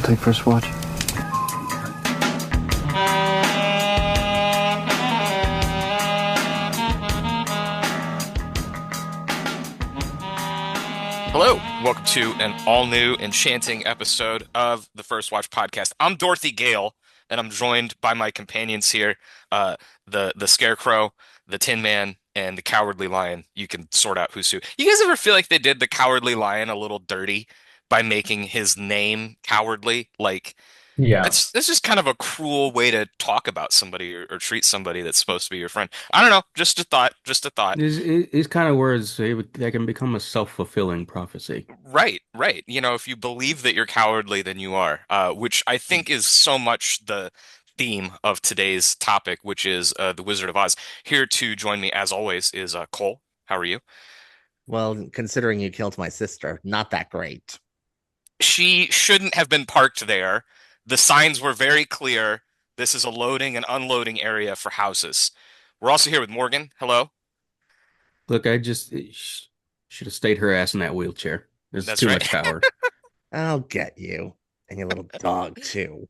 take first watch. Hello, welcome to an all-new, enchanting episode of the First Watch podcast. I'm Dorothy Gale, and I'm joined by my companions here, uh, the Scarecrow, the Tin Man, and the Cowardly Lion. You can sort out who's who. You guys ever feel like they did the Cowardly Lion a little dirty by making his name cowardly? Like, Yeah. that's just kind of a cruel way to talk about somebody or treat somebody that's supposed to be your friend. I don't know, just a thought, just a thought. It's kind of words that can become a self-fulfilling prophecy. Right, right. You know, if you believe that you're cowardly, then you are, which I think is so much the theme of today's topic, which is The Wizard of Oz. Here to join me, as always, is Cole. How are you? Well, considering you killed my sister, not that great. She shouldn't have been parked there. The signs were very clear. This is a loading and unloading area for houses. We're also here with Morgan. Hello. Look, I just should have stayed her ass in that wheelchair. There's That's too right. much power. I'll get you. And your little dog, too.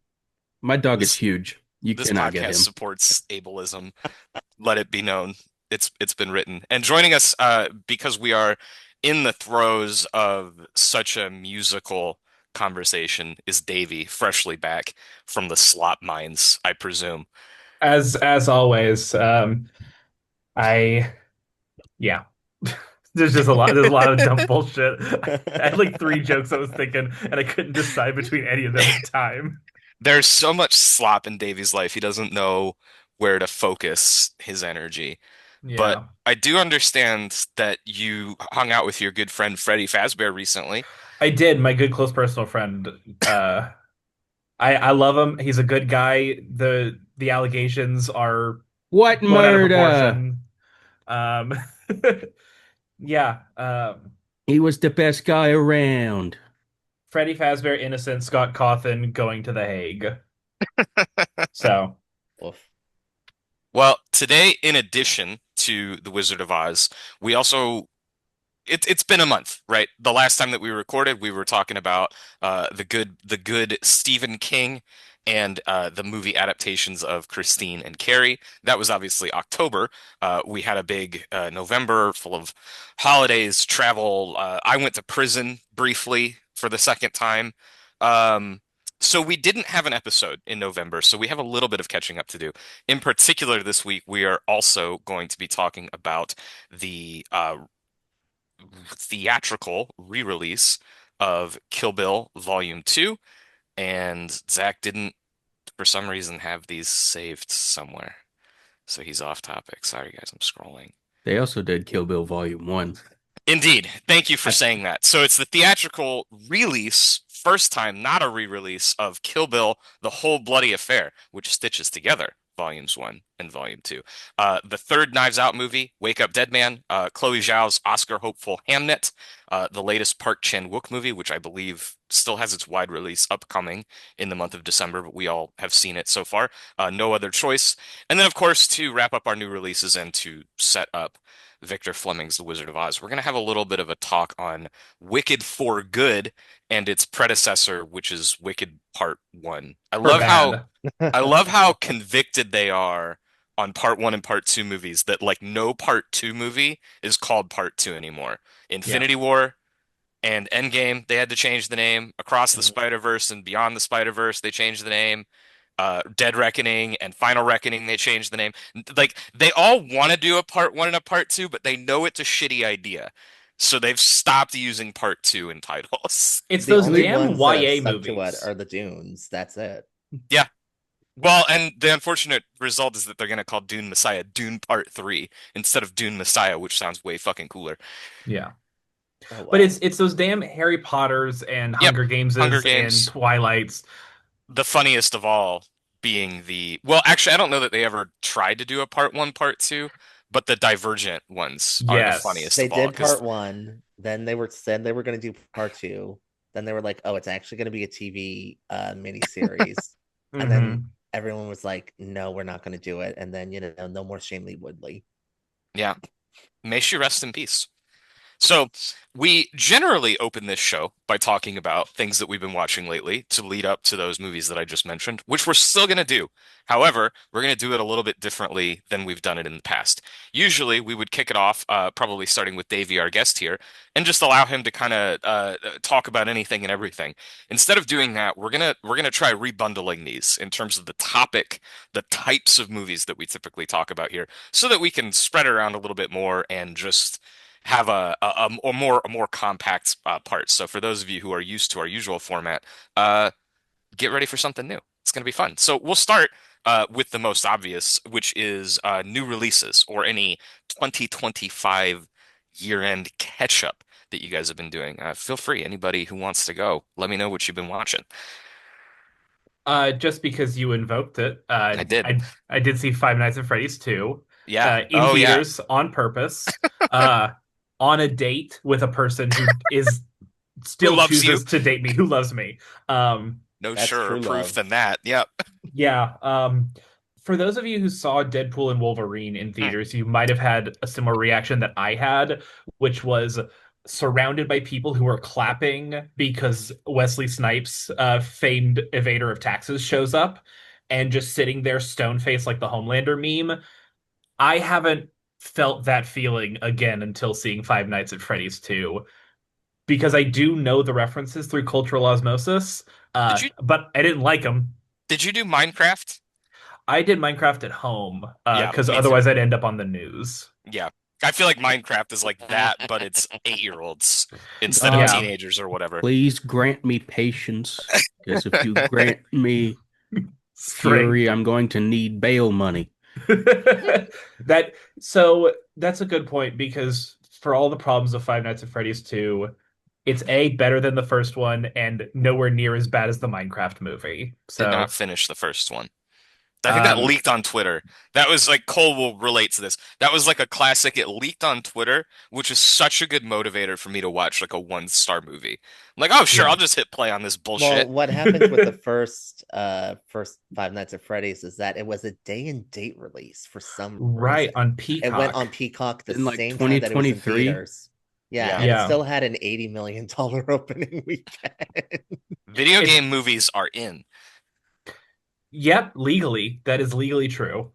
My dog is This huge. You this cannot get podcast him. supports ableism. Let it be known. It's been written. And joining us, because we are in the throes of such a musical conversation, is Davey, freshly back from the slot mines, I presume. As always, I yeah. There's a lot of dumb bullshit. I had like three jokes I was thinking, and I couldn't decide between any of them at the time. There's so much slop in Davey's life, he doesn't know where to focus his energy. But Yeah. I do understand that you hung out with your good friend Freddie Fazbear recently. I did, my good close personal friend. I love him. He's a good guy. The allegations are What blown out of murder? proportion. Um yeah. He was the best guy around. Freddie Fazbear innocent, Scott Cawthon going to The Hague. So Oof. Well, today, in addition to The Wizard of Oz, we also it's been a month, right? The last time that we recorded, we were talking about the good Stephen King and the movie adaptations of Christine and Carrie. That was obviously October. We had a big November full of holidays, travel. I went to prison briefly for the second time. Um, so we didn't have an episode in November, so we have a little bit of catching up to do. In particular, this week we are also going to be talking about the theatrical re-release of Kill Bill Volume 2, and Zach didn't, for some reason, have these saved somewhere. So he's off topic. Sorry, guys, I'm scrolling. They also did Kill Bill Volume 1. Indeed. Thank you for I, saying that. So it's the theatrical release, first time, not a re-release, of Kill Bill, The Whole Bloody Affair, which stitches together Volumes 1 and Volume 2. The third Knives Out movie, Wake Up Dead Man, Chloe Zhao's Oscar hopeful Hamnet, the latest Park Chan-wook movie, which I believe still has its wide release upcoming in the month of December, but we all have seen it so far. No Other Choice. And then, of course, to wrap up our new releases and to set up Victor Fleming's The Wizard of Oz, we're going to have a little bit of a talk on Wicked for Good and its predecessor, which is Wicked Part 1. for bad. I love how convicted they are on Part 1 and Part 2 movies that like no Part 2 movie is called Part 2 anymore. Yeah. Infinity War and Endgame, they had to change the name. Across the Mhm. Spider-Verse and Beyond the Spider-Verse, they changed the name. Dead Reckoning and Final Reckoning, they changed the name. Like they all want to do a part one and a part two, but they know it's a shitty idea. So they've stopped using part two in titles. It's The those only damn ones that have YA stuck to it movies. are the Dunes. That's it. Yeah. Well, and the unfortunate result is that they're going to call Dune Messiah Dune Part 3 instead of Dune Messiah, which sounds way fucking cooler. Yeah. Oh, But well. it's those damn Harry Potters and Yep. Hunger Hunger Gameses and Games, Twilights. the funniest of all being well, actually, I don't know that they ever tried to do a part one, part two, but the Divergent ones are the Yes. funniest They of all did part because one, then they were said they were going to do part two. Then they were like, oh, it's actually going to be a TV miniseries. And then Hmm. everyone was like, no, we're not going to do it. And then, no more Shailene Woodley. yeah, may she rest in peace. So we generally open this show by talking about things that we've been watching lately to lead up to those movies that I just mentioned, which we're still going to do. However, we're going to do it a little bit differently than we've done it in the past. Usually, we would kick it off, probably starting with Davey, our guest here, and just allow him to kind of talk about anything and everything. Instead of doing that, we're gonna try rebundling these in terms of the topic, the types of movies that we typically talk about here, so that we can spread it around a little bit more and just have a more compact part. So for those of you who are used to our usual format, get ready for something new. It's going to be fun. So we'll start with the most obvious, which is new releases or any 2025 year-end catch-up that you guys have been doing. Feel free, anybody who wants to go, let me know what you've been watching. Just because you invoked it, I did. I did see Five Nights at Freddy's 2 Yeah. in Oh yeah. theaters on purpose, uh, on a date with a person who is Who still loves you? chooses to date me, who loves me. No That's surer true proof love. than that. Yep. Yeah. For those of you who saw Deadpool and Wolverine in Mm. theaters, you might have had a similar reaction that I had, which was surrounded by people who were clapping because Wesley Snipes, famed evader of taxes, shows up and just sitting there stone faced like the Homelander meme. I haven't felt that feeling again until seeing Five Nights at Freddy's 2 because I do know the references through cultural osmosis, Did you but I didn't like them. did you do Minecraft? I did Minecraft at home Yeah, because me too. otherwise I'd end up on the news. Yeah. I feel like Minecraft is like that, but it's 8-year-olds instead of God, Yeah, teenagers or whatever. please grant me patience, because if you grant me strength. fury, I'm going to need bail money. That so that's a good point because for all the problems of Five Nights at Freddy's 2, it's A, better than the first one and nowhere near as bad as the Minecraft movie. Did not So, finish the first one. I think that um leaked on Twitter. That was like Cole will relate to this. That was like a classic. It leaked on Twitter, which is such a good motivator for me to watch like a one-star movie. I'm like, oh sure, yeah. I'll just hit play on this Well, bullshit. what happens with the first Five Nights at Freddy's is that it was a day and date release for some Right, reason. on It went on Peacock. Peacock the In like same time that it was in 2023, theaters. Yeah, Yeah. and it Yeah. still had an $80 million opening weekend. Video It's game movies are in. Yep, legally. That is legally true.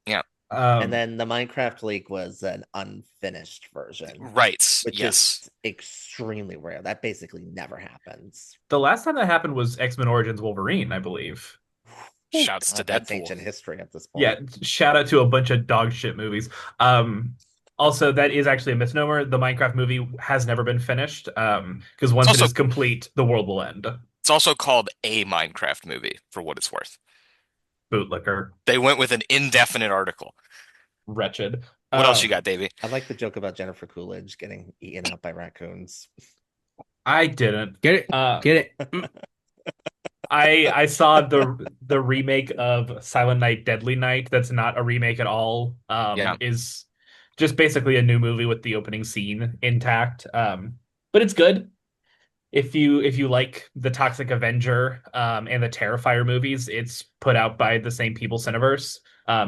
Yeah. And Um then the Minecraft leak was an unfinished version, Right. which is Yes. extremely rare. That basically never happens. the last time that happened was X-Men Origins Wolverine, I believe. Oh Shouts to God, that's Deadpool. ancient history at this Yeah, point. shout out to a bunch of dog shit movies. Also, that is actually a misnomer. The Minecraft movie has never been finished. Because It's once it also is complete, the world will end. it's also called a Minecraft movie for what it's worth. Bootlicker, They went with an indefinite article. wretched. What else you Um, got, Davey? I like the joke about Jennifer Coolidge getting eaten out by raccoons. I didn't. get it, Uh, get it. Mm. I saw the remake of Silent Night, Deadly Night. That's not a remake at all. Yeah. Is just basically a new movie with the opening scene intact. But it's good. If you like the Toxic Avenger and the Terrifier movies, it's put out by the same people, Cineverse,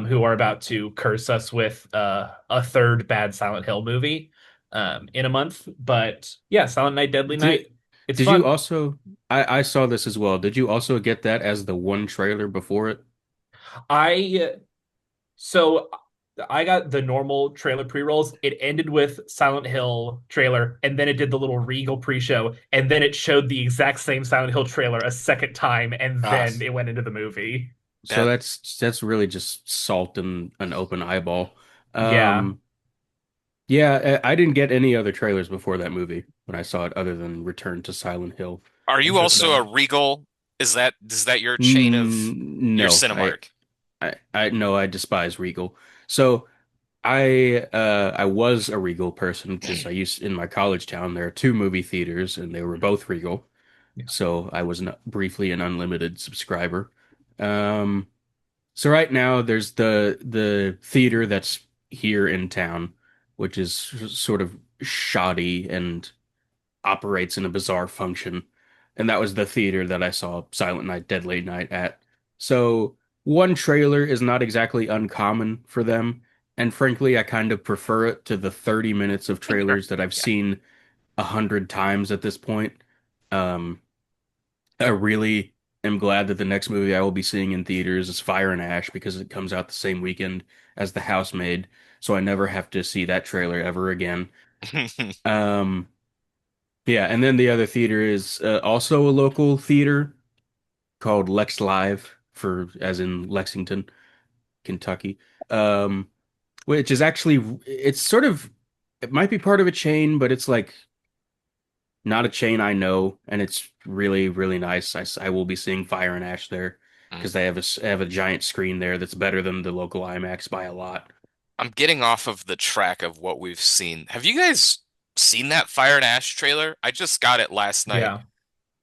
who are about to curse us with a third bad Silent Hill movie in a month. But yeah, Silent Night, Deadly Did Night, it's did you fun. also? I saw this as well. Did you also get that as the one trailer before it? I so I got the normal trailer pre-rolls. It ended with Silent Hill trailer, and then it did the little Regal pre-show, and then it showed the exact same Silent Hill trailer a second time, and Ah, then it went into the movie. So that that's really just salt in an open eyeball. Yeah. Um, yeah, I didn't get any other trailers before that movie when I saw it, other than Return to Silent Hill. are you also a Interesting. Regal? Is that your chain of your No, Cinemark? I no, I despise Regal. So I was a Regal person because I used in my college town there are two movie theaters and they were both Regal. Yeah. So I was briefly an unlimited subscriber. Um, so right now there's the theater that's here in town, which is sort of shoddy and operates in a bizarre function. And that was the theater that I saw Silent Night, Deadly Night at. So one trailer is not exactly uncommon for them. And frankly, I kind of prefer it to the 30 minutes of trailers that I've Yeah. seen 100 times at this point. Um, I really am glad that the next movie I will be seeing in theaters is Fire and Ash because it comes out the same weekend as The Housemaid, so I never have to see that trailer ever again. Um, yeah, and then the other theater is also a local theater called Lex Live for as in Lexington, Kentucky. Um, which is actually it's sort of it might be part of a chain, but it's like not a chain I know, and it's really, really nice. I will be seeing Fire and Ash there Mm. because they have a giant screen there that's better than the local IMAX by a lot. I'm getting off of the track of what we've seen. Have you guys seen that Fire and Ash trailer? I just got it last night Yeah.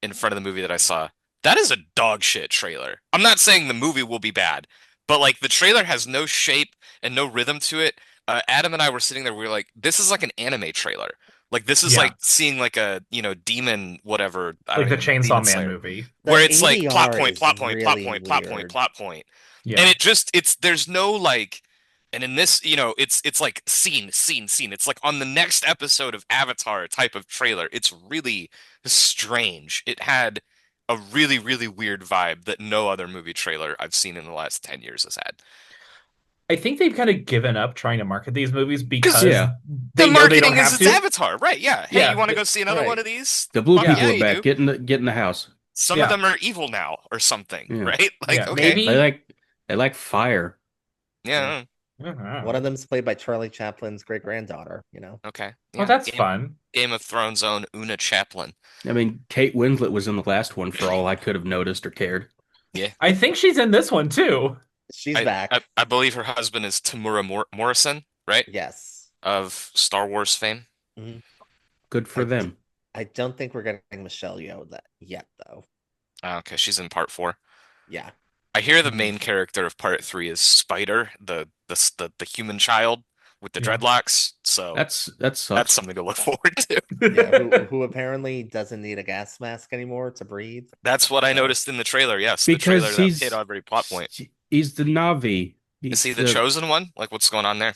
in front of the movie that I saw. That is a dog shit trailer. I'm not saying the movie will be bad, but like the trailer has no shape and no rhythm to it. Adam and I were sitting there, we were like, this is like an anime trailer. Like this is Yeah. like seeing like a, demon, whatever, I don't Like the even, Demon Chainsaw Man Slayer, movie. where The it's like plot ADR point, is plot point, plot really point, plot point, weird. plot point. And Yeah. it's there's no like, and in this, it's like scene, scene, scene. It's like on the next episode of Avatar type of trailer. It's really strange. It had a really, really weird vibe that no other movie trailer I've seen in the last 10 years has had. I think they've kind of given up trying to market these movies Because because Yeah, the they know they don't marketing is have its to. Avatar, right? Yeah. Hey, you Yeah. want to go see another one Right. of these? the blue Fuck Yeah. people yeah, are you back. do. Get in the house. Some of Yeah. them are evil now or something, Yeah, right? Like, Yeah. okay. they Maybe. like fire. Yeah. Yeah, One Oh, of them's played by Charlie Chaplin's great granddaughter. okay. oh, Yeah. that's fun. Game of Thrones own Una Chaplin. I mean, Kate Winslet was in the last one for all I could have noticed or cared. Yeah. I think she's in this one too. She's I back. believe her husband is Tamura Morrison, right? Yes. Of Star Wars fame. Mhm. Good for I them. I don't think we're getting Michelle Yeoh that yet though. Okay, she's in part four. Yeah. I hear the Mhm. main character of part three is Spider, the human child with the Yeah. dreadlocks. So That that's sucks. something to look forward to. Yeah, who apparently doesn't need a gas mask anymore to breathe. That's what I So noticed in the trailer. Yes, the trailer Because that hit every plot point. he's the Navi. Is he He's the the chosen one? Like, what's going on there?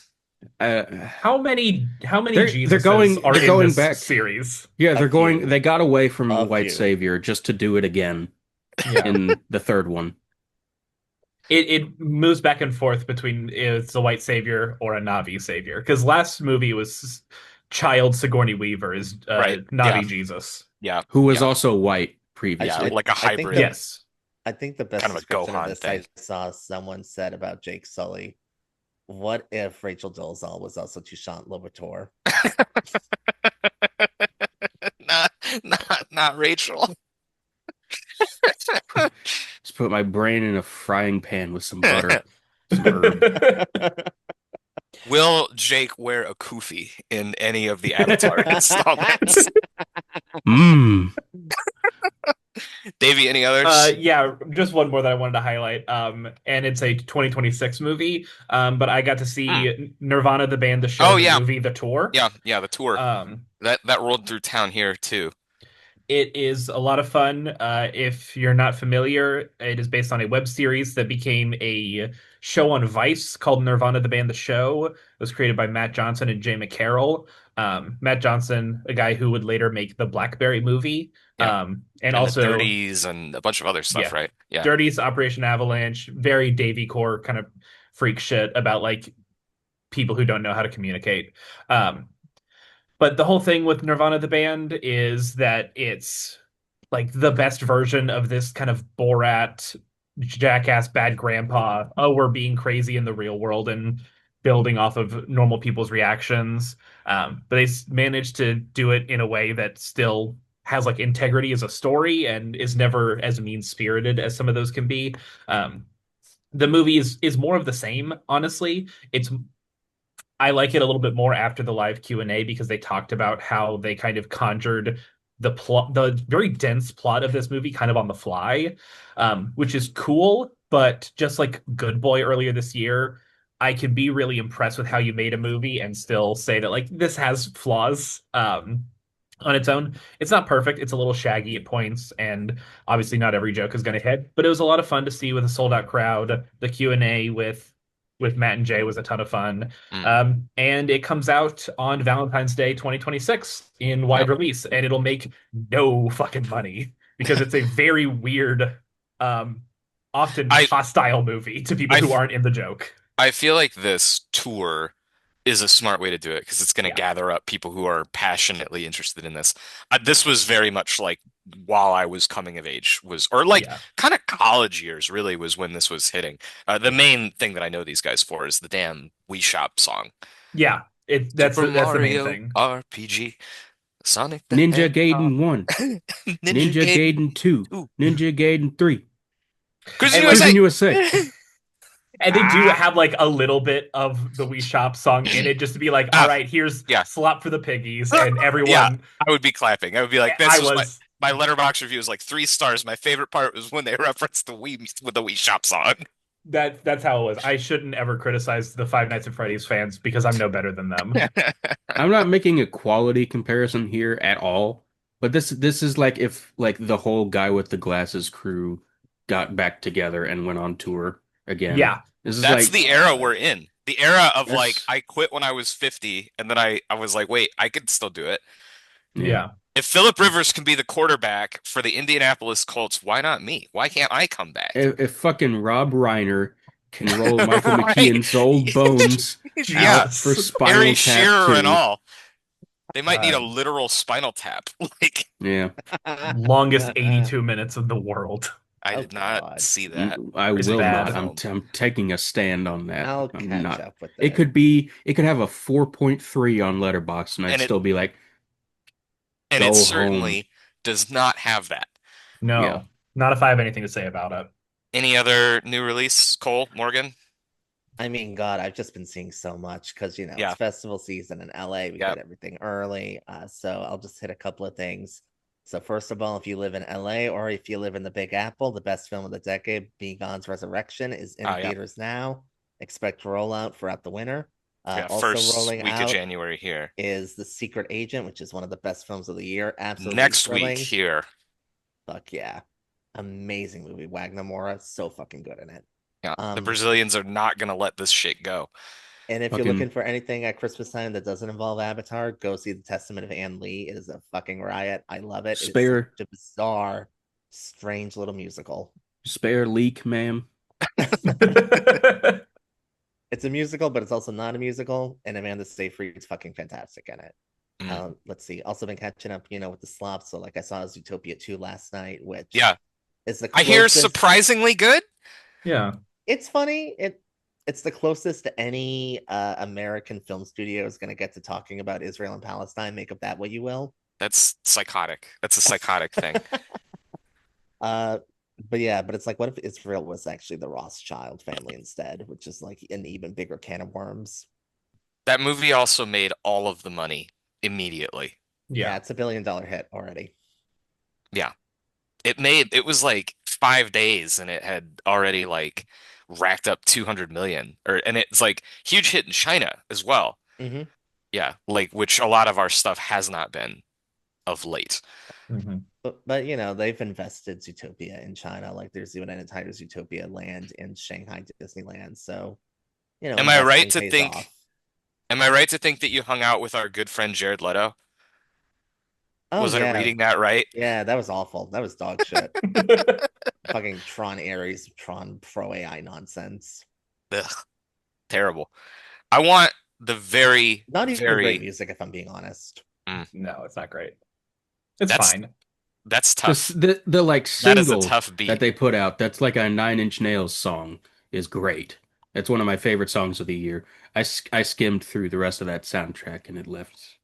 uh, How many they're Jesuses are they're in going this back. series? Yeah, a few. they got away from A White few. Savior just to do it again Yeah. in the third one. It moves back and forth between it's a white savior or a Navi savior. Because last movie was child Sigourney Weaver is Right. Yeah. Navi Jesus. Yeah. Who was Yeah. also white Yeah. previously. Like a I think hybrid. that Yes. I think the best Kind of a description of Gohan this thing. I saw someone said about Jake Sully. What if Rachel Dolezal was also Toussaint Louverture? Not Rachel. Just put my brain in a frying pan with some butter, some herb. Will Jake wear a kufi in any of the Avatar installments? Mmm. Davey, any others? Yeah, just one more that I wanted to highlight. And it's a 2026 movie. But I got to see Nirvana, the band, the show, Oh, the yeah. movie, the tour. Yeah, the tour. Um, That rolled through town here too. It is a lot of fun. If you're not familiar, it is based on a web series that became a show on Vice called Nirvana, the band, the show. It was created by Matt Johnson and Jay McCarroll. Matt Johnson, a guy who would later make the Blackberry movie. Yeah. And And also the Dirties and a bunch of other stuff, Yeah. right? Yeah. Dirty's Operation Avalanche, very Davy Core kind of freak shit about like people who don't know how to communicate. But the whole thing with Nirvana the band is that it's like the best version of this kind of Borat jackass bad grandpa. Oh, we're being crazy in the real world and building off of normal people's reactions. But they managed to do it in a way that still has like integrity as a story and is never as mean spirited as some of those can be. The movie is more of the same, honestly. I like it a little bit more after the live Q&A because they talked about how they kind of conjured the very dense plot of this movie kind of on the fly, which is cool. But just like Good Boy earlier this year, I can be really impressed with how you made a movie and still say that like this has flaws on its own. It's not perfect. It's a little shaggy at points, and obviously not every joke is going to hit. But it was a lot of fun to see with a sold out crowd, the Q&A with with Matt and Jay was a ton of fun. Mm. And it comes out on Valentine's Day 2026 in Yep. wide release, and it'll make no fucking money because it's a very weird, um, often I hostile movie to people I who aren't in the joke. I feel like this tour is a smart way to do it because it's going to Yeah. gather up people who are passionately interested in this. This was very much like while I was coming of age was, or like Yeah. kind of college years really was when this was hitting. The main thing that I know these guys for is the damn Wii Shop song. Yeah. Super That's the main Mario thing. RPG, Sonic the Ninja Hedgehog, Gaiden 1, Ninja Ninja Gaiden Gaiden 2, 2, Ninja Gaiden 3, Cruising And like Cruising USA. USA. and they do Ah, have like a little bit of the Wii Shop song in it just to be like, all ah, right, here's yeah. Slop for the Piggies, and Yeah, everyone I would be clapping. I would be like, I this was was my letterbox review is like 3 stars. My favorite part was when they referenced the Wii with the Wii Shop song. that's how it was. I shouldn't ever criticize the Five Nights at Freddy's fans because I'm no better than them. I'm not making a quality comparison here at all, but this is like if like the whole guy with the glasses crew got back together and went on tour again. Yeah. This is That's like the era we're in. The era of like that's I quit when I was 50 and then I was like, wait, I could still do it. yeah. Yeah. If Philip Rivers can be the quarterback for the Indianapolis Colts, why not me? Why can't I come back? If fucking Rob Reiner can roll Michael Right. McKeon's old bones Yeah. out for Jesus. Harry Spinal Tap Shearer and 2, all. They might need a Uh, literal spinal tap. Like, yeah, longest 82 minutes of the world. I Oh did not God. see that. I It's will bad. not. Film. I'm taking a stand on that. I'll I'm catch not. up with It it. could be. It could have a 4.3 on Letterboxd, and I'd And it still be like, and it go home. certainly does not have that. Yeah. No, not if I have anything to say about it. Any other new release, Cole, Morgan? I mean, God, I've just been seeing so much because it's Yeah. festival season in LA. We Yeah. get everything early. So I'll just hit a couple of things. So first of all, if you live in LA or if you live in the Big Apple, the best film of the decade, Be Gone's Resurrection, is in Oh, yeah. theaters now. Expect rollout throughout the winter. Yeah, Also first rolling week of out January here. is The Secret Agent, which is one of the best films of the year. Absolutely Next week thrilling. here. Fuck yeah. Amazing movie. Wagner Moura, so fucking good in it. Yeah. The Brazilians are not gonna let this shit go. And if you're Fucking looking for anything at Christmas time that doesn't involve Avatar, go see The Testament of Anne Lee. It is a fucking riot. I love it. It's spare such a bizarre, strange little musical. spare leak, ma'am. It's a musical, but it's also not a musical. And Amanda Seyfried's fucking fantastic in it. Mm. Let's see. Also been catching up, with the slops. So like I saw Zootopia 2 last night, which Yeah. is the I hear closest. surprisingly good. Yeah. It's funny. It's the closest any American film studio is going to get to talking about Israel and Palestine. Make of that what you will. That's psychotic. That's a psychotic thing. But yeah, but it's like, what if Israel was actually the Rothschild family instead, which is like an even bigger can of worms. That movie also made all of the money immediately. Yeah, Yeah. it's $1 billion hit already. Yeah. It was like 5 days and it had already like racked up 200 million and it's like huge hit in China as well. Mm-hmm. Yeah, like which a lot of our stuff has not been of late. Mhm. But they've invested Zootopia in China. Like there's even an entire Zootopia land in Shanghai Disneyland. So, Am I right investing to pays think off. am I right to think that you hung out with our good friend Jared Leto? Oh Was I yeah. reading that right? Yeah, that was awful. That was dog shit. Fucking Tron Ares, Tron Pro AI nonsense. Ugh, terrible. I want the very, Not even great very music, if I'm being honest. No, it's not great. It's That's fine. that's The tough. the like That is a single tough that beat. they put out, that's like a Nine Inch Nails song, is great. It's one of my favorite songs of the year. I skimmed through the rest of that soundtrack and it left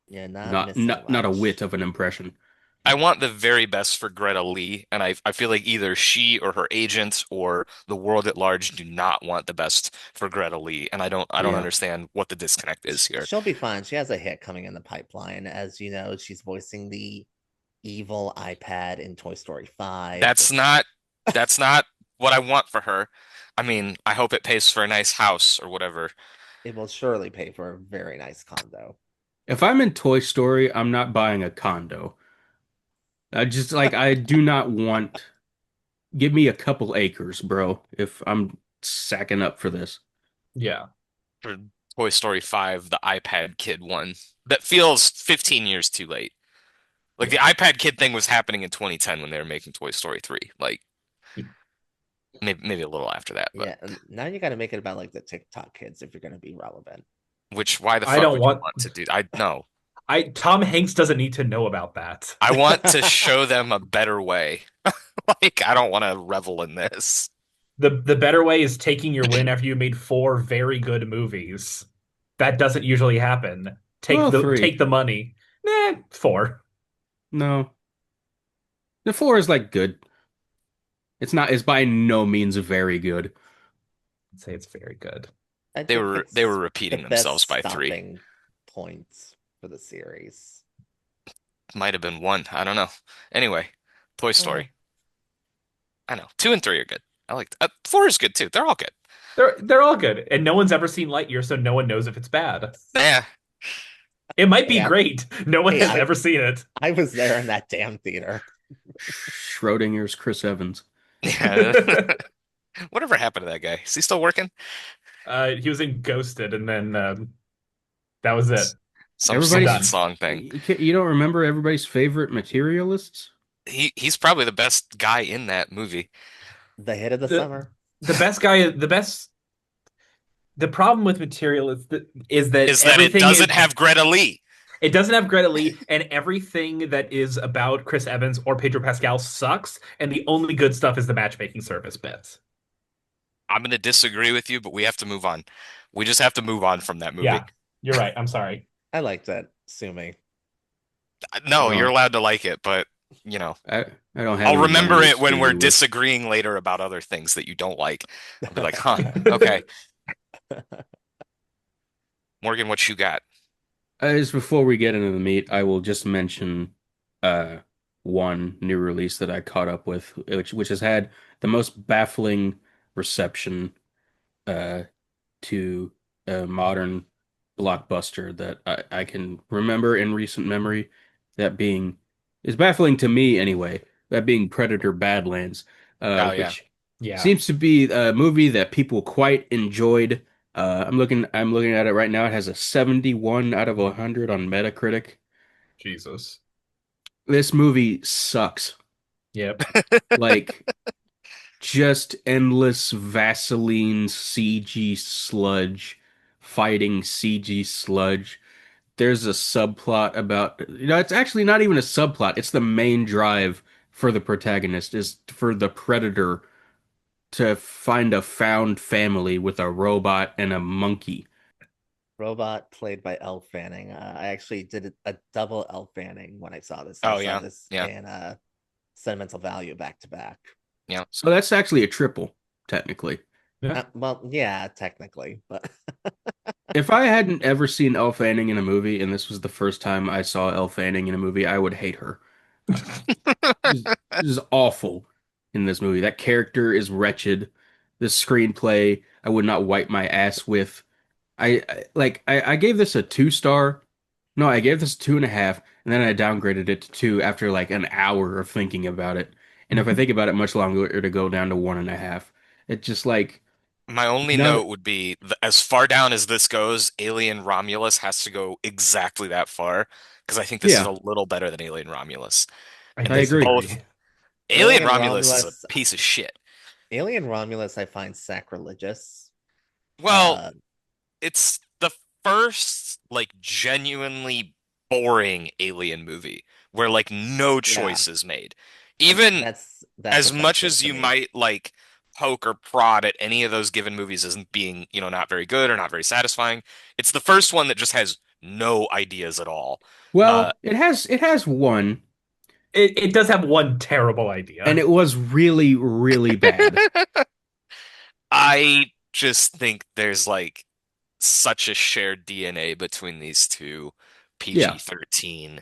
Yeah, not not missing not a much. whit of an impression. I want the very best for Greta Lee, and I feel like either she or her agent or the world at large do not want the best for Greta Lee, and I don't Yeah. understand what the disconnect is here. She'll be fine. She has a hit coming in the pipeline. As you know, she's voicing the evil iPad in Toy Story 5. That's not what I want for her. I mean, I hope it pays for a nice house or whatever. It will surely pay for a very nice condo. If I'm in Toy Story, I'm not buying a condo. I do not want give me a couple acres, bro, if I'm sacking up for this. Yeah. For Toy Story 5, the iPad Kid one, that feels 15 years too late. Like the Yeah. iPad Kid thing was happening in 2010 when they were making Toy Story 3. Like maybe a little after that, but Yeah, and now you got to make it about like the TikTok kids if you're going to be relevant. why the I fuck don't would you want want to do? I no. Tom Hanks doesn't need to know about that. I want to show them a better way. Like I don't want to revel in this. The better way is taking your win after you made four very good movies. That doesn't usually happen. Well, Take three. the money. Nah, four. No. The four is like good. It's by no means very good. I'd say it's very good. I They think were they were it's the repeating themselves best by three. stopping point for the series. Might have been one. I don't know. Anyway, Toy Eh, Story. I know. Two and three are good. I like four is good too. They're all good. They're all good, and no one's ever seen Lightyear, so no one knows if it's bad. Yeah. It might be hey, I, great. No one hey, has ever seen it. I was there in that damn theater. Schrodinger's Chris Evans. Yeah. Whatever happened to that guy? Is he still working? He was in Ghosted, and then that was it. Some Everybody's Done. song thing. you don't remember everybody's favorite materialists? He's probably the best guy in that movie. The hit of the The summer. the best guy, the best. The problem with Material is that Is that it everything is doesn't have Greta Lee. it doesn't have Greta Lee, and everything that is about Chris Evans or Pedro Pascal sucks, and the only good stuff is the matchmaking service bits. I'm gonna disagree with you, but we have to move on. We just have to move on from that movie. Yeah, you're right. I'm sorry. I liked that. Sue me. No, you're Well, allowed to like it, but you know, I don't have I'll any remember it memories when to we're you with. disagreeing later about other things that you don't like. I'll be like, huh, okay. Morgan, what you got? As before we get into the meat, I will just mention uh one new release that I caught up with, which has had the most baffling reception uh to a modern blockbuster that I can remember in recent memory. That being is baffling to me anyway. That being Predator Badlands, Oh yeah. which Yeah, seems to be a movie that people quite enjoyed. I'm looking at it right now. It has a 71 out of 100 on Metacritic. Jesus. This movie sucks. Yep. Like just endless Vaseline CG sludge fighting CG sludge. There's a subplot about, it's actually not even a subplot. It's the main drive for the protagonist is for the predator to find a found family with a robot and a monkey. Robot played by Elle Fanning. I actually did a double Elle Fanning when I saw this. I Oh saw yeah. this Yeah. and Sentimental Value back to back. Yeah. So that's actually a triple, technically. Yeah. Well, yeah, technically, but If I hadn't ever seen Elle Fanning in a movie, and this was the first time I saw Elle Fanning in a movie, I would hate her. This is awful in this movie. That character is wretched. The screenplay, I would not wipe my ass with. I gave this a 2 star. No, I gave this a 2.5, and then I downgraded it to two after like an hour of thinking about it. And if I think about it much longer, it'll go down to 1.5. It just like My only none. note would be as far down as this goes, Alien Romulus has to go exactly that far because I think this is Yeah, a little better than Alien Romulus. And I they agree. both disagree. Alien Alien Romulus is a Romulus, piece of shit. Alien Romulus, I find sacrilegious. Well, Uh, it's the first like genuinely boring Alien movie where like no yeah, choice is made. Even that's as much offensive as to you me. might like poke or prod at any of those given movies as being, not very good or not very satisfying, it's the first one that just has no ideas at all. Uh, Well, it has one, It does have one terrible and idea. it was really, really bad. I just think there's like such a shared DNA between these two Yeah. PG-13,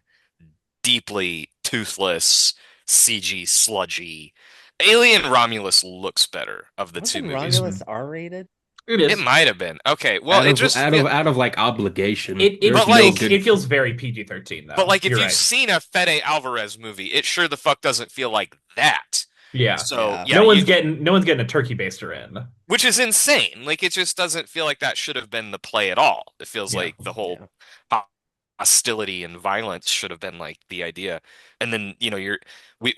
deeply toothless, CG sludgy. Alien Romulus looks better of the two Wasn't movies. Mhm. Romulus R-rated? It It is. might have been. Okay, well, Out it of just out of out of like obligation. It There's But no feels like, good. it feels very PG-13 but though. like if You're you've right. seen a Fede Alvarez movie, it sure the fuck doesn't feel like that. Yeah. So Yeah. yeah, No one's getting a turkey baster in. which is insane. Like it just doesn't feel like that should have been the play at all. It feels Yeah. like the whole Yeah. hostility and violence should have been like the idea. And then,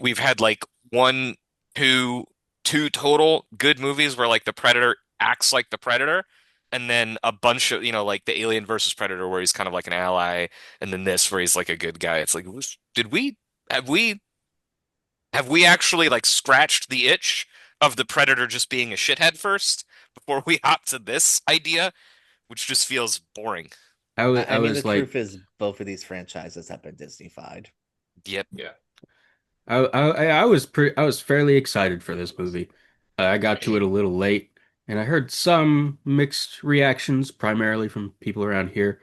we've had like one, two, two total good movies where like the Predator acts like the Predator, and then a bunch of, like the Alien versus Predator where he's kind of like an ally, and then this where he's like a good guy. It's like, did we have we have we actually like scratched the itch of the Predator just being a shithead first before we hop to this idea, which just feels boring. I I mean, the was like, truth is, both of these franchises have been Disney-fied. Yep. Yeah. I was fairly excited for this movie. I got to it a little late, and I heard some mixed reactions, primarily from people around here.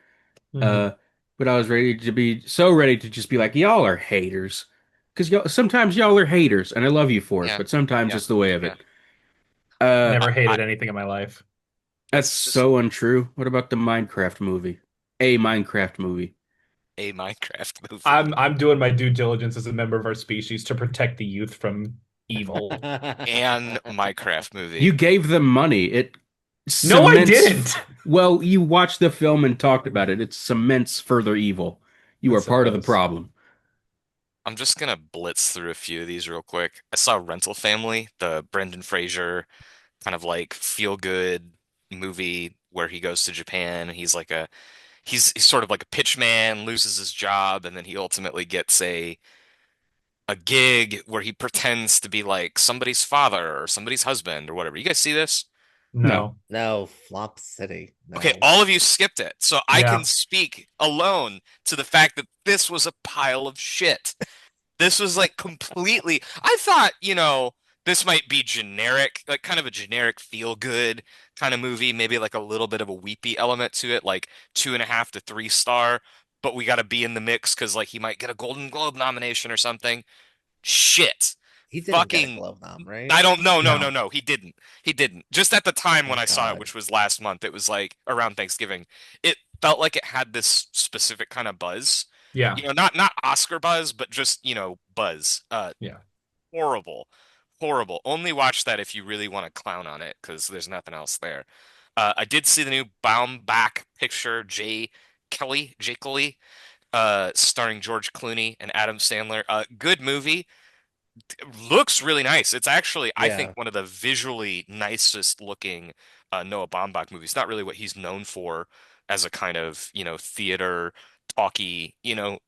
Hmm. Uh, but I was ready to just be like, y'all are haters, because sometimes y'all are haters, and I love you for it, Yeah. but sometimes Yeah. it's the way of Yeah. it. Uh, Never I hated anything in my life. that's just so untrue. What about the Minecraft movie? A Minecraft movie. a Minecraft movie I'm doing my due diligence as a member of our species to protect the youth from evil. and Minecraft movie. You gave them money. It No, I cements. didn't. Well, you watched the film and talked about it. It cements further evil. You I are part of the suppose. problem. I'm just gonna blitz through a few of these real quick. I saw Rental Family, the Brendan Fraser kind of like feel good movie where he goes to Japan. He's sort of like a pitch man, loses his job, and then he ultimately gets a gig where he pretends to be like somebody's father or somebody's husband or whatever. You guys see this? No. No. No, Flop City. Okay, No. all of you skipped it. So I can Yeah. speak alone to the fact that this was a pile of shit. This was like completely, I thought, this might be generic, like kind of a generic feel good kind of movie, maybe like a little bit of a weepy element to it, like 2.5 to 3 star, but we got to be in the mix because like he might get a Golden Globe nomination or something. Shit. He didn't get a Fucking Globe nom, right? I don't know, no, no, No. no. He didn't. He didn't. Just at the time when Oh I saw it, God. which was last month, it was like around Thanksgiving. It felt like it had this specific kind of buzz. Yeah. Not Oscar buzz, but just, buzz. Yeah. Horrible. Horrible. Only watch that if you really want to clown on it, because there's nothing else there. I did see the new Baumbach picture, Jay Kelly, starring George Clooney and Adam Sandler. Good movie, looks really nice. It's actually, I think, Yeah. one of the visually nicest looking Noah Baumbach movies. Not really what he's known for as a kind of, theater talky,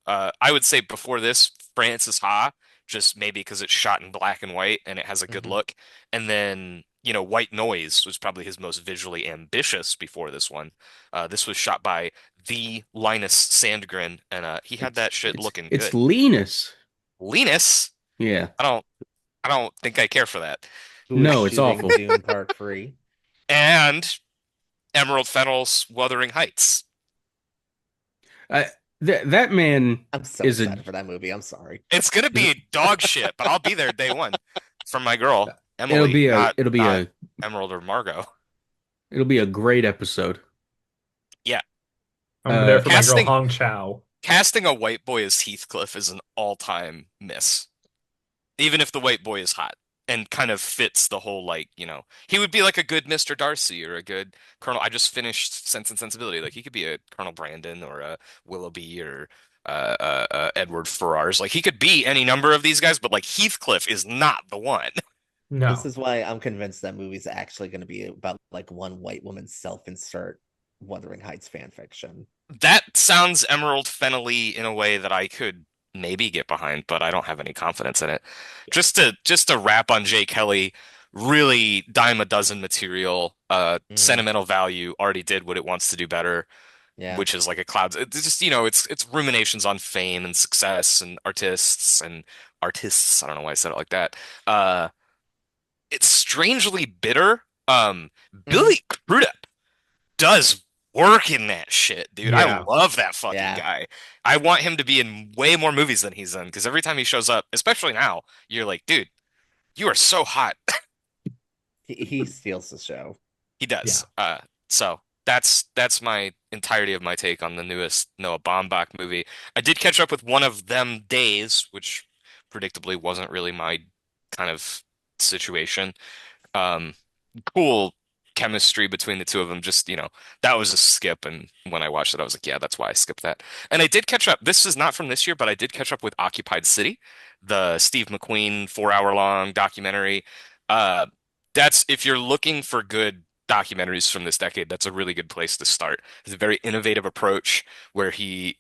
I would say before this, Francis Ha, just maybe because it's shot in black and white and it has a good Hmm. look. And then, White Noise was probably his most visually ambitious before this one. This was shot by the Linus Sandgren, and he had It's that shit looking it's good. Linus. Linus? Yeah. I don't I don't think I care for that. Who is No, it's shooting awful. Dune Part 3? And Emerald Fennell's Wuthering Heights. I, that man I'm so is a excited for that movie. I'm sorry. It's gonna be dog shit, but I'll be there day one from my girl, it'll Emily, be a not Emerald or Margot. it'll be a great episode. Yeah. I'm there Uh for my girl Casting Hong Chow. casting a white boy as Heathcliff is an all-time miss. Even if the white boy is hot and kind of fits the whole like, he would be like a good Mr. Darcy or a good Colonel. I just finished Sense and Sensibility. Like he could be a Colonel Brandon or a Willoughby or Edward Ferrars. Like he could be any number of these guys, but like Heathcliff is not the one. This No. is why I'm convinced that movie's actually going to be about like one white woman's self-insert Wuthering Heights fan fiction. That sounds Emerald Fennelly in a way that I could maybe get behind, but I don't have any confidence in it. Just to wrap on Jay Kelly, really dime a dozen material, Hmm. sentimental value, already did what it wants to do better, Yeah. which is like a cloud. It's just, it's ruminations on fame and success and artists. I don't know why I said it like that. Uh, it's strangely bitter. Hmm. Billy Crudup does work in that shit, dude. I Yeah. love that fucking Yeah. guy. I want him to be in way more movies than he's in because every time he shows up, especially now, you're like, dude, you are so hot. He steals the show. He Yeah. does. So that's my entirety of my take on the newest Noah Baumbach movie. I did catch up with One of Them Days, which predictably wasn't really my kind of situation. Um, cool chemistry between the two of them. Just, that was a skip. And when I watched it, I was like, yeah, that's why I skipped that. And I did catch up. This is not from this year, but I did catch up with Occupied City, the Steve McQueen 4 hour long documentary. Uh, that's if you're looking for good documentaries from this decade, that's a really good place to start. It's a very innovative approach where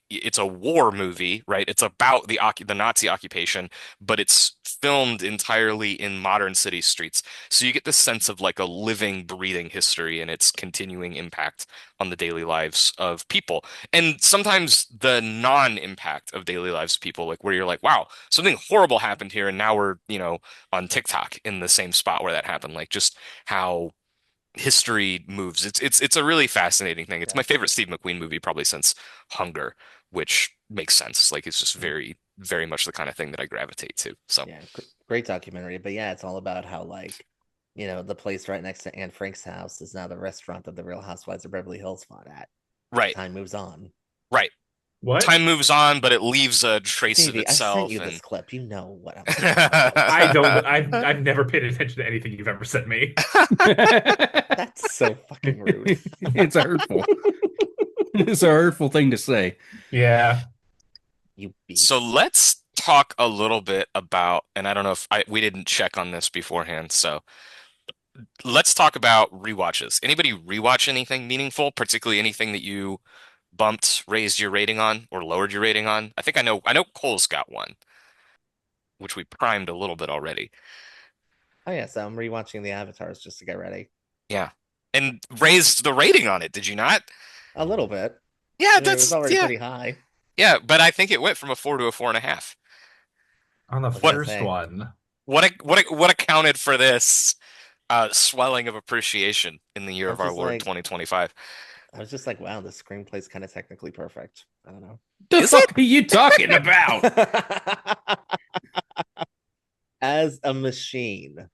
it's a war movie, right? It's about the Nazi occupation, but it's filmed entirely in modern city streets. So you get the sense of like a living, breathing history and its continuing impact on the daily lives of people. And sometimes the non-impact of daily lives of people, like where you're like, wow, something horrible happened here, and now we're, on TikTok in the same spot where that happened. Like just how history moves. It's a really fascinating thing. It's Yeah. my favorite Steve McQueen movie probably since Hunger, which makes sense. Like it's just Mm. very, very much the kind of thing that I gravitate to. So Yeah, great documentary. But yeah, it's all about how like, the place right next to Anne Frank's house is now the restaurant that the Real Housewives of Beverly Hills fought at. right, Time moves on. right. What? Time moves on, but it leaves a trace of Davey, I sent itself you and this clip. You know what I'm talking about. I don't. I've never paid attention to anything you've ever sent me. That's so fucking rude. It's hurtful. It's a hurtful thing to say. Yeah. You So beast. let's talk a little bit about, and I don't know if we didn't check on this beforehand, so let's talk about rewatches. Anybody rewatch anything meaningful, particularly anything that you bumped, raised your rating on, or lowered your rating on? I know Cole's got one, which we primed a little bit already. Oh yeah, so I'm rewatching the Avatars just to get ready. Yeah. And raised the rating on it, did you not? A little bit. Yeah, I mean, it was already yeah. pretty high. Yeah, but I think it went from a 4 to a 4.5. On the What do you first think? one. What accounted for this swelling of appreciation in the year I of was our just Lord like, 2025? wow, the screenplay's kind of technically perfect. I don't know. The Is it? fuck are you talking about? As a machine,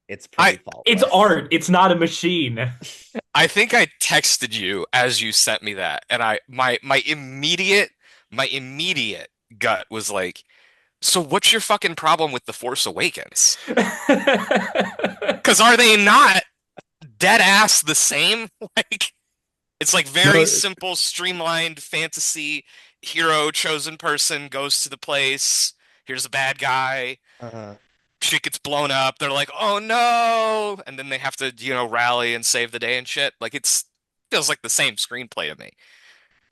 it's pretty faultless. It's art. It's not a machine. I think I texted you as you sent me that, and my immediate gut was like, so what's your fucking problem with The Force Awakens? Because are they not dead ass the same? Like it's like very No, simple, streamlined fantasy hero, chosen person goes to the place. Here's a bad guy. Uh, Shit gets blown up. They're like, oh no, and then they have to, rally and save the day and shit. Like it's feels like the same screenplay to me.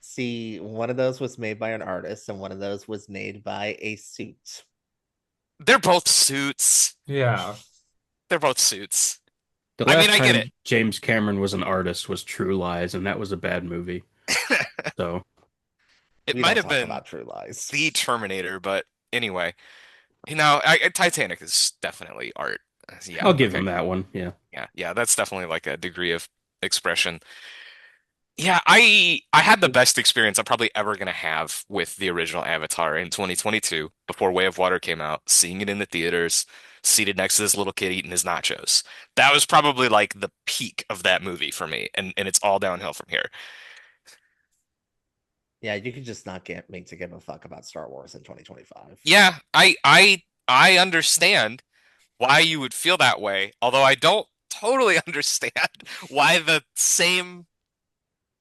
see, one of those was made by an artist, and one of those was made by a suit. They're both suits. Yeah. They're both suits. the I mean, last I get time it. James Cameron was an artist was True Lies, and that was a bad movie. So It We might don't have talk been about True Lies. the Terminator, but anyway, Titanic is definitely art. Yeah, I'll give okay. him that one. Yeah. Yeah, that's definitely like a degree of expression. Yeah, I had the best experience I'm probably ever gonna have with the original Avatar in 2022 before Way of Water came out, seeing it in the theaters, seated next to this little kid eating his nachos. That was probably like the peak of that movie for me, and it's all downhill from here. Yeah, you could just not get me to give a fuck about Star Wars in 2025. Yeah, I understand why you would feel that way, although I don't totally understand why the same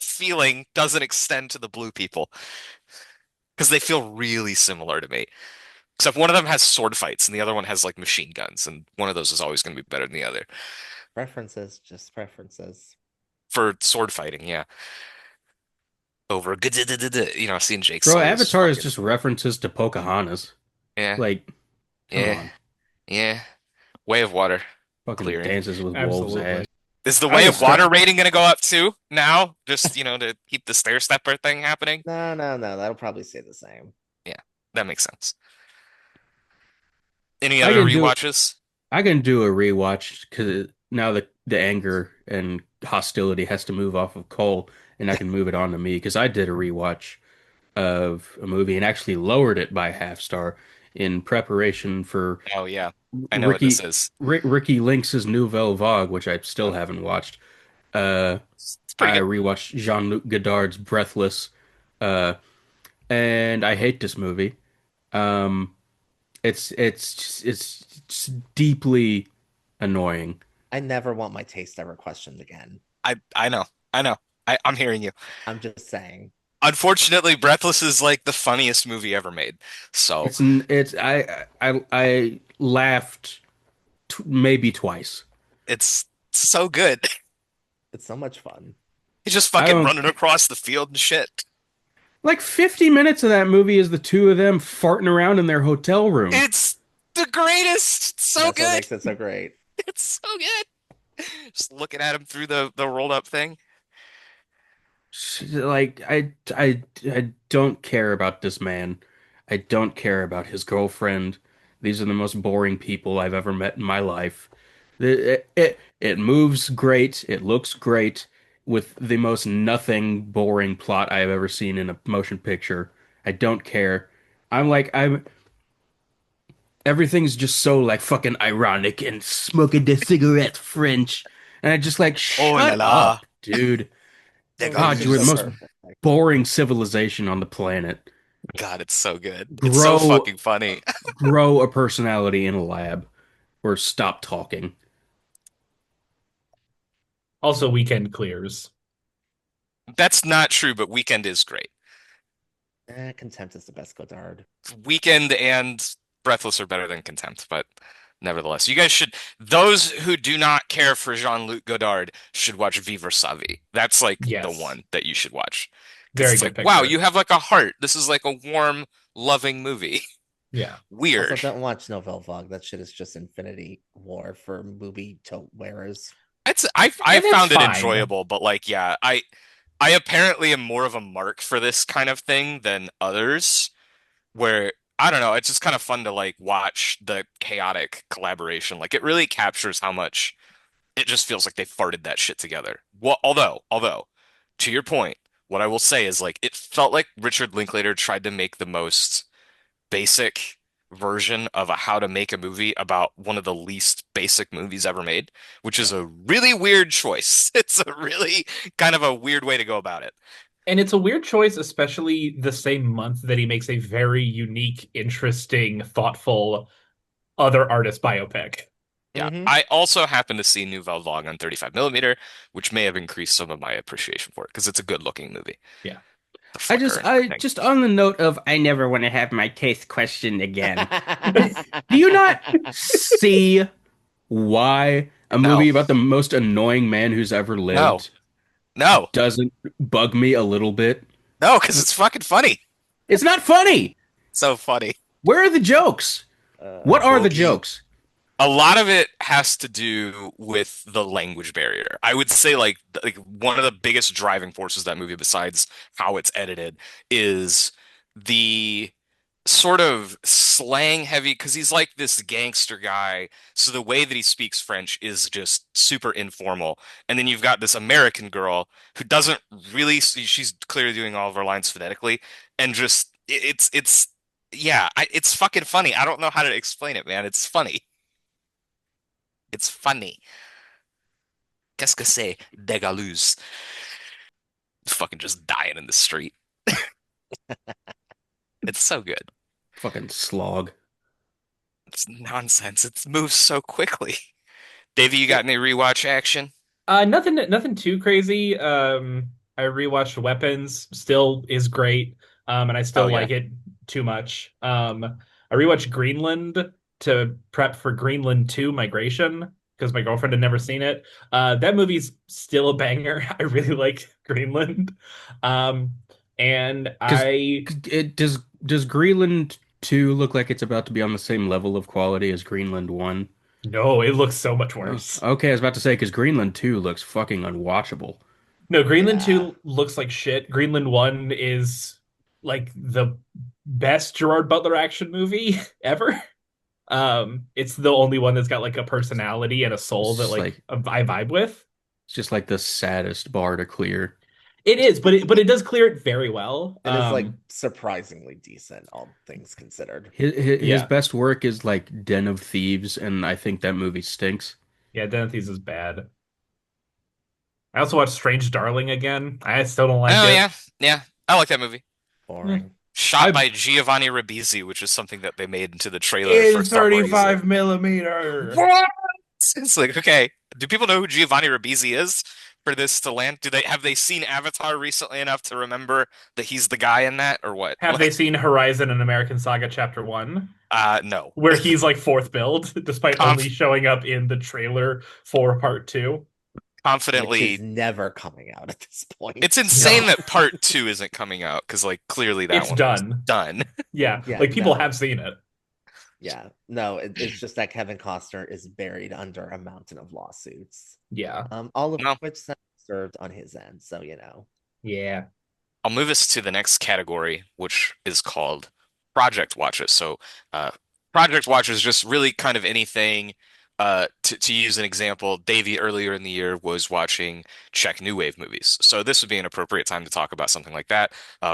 feeling doesn't extend to the blue people because they feel really similar to me. Except one of them has sword fights and the other one has like machine guns, and one of those is always going to be better than the other. Preferences, just preferences. For sword fighting, yeah. Over, seeing Jake Bro, Sully's Avatar is fucking, just references to Pocahontas. yeah, Like, come yeah, on. yeah. Way of Water Fucking clearing. dances with wolves Absolutely. ass. Is the I Way can of Water start. rating going to go up too now? Just, to keep the stair stepper thing happening? No, no, no. That'll probably stay the same. Yeah, that makes sense. Any I other can do rewatches? I can do a rewatch because now the anger and hostility has to move off of Cole, and I can move it on to me because I did a rewatch of a movie and actually lowered it by half star in preparation for Oh yeah, I know what this Ricky is. Ricky Lynx's Nouvelle Vague, which I still Oh, haven't watched. Uh, it's pretty I good. rewatched Jean-Luc Godard's Breathless, uh, and I hate this movie. Um, it's deeply annoying. I never want my taste ever questioned again. I know. I know. I'm hearing you. I'm just saying. Unfortunately, Breathless is like the funniest movie ever made. So It's I laughed maybe twice. it's so good. It's so much fun. He's just I fucking don't running across the field and shit. like 50 minutes of that movie is the two of them farting around in their hotel room. It's the greatest. It's so That's what good. makes it so great. It's so good. Just looking at him through the rolled up thing. Like I don't care about this man. I don't care about his girlfriend. These are the most boring people I've ever met in my life. It moves great. It looks great with the most nothing boring plot I have ever seen in a motion picture. I don't care. I'm everything's just so like fucking ironic and smoking the cigarette French. And I just like Oh la shut la. up, dude. God, you It's are the so Degaluz. most perfect. boring civilization on the planet. God, it's so good. It's so Grow fucking funny. grow a personality in a lab or stop talking. Also, Weekend clears. That's not true, but Weekend is great. Contempt is the best Godard. Weekend and Breathless are better than Contempt, but nevertheless, you guys should. Those who do not care for Jean-Luc Godard should watch Vivre Sa Vie. That's like the Yes. one that you should watch because Very it's good like, wow, picture. you have like a heart. This is like a warm, loving movie. Yeah. Also, Weird. don't watch Nouvelle Vague. That shit is just Infinity War for movie tote wearers. I And it's found it fine. enjoyable, but like, yeah, I apparently am more of a mark for this kind of thing than others, where I don't know, it's just kind of fun to like watch the chaotic collaboration. Like it really captures how much it just feels like they farted that shit together. Well, although, to your point, what I will say is like it felt like Richard Linklater tried to make the most basic version of a how to make a movie about one of the least basic movies ever made, which is Yeah. a really weird choice. It's a really kind of a weird way to go about it. And it's a weird choice, especially the same month that he makes a very unique, interesting, thoughtful other artist biopic. Yeah. Mm-hmm. I also happen to see Nouvelle Vague on 35 millimeter, which may have increased some of my appreciation for it because it's a good looking movie. Yeah. The flicker and I everything. just on the note of I never want to have my taste questioned again. Do you not see why a No, movie about the most annoying man who's ever no, lived no, doesn't bug me a little bit? no, because it's fucking funny. It's not funny. So funny. Where are the jokes? What are the Bogey. jokes? A lot of it has to do with the language barrier. I would say like one of the biggest driving forces of that movie, besides how it's edited, is the sort of slang heavy because he's like this gangster guy. So the way that he speaks French is just super informal. And then you've got this American girl who doesn't really, she's clearly doing all of her lines phonetically and just it's yeah, it's fucking funny. I don't know how to explain it, man. It's funny. It's funny. Qu'est-ce que c'est? Degaluz. Fucking just dying in the street. It's so good. Fucking slog. It's nonsense. It moves so quickly. Davey, you got any rewatch action? Nothing too crazy. I rewatched Weapons, still is great. And I Oh still yeah. like it too much. I rewatched Greenland to prep for Greenland 2 Migration because my girlfriend had never seen it. That movie's still a banger. I really like Greenland. Um, and Because I it does Greenland 2 look like it's about to be on the same level of quality as Greenland 1? No, it looks so much Oh, worse. okay, I was about to say because Greenland 2 looks fucking unwatchable. No, Greenland Yeah. 2 looks like shit. Greenland 1 is like the best Gerard Butler action movie ever. It's the only one that's got like a personality and a soul that It's like like I vibe with. it's just like the saddest bar to clear. It is, but it does clear it very well. It is like surprisingly decent, all things considered. His Yeah. best work is like Den of Thieves, and I think that movie stinks. Yeah, Den of Thieves is bad. I also watched Strange Darling again. I still don't like Oh it. yeah. Yeah. I like that movie. Boring. Shot I by Giovanni Ribisi, which is something that they made into the trailer In for some reason. 35 millimeter. What? It's like, okay, do people know who Giovanni Ribisi is for this to land? Do they have they seen Avatar recently enough to remember that he's the guy in that or what? Have they seen Horizon and American Saga Chapter 1? No. Where he's like fourth build, despite only Conf showing up in the trailer for part two. which is confidently, never coming out at this it's point. insane No, that part two isn't coming out because like clearly that it's one was done. done. Yeah, Yeah, like people no. have seen it. Yeah, no, it's just that Kevin Costner is buried under a mountain of lawsuits. Yeah. All of No, which served on his end, so you know. Yeah. I'll move us to the next category, which is called project watches. So, uh, project watches is just really kind of anything. To use an example, Davey earlier in the year was watching Czech New Wave movies. So this would be an appropriate time to talk about something like that.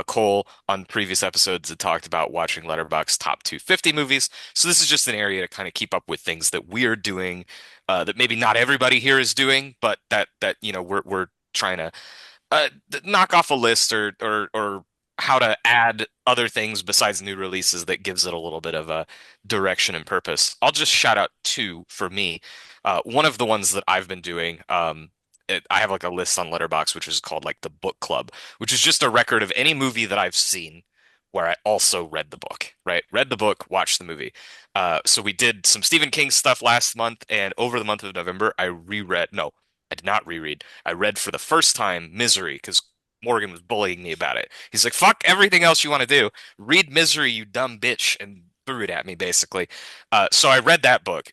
Cole on previous episodes had talked about watching Letterboxd top 250 movies. So this is just an area to kind of keep up with things that we're doing, that maybe not everybody here is doing, but that we're trying to knock off a list or how to add other things besides new releases that gives it a little bit of a direction and purpose. I'll just shout out two for me. One of the ones that I've been doing, I have like a list on Letterboxd, which is called like the book club, which is just a record of any movie that I've seen where I also read the book, right? Read the book, watched the movie. So we did some Stephen King stuff last month, and over the month of November, I reread, no, I did not reread. I read for the first time Misery because Morgan was bullying me about it. He's like, fuck everything else you want to do. Read Misery, you dumb bitch, and threw it at me basically. So I read that book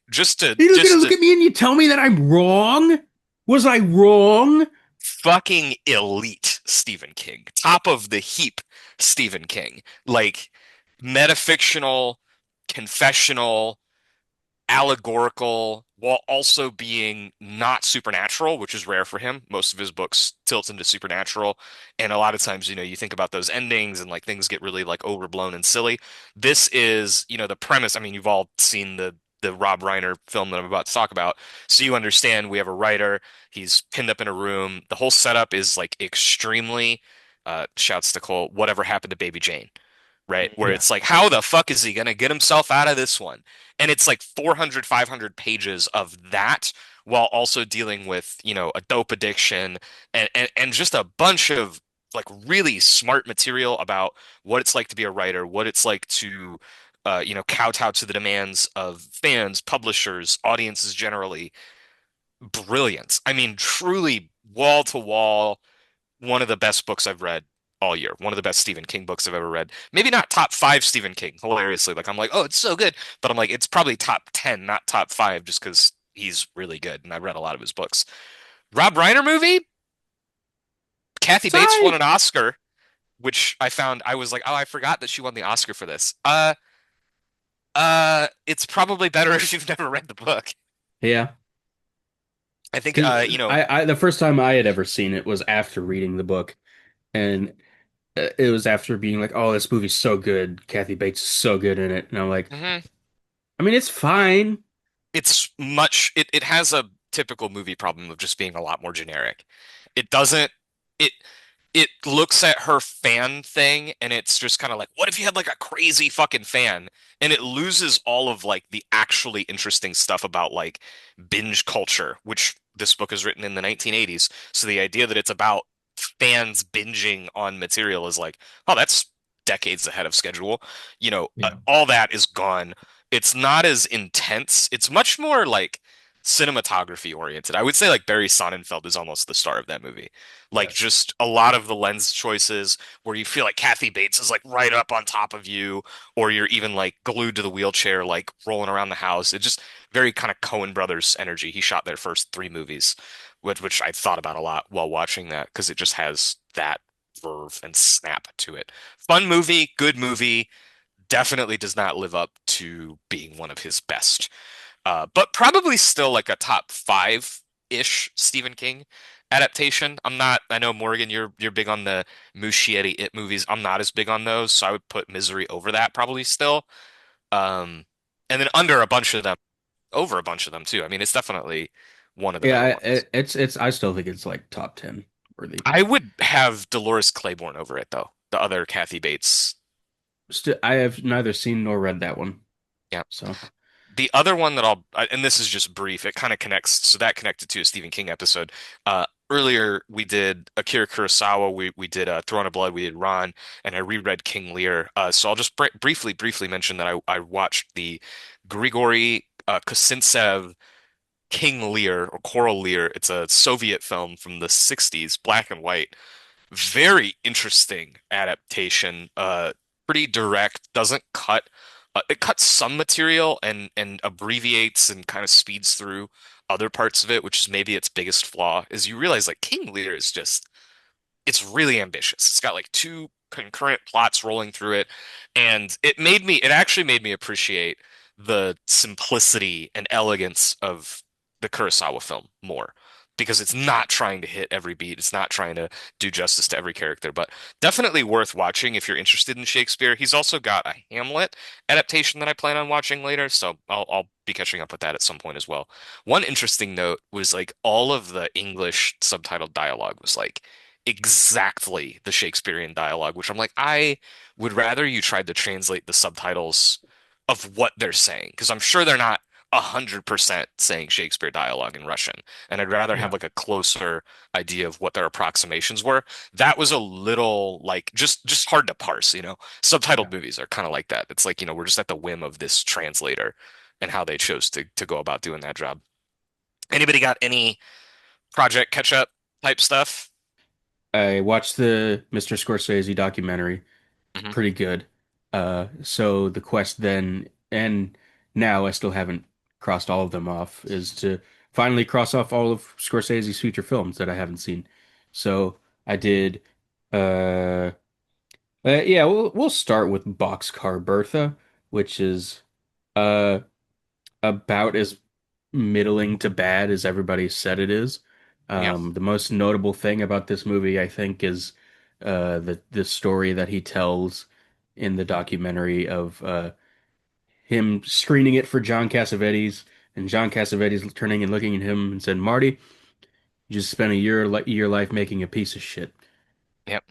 You're gonna just look to at me and you tell me that I'm wrong? Was I wrong? fucking elite Stephen King. Top of the heap Stephen King. Like metafictional, confessional, allegorical while also being not supernatural, which is rare for him. Most of his books tilt into supernatural, and a lot of times, you think about those endings and like things get really like overblown and silly. This is, the premise. I mean, you've all seen the Rob Reiner film that I'm about to talk about, so you understand we have a writer. He's pinned up in a room. The whole setup is like extremely, shouts to Cole, whatever happened to Baby Jane, right? Where Yeah. it's like, how the fuck is he gonna get himself out of this one? And it's like 400, 500 pages of that while also dealing with, a dope addiction and just a bunch of like really smart material about what it's like to be a writer, what it's like to kowtow to the demands of fans, publishers, audiences generally. Brilliant. I mean, truly wall to wall one of the best books I've read all year. One of the best Stephen King books I've ever read. Maybe not top five Stephen King, hilariously. Like I'm like, oh, it's so good. But I'm like, it's probably top 10, not top five, just because he's really good. And I read a lot of his books. Rob Reiner movie? Kathy Bates won Sigh. an Oscar, which I found I was like, oh, I forgot that she won the Oscar for this. It's probably better if you've never read the book. Yeah. I think Because I the first time I had ever seen it was after reading the book, and it was after being like, "Oh, this movie's so good. Kathy Bates is so good in it," and I'm like, mhm. I mean, it's fine. It has a typical movie problem of just being a lot more generic. It doesn't it it looks at her fan thing and it's just kind of like, what if you had like a crazy fucking fan? And it loses all of like the actually interesting stuff about like binge culture, which this book is written in the 1980s. So the idea that it's about fans binging on material is like, oh, that's decades ahead of schedule. Yeah. All that is gone. It's not as intense. It's much more like cinematography oriented. I would say like Barry Sonnenfeld is almost the star of that movie. Like Yes. just a lot of the lens choices where you feel like Kathy Bates is like right up on top of you, or you're even like glued to the wheelchair, like rolling around the house. It's just very kind of Coen Brothers energy. He shot their first three movies, which I thought about a lot while watching that because it just has that verve and snap to it. Fun movie, good movie, definitely does not live up to being one of his best. But probably still like a top five-ish Stephen King adaptation. I'm not, I know Morgan, you're big on the Muschietti It movies. I'm not as big on those, so I would put Misery over that probably still. Um, and then under a bunch of them, over a bunch of them too. I mean, it's definitely one of the better Yeah, ones. it's. I still think it's like top 10 worthy. I would have Dolores Claiborne over it though. The other Kathy Bates. I have neither seen nor read that one, Yeah. so. The other one that and this is just brief, it kind of connects, so that connected to a Stephen King episode. Earlier we did Akira Kurosawa, we did Throne of Blood, we did Ron, and I reread King Lear. So I'll just briefly mention that I watched the Grigory Kozintsev King Lear or Coral Lear. It's a Soviet film from the 60s, black and white. Very interesting adaptation. Pretty direct, doesn't cut it cuts some material and abbreviates and kind of speeds through other parts of it, which is maybe its biggest flaw, is you realize like King Lear is just it's really ambitious. It's got like two concurrent plots rolling through it, and it actually made me appreciate the simplicity and elegance of the Kurosawa film more because it's not trying to hit every beat. It's not trying to do justice to every character, but definitely worth watching if you're interested in Shakespeare. He's also got a Hamlet adaptation that I plan on watching later, so I'll be catching up with that at some point as well. One interesting note was like all of the English subtitled dialogue was like exactly the Shakespearean dialogue, which I'm like, I would rather you tried to translate the subtitles of what they're saying, because I'm sure they're not 100% saying Shakespeare dialogue in Russian, and I'd rather have Yeah. like a closer idea of what their approximations were. That was a little like just hard to parse, you know. Yeah. Subtitled movies are kind of like that. It's like, you know, we're just at the whim of this translator and how they chose to go about doing that job. Anybody got any project catch up type stuff? I watched the Mr. Scorsese documentary. Hmm. Pretty good. So the quest then and now I still haven't crossed all of them off is to finally cross off all of Scorsese's future films that I haven't seen. So I did. Uh, yeah, we'll start with Boxcar Bertha, which is uh about as middling to bad as everybody said it is. Yeah. The most notable thing about this movie, I think, is the story that he tells in the documentary of him screening it for John Cassavetes, and John Cassavetes turning and looking at him and said, "Marty, you just spent a your life making a piece of shit. Yep.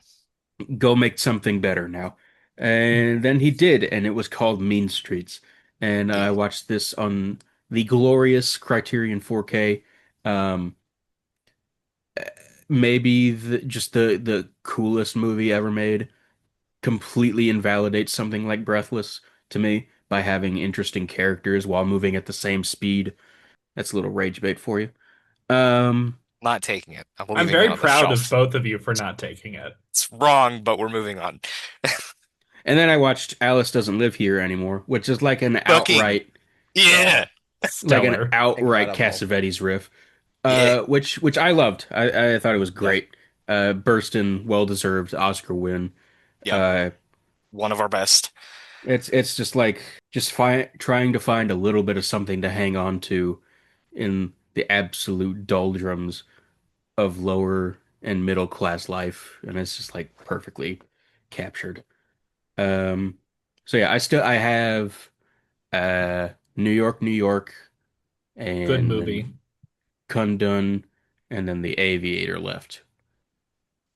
Go make something better now." And then he did, and it was called Mean Streets. And I watched this on the glorious Criterion 4K. Um, maybe just the coolest movie ever made. Completely invalidates something like Breathless to me by having interesting characters while moving at the same speed. That's a little rage bait for you. Um, Not taking it. I'm I'm leaving it very on the proud of shelf. both of you for not taking it. It's wrong, but we're moving on. and then I watched Alice Doesn't Live Here Anymore, which is Fucking yeah. like an Stellar. outright Incredible. Cassavetes riff. Yeah. Which I loved. I thought it was Yep. great. Burstyn, well-deserved Oscar win. Yep. Uh, One of our best. it's just like trying to find a little bit of something to hang on to in the absolute doldrums of lower and middle class life, and it's just like perfectly captured. Um, so yeah, I have New York, New York, Good and movie. then Kundun, and then The Aviator left.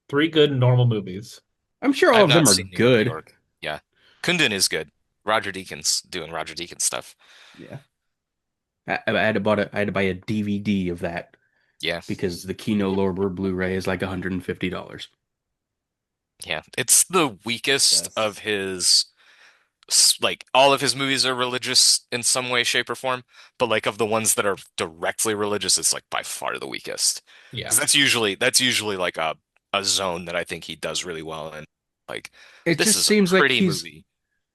Three good normal movies. I'm sure I all have of them not are seen New York, New good. York. Yeah. Kundun is good. Roger Deakins doing Roger Deakins stuff. Yeah. I had to buy a DVD of that Yeah. because the Kino Lorber Blu-ray is like $150. Yeah. It's the weakest of Jesus. his like all of his movies are religious in some way, shape, or form, but like of the ones that are directly religious, it's like by far the weakest. Yeah. Because that's usually like a zone that I think he does really well in. Like, It this just is a seems like pretty he's movie.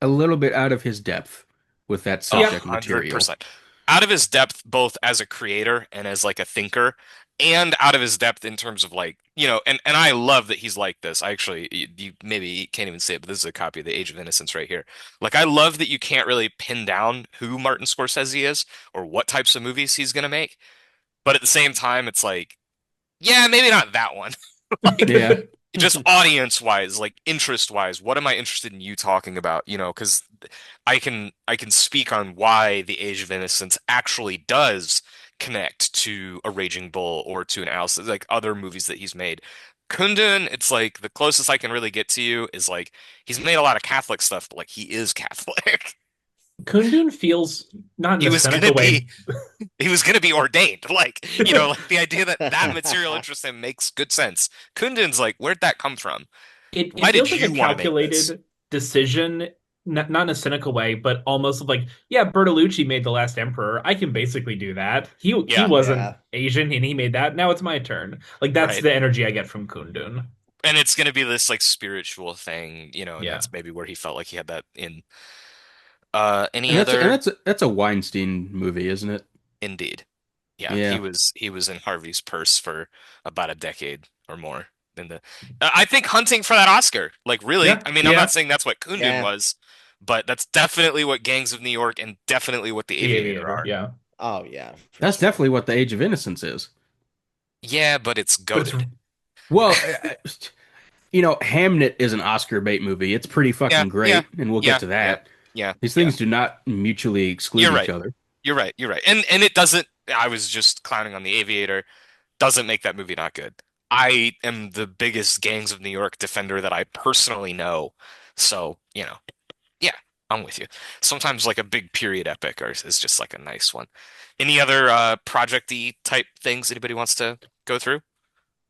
a little bit out of his depth with that A Yeah. subject hundred material. percent. Out of his depth, both as a creator and as like a thinker, and out of his depth in terms of like, you know, and I love that he's like this. I actually, you maybe can't even say it, but this is a copy of The Age of Innocence right here. Like, I love that you can't really pin down who Martin Scorsese is or what types of movies he's gonna make. But at the same time, it's like, yeah, maybe not that one. Like, Yeah. just audience wise, like interest wise, what am I interested in you talking about? You know, because I can speak on why The Age of Innocence actually does connect to a Raging Bull or to an Alice, like other movies that he's made. Kundun, it's like the closest I can really get to you is like he's made a lot of Catholic stuff, but like he is Catholic. Kundun feels not in He a was gonna cynical be way. he was gonna be ordained. Like, like the idea that that material interests him makes good sense. Kundun's like, where'd that come from? It Why did feels like a you want to make this? calculated decision, not in a cynical way, but almost like, yeah, Bertolucci made The Last Emperor. I can basically do that. He Yeah, wasn't Yeah. Asian and he made that. Now it's my turn. Like that's right. the energy I get from Kundun. And it's gonna be this like spiritual thing, and Yeah. that's maybe where he felt like he had that in. Any And that's and other? that's a Weinstein movie, isn't it? Indeed. Yeah, he Yeah. was he was in Harvey's purse for about a decade or more. In the, I think hunting for that Oscar. Like really, Yeah. I mean, I'm not Yeah. saying that's what Kundun Yeah. was, but that's definitely what Gangs of New York and definitely what The The Aviator Aviator. are. Yeah. Oh yeah, for That's sure. definitely what The Age of Innocence is. Yeah, but it's But it's goaded. Well, Hamnet is an Oscar bait movie. It's pretty Yeah, fucking yeah, great, and we'll get yeah, to yeah, that. yeah, These yeah. things do not mutually exclude You're each right. other. You're right. You're right. And it doesn't. I was just clowning on The Aviator. Doesn't make that movie not good. I am the biggest Gangs of New York defender that I personally know. So, yeah, I'm with you. Sometimes like a big period epic is just like a nice one. Any other project-y type things anybody wants to go through?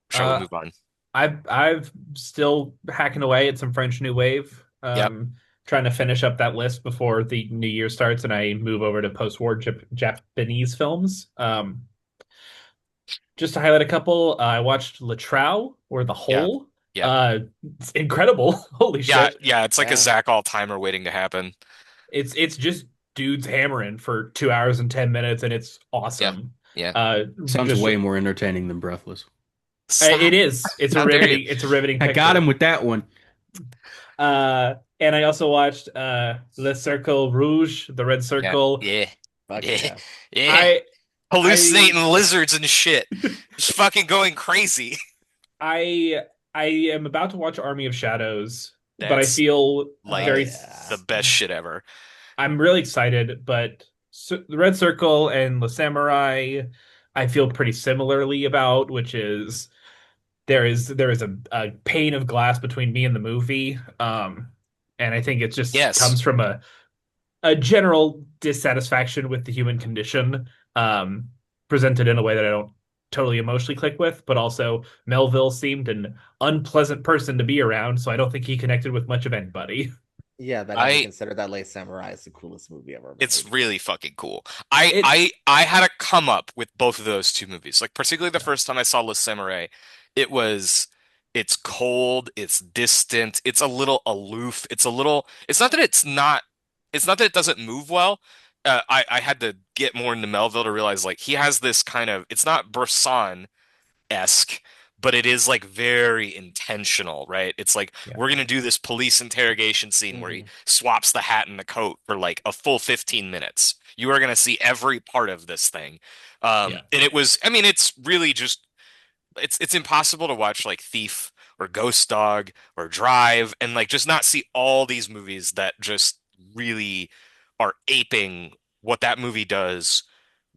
Shall we Uh move on? I've still hacking away at some French New Wave. Yep. Trying to finish up that list before the new year starts and I move over to post-war Japanese films. Just to highlight a couple, I watched Le Trou or The Yeah. Hole. Yeah. It's incredible. Holy Yeah. shit. Yeah. It's like a Yeah. Zach all-timer waiting to happen. It's just dudes hammering for 2 hours and 10 minutes and it's Yeah. awesome. Yeah. Uh Sounds just way more entertaining than Breathless. it Stop. is. How dare you? It's a riveting I got him picture. with that one. And I also watched Le Cercle Rouge, the Red Yeah. Circle. Yeah. Fuck Yeah. yeah. Yeah. I I Hallucinating lizards and shit. Just fucking going crazy. I I am about to watch Army of Shadows, but I That's feel Oh like very yeah. the best shit ever. I'm really excited, but the Red Circle and the Samurai I feel pretty similarly about, which is there is a pane of glass between me and the movie. And I think it just Yes. comes from a general dissatisfaction with the human condition, um, presented in a way that I don't totally emotionally click with, but also Melville seemed an unpleasant person to be around, so I don't think he connected with much of anybody. Yeah, but have you I considered that Late Samurai is the coolest movie ever It's made? really fucking cool. I It I I had a come up with both of those two movies. Like particularly the Yeah. first time I saw Les Samurai, it was it's cold, it's distant, it's a little aloof. It's not that it doesn't move well. I had to get more into Melville to realize like he has this kind of it's not Bresson esque, but it is like very intentional, right? It's like Yeah. we're gonna do this police interrogation scene where he Mhm. swaps the hat and the coat for like a full 15 minutes. You are gonna see every part of this thing. Yeah. And it was, I mean, it's really just it's impossible to watch like Thief or Ghost Dog or Drive and like just not see all these movies that just really are aping what that movie does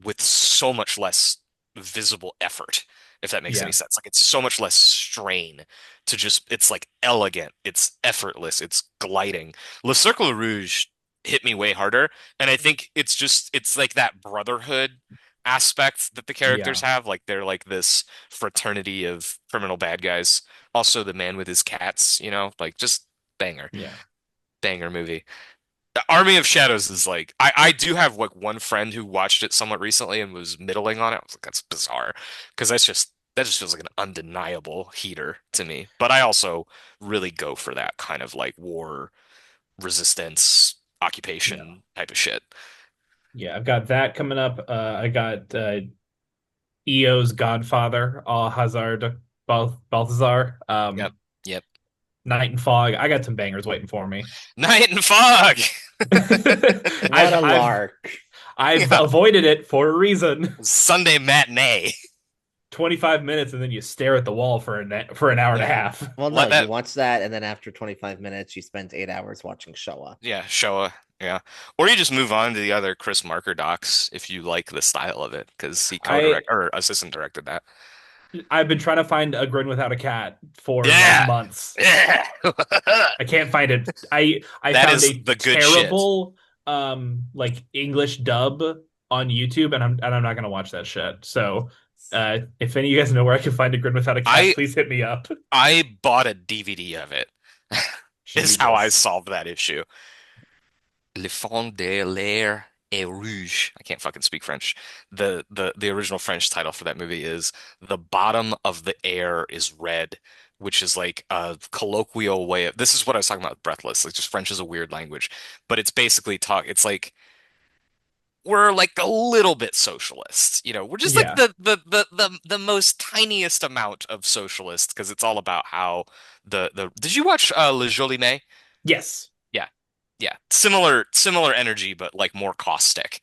with so much less visible effort, if that makes any Yeah. sense. Like it's so much less strain to just it's like elegant, it's effortless, it's gliding. Le Cercle Rouge hit me way harder, and I think it's like that brotherhood aspect that the characters Yeah. have. Like they're like this fraternity of criminal bad guys. Also the man with his cats, like just banger, Yeah. banger movie. The Army of Shadows is like I do have like one friend who watched it somewhat recently and was middling on it. I was like, that's bizarre because that just feels like an undeniable heater to me. But I also really go for that kind of like war resistance Yeah. occupation type of shit. Yeah. I've got that coming up. I got EO's Godfather, Hazard Balthazar, Yep. Yep. Night and Fog. I got some bangers waiting for me. Night and Fog. What a I've lark. I've Yeah. avoided it for a reason. Sunday matinee. 25 minutes and then you stare at the wall for an hour and a Yeah. half. Well, no, Let you that watch that, and then after 25 minutes, you spent 8 hours watching Showa. Yeah, Showa. Yeah. Or you just move on to the other Chris Marker docs if you like the style of it, because he I co-direct or assistant directed that. I've been trying to find A Grin Without a Cat for like Yeah. months. Yeah. I can't find it. I That found is a the good shit. terrible like English dub on YouTube, and I'm not gonna watch that shit. So, if any of you guys know where I can find A Grin Without a Cast, I please hit me up. I bought a DVD of it. Is how I Jesus. solved that issue. Le fond de l'air est rouge. I can't fucking speak French. The original French title for that movie is The Bottom of the Air is Red, which is like a colloquial way of this is what I was talking about with Breathless. Like just French is a weird language, but it's basically it's like we're like a little bit socialist. We're just like Yeah. the most tiniest amount of socialist because it's all about how the did you watch Le Joli Mai? Yes. Yeah. Yeah. Similar energy, but like more caustic.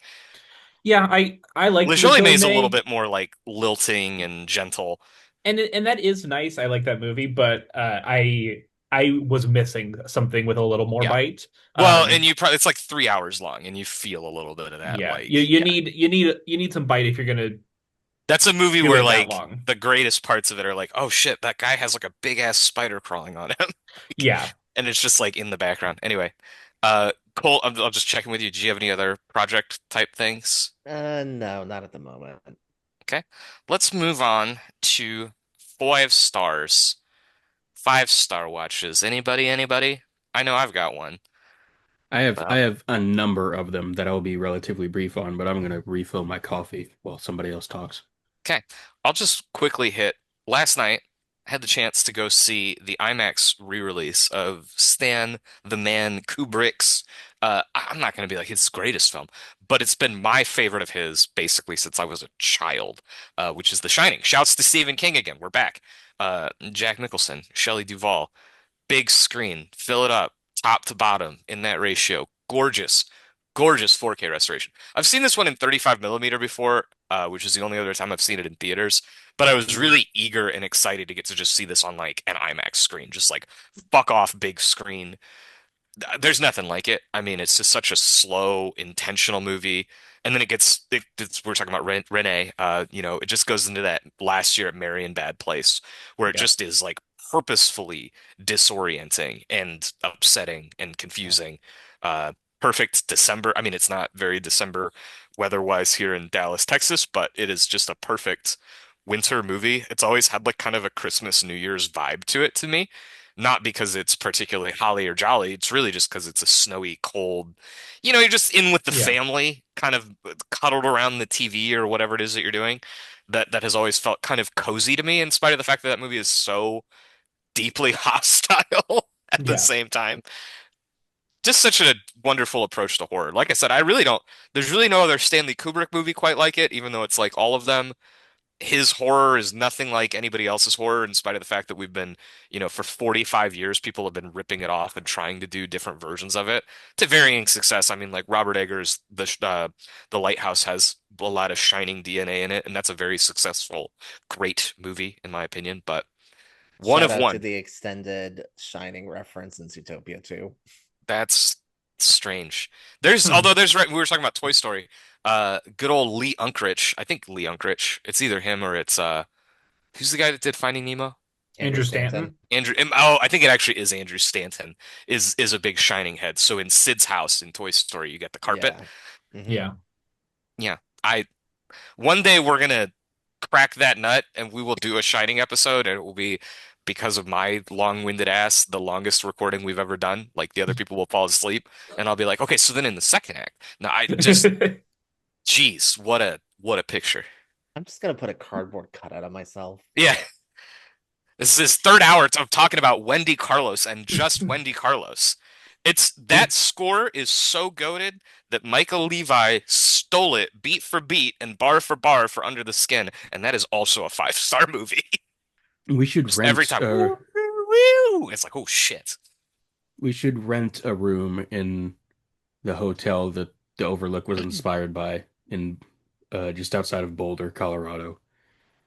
Yeah, I Le liked Le Joli Mai Joli is a little May, bit more like lilting and gentle. and that is nice. I like that movie, but I was missing something with a little more Yeah. bite. Well, and Um, you probably it's like 3 hours long and you feel a little bit of that. yeah, Like, you yeah. need some bite if you're gonna That's a movie do where it that like long. the greatest parts of it are like, oh shit, that guy has like a big ass spider crawling on him. Like, Yeah. and it's just like in the background. Anyway, Cole, I'll just check in with you. Do you have any other project type things? No, not at the moment. Okay. Let's move on to 5 stars. 5-star watches. Anybody? I know I've got one. I Uh, have a number of them that I'll be relatively brief on, but I'm gonna refill my coffee while somebody else talks. okay. I'll just quickly hit. Last night, I had the chance to go see the IMAX re-release of Stan the Man Kubrick's. I'm not going to be like his greatest film, but it's been my favorite of his basically since I was a child, which is The Shining. Shouts to Stephen King again. We're back. Jack Nicholson, Shelley Duvall, big screen, fill it up, top to bottom in that ratio. Gorgeous, gorgeous 4K restoration. I've seen this one in 35 millimeter before, which is the only other time I've seen it in theaters. But I was Mhm. really eager and excited to get to just see this on like an IMAX screen, just like fuck off big screen. There's nothing like it. I mean, it's just such a slow, intentional movie. And then we're talking about Renee, it just goes into that last year at Marion Bad Place, where it Yeah. just is like purposefully disorienting and upsetting and Yeah. confusing. Uh, Perfect December. I mean, it's not very December weather-wise here in Dallas, Texas, but it is just a perfect winter movie. It's always had like kind of a Christmas, New Year's vibe to it to me. Not because it's particularly holly or jolly. It's really just because it's a snowy, cold, you're just in with the Yeah. family, kind of cuddled around the TV or whatever it is that you're doing. That has always felt kind of cozy to me, in spite of the fact that that movie is so deeply hostile at the Yeah. same time. Just such a wonderful approach to horror. Like I said, I really don't. There's really no other Stanley Kubrick movie quite like it, even though it's like all of them. His horror is nothing like anybody else's horror, in spite of the fact that we've been, for 45 years, people have been ripping it off and trying to do different versions of it to varying success. I mean, like Robert Eggers' The Lighthouse has a lot of Shining DNA in it, and that's a very successful, great movie in my opinion. But one Shout of out to one, the extended Shining reference in Zootopia too. that's strange. There's Hmm. although there's right, we were talking about Toy Story. Good old Lee Unkrich. I think Lee Unkrich. It's either him or it's who's the guy that did Finding Nemo? Andrew Andrew Stanton. Stanton. Oh, I think it actually is Andrew Stanton is a big shining head. So in Sid's house in Toy Story, you get the carpet. Yeah. Hmm. Yeah. Yeah. I One day we're gonna crack that nut and we will do a Shining episode and it will be because of my long-winded ass, the longest recording we've ever done. Like the other people will fall asleep and I'll be like, okay, so then in the second act. No, I just geez, what a picture. I'm just gonna put a cardboard cutout of myself. Yeah. This is his third hour of talking about Wendy Carlos and just Wendy Carlos. It's that score is so goated that Michael Levi stole it beat for beat and bar for Under the Skin, and that is also a 5-star movie. We should Just every rent time, uh woo, woo, it's like, oh shit. we should rent a room in the hotel that the Overlook was inspired by in just outside of Boulder, Colorado,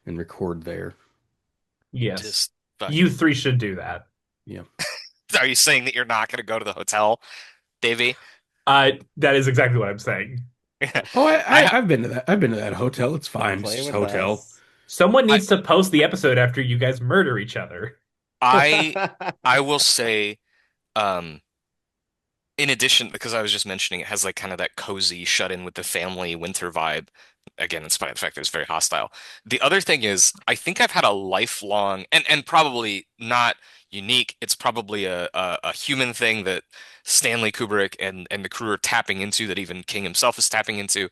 and record there. Yes. Just fuck. You three should do that. Yeah. Are you saying that you're not going to go to the hotel, Davey? That is exactly what I'm saying. Oh, I I've been to that. I've been to that hotel. It's Come fine. It's play just with hotel. us. Someone I needs to post the episode after you guys murder each other. I I will say, um, in addition, because I was just mentioning it has like kind of that cozy shut in with the family winter vibe. Again, in spite of the fact that it's very hostile. The other thing is, I think I've had a lifelong and probably not unique. It's probably a human thing that Stanley Kubrick and the crew are tapping into, that even King himself is tapping into.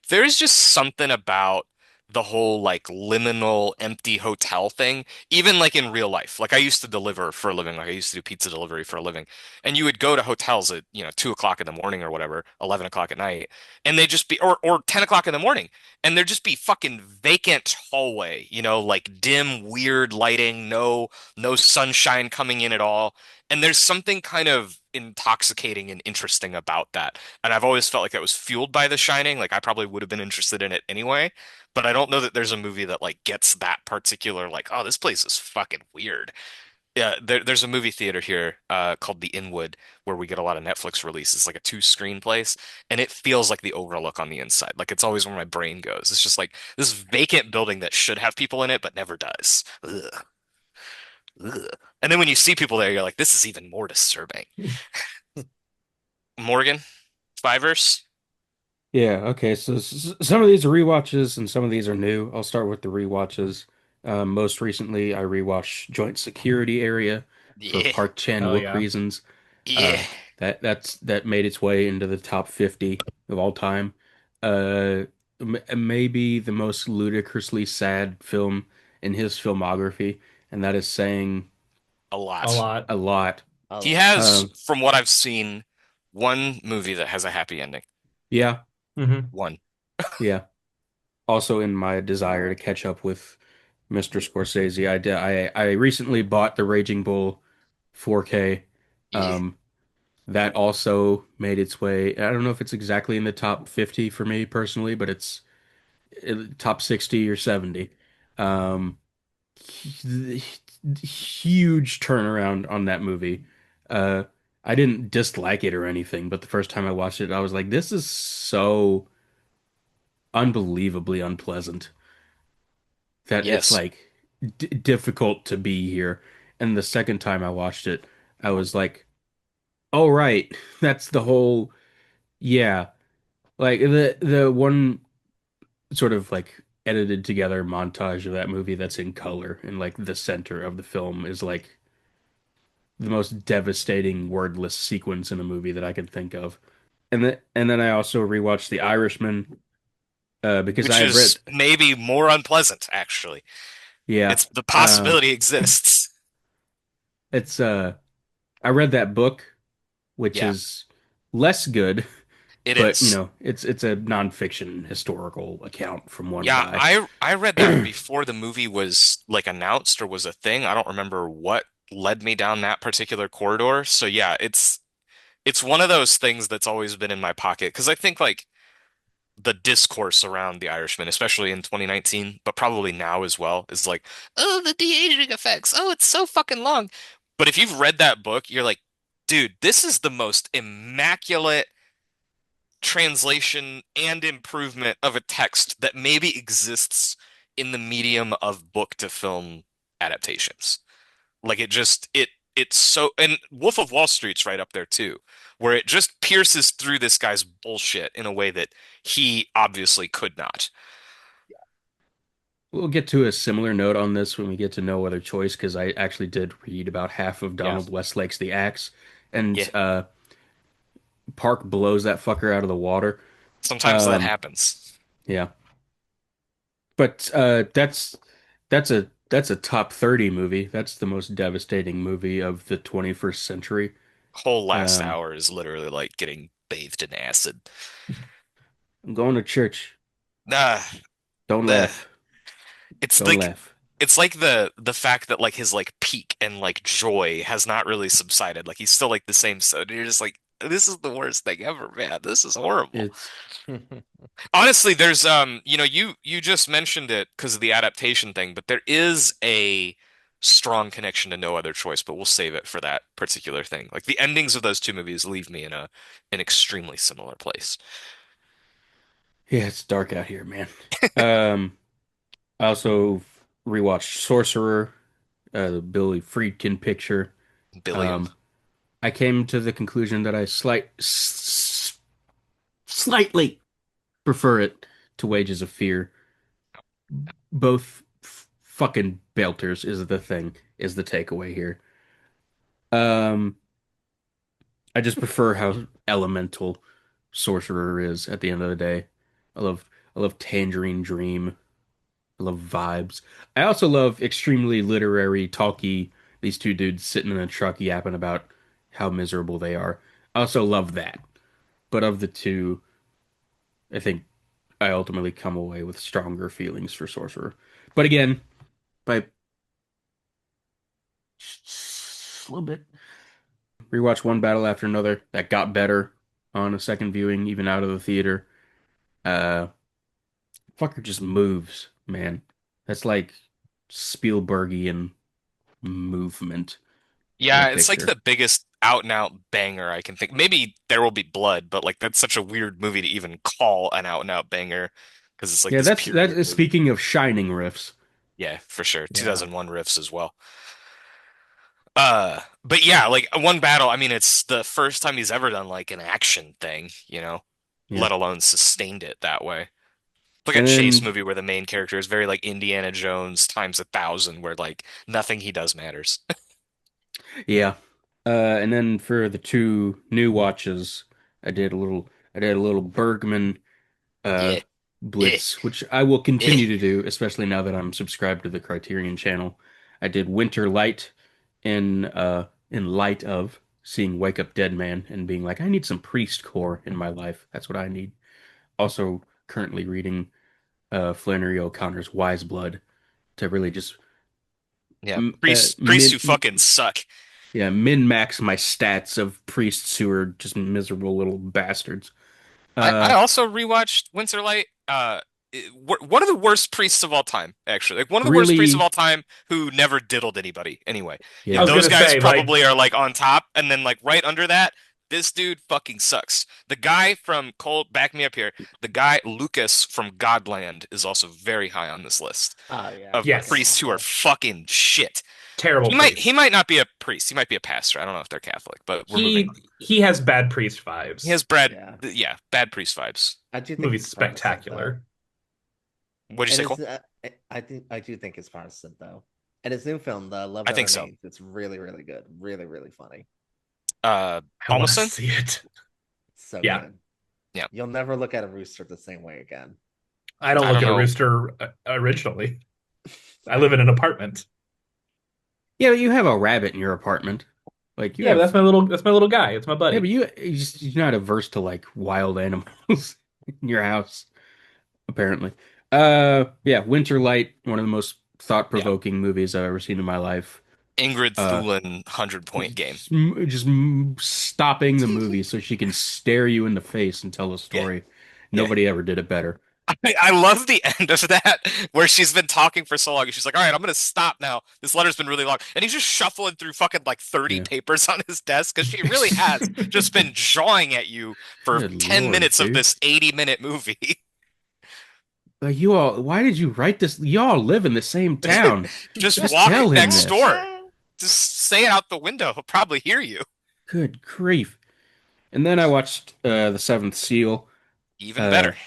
There is just something about the whole like liminal empty hotel thing, even like in real life. Like I used to deliver for a living, like I used to do pizza delivery for a living. And you would go to hotels at, 2 o'clock in the morning or whatever, 11 o'clock at night, and they just be, or 10 o'clock in the morning, and there'd just be fucking vacant hallway, like dim, weird lighting, no sunshine coming in at all. And there's something kind of intoxicating and interesting about that. And I've always felt like that was fueled by The Shining. Like I probably would have been interested in it anyway, but I don't know that there's a movie that like gets that particular, like, oh, this place is fucking weird. Yeah, there's a movie theater here called the Inwood where we get a lot of Netflix releases, like a two-screen place, and it feels like the Overlook on the inside. Like it's always where my brain goes. It's just like this vacant building that should have people in it but never does. Ugh, ugh. And then when you see people there, you're like, this is even more disturbing. Morgan, Fivers? Yeah, okay. So some of these are rewatches and some of these are new. I'll start with the rewatches. Most recently, I rewatched Joint Security Area for Yeah, Park Oh Chan-wook yeah. reasons. yeah. Uh, that made its way into the top 50 of all time. Maybe the most ludicrously sad film in his filmography, and that is saying A A lot. lot. a lot. A He lot. has, Um, from what I've seen, one movie that has a happy ending. yeah, Hmm. One. yeah. Also in my desire to catch up with Mr. Scorsese, I recently bought the Raging Bull 4K. Yeah. Um, that also made its way. I don't know if it's exactly in the top 50 for me personally, but it's top 60 or 70. Um, huge turnaround on that movie. Uh, I didn't dislike it or anything, but the first time I watched it, I was like, this is so unbelievably unpleasant that it's Yes. like d difficult to be here. And the second time I watched it, I was like, "Oh right, that's the whole yeah." Like the one sort of like edited together montage of that movie that's in color and like the center of the film is like the most devastating wordless sequence in a movie that I can think of. And then I also rewatched The Irishman because I Which had read is maybe more unpleasant, actually. yeah It's the uh possibility exists. it's I read that book which Yeah, is less good, it but is. it's a nonfiction historical account from one Yeah, guy. I read that before the movie was like announced or was a thing. I don't remember what led me down that particular corridor. So yeah, it's one of those things that's always been in my pocket because I think like the discourse around The Irishman, especially in 2019, but probably now as well, is like, oh, the de-aging effects. Oh, it's so fucking long. But if you've read that book, you're like, dude, this is the most immaculate translation and improvement of a text that maybe exists in the medium of book to film adaptations. Like it's so, and Wolf of Wall Street's right up there too, where it just pierces through this guy's bullshit in a way that he obviously could not. We'll get to a similar note on this when we get to No Other Choice, because I actually did read about half of Yeah. Donald Westlake's The Axe, and Yeah. Park blows that fucker out of the water. Sometimes that Um, happens. yeah, but that's a top 30 movie. That's the most devastating movie of the 21st century. Whole last Um, hour is literally like getting bathed in acid. I'm going to church. Nah, Don't the laugh. it's Don't like laugh. it's like the fact that like his like peak and like joy has not really subsided. Like he's still like the same so you're just like this is the worst thing ever, man. This is horrible. It's Honestly, there's you just mentioned it because of the adaptation thing, but there is a strong connection to No Other Choice, but we'll save it for that particular thing. Like the endings of those two movies leave me in a an extremely similar place. yeah, it's dark out here, man. Um, I also rewatched Sorcerer, the Billy Friedkin picture. Billiam. Um, I came to the conclusion that I slightly prefer it to Wages of Fear. Both fucking belters is the thing, is the takeaway here. Um, I just prefer how elemental Sorcerer is at the end of the day. I love I love Tangerine Dream. I love vibes. I also love extremely literary, talky, these two dudes sitting in a truck yapping about how miserable they are. I also love that. But of the two, I think I ultimately come away with stronger feelings for Sorcerer. But again, by a little bit. Rewatch one battle after another that got better on a second viewing, even out of the theater. Uh, Fucker just moves, man. That's like Spielbergian movement in a Yeah, it's like picture. the biggest out and out banger I can think. Maybe There Will Be Blood, but like that's such a weird movie to even call an out and out banger because it's like Yeah, this that period is movie. speaking of shining riffs. Yeah, for sure. Yeah. 2001 riffs as well. But yeah, like one battle, I mean, it's the first time he's ever done like an action thing, Yeah. let alone sustained it that way. Like a And chase then movie where the main character is very like Indiana Jones times 1,000, where like nothing he does matters. yeah. And then for the two new watches, I did a little Bergman uh Yeah, yeah, blitz, which I will yeah, continue to do, especially now that I'm subscribed to the Criterion channel. I did Winter Light in light of seeing Wake Up Dead Man and being like, I need some priest core in my life. That's what I need. Also currently reading Flannery O'Connor's Wise Blood to really just yeah. m Priests who fucking suck. yeah, min max my stats of priests who are just miserable little bastards. I Uh, also rewatched Winterlight. One of the worst priests of all time, actually. Like one of the worst priests of Really, all time who never diddled anybody. Anyway, I was yeah, those gonna guys say, like, probably are like on top, and then like right under that, this dude fucking sucks. The guy from Cole, back me up here. The guy Lucas from Godland is also very high on this list Oh yeah, of fucking yes, priests who are awful. fucking shit. terrible He priest. might not be a priest. He might be a pastor. I don't know if they're Catholic, but we're moving on. He has bad priest He has vibes. Yeah, yeah, bad priest vibes. I do think Movie's he's Protestant though, spectacular. What'd you and say, it's Cole? I do think it's Protestant though. And his new film, The Love I That think so. Remains, it's really really good, really really funny, I want to Almost. see it. it's so Yeah, good. Yeah. You'll never look at a rooster the same way again. I don't I look don't at a know. rooster originally. I live in an apartment. yeah. You have a rabbit in your apartment, like you Yeah, but have. that's my little guy. It's my Yeah, but buddy. you're not averse to like wild animals in your house, apparently. Yeah, Winter Light, one of the most Yeah. thought-provoking movies I've ever seen in my life. Ingrid Uh, Thulin 100-point game. stopping the movie so she can stare you in the face and tell a Yeah. story. Yeah. Nobody ever did it better. I love the end of that where she's been talking for so long and she's like, all right, I'm gonna stop now. This letter's been really long. And he's just shuffling through fucking like 30 Yeah. papers on his desk because she really has just been jawing at you for Good 10 Lord, minutes of dude. this 80-minute movie. Like you all, why did you write this? You all live in the same town. Just Just walk tell him next this. door. Just say it out the window. He'll probably hear you. Good grief. And then I watched The Seventh Seal. Even Uh, better.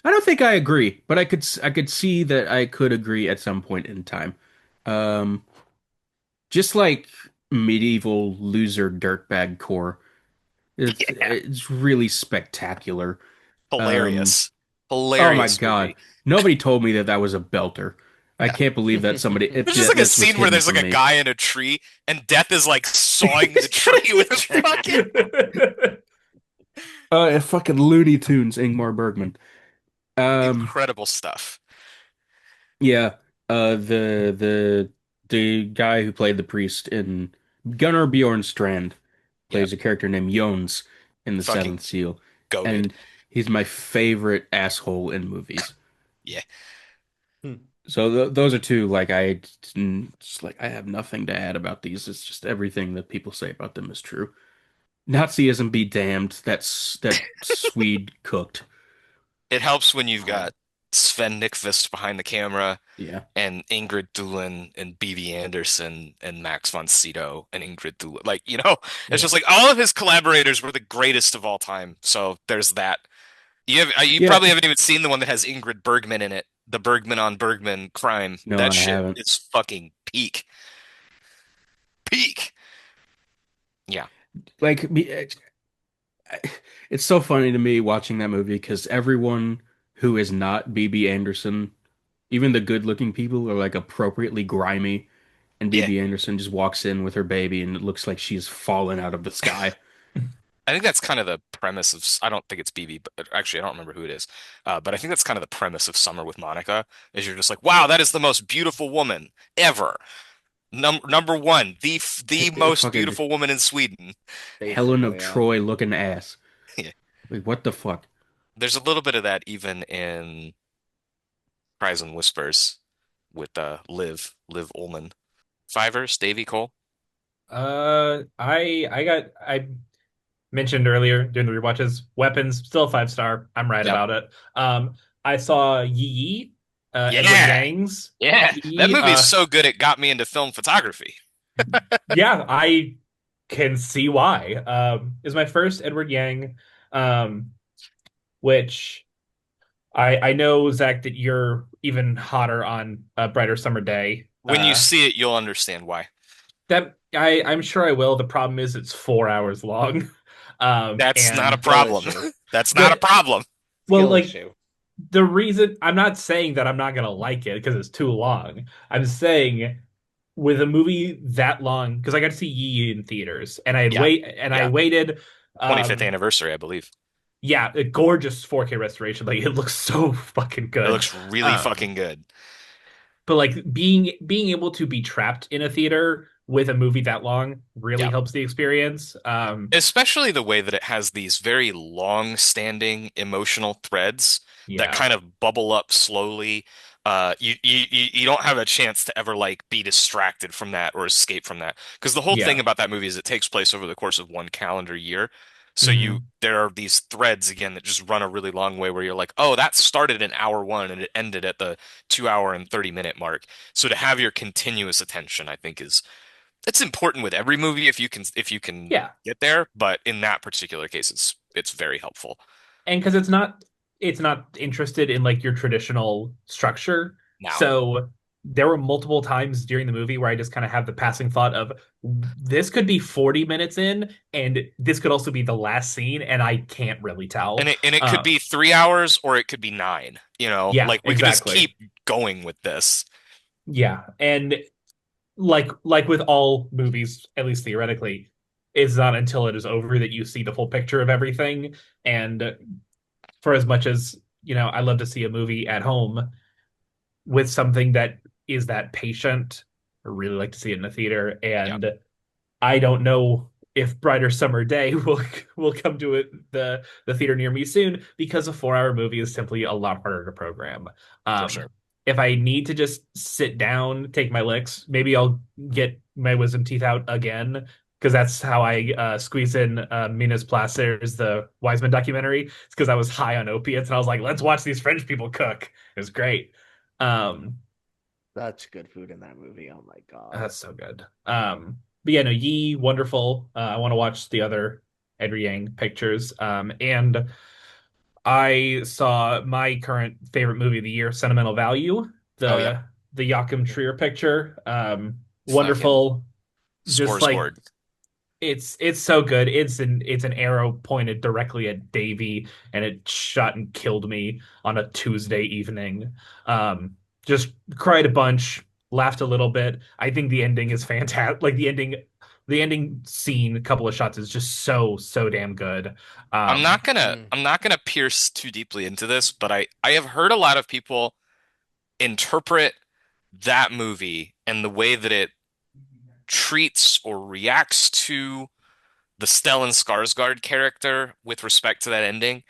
I don't think I agree, but I could see that I could agree at some point in time. Um, just like medieval loser dirtbag core, Yeah. it's really spectacular. Um, Hilarious. oh my Hilarious God, movie. nobody told me that that was a belter. I Yeah. can't believe that There's just like a this was scene where hidden there's like from a me. guy in a tree and Death is like sawing the tree with a fucking Fucking Looney Tunes, Ingmar Bergman. Um, incredible stuff. yeah, the guy who played the priest in Gunnar Bjornstrand Yeah. plays a character named Jones in The Fucking Seventh Seal, goated. and he's my favorite asshole in movies. Yeah. So those are two like just like I have nothing to add about these. It's just everything that people say about them is true. Nazism be damned. That Swede cooked. It helps when you've Oh, got Sven Nykvist behind the camera, Yeah. and Ingrid Thulin and BB Anderson and Max von Sydow and Ingrid Thulin. Like, it's Yeah. just like all of his collaborators were the greatest of all time. So there's that. You Yeah. probably haven't even seen the one that has Ingrid Bergman in it. The Bergman on Bergman crime. No, That I shit haven't. is fucking peak. Peak. Yeah. Like it's so funny to me watching that movie because everyone who is not BB Anderson, even the good-looking people, are like appropriately grimy, and Yeah. BB Anderson just walks in with her baby, and it looks like she's fallen out of the sky. I think that's kind of the premise of, I don't think it's BB, but actually I don't remember who it is. But I think that's kind of the premise of Summer with Monica, is you're just like, wow, that is the most beautiful woman ever. Number one, the most Fucking beautiful woman in Sweden. Helen of Basically, yeah. Troy looking ass. Yeah. Like what the fuck? There's a little bit of that even in Cries and Whispers with Liv Ullmann. Fivers, Davy Cole. I mentioned earlier during the rewatches, Weapons still a 5 star. I'm right Yep. about it. I saw Yi Yi, Edward Yeah. Yang's Yeah. That Yi. movie is so good it got me into film photography. Yeah, I can see why. Is my first Edward Yang, um, which I know Zach that you're even hotter on a Brighter Summer Day. When you see it, you'll understand why. That I'm sure I will. The problem is it's 4 hours long. That's not a And Skill problem. issue. That's not a the problem. well, Skill like issue. the reason I'm not saying that I'm not gonna like it because it's too long. I'm saying with a movie that long, because I got to see Yi in theaters, and Yeah. I Yeah. waited. 25th Um, anniversary, I believe. yeah, a gorgeous 4K restoration. Like it looks so fucking It good. looks really Um, fucking good. but like being able to be trapped in a theater with a movie that long really Yeah. helps the experience. Especially the way that it has these very long-standing emotional threads that Yeah, kind of bubble up slowly. You don't have a chance to ever like be distracted from that or escape from that. Because the whole thing yeah. about that movie is it takes place over the course of one calendar year. So Hmm. there are these threads again that just run a really long way where you're like, oh, that started in hour one and it ended at the 2 hour and 30-minute mark. So to have your continuous attention, I think is it's important with every movie if you can Yeah, get there, but in that particular case, it's very helpful. and because it's not interested in like your traditional structure. Now, So there were multiple times during the movie where I just kind of have the passing thought of this could be 40 minutes in, and this could also be the last scene, and I can't really tell. and it could be 3 hours or it could be nine. Yeah, Like we could just exactly. keep going with this. Yeah, and like with all movies, at least theoretically, it's not until it is over that you see the full picture of everything. And for as much as, I love to see a movie at home with something that is that patient, I really like to see it in the theater. Yeah, And I don't know if Brighter Summer Day will come to the theater near me soon because a 4 hour movie is simply a lot harder to program. for Um, sure. if I need to just sit down, take my licks, maybe I'll get my wisdom teeth out again because that's how I squeeze in Minas Placer's The Wiseman documentary. It's because I was high on opiates and I was like, let's watch these French people cook. It was great. Um, Such good food in that movie. Oh my god. that's so good. But yeah, no, Yi, wonderful. I want to watch the other Edward Yang pictures. And I saw my current favorite movie of the year, Sentimental Value, Oh yeah, the Joachim Trier picture. fucking Wonderful. Just scores like board. it's so good. It's an arrow pointed directly at Davey, and it shot and killed me on a Tuesday evening. Just cried a bunch, laughed a little bit. I think the ending is fantastic. Like the ending scene, a couple of shots is just so damn good. Um, Mm. I'm not gonna pierce too deeply into this, but I have heard a lot of people interpret that movie and the way that it treats or reacts to the Stellan Skarsgård character with respect to that ending.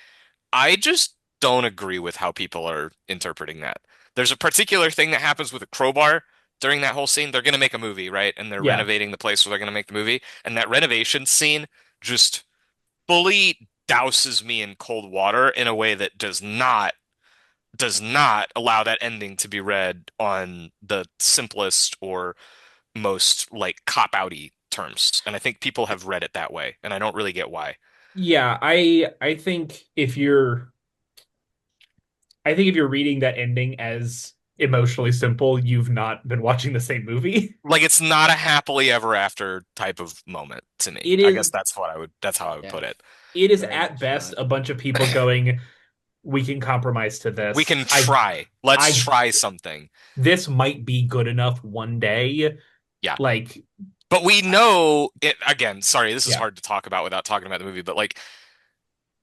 I just don't agree with how people are interpreting that. There's a particular thing that happens with a crowbar during that whole scene. They're going to make a movie, right? And they're yeah, renovating the place where they're going to make the movie. And that renovation scene just fully douses me in cold water in a way that does not allow that ending to be read on the simplest or most like cop-outy terms. And I think people have read it that way, and I don't really get why. Yeah, I think if you're reading that ending as emotionally simple, you've not been watching the same movie. Like it's not a happily ever after type of moment to me. It I guess is that's how I would Yeah, put it. it is very at much best not. a bunch of people going, we can compromise to We this. can try. Let's I try something. this might be good enough one day. Yeah. Like, But we know it again, sorry, this is yeah, hard to talk about without talking about the movie, but like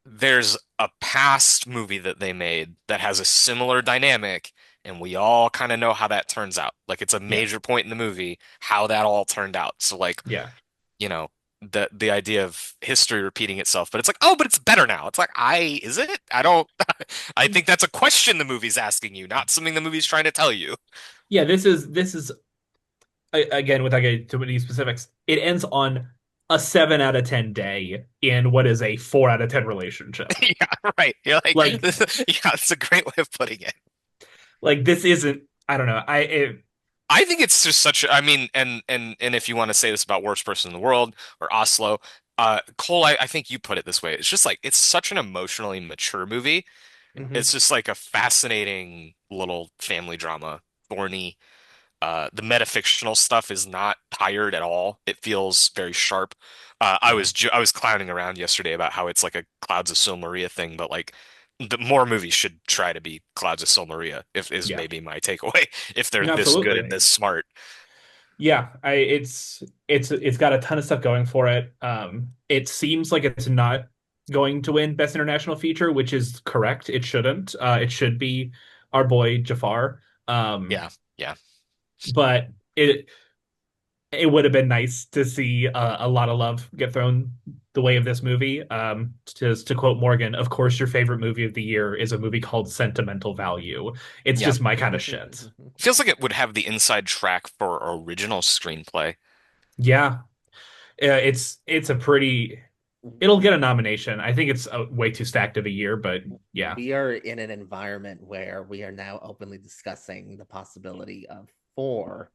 there's a past movie that they made that has a similar dynamic, and we all kind of know how that turns out. Like it's a yeah, major point in the movie how that all turned out. So like, yeah. you know, the idea of history repeating itself, but it's like, oh, but it's better now. It's like, is it? I don't I think that's a question the movie's asking you, not something the movie's trying to tell you. Yeah, this is again, without getting too many specifics, it ends on a 7 out of 10 day in what is a 4 out of 10 relationship. Yeah, right. You're like, Like, yeah, it's a great way of putting it. this isn't. I don't know. I think it's just I mean, and if you want to say this about worst person in the world or Oslo, Cole, I think you put it this way. It's just like it's such an emotionally mature movie. Mhm. It's just like a fascinating little family drama, thorny. The metafictional stuff is not tired at all. It feels very sharp. Yeah. I was clowning around yesterday about how it's like a Clouds of Silmaria thing, but like the more movies should try to be Clouds of Silmaria, if is Yeah, maybe my takeaway, if they're this good and absolutely. this smart. Yeah, it's got a ton of stuff going for it. It seems like it's not going to win Best International Feature, which is correct. It shouldn't. It should be our boy Jafar. Um, Yeah, yeah, but it would have been nice to see a lot of love get thrown the way of this movie. To quote Morgan, of course, your favorite movie of the year is a movie called Sentimental Value. It's yeah. just my kind of shit. Feels like it would have the inside track for original screenplay. Yeah, it's a pretty. It'll get a nomination. I think it's way too stacked of a year, but yeah, We are in an environment where we are now openly discussing the possibility of 4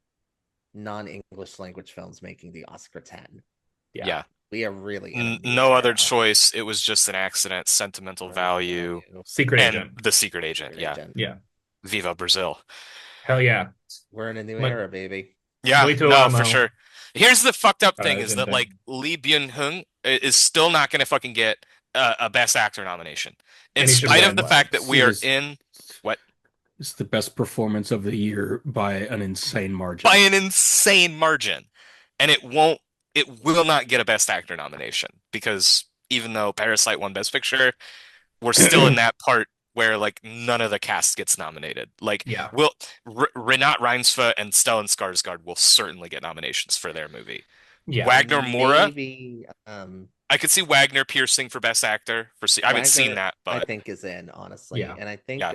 non-English language films making the Oscar 10. yeah, Yeah. We are really in a new No other era. choice. It was just an accident. Sentimental value Secret and Agent. The Secret Agent. Secret Yeah. Agent. Yeah, Viva Brazil. hell yeah. We're in a new Mu- era, baby. Yeah, Muito no, for amo sure. Here's the fucked up para thing a is that like gente. Lee Byung-hun is still not going to fucking get a Best Actor nomination, in And he should spite of win. the fact that we It are is in what it's the best performance of the year by an insane by margin. an insane margin, and it will not get a Best Actor nomination because even though Parasite won Best Picture, we're still in that part where like none of the cast gets nominated. Like Yeah, will Renat Reinsve and Stellan Skarsgård will certainly get nominations for their movie. yeah, Wagner Moura, Maybe I could see Wagner piercing for Best Actor. I haven't seen Wagner, that, I but think, is in, honestly. yeah. And I think yeah.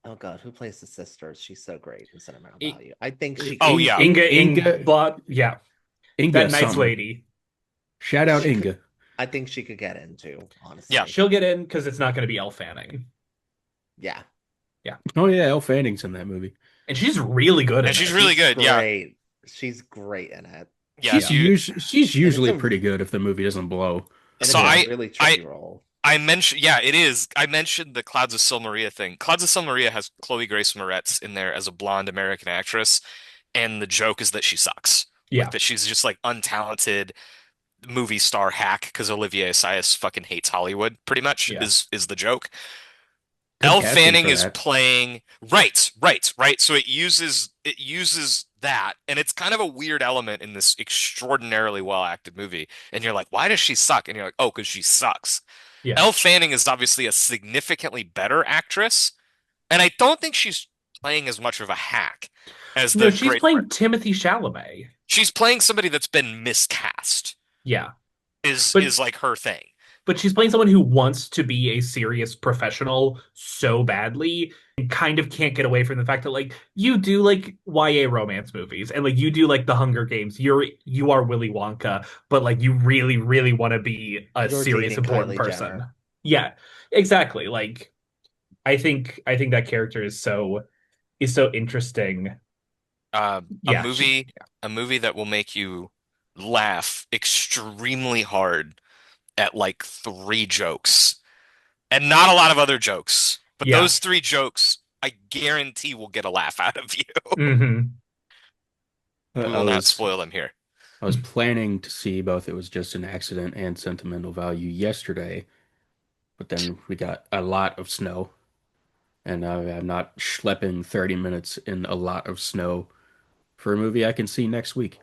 oh god, who plays the sister? She's so great in Sentimental I- Value. I think she Oh, could- yeah. Inga Blood. Yeah, Inga that nice something. lady. Shout out She Inga. I think she could get into, honestly. Yeah. She'll get in because it's not going to be Elle Fanning, Yeah. Oh yeah, Elle Fanning's in that movie. and she's really good. And in she's it. really good. Yeah. Great. She's great in it. Yeah. She's usually a- pretty good if the movie doesn't blow. And So it's a really tricky role. I mentioned, yeah, it is. I mentioned the Clouds of Silmaria thing. Clouds of Silmaria has Chloe Grace Moretz in there as a blonde American actress, and the joke is that she sucks. Yeah. Like that she's just like untalented movie star hack because Olivier Assayas fucking hates Hollywood, pretty much Yeah. is the joke. Good Elle casting Fanning for is that. playing right. So it uses that, and it's kind of a weird element in this extraordinarily well acted movie. And you're like, why does she suck? And you're like, oh, because she sucks. Yeah. Elle Fanning is obviously a significantly better actress, and I don't think she's playing as much of a hack as No, the she's great. playing Timothy Chalamet. She's playing somebody that's been miscast. Yeah, Is But- is like her thing. but she's playing someone who wants to be a serious professional so badly and kind of can't get away from the fact that like you do like YA romance movies and like you do like The Hunger Games. You are Willy Wonka, but like you really, really want to be a You're serious, dating important Kylie person. Jenner. Yeah, exactly. Like I think that character is so interesting. Uh, a Yeah, she movie, a movie that will make you laugh extremely hard at like three jokes and not a lot of other jokes. But yeah. those three jokes, I guarantee will get a laugh out of you. Hmm. We I will not was spoil them here. I was planning to see both It Was Just an Accident and Sentimental Value yesterday, but then we got a lot of snow, and I'm not schlepping 30 minutes in a lot of snow for a movie I can see next week.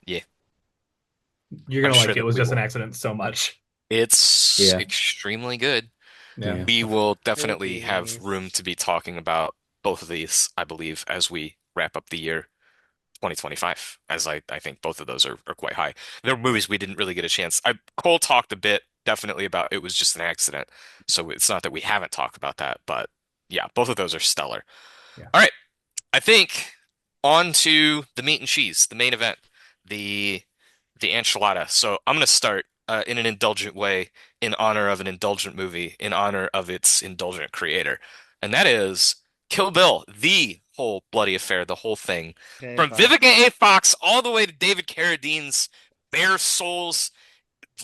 Yeah, You're I'm gonna sure like It that Was we Just an will. Accident so much. It's Yeah, extremely good. Yeah. yeah. We will definitely have room Movies. to be talking about both of these, I believe, as we wrap up the year 2025, as I think both of those are quite high. They're movies we didn't really get a chance. Cole talked a bit definitely about It Was Just an Accident, so it's not that we haven't talked about that, but yeah, both of those are stellar. Yeah. All right, I think on to the meat and cheese, the main event, the the enchilada. So I'm going to start in an indulgent way in honor of an indulgent movie, in honor of its indulgent creator, and that is Kill Bill, the whole bloody affair, the whole thing, Okay, from Fox. Vivica A. Fox all the way to David Carradine's bare souls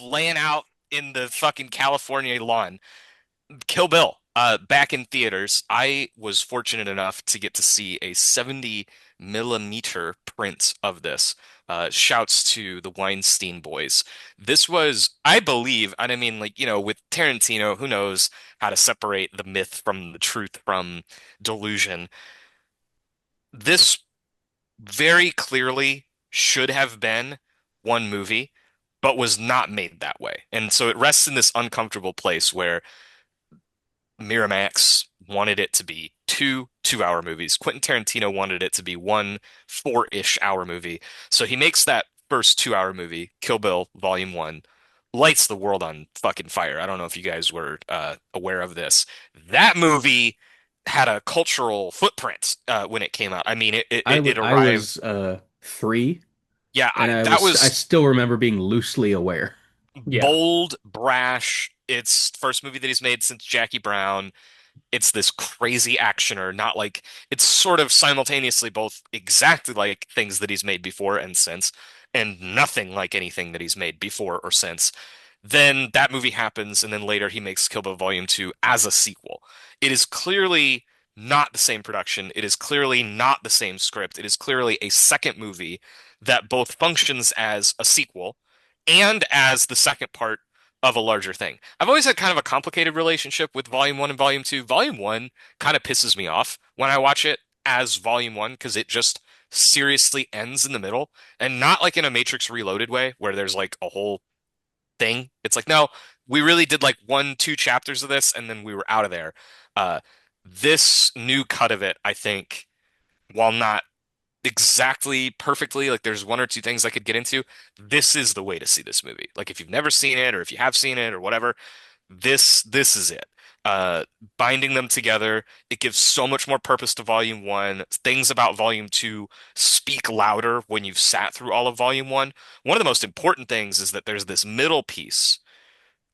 laying out in the fucking California lawn. Kill Bill, back in theaters. I was fortunate enough to get to see a 70 millimeter print of this. Shouts to the Weinstein boys. This was, I believe, and I mean, like, with Tarantino, who knows how to separate the myth from the truth from delusion. This very clearly should have been one movie, but was not made that way. And so it rests in this uncomfortable place where Miramax wanted it to be two 2-hour movies. Quentin Tarantino wanted it to be one 4-ish hour movie. So he makes that first 2-hour movie, Kill Bill Volume 1, lights the world on fucking fire. I don't know if you guys were aware of this. That movie had a cultural footprint when it came out. I mean, it I arrived. was 3, Yeah, and that I was still remember being loosely aware. Yeah. bold, brash. It's the first movie that he's made since Jackie Brown. It's this crazy actioner, not like it's sort of simultaneously both exactly like things that he's made before and since, and nothing like anything that he's made before or since. Then that movie happens, and then later he makes Kill Bill Volume 2 as a sequel. It is clearly not the same production. It is clearly not the same script. It is clearly a second movie that both functions as a sequel and as the second part of a larger thing. I've always had kind of a complicated relationship with Volume 1 and Volume 2. Volume 1 kind of pisses me off when I watch it as Volume 1 because it just seriously ends in the middle and not like in a Matrix Reloaded way where there's like a whole thing. It's like, no, we really did like 1, 2 chapters of this and then we were out of there. Uh, this new cut of it, I think, while not exactly perfectly. Like there's one or two things I could get into. This is the way to see this movie. Like if you've never seen it or if you have seen it or whatever, this is it. Uh, Binding them together, it gives so much more purpose to Volume 1. Things about Volume 2 speak louder when you've sat through all of Volume 1. One of the most important things is that there's this middle piece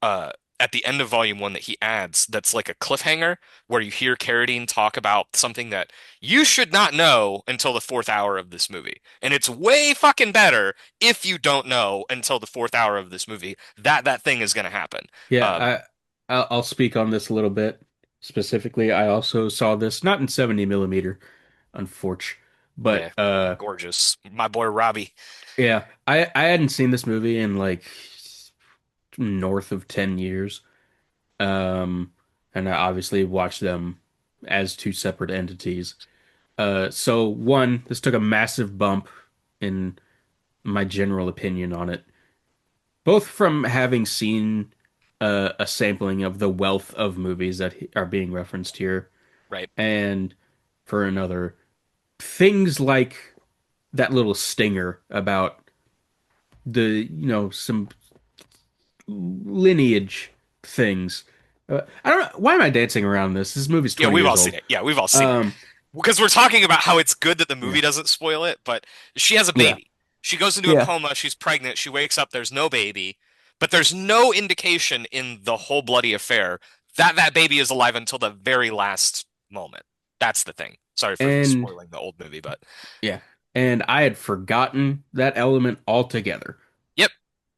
uh at the end of volume 1 that he adds that's like a cliffhanger where you hear Carradine talk about something that you should not know until the fourth hour of this movie. And it's way fucking better if you don't know until the fourth hour of this movie that that thing is going to happen. Um, Yeah, I'll speak on this a little bit. Specifically, I also saw this not in 70 millimeter, unfortunately, yeah, but gorgeous. My boy Robbie. yeah, I hadn't seen this movie in like north of 10 years. Um, and I obviously watched them as two separate entities. So one, this took a massive bump in my general opinion on it, both from having seen a sampling of the wealth of movies that are being referenced here, Right. and for another, things like that little stinger about some lineage things. I don't know. Why am I dancing around this? This movie's Yeah, 20 we've all years seen old. it. Yeah, we've all seen it. Um, Because we're talking about how it's good that the yeah, movie doesn't spoil it, but she has a yeah, baby. She goes into a yeah, coma, she's pregnant, she wakes up, there's no baby, but there's no indication in the whole bloody affair that baby is alive until the very last moment. That's the thing. Sorry for And spoiling the old movie, but yeah, and I had forgotten that element altogether. yep.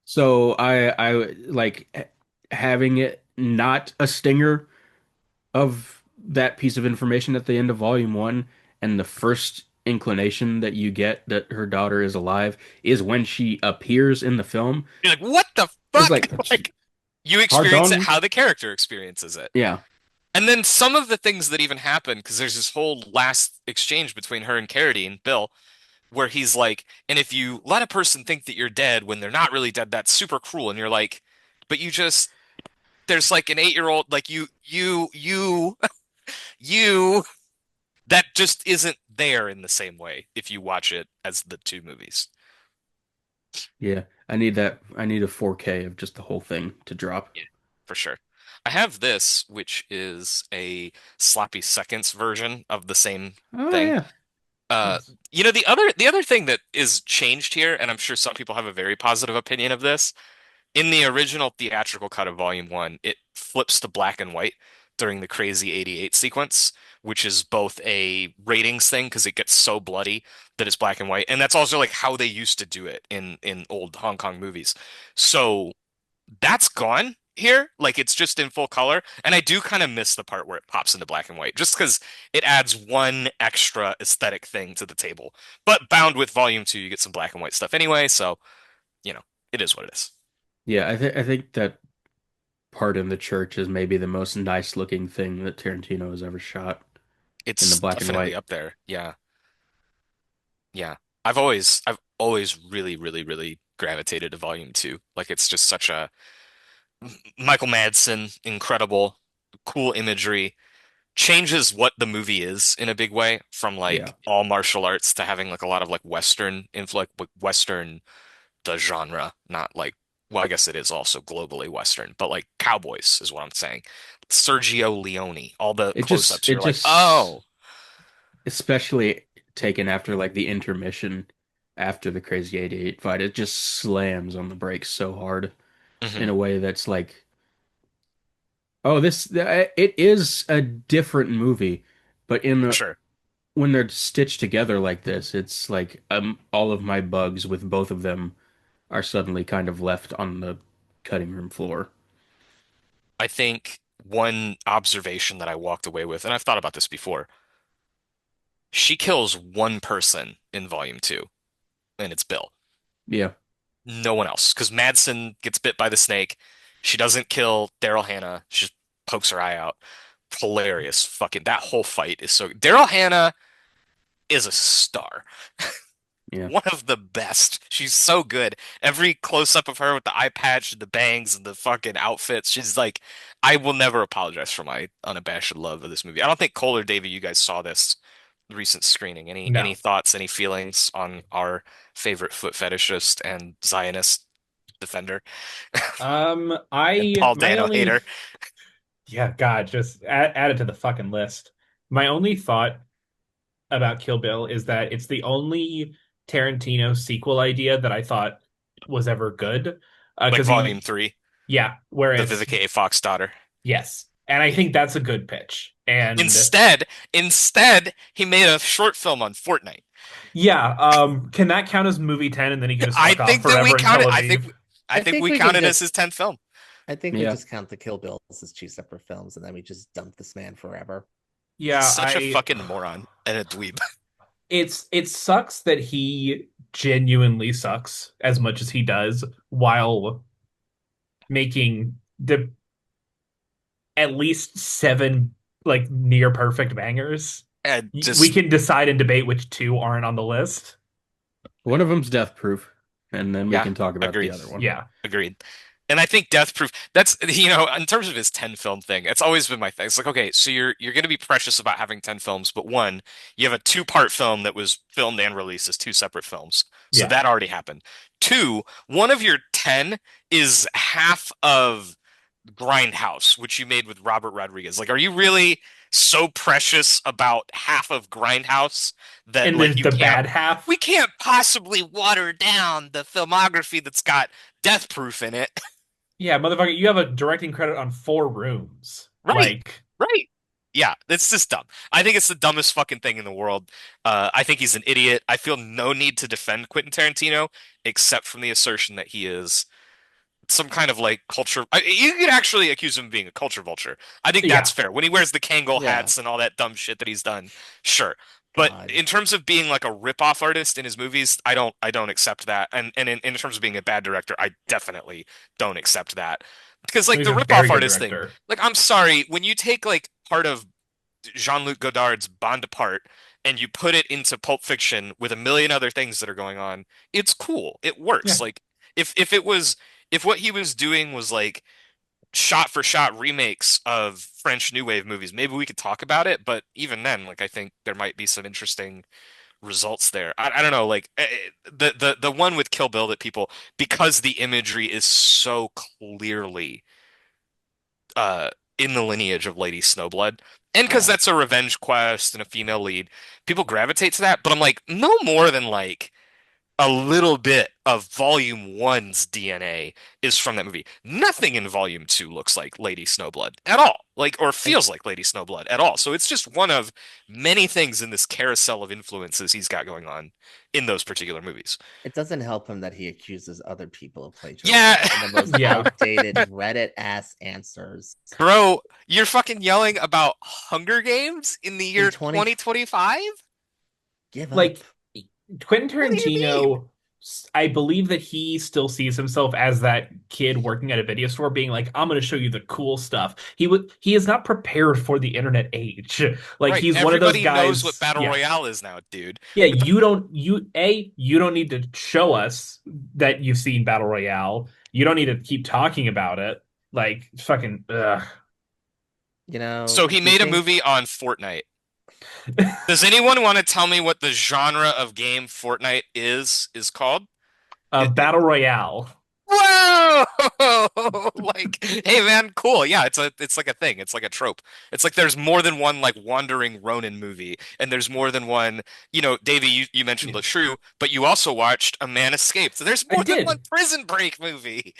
So I like having it not a stinger of that piece of information at the end of volume one, and the first inclination that you get that her daughter is alive is when she appears in the film. You're like, what the It's fuck? like, Like you experience it pardon? how the character experiences it. Yeah, And then some of the things that even happen, because there's this whole last exchange between her and Carradine, Bill, where he's like, and if you let a person think that you're dead when they're not really dead, that's super cruel. And you're like, but you just, there's like an 8-year-old, like you, that just isn't there in the same way if you watch it as the two movies. yeah. I need that. I need a 4K of just the whole thing to drop. Yeah, for sure. I have this, which is a sloppy seconds version of the same Oh thing. yeah. Uh, Nice. the other thing that is changed here, and I'm sure some people have a very positive opinion of this, in the original theatrical cut of Volume 1, it flips to black and white during the Crazy 88 sequence, which is both a ratings thing because it gets so bloody that it's black and white, and that's also like how they used to do it in old Hong Kong movies. So that's gone here. Like it's just in full color. And I do kind of miss the part where it pops into black and white just because it adds one extra aesthetic thing to the table. But bound with volume two, you get some black and white stuff anyway. So, you know, it is what it is. Yeah, I think that part in the church is maybe the most nice looking thing that Tarantino has ever shot in the It's black and definitely white. up there. Yeah. Yeah. I've always really, really, really gravitated to volume two. Like it's just such a Michael Madsen, incredible, cool imagery. Changes what the movie is in a big way from Yeah. like all martial arts to having like a lot of like Western influence, like Western the genre, not like well, I guess it is also globally Western, but like cowboys is what I'm saying. Sergio Leone, all the It just close-ups, it you're like, just oh, especially taken after like the intermission after the Crazy 88 fight, it just slams on the brakes so hard in hmm a way that's like, oh, this it is a different movie, but in for a, sure. when they're stitched together like this, it's like all of my bugs with both of them are suddenly kind of left on the cutting room floor. I think one observation that I walked away with, and I've thought about this before, she kills one person in volume two, and it's Bill. Yeah. No one else. Because Madsen gets bit by the snake. She doesn't kill Daryl Hannah. She just pokes her eye out. Hilarious. Fucking that whole fight is so. Daryl Hannah is a star. Yeah. One of the best. She's so good. Every close up of her with the eye patch and the bangs and the fucking outfits, she's like, I will never apologize for my unabashed love of this movie. I don't think Cole or Davey, you guys saw this recent screening. Any No. thoughts, any feelings on our favorite foot fetishist and Zionist defender, and I Paul my Dano only hater? yeah, God, just add it to the fucking list. My only thought about Kill Bill is that it's the only Tarantino sequel idea that I thought was ever good. Like Because Volume he, 3, yeah, where the it's Vivica A. Fox daughter. yes, and I Yeah. think that's a good pitch. And Instead, he made a short film on Fortnite. yeah, can that count as movie 10 and then he can just I fuck off think that we forever count until it. I think Aviv? I I think think we we count can it as just his 10th film. I think we Yeah. just count the Kill Bills as two separate films, and then we just dump this man forever. He's Yeah, such a I fucking moron and a dweeb. it sucks that he genuinely sucks as much as he does while making the at least seven like near perfect bangers. And We just can decide and debate which two aren't on the list. One of them's Death Proof, and then we Yeah, can talk about the agreed. other one. yeah, Agreed. And I think Death Proof, that's in terms of his 10 film thing, it's always been my thing. It's like, okay, so you're gonna be precious about having 10 films, but one, you have a two-part film that was filmed and released as two separate films. So yeah. that already happened. Two, one of your 10 is half of Grindhouse, which you made with Robert Rodriguez. Like, are you really so precious about half of Grindhouse that And like the bad half. we can't possibly water down the filmography that's got Death Proof in it? Yeah, motherfucker, you have a directing credit on Four Rooms. Right. Like, Right. Yeah, it's just dumb. I think it's the dumbest fucking thing in the world. I think he's an idiot. I feel no need to defend Quentin Tarantino, except from the assertion that he is some kind of like culture. You could actually accuse him of being a culture vulture. I think that's yeah, fair. When he wears the Kangol Yeah. hats and all that dumb shit that he's done, sure. But God. in terms of being like a rip-off artist in his movies, I don't accept that. And in terms of being a bad director, I definitely don't accept that. Because like he's the a very rip-off good artist thing, director. like I'm sorry, when you take like part of Jean-Luc Godard's Bond apart and you put it into Pulp Fiction with a million other things that are going on, it's cool. It Yeah, works. Like if it was if what he was doing was like shot for shot remakes of French New Wave movies, maybe we could talk about it. But even then, like I think there might be some interesting results there. I don't know, like the one with Kill Bill that people because the imagery is so clearly in the lineage of Lady Snowblood. And because Yeah. that's a revenge quest and a female lead, people gravitate to that. But I'm like, no more than like a little bit of Volume 1's DNA is from that movie. Nothing in Volume 2 looks like Lady Snowblood at all, like or It, feels like Lady Snowblood at all. So it's just one of many things in this carousel of influences he's got going on in those particular movies. it doesn't help him that he accuses other people of plagiarism Yeah, in the most yeah. outdated Reddit ass answers. bro, you're fucking yelling about Hunger Games in the In year 20 2025? Give up. Like Quentin What do you mean? Tarantino, I believe that he still sees himself as that kid working at a video store, being like, "I'm going to show you the cool stuff." He is not prepared for the internet age. Like Right, he's one of those everybody knows what guys. Battle Yeah, Royale is now, dude. yeah. You don't need to show us that you've seen Battle Royale. You don't need to keep talking about it. Like fucking. Ugh. So he He made a movie thinks on Fortnite. Does anyone want to tell me what the genre of game Fortnite is called? Battle Royale. Whoa! Like, hey man, cool. Yeah, it's like a thing. It's like a trope. It's like there's more than one like wandering Ronin movie, and there's more than one, Davey, you mentioned Yeah, The Shrew, but you also watched A Man Escaped. There's I more than one did. Prison Break movie.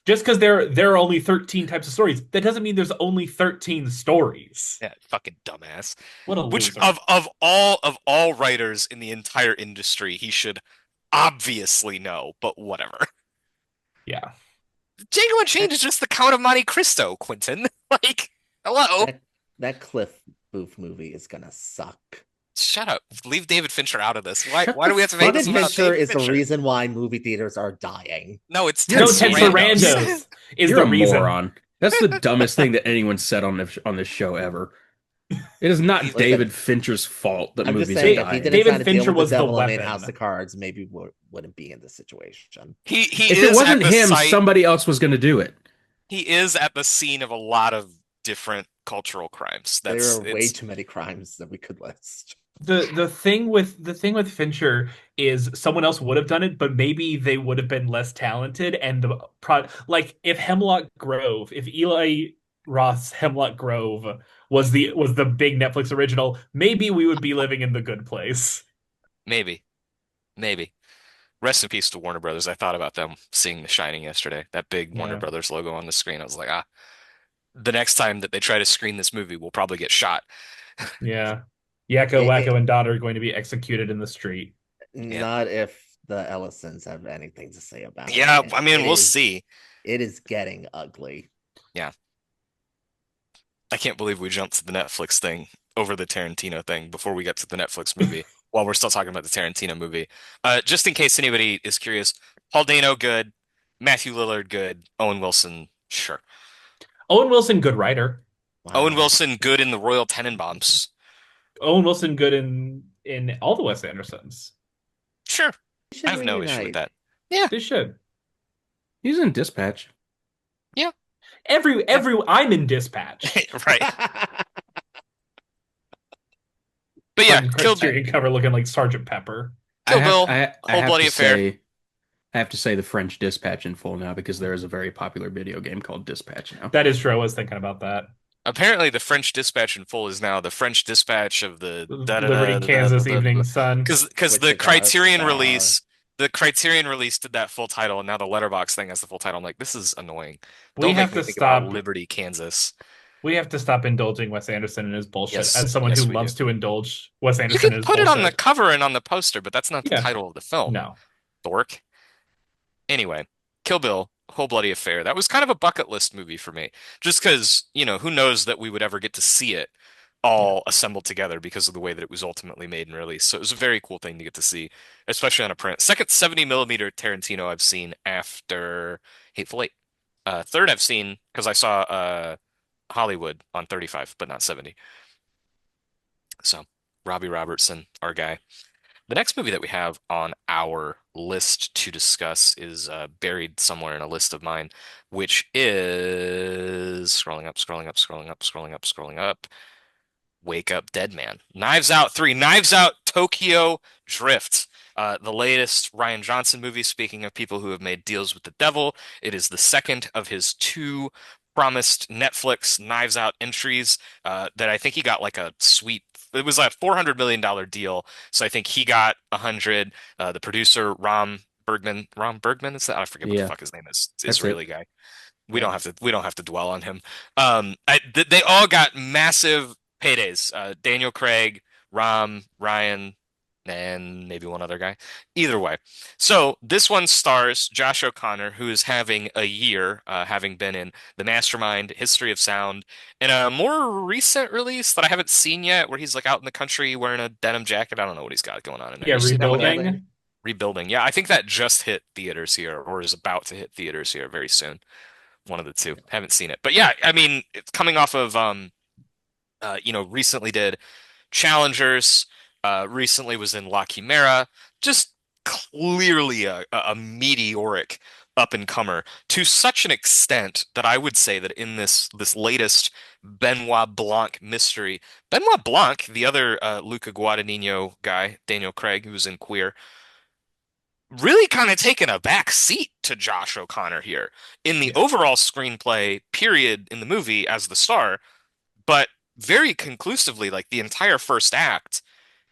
Just because there are only 13 types of stories, that doesn't mean there's only 13 stories. Yeah, fucking dumbass. What a Which loser. of all writers in the entire industry, he should obviously know, but whatever. Yeah. Django Unchained that is just the Count of Monte Cristo, Quentin. Like, hello. that that Cliff Booth movie is gonna suck. Shut up. Leave David Fincher out of this. Why Shut why the do we have to make fuck this David up. about Fincher David is the Fincher? reason why movie theaters are dying. No, it's You're No, Ted an Ted idiot. Sarandos. Sarandos is You're the a reason. moron. That's the dumbest thing that anyone said on this show ever. It is not Listen, David Fincher's fault that I'm just movies are saying, if he dying. didn't sign David a deal Fincher with the was the devil and made House weapon. of Cards, maybe we wouldn't be in this situation. He If it is at wasn't the him, site. somebody else was going to do it. He is at the scene of a lot of different cultural crimes. There That's are way it's too many crimes that we could list. The thing with Fincher is someone else would have done it, but maybe they would have been less talented. And like if Eli Roth's Hemlock Grove was the big Netflix original, maybe we would be living in the good place. maybe. Maybe. Rest in peace to Warner Brothers. I thought about them seeing The Shining yesterday. That big Warner Yeah, Brothers logo on the screen. I was like, the next time that they try to screen this movie, we'll probably get shot. yeah. Yakko, It, it, Wacko, and Dot are going to be executed in the street. Yeah. not if the Ellisons have anything to say about Yeah, it. I mean, we'll see. It is getting ugly. Yeah. I can't believe we jumped to the Netflix thing over the Tarantino thing before we get to the Netflix movie while we're still talking about the Tarantino movie. Just in case anybody is curious, Paul Dano, good. Matthew Lillard, good. Owen Wilson, sure. Owen Wilson, good writer. Owen Wow. Wilson, good in the Royal Tenenbaums. Owen Wilson, good in all the Wes Andersons. Sure. We I should have no issue with reunite. that. Yeah, They should. He's in Dispatch. yeah. I'm in Dispatch. Right. But yeah, Fucking Kill Bill, Criterion cover looking like Sergeant Pepper. Kill I have, Bill, I Whole have Bloody to Affair. say, I have to say the French Dispatch in full now because there is a very popular video game called Dispatch now. That is true. I was thinking about that. Apparently, the French Dispatch in full is now the French Dispatch of the Liberty, Kansas Evening Sun. because the Wichita Criterion Star. release, did that full title, and now the Letterbox thing has the full title. I'm like, this is annoying. We Don't have make me to think about stop. Liberty, Kansas. We have to stop indulging Wes Anderson in his bullshit. Yes, As someone who yes, we do. loves to indulge Wes You Anderson can in his put it on the bullshit. cover and on the poster, but that's not the Yeah. title of the film, No. dork. Anyway, Kill Bill, Whole Bloody Affair. That was kind of a bucket list movie for me. Just because, who knows that we would ever get to see it Yeah. all assembled together because of the way that it was ultimately made and released. So it was a very cool thing to get to see, especially on a print. Second 70 millimeter Tarantino I've seen after Hateful Eight. Third I've seen because I saw Hollywood on 35, but not 70. So Robbie Robertson, our guy. The next movie that we have on our list to discuss is buried somewhere in a list of mine, which is scrolling up, scrolling up, scrolling up, scrolling up, scrolling up. Wake Up Dead Man. Knives Out 3, Knives Out Tokyo Drift. The latest Rian Johnson movie, speaking of people who have made deals with the devil, it is the second of his two promised Netflix Knives Out entries that I think he got like a sweet, it was a $400 million deal. So I think he got 100. The producer, Rom Bergman is that? I forget what the Yeah, fuck his name is. It's that's Israeli it. guy. Yeah. We don't have to dwell on him. They all got massive paydays. Daniel Craig, Ryan, and maybe one other guy. Either way. So this one stars Josh O'Connor, who is having a year, having been in The Mastermind, History of Sound, and a more recent release that I haven't seen yet, where he's like out in the country wearing a denim jacket. I don't know what he's got going on in there. Yeah, You seen that one yet? Rebuilding. Rebuilding. Yeah, I think that just hit theaters here, or is about to hit theaters here very soon. One of the two. Haven't seen it. But yeah, I mean, it's coming off of recently did Challengers, recently was in La Chimera, just clearly a meteoric up and comer to such an extent that I would say that in this latest Benoit Blanc mystery, Benoit Blanc, the other Luca Guadagnino guy, Daniel Craig, who was in Queer, really kind of taken a back seat to Josh O'Connor here in the Yeah. overall screenplay period in the movie as the star, but very conclusively, like the entire first act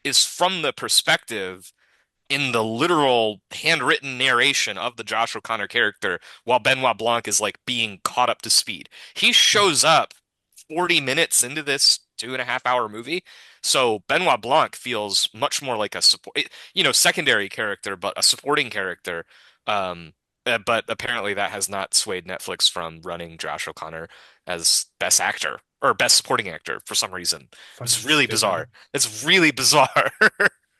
is from the perspective in the literal handwritten narration of the Josh O'Connor character while Benoit Blanc is like being caught up to speed. He shows up 40 minutes into this 2.5 hour movie. So Benoit Blanc feels much more like a support, secondary character, but a supporting character. But apparently that has not swayed Netflix from running Josh O'Connor as best actor or best supporting actor for some reason. Fucking It's really stupid. bizarre. It's really bizarre.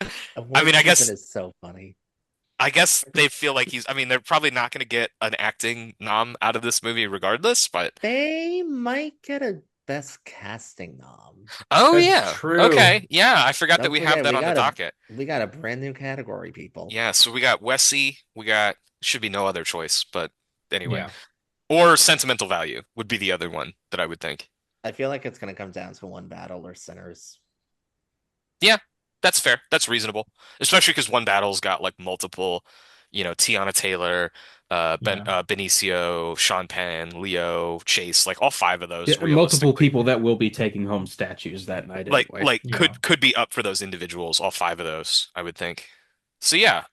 I Award mean, I season guess is so funny. I guess they feel like I mean, they're probably not going to get an acting nom out of this movie regardless, but They might get a best casting nom. oh That's yeah. true. Okay. Yeah, I forgot that Don't we have forget, that we on the got docket. a brand new category, people. Yeah, so we got Wessie, we got should be no other choice, but anyway. Yeah. Or sentimental value would be the other one that I would think. I feel like it's gonna come down to one battle or Sinners. Yeah, that's fair. That's reasonable. Especially because one battle's got like multiple, Tiana Taylor, Yeah. Benicio, Sean Penn, Leo, Chase, like all five of those Yeah, multiple realistically. people that will be taking home statues that night Like anyway. like Yeah. could be up for those individuals, all five of those, I would think. So yeah,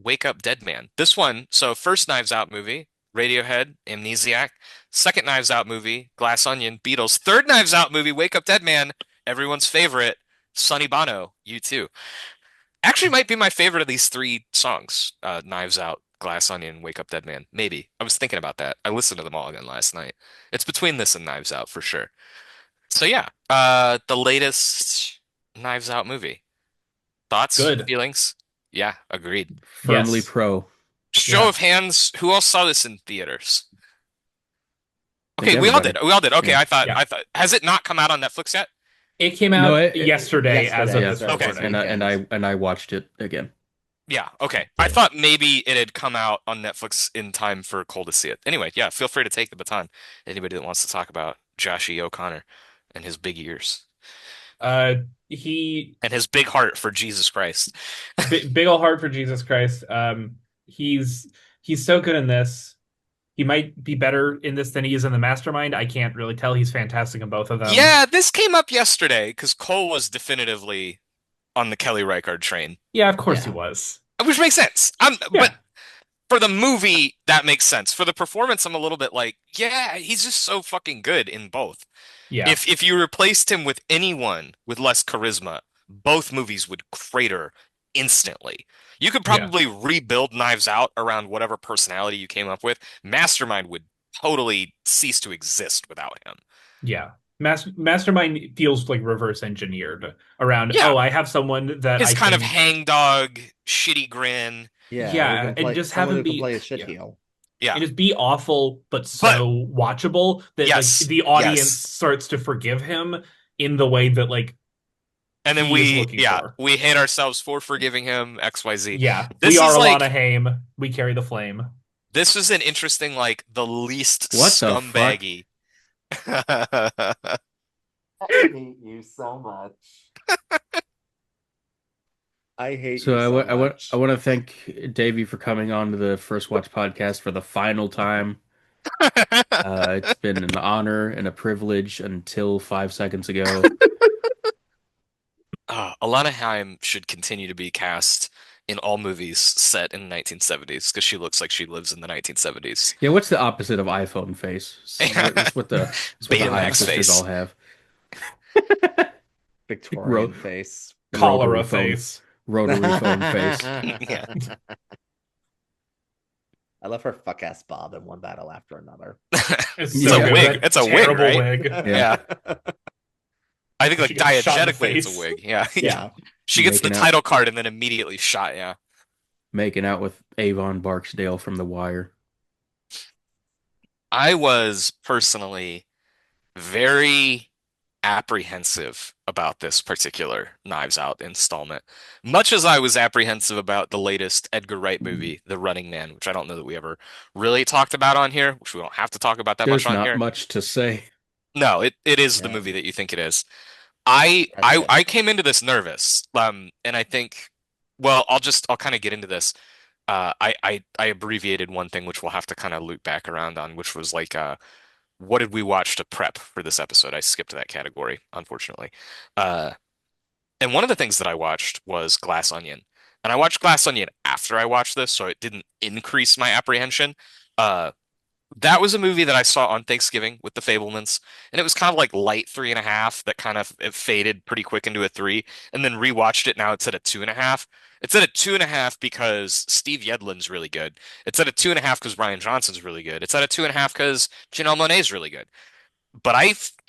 Wake Up Dead Man. This one, so first Knives Out movie, Radiohead, Amnesiac. Second Knives Out movie, Glass Onion, Beatles. Third Knives Out movie, Wake Up Dead Man, everyone's favorite, Sonny Bono, U2. Actually might be my favorite of these three songs. Knives Out, Glass Onion, Wake Up Dead Man. Maybe. I was thinking about that. I listened to them all again last night. It's between this and Knives Out for sure. So yeah, the latest Knives Out movie. Thoughts, Good. feelings? Yeah, agreed. Firmly Yes. pro. Show Yeah. of hands, who else saw this in theaters? I think Okay, we all everybody. did. We all did. Okay, Yeah. Yeah. I thought, has it not come out on Netflix yet? It came No, out yesterday as of yesterday, this so Okay. this recording. And I watched it again. Yeah, okay. I thought maybe it had come out on Netflix in time for Cole to see it. Anyway, yeah, feel free to take the baton. Anybody that wants to talk about Josh E. O'Connor and his big ears He and his big heart for Jesus Christ. big old heart for Jesus Christ. He's so good in this. He might be better in this than he is in the Mastermind. I can't really tell. He's fantastic in both of them. Yeah, this came up yesterday because Cole was definitively on the Kelly Reichardt train, Yeah, of course he Yeah. was. which makes sense. Yeah. But For the movie, that makes sense. For the performance, I'm a little bit like, yeah, he's just so fucking good in both. Yeah, If you replaced him with anyone with less charisma, both movies would crater instantly. You could yeah, probably rebuild Knives Out around whatever personality you came up with. Mastermind would totally cease to exist without him. yeah. Mastermind feels like reverse engineered around, Yeah, oh, I have someone that his I kind of can, hangdog, shitty grin. Yeah, who yeah, can and play just have someone him who can be, play a shit yeah, heel. Yeah, and just be awful, but but so watchable that like yes, the audience yes. starts to forgive him in the way that like And then he is looking yeah, for. we hate ourselves for forgiving him, XYZ. Yeah, we This are is Alana like, Haim. We carry the flame. this is an interesting, like, the least What the fuck? scumbaggy. I hate you so much. I hate So you so I much. want to thank Davey for coming on to the First Watch podcast for the final time. It's been an honor and a privilege until 5 seconds ago. Alana Haim should continue to be cast in all movies set in the 1970s because she looks like she lives in the 1970s. Yeah, what's the opposite of iPhone face? It's what the Haim Betamax sisters all face. have. Ro Victorian face. Cholera rotary phone face. rotary phone face. Yeah. I love her fuck ass bob in one battle after another. It's It's so a Yeah. good. wig. That It's a wig, terrible right? wig. Yeah. I think She like gets shot in the diegetically it's a face. wig. Yeah. Yeah. She gets the Making out title card and then immediately shot. Yeah. making out with Avon Barksdale from The Wire. I was personally very apprehensive about this particular Knives Out installment, much as I was apprehensive about the latest Edgar Wright movie, The Running Man, which I don't know that we ever really talked about on here, which we don't have to talk about that much There's on not here. much to say. No, it is the Yeah, movie that you think it is. I that's I it. I came into this nervous, and I think, well, I'll kind of get into this. I abbreviated one thing, which we'll have to kind of loop back around on, which was like, what did we watch to prep for this episode? I skipped that category, unfortunately. Uh, and one of the things that I watched was Glass Onion, and I watched Glass Onion after I watched this, so it didn't increase my apprehension. Uh, that was a movie that I saw on Thanksgiving with the Fablemans, and it was kind of like light 3.5 that kind of it faded pretty quick into a 3, and then rewatched it. Now it's at a 2.5. It's at a 2.5 because Steve Yedlin's really good. It's at a 2.5 because Ryan Johnson's really good. It's at a 2.5 because Janelle Monáe's really good. But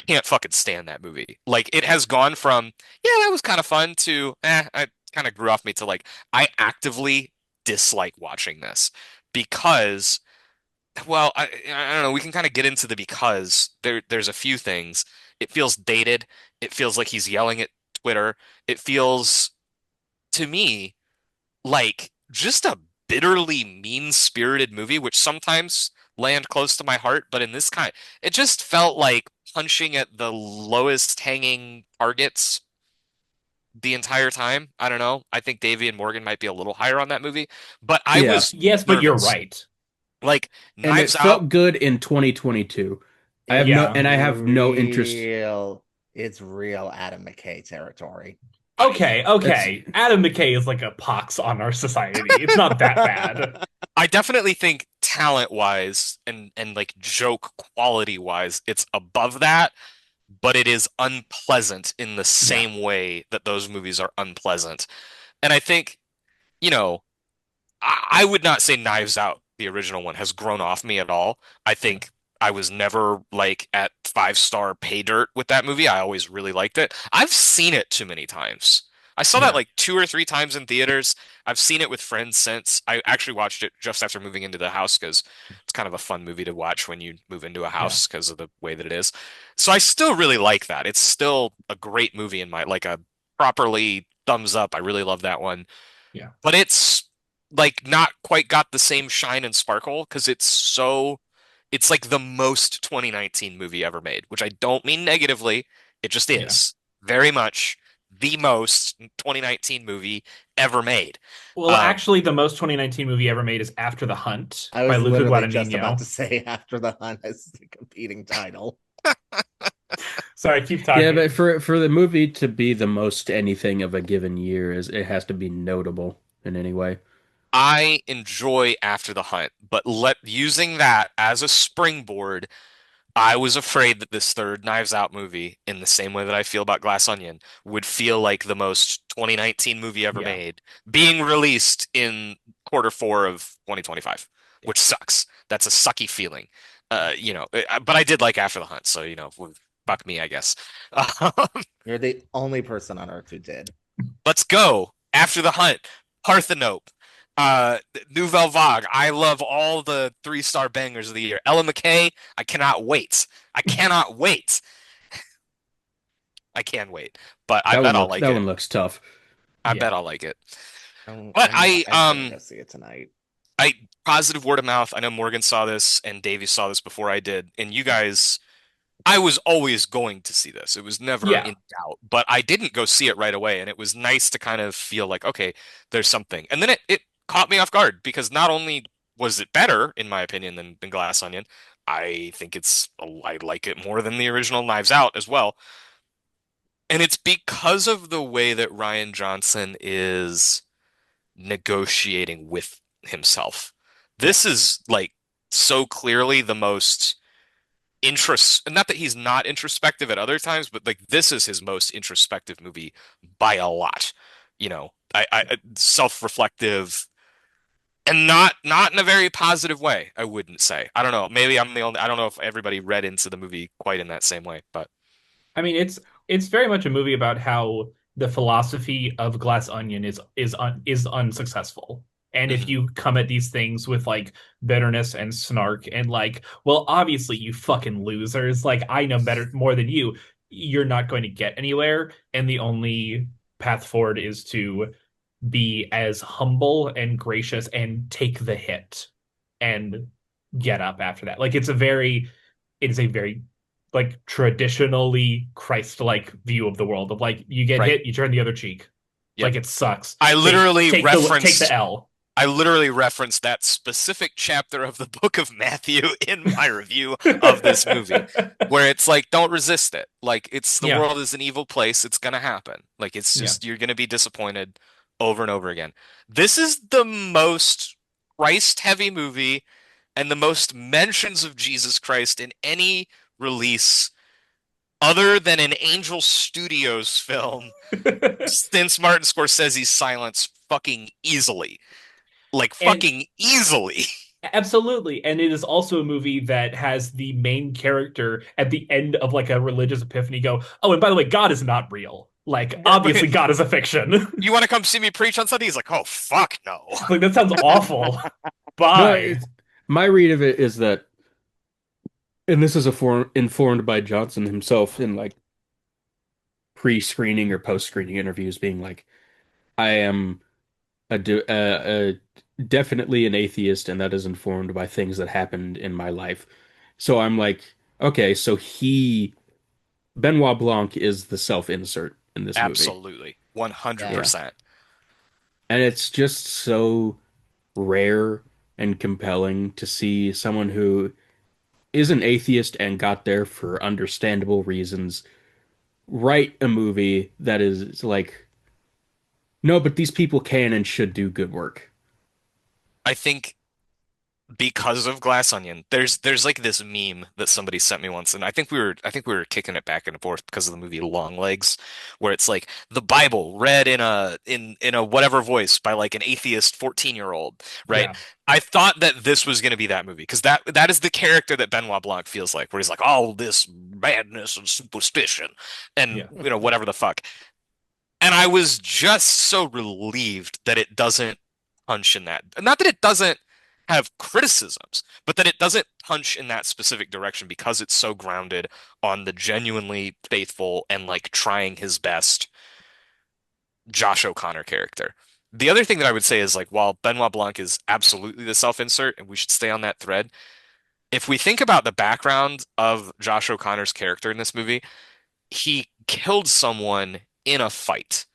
can't fucking stand that movie. Like it has gone from, yeah, that was kind of fun to, I kind of grew off me to like, I actively dislike watching this because well, I don't know. We can kind of get into the because there's a few things. It feels dated. It feels like he's yelling at Twitter. It feels to me like just a bitterly mean-spirited movie, which sometimes land close to my heart, but in this kind, it just felt like punching at the lowest hanging targets the entire time. I don't know. I think Davey and Morgan might be a little higher on that movie, but I Yeah. was Yes, but you're nervous. right. Like And it Knives Out. felt good in 2022. It's Yeah. I have no interest. it's real Adam McKay territory. Okay, It's okay. Adam McKay is like a pox on our society. It's not that bad. I definitely think talent wise and like joke quality wise, it's above that, but it is unpleasant in the Yeah, same way that those movies are unpleasant. And I think, you know, I would not say Knives Out, the original one, has grown off me at all. I yeah, think I was never like at 5-star pay dirt with that movie. I always really liked it. I've seen it too many times. I saw that yeah, like 2 or 3 times in theaters. I've seen it with friends since. I actually watched it just after moving into the house because it's kind of a fun movie to watch when you move into a yeah, house because of the way that it is. So I still really like that. It's still a great movie in my like a properly thumbs up. I really love that one, yeah, but it's like not quite got the same shine and sparkle because it's like the most 2019 movie ever made, which I don't mean negatively. It just yeah. is very much the most 2019 movie ever made. Well, Um, actually, the most 2019 movie ever made is After the Hunt I by was Luca literally just about Guadagnino. to say After the Hunt as the competing title. Sorry, keep Yeah, talking. but for the movie to be the most anything of a given year is it has to be notable in any way. I enjoy After the Hunt, but let using that as a springboard, I was afraid that this third Knives Out movie, in the same way that I feel about Glass Onion, would feel like the most 2019 movie ever Yeah. made, being released in quarter 4 of 2025, Yeah. which sucks. That's a sucky feeling. But I did like After the Hunt, so fuck me, I guess. You're the only person on Earth who did. Let's go. After the Hunt, Parthenope, uh, Nouvelle Vague. I love all the 3-star bangers of the year. Ella McKay, I cannot wait. I cannot wait. I can wait, but I bet I'll like That it. one looks tough. I Yeah. bet I'll like it. I'm, But I'm, I'm gonna go see it tonight. I positive word of mouth. I know Morgan saw this and Davey saw this before I did, and you guys. I was always going to see this. It was never Yeah. in doubt, but I didn't go see it right away, and it was nice to kind of feel like, okay, there's something. And then it caught me off guard because not only was it better, in my opinion, than Glass Onion, I think I like it more than the original Knives Out as well. And it's because of the way that Rian Johnson is negotiating with himself. Yeah. This is like so clearly the most not that he's not introspective at other times, but like this is his most introspective movie by a lot. I self-reflective and not in a very positive way, I wouldn't say. I don't know. Maybe I'm the only I don't know if everybody read into the movie quite in that same way, but I mean, it's very much a movie about how the philosophy of Glass Onion is unsuccessful. And if mhm. you come at these things with like bitterness and snark and like, well, obviously you fucking losers, like I know better more than you, you're not going to get anywhere. And the only path forward is to be as humble and gracious and take the hit and get up after that. Like it is a very like traditionally Christ-like view of the world of like you get Right. hit, you turn the other cheek. Yep. Like it sucks. I literally Take referenced the L. I literally referenced that specific chapter of the book of Matthew in my review of this movie, where it's like, don't resist it. Like, the Yeah, world is an evil place. It's gonna happen. Like, it's yeah. just, you're gonna be disappointed over and over again. This is the most Christ-heavy movie and the most mentions of Jesus Christ in any release other than an Angel Studios film since Martin Scorsese's Silence fucking easily. Like And fucking easily. absolutely. And it is also a movie that has the main character at the end of like a religious epiphany go, oh, and by the way, God is not real. Like, obviously, God is a fiction. You want to come see me preach on Sunday? He's like, oh fuck no. Like, that sounds awful. No, Bye. my read of it is that, and this is informed by Johnson himself in like pre-screening or post-screening interviews, being like, I am definitely an atheist, and that is informed by things that happened in my life. So I'm like, okay, so Benoit Blanc is the self-insert in this movie. Absolutely. Yeah. 100%. And it's just so rare and compelling to see someone who is an atheist and got there for understandable reasons write a movie that is like, no, but these people can and should do good work. I think because of Glass Onion, there's like this meme that somebody sent me once, and I think we were kicking it back and forth because of the movie Long Legs, where it's like the Bible read in a whatever voice by like an atheist 14-year-old, right? Yeah. I thought that this was going to be that movie because that is the character that Benoit Blanc feels like, where he's like all this madness and superstition and Yeah. whatever the fuck. And I was just so relieved that it doesn't punch in that. Not that it doesn't have criticisms, but that it doesn't punch in that specific direction because it's so grounded on the genuinely faithful and like trying his best Josh O'Connor character. The other thing that I would say is like while Benoit Blanc is absolutely the self-insert and we should stay on that thread, if we think about the background of Josh O'Connor's character in this movie, he killed someone in a fight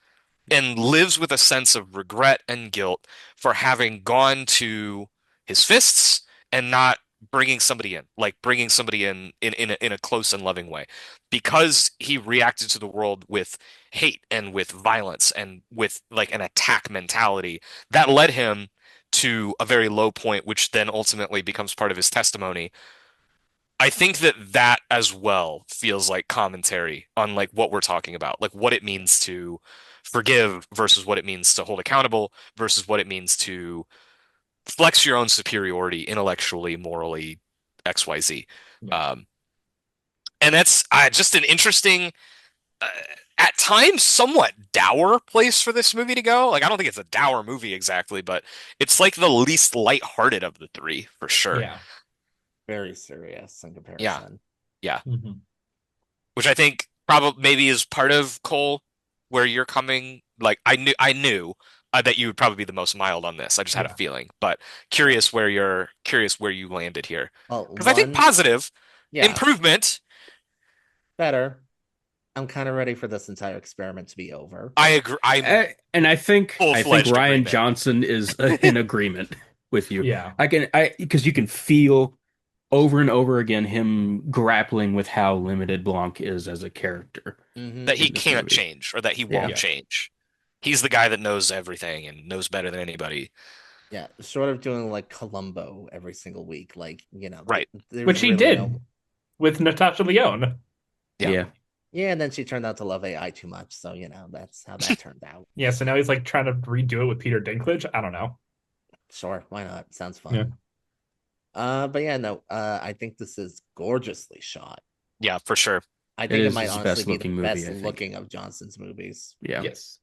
and lives with a sense of regret and guilt for having gone to his fists and not bringing somebody in, like bringing somebody in a close and loving way, because he reacted to the world with hate and with violence and with like an attack mentality that led him to a very low point, which then ultimately becomes part of his testimony. I think that as well feels like commentary on like what we're talking about, like what it means to forgive versus what it means to hold accountable versus what it means to flex your own superiority intellectually, morally, XYZ. Yeah. Um, and that's just an interesting, uh, at times, somewhat dour place for this movie to go. Like, I don't think it's a dour movie exactly, but it's like the least lighthearted of the three for sure. Yeah. Very serious in Yeah, comparison. yeah. Mhm. Which I think probably maybe is part of Cole where you're coming. Like, I knew that you would probably be the most mild on this. I just had a Yeah. feeling, but curious where you landed here Well, because I think one, positive yeah, improvement. better. I'm kind of ready for this entire experiment to be over. I agree. I'm And I think full-fledged Ryan agreement. Johnson is in agreement with you. Yeah. Because you can feel over and over again him grappling with how limited Blanc is as a character Mhm. That he in this can't movie. change or that he Yeah. won't change. He's the guy that knows everything and knows better than anybody. Yeah, sort of doing like Columbo every single week. Like, Right. there's Which he really did no. with Natasha Lyonne. Yeah. Yeah. Yeah, and then she turned out to love AI too much. So, that's how that turned out. Yeah, so now he's like trying to redo it with Peter Dinklage. I don't know. Sure, why not? Sounds fun. Yeah. But yeah, no, I think this is gorgeously shot. Yeah, for sure. I It think it is might his honestly best be the looking movie, best I think. looking of Johnson's movies. Yeah. Yes.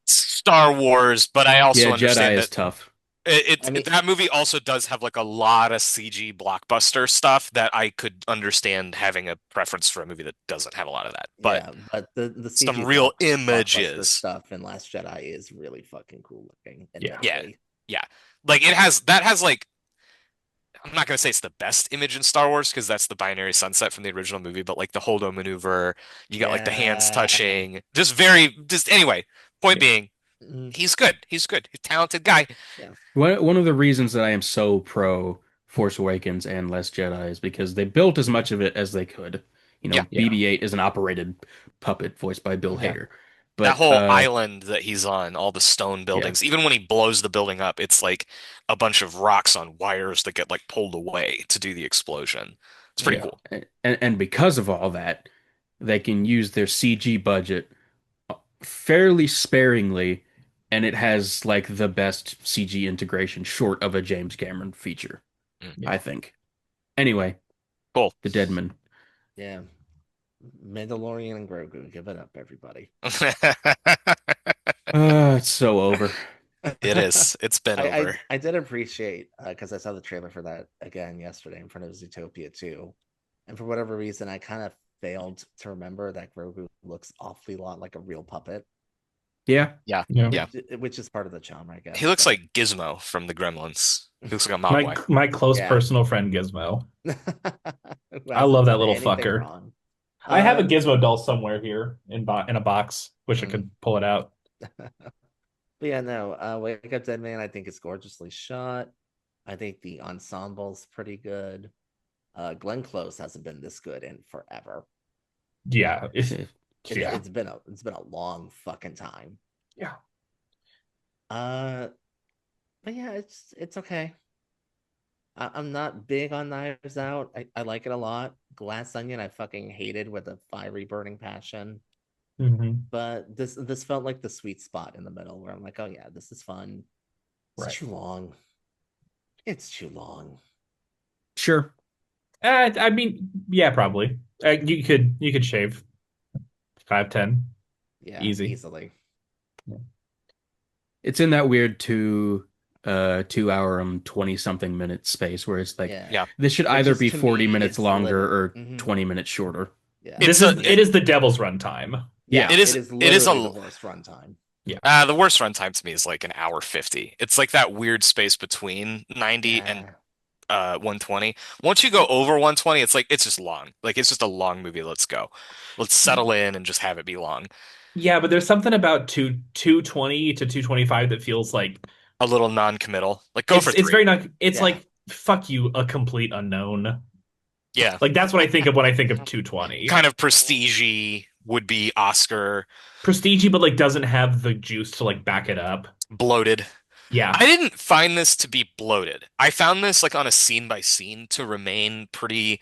Star Wars, but I also Yeah, Jedi understand is that tough. I mean, that movie also does have like a lot of CG blockbuster stuff that I could understand having a preference for a movie that doesn't have a lot of that. But yeah, but the some CG real blockbuster images. stuff in Last Jedi is really fucking cool looking. Yeah. Admittedly. Yeah. Like that has like I'm not gonna say it's the best image in Star Wars because that's the binary sunset from the original movie, but like the Holdo maneuver, you got like the hands Yeah. touching, just anyway. Point Yeah. being, Mhm. he's good. He's good. He's a talented guy. One of the reasons that I am so pro Force Awakens and Last Jedi is because they built as much of it as they could. Yeah. Yeah. BB-8 is an operated puppet voiced by Bill Yeah. Hader. That But whole island that he's on, all the stone yeah, buildings, even when he blows the building up, it's like a bunch of rocks on wires that get like pulled away to do the explosion. It's pretty Yeah. cool. and because of all that, they can use their CG budget fairly sparingly, and it has like the best CG integration short of a James Cameron feature, Mm. I think. Anyway, Cool. the Deadman. Yeah. Mandalorian and Grogu, give it up, everybody. It's so over. It is. It's been I over. I did appreciate because I saw the trailer for that again yesterday in front of Zootopia 2. And for whatever reason, I kind of failed to remember that Grogu looks awfully lot like a real puppet. Yeah. Yeah. Yeah. Yeah. Which is part of the charm, I guess. He looks but- like Gizmo from the Gremlins. He looks like a My Mogwai. my close Yeah. personal friend Gizmo. Who I love hasn't that done little anything fucker. wrong. I have a Gizmo doll somewhere here in a box. Wish I could pull it out. But yeah, no, Wake Up Dead Man, I think is gorgeously shot. I think the ensemble's pretty good. Glenn Close hasn't been this good in forever. Yeah. Yeah. It's been a long fucking time. Yeah. But yeah, it's okay. I'm not big on Knives Out. I like it a lot. Glass Onion, I fucking hated with a fiery burning passion. hmm But this felt like the sweet spot in the middle where I'm like, oh yeah, this is fun. It's Right. too long. It's too long. Sure. I mean, yeah, probably. You could shave 5-10. Yeah, Easy. easily. It's in that weird 2 hour and 20 something minute space where it's like Yeah. this should Which either is, be to 40 me, minutes it's longer literally- or Mhm. 20 minutes shorter. Yeah. It is the devil's runtime. Yeah, It is literally the worst runtime. The worst runtime to me is like an hour 50. It's like that weird space between 90 and Yeah. 120. Once you go over 120, it's like it's just long. Like it's just a long movie. Let's go. Let's settle in and just have it be long. Yeah, but there's something about 220 to 225 that feels like A little non-committal. Like go for it's 3. very not. It's Yeah. like fuck you, a complete unknown. Yeah. Like that's what I think of when I think of 220. Kind of prestige would be Oscar Prestige, but like doesn't have the juice to like back it up. bloated. Yeah. I didn't find this to be bloated. I found this like on a scene by scene to remain pretty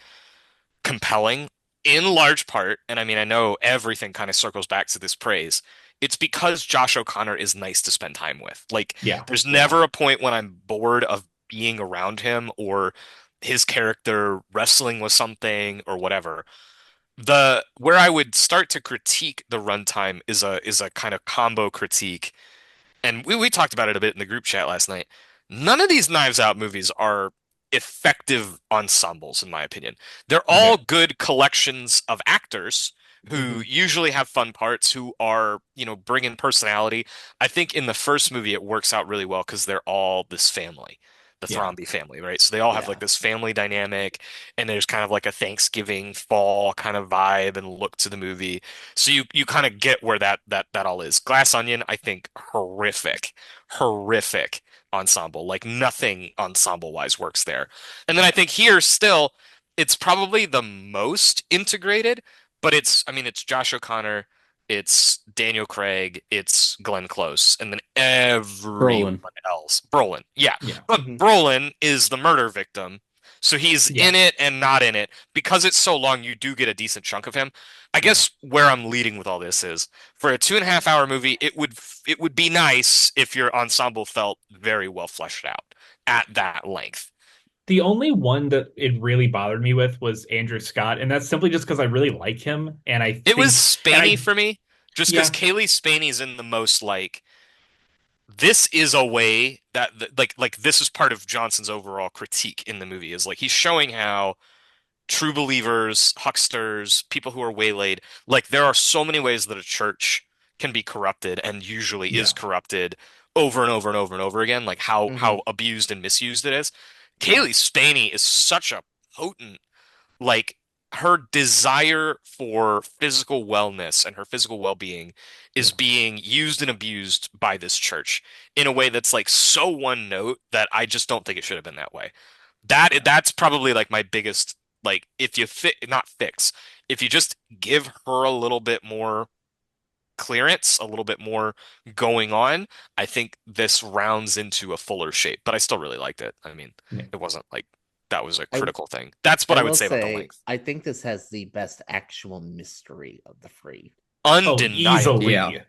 compelling in large part, and I mean, I know everything kind of circles back to this praise. It's because Josh O'Connor is nice to spend time with. Like, Yeah. there's Yeah. never a point when I'm bored of being around him or his character wrestling with something or whatever. The where I would start to critique the runtime is a kind of combo critique, and we talked about it a bit in the group chat last night. None of these Knives Out movies are effective ensembles, in my opinion. They're Yeah. all good collections of actors who Mhm. usually have fun parts, who are, bring in personality. I think in the first movie it works out really well because they're all this family, the Yeah. Thrombey family, right? So they all have like Yeah. this family dynamic, and there's kind of like a Thanksgiving fall kind of vibe and look to the movie. So you kind of get where that all is. Glass Onion, I think, horrific, horrific ensemble. Like nothing ensemble wise works there. And then I think here still, it's probably the most integrated, but I mean, it's Josh O'Connor, it's Daniel Craig, it's Glenn Close, and then everyone Brolin. else. Brolin, yeah, Yeah. but Mhm. Brolin is the murder victim. So he's Yeah. in it and not in it. Because it's so long, you do get a decent chunk of him. I Yeah. guess where I'm leading with all this is for a 2.5 hour movie, it would be nice if your ensemble felt very well fleshed out at that length. The only one that it really bothered me with was Andrew Scott, and that's simply just because I really like him, and I It was think, and Spaney I, for me, just because yeah, Kaylee Spaney's in the most like this is a way like this is part of Johnson's overall critique in the movie is like he's showing how true believers, hucksters, people who are waylaid. Like there are so many ways that a church can be corrupted and usually is yeah, corrupted over and over and over and over again, like how Mhm. abused and misused it is. yeah, Kaylee Spaney is such a potent, like her desire for physical wellness and her physical well-being is yeah, being used and abused by this church in a way that's like so one note that I just don't think it should have been that way. yeah, That's probably like my biggest like if you not fix, if you just give her a little bit more clearance, a little bit more going on, I think this rounds into a fuller shape. But I still really liked it. I mean, yeah. it wasn't like that was a I critical thing. That's what I I would will say about the say length. I think this has the best actual mystery of the three. Oh, Undeniably. Yeah. easily.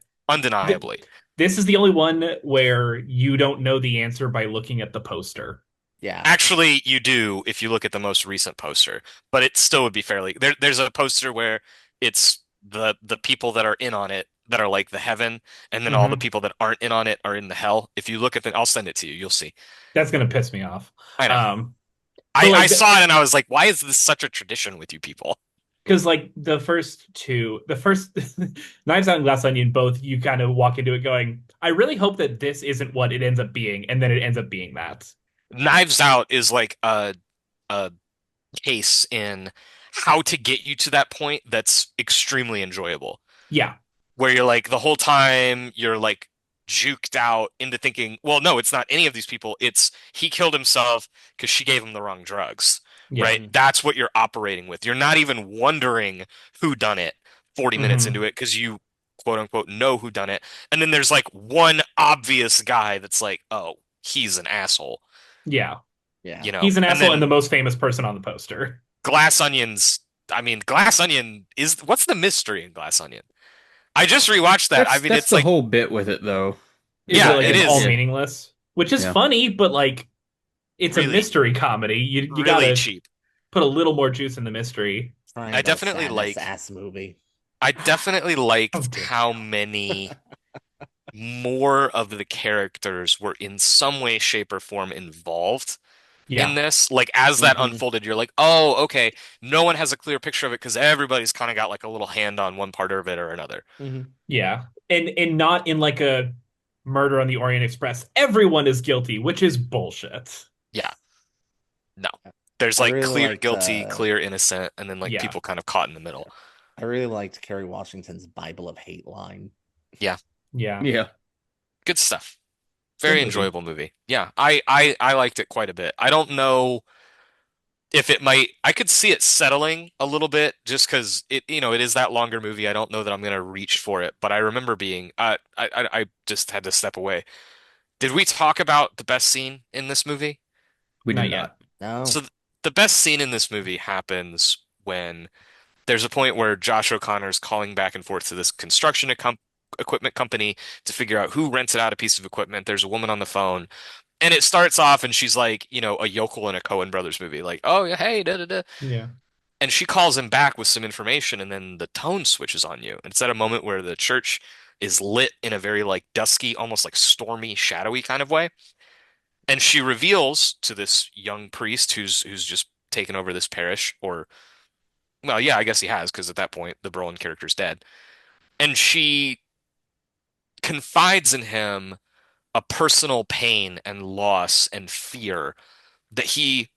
Th- Undeniably. This is the only one where you don't know the answer by looking at the poster. Yeah. Actually, you do if you look at the most recent poster, but it still would be fairly there's a poster where it's the people that are in on it that are like the heaven, and then all the Hmm. people that aren't in on it are in the hell. If you look at I'll send it to you, you'll see. That's gonna piss me off. I know. Um, but I like, saw it and I was like, why is this such a tradition with you people? because like the first Knives Out and Glass Onion, both you kind of walk into it going, I really hope that this isn't what it ends up being, and then it ends up being that. Knives Out is like a case in how to get you to that point that's extremely enjoyable. Yeah, Where you're like the whole time you're like juked out into thinking, well, no, it's not any of these people. It's he killed himself because she gave him the wrong drugs, yeah, right? Mhm. That's what you're operating with. You're not even wondering who done it 40 minutes hmm into it because you quote unquote know who done it. And then there's like one obvious guy that's like, oh, he's an asshole, yeah. you Yeah. know? He's an And asshole and then the most famous person on the poster. Glass Onions, I mean, Glass Onion is what's the mystery in Glass Onion? I just rewatched that. I mean, That's it's the like, whole bit with it though. Is yeah, that like it it's all is Yeah. meaningless, which is Yeah. funny, but like it's a really, mystery comedy. You really gotta cheap. put a little more juice in the mystery. I Triangle of definitely Sadness like, ass movie. I definitely How liked dare how you? many more of the characters were in some way, shape, or form involved in Yeah, this. Like as that Hmm. unfolded, you're like, oh, okay. No one has a clear picture of it because everybody's kind of got like a little hand on one part of it or another. Hmm. yeah, and not in like a Murder on the Orient Express. Everyone is guilty, which is bullshit. Yeah, no. There's I like really clear liked guilty, clear innocent, and then like Yeah, people kind of caught in the middle. I really liked Kerry Washington's Bible of Hate line. Yeah, yeah, Yeah. good stuff. good Very movie. enjoyable movie. Yeah, I liked it quite a bit. I don't know if it might, I could see it settling a little bit just because it is that longer movie. I don't know that I'm gonna reach for it, but I remember being I just had to step away. Did we talk about the best scene in this movie? We did Not yet. not. No. So the best scene in this movie happens when there's a point where Josh O'Connor's calling back and forth to this equipment company to figure out who rented out a piece of equipment. There's a woman on the phone, and it starts off, and she's like, a yokel in a Coen Brothers movie, like, "Oh yeah, hey, da da da," Yeah. and she calls him back with some information, and then the tone switches on you. And it's at a moment where the church is lit in a very like dusky, almost like stormy, shadowy kind of way, and she reveals to this young priest who's just taken over this parish, or well, yeah, I guess he has, because at that point the Brolin character's dead. And she confides in him a personal pain and loss and fear that he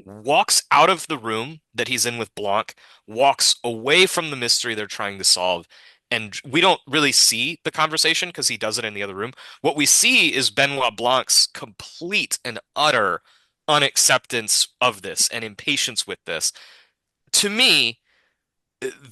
walks out of the room that he's in with Blanc, walks away from the mystery they're trying to solve. And we don't really see the conversation because he does it in the other room. What we see is Benoit Blanc's complete and utter unacceptance of this and impatience with this. To me,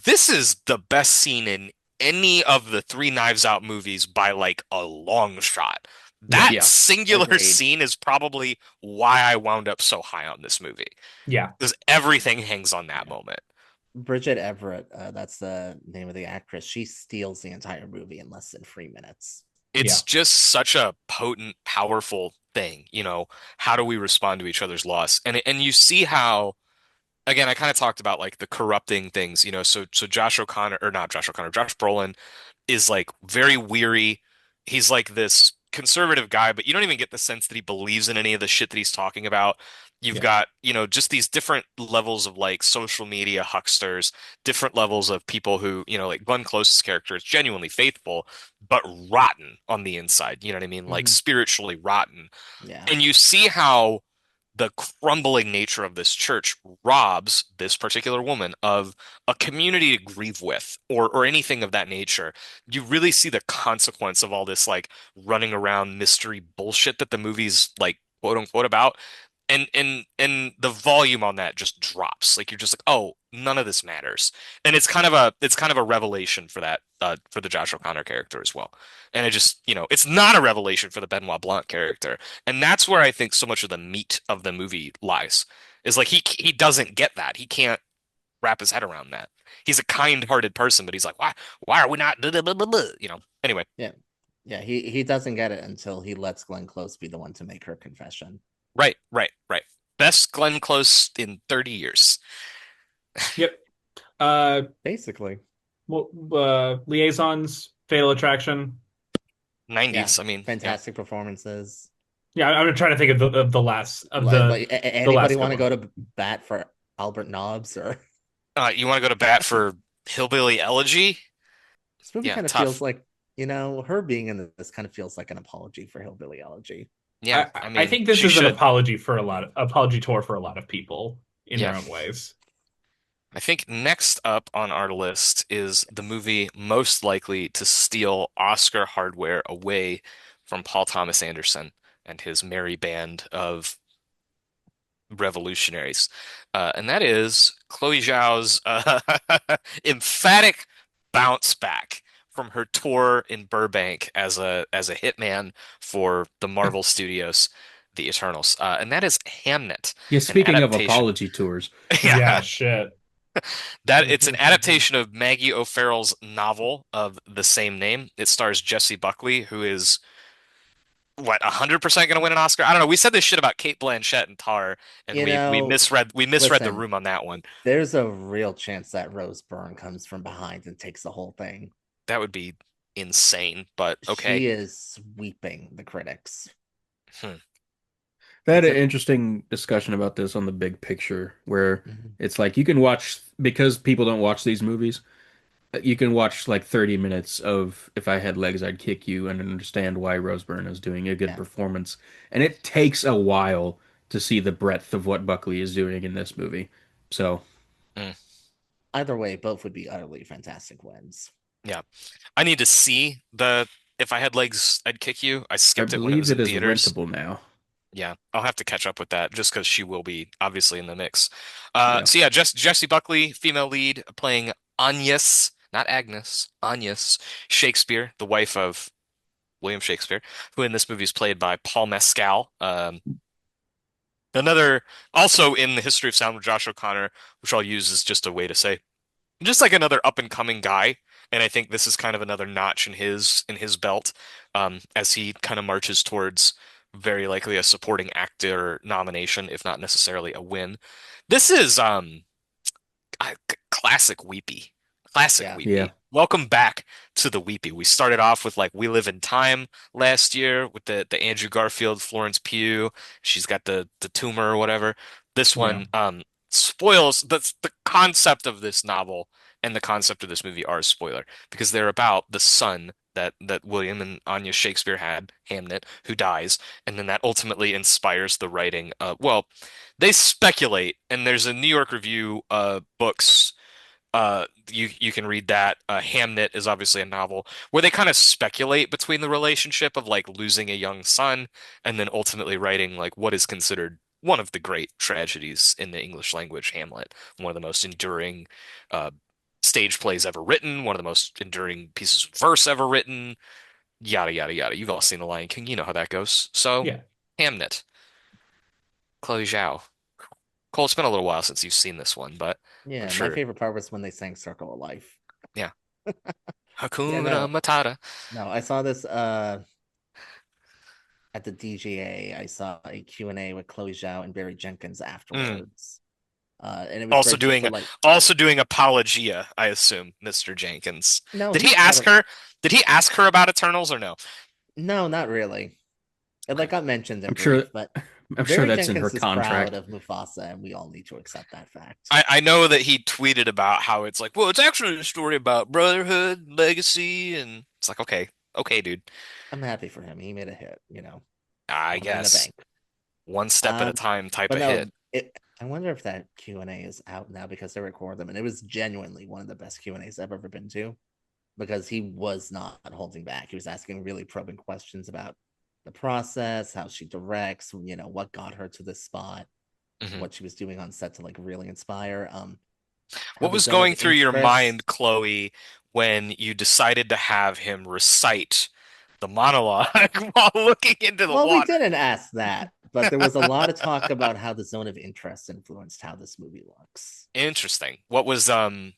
this is the best scene in any of the three Knives Out movies by like a long shot. Yeah. That Yeah. singular Agreed. scene is probably why I wound up so high on this movie, Yeah. because everything hangs on that moment. Bridget Everett, that's the name of the actress. She steals the entire movie in less than 3 minutes. It's Yeah. just such a potent, powerful thing. How do we respond to each other's loss? And you see how, again, I kind of talked about like the corrupting things, so Josh O'Connor, or not Josh O'Connor, Josh Brolin is like very weary. He's like this conservative guy, but you don't even get the sense that he believes in any of the shit that he's talking about. You've Yeah. got, just these different levels of like social media hucksters, different levels of people who, like Glenn Close's character is genuinely faithful, but rotten on the inside. You know what I mean? Like Mhm. spiritually rotten. Yeah. And you see how the crumbling nature of this church robs this particular woman of a community to grieve with, or anything of that nature. You really see the consequence of all this like running around mystery bullshit that the movie's like quote unquote about. And the volume on that just drops. Like you're just like, oh, none of this matters. And it's kind of a revelation for that for the Josh O'Connor character as well. And it just, it's not a revelation for the Benoit Blanc character. And that's where I think so much of the meat of the movie lies. Is like he doesn't get that. He can't wrap his head around that. He's a kind-hearted person, but he's like, why are we not blah, blah, blah, blah, blah? Anyway, Yeah. Yeah. He doesn't get it until he lets Glenn Close be the one to make her confession. right, right, right. Best Glenn Close in 30 years. Yep. Uh, Basically. well, liaisons, Fatal Attraction. 90s, Yeah. I mean, yeah. Fantastic performances. Yeah, I'm trying to think of the last of Anybody last want to couple. go to bat for Albert Nobbs or You want to go to bat for Hillbilly Elegy? this movie Yeah, kind of tough. feels like, her being in this kind of feels like an apology for Hillbilly Elegy. Yeah, I, I I mean, think this she is an should. apology tour for a lot of people in Yeah. their own ways. I think next up on our list is the movie most likely to steal Oscar hardware away from Paul Thomas Anderson and his merry band of revolutionaries. And that is Chloe Zhao's emphatic bounce back from her tour in Burbank as a hitman for the Marvel Studios, the Eternals. And that is Hamnet, Yeah, an speaking of adaptation. apology tours, Yeah, Yeah, shit. that it's an adaptation of Maggie O'Farrell's novel of the same name. It stars Jessie Buckley, who is what 100% going to win an Oscar. I don't know. We said this shit about Kate Blanchett and Tar, and You we know, misread the listen, room on that one. there's a real chance that Rose Byrne comes from behind and takes the whole thing. That would be insane, but okay. She is sweeping the critics. Hmm. they had It's an a interesting discussion about this on the big picture, where Mhm. it's like you can watch, because people don't watch these movies, you can watch like 30 minutes of If I Had Legs, I'd Kick You and understand why Rose Byrne is doing a good Yeah. performance. And it takes a while to see the breadth of what Buckley is doing in this movie. So, Mm. Either way, both would be utterly fantastic wins. Yeah. I need to see the If I Had Legs, I'd Kick You. I I skipped it when it believe was it in is theaters. rentable now. Yeah, I'll have to catch up with that just because she will be obviously in the mix. Yeah. So yeah, Jessie Buckley, female lead, playing Agnes, not Agnes, Agnes Shakespeare, the wife of William Shakespeare, who in this movie is played by Paul Mescal. Another also in the history of sound with Josh O'Connor, which I'll use as just a way to say just like another up and coming guy. And I think this is kind of another notch in his belt, as he kind of marches towards very likely a supporting actor nomination, if not necessarily a win. This is classic Weepy. Classic Yeah. Yeah. Weepy. Welcome back to the Weepy. We started off with like We Live in Time last year with the Andrew Garfield, Florence Pugh. She's got the tumor or whatever. This Yeah. one spoils the concept of this novel and the concept of this movie are a spoiler because they're about the son that William and Anya Shakespeare had, Hamnet, who dies, and then that ultimately inspires the writing of, well, they speculate, and there's a New York Review books you can read that. Hamnet is obviously a novel where they kind of speculate between the relationship of like losing a young son and then ultimately writing like what is considered one of the great tragedies in the English language, Hamlet, one of the most enduring uh, stage plays ever written, one of the most enduring pieces of verse ever written, yada yada yada. You've all seen The Lion King, you know how that goes. So, Yeah. Hamnet, Chloe Zhao. Cole, it's been a little while since you've seen this one, but I'm Yeah, my sure, favorite part was when they sang Circle of Life. yeah. Yeah, Hakuna no, Matata. no, I saw this at the DGA. I saw a Q&A with Chloe Zhao and Barry Jenkins Mm. afterwards. And it was Also great just doing to like, also doing apologia, I assume, Mr. Jenkins. no, Did he he ask totally, her? Did he ask her about Eternals or no? no, not really. It Okay. like got mentioned in I'm sure brief, but I'm sure Barry that's in her Jenkins is proud contract. of Mufasa, and we all need to accept that fact. I know that he tweeted about how it's like, well, it's actually a story about brotherhood, legacy, and it's like, okay, okay, dude. I'm happy for him. He made a hit, I Money in the guess Bank. one step at a Um, time type but of hit. no, I wonder if that Q&A is out now because they record them, and it was genuinely one of the best Q&As I've ever been to because he was not holding back. He was asking really probing questions about the process, how she directs, what got her to this spot, Mhm. what she was doing on set to like really inspire. How What the was zone of going through your mind, interest. Chloe, when you decided to have him recite the monologue while looking into the Well, we water? didn't ask that, but there was a lot of talk about how the zone of interest influenced how this movie looks. Interesting. What was And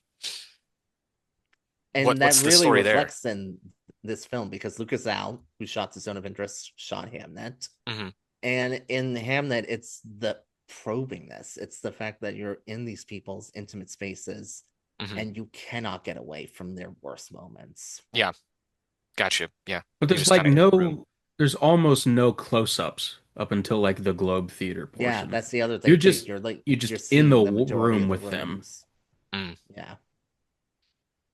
that what's the really story there? reflects in this film because Lucas Al, who shot the zone of interest, shot Hamnet. Hmm. And in Hamnet, it's the probingness. It's the fact that you're in these people's intimate spaces Hmm. and you cannot get away from their worst moments. Yeah, gotcha. Yeah, But you're there's just like kind of in the room. there's almost no close-ups up until like the Globe Theater Yeah, portion. that's the other You're thing too. just You're like you're you're just in the seeing the majority room of the with them. rooms. Mm. Yeah.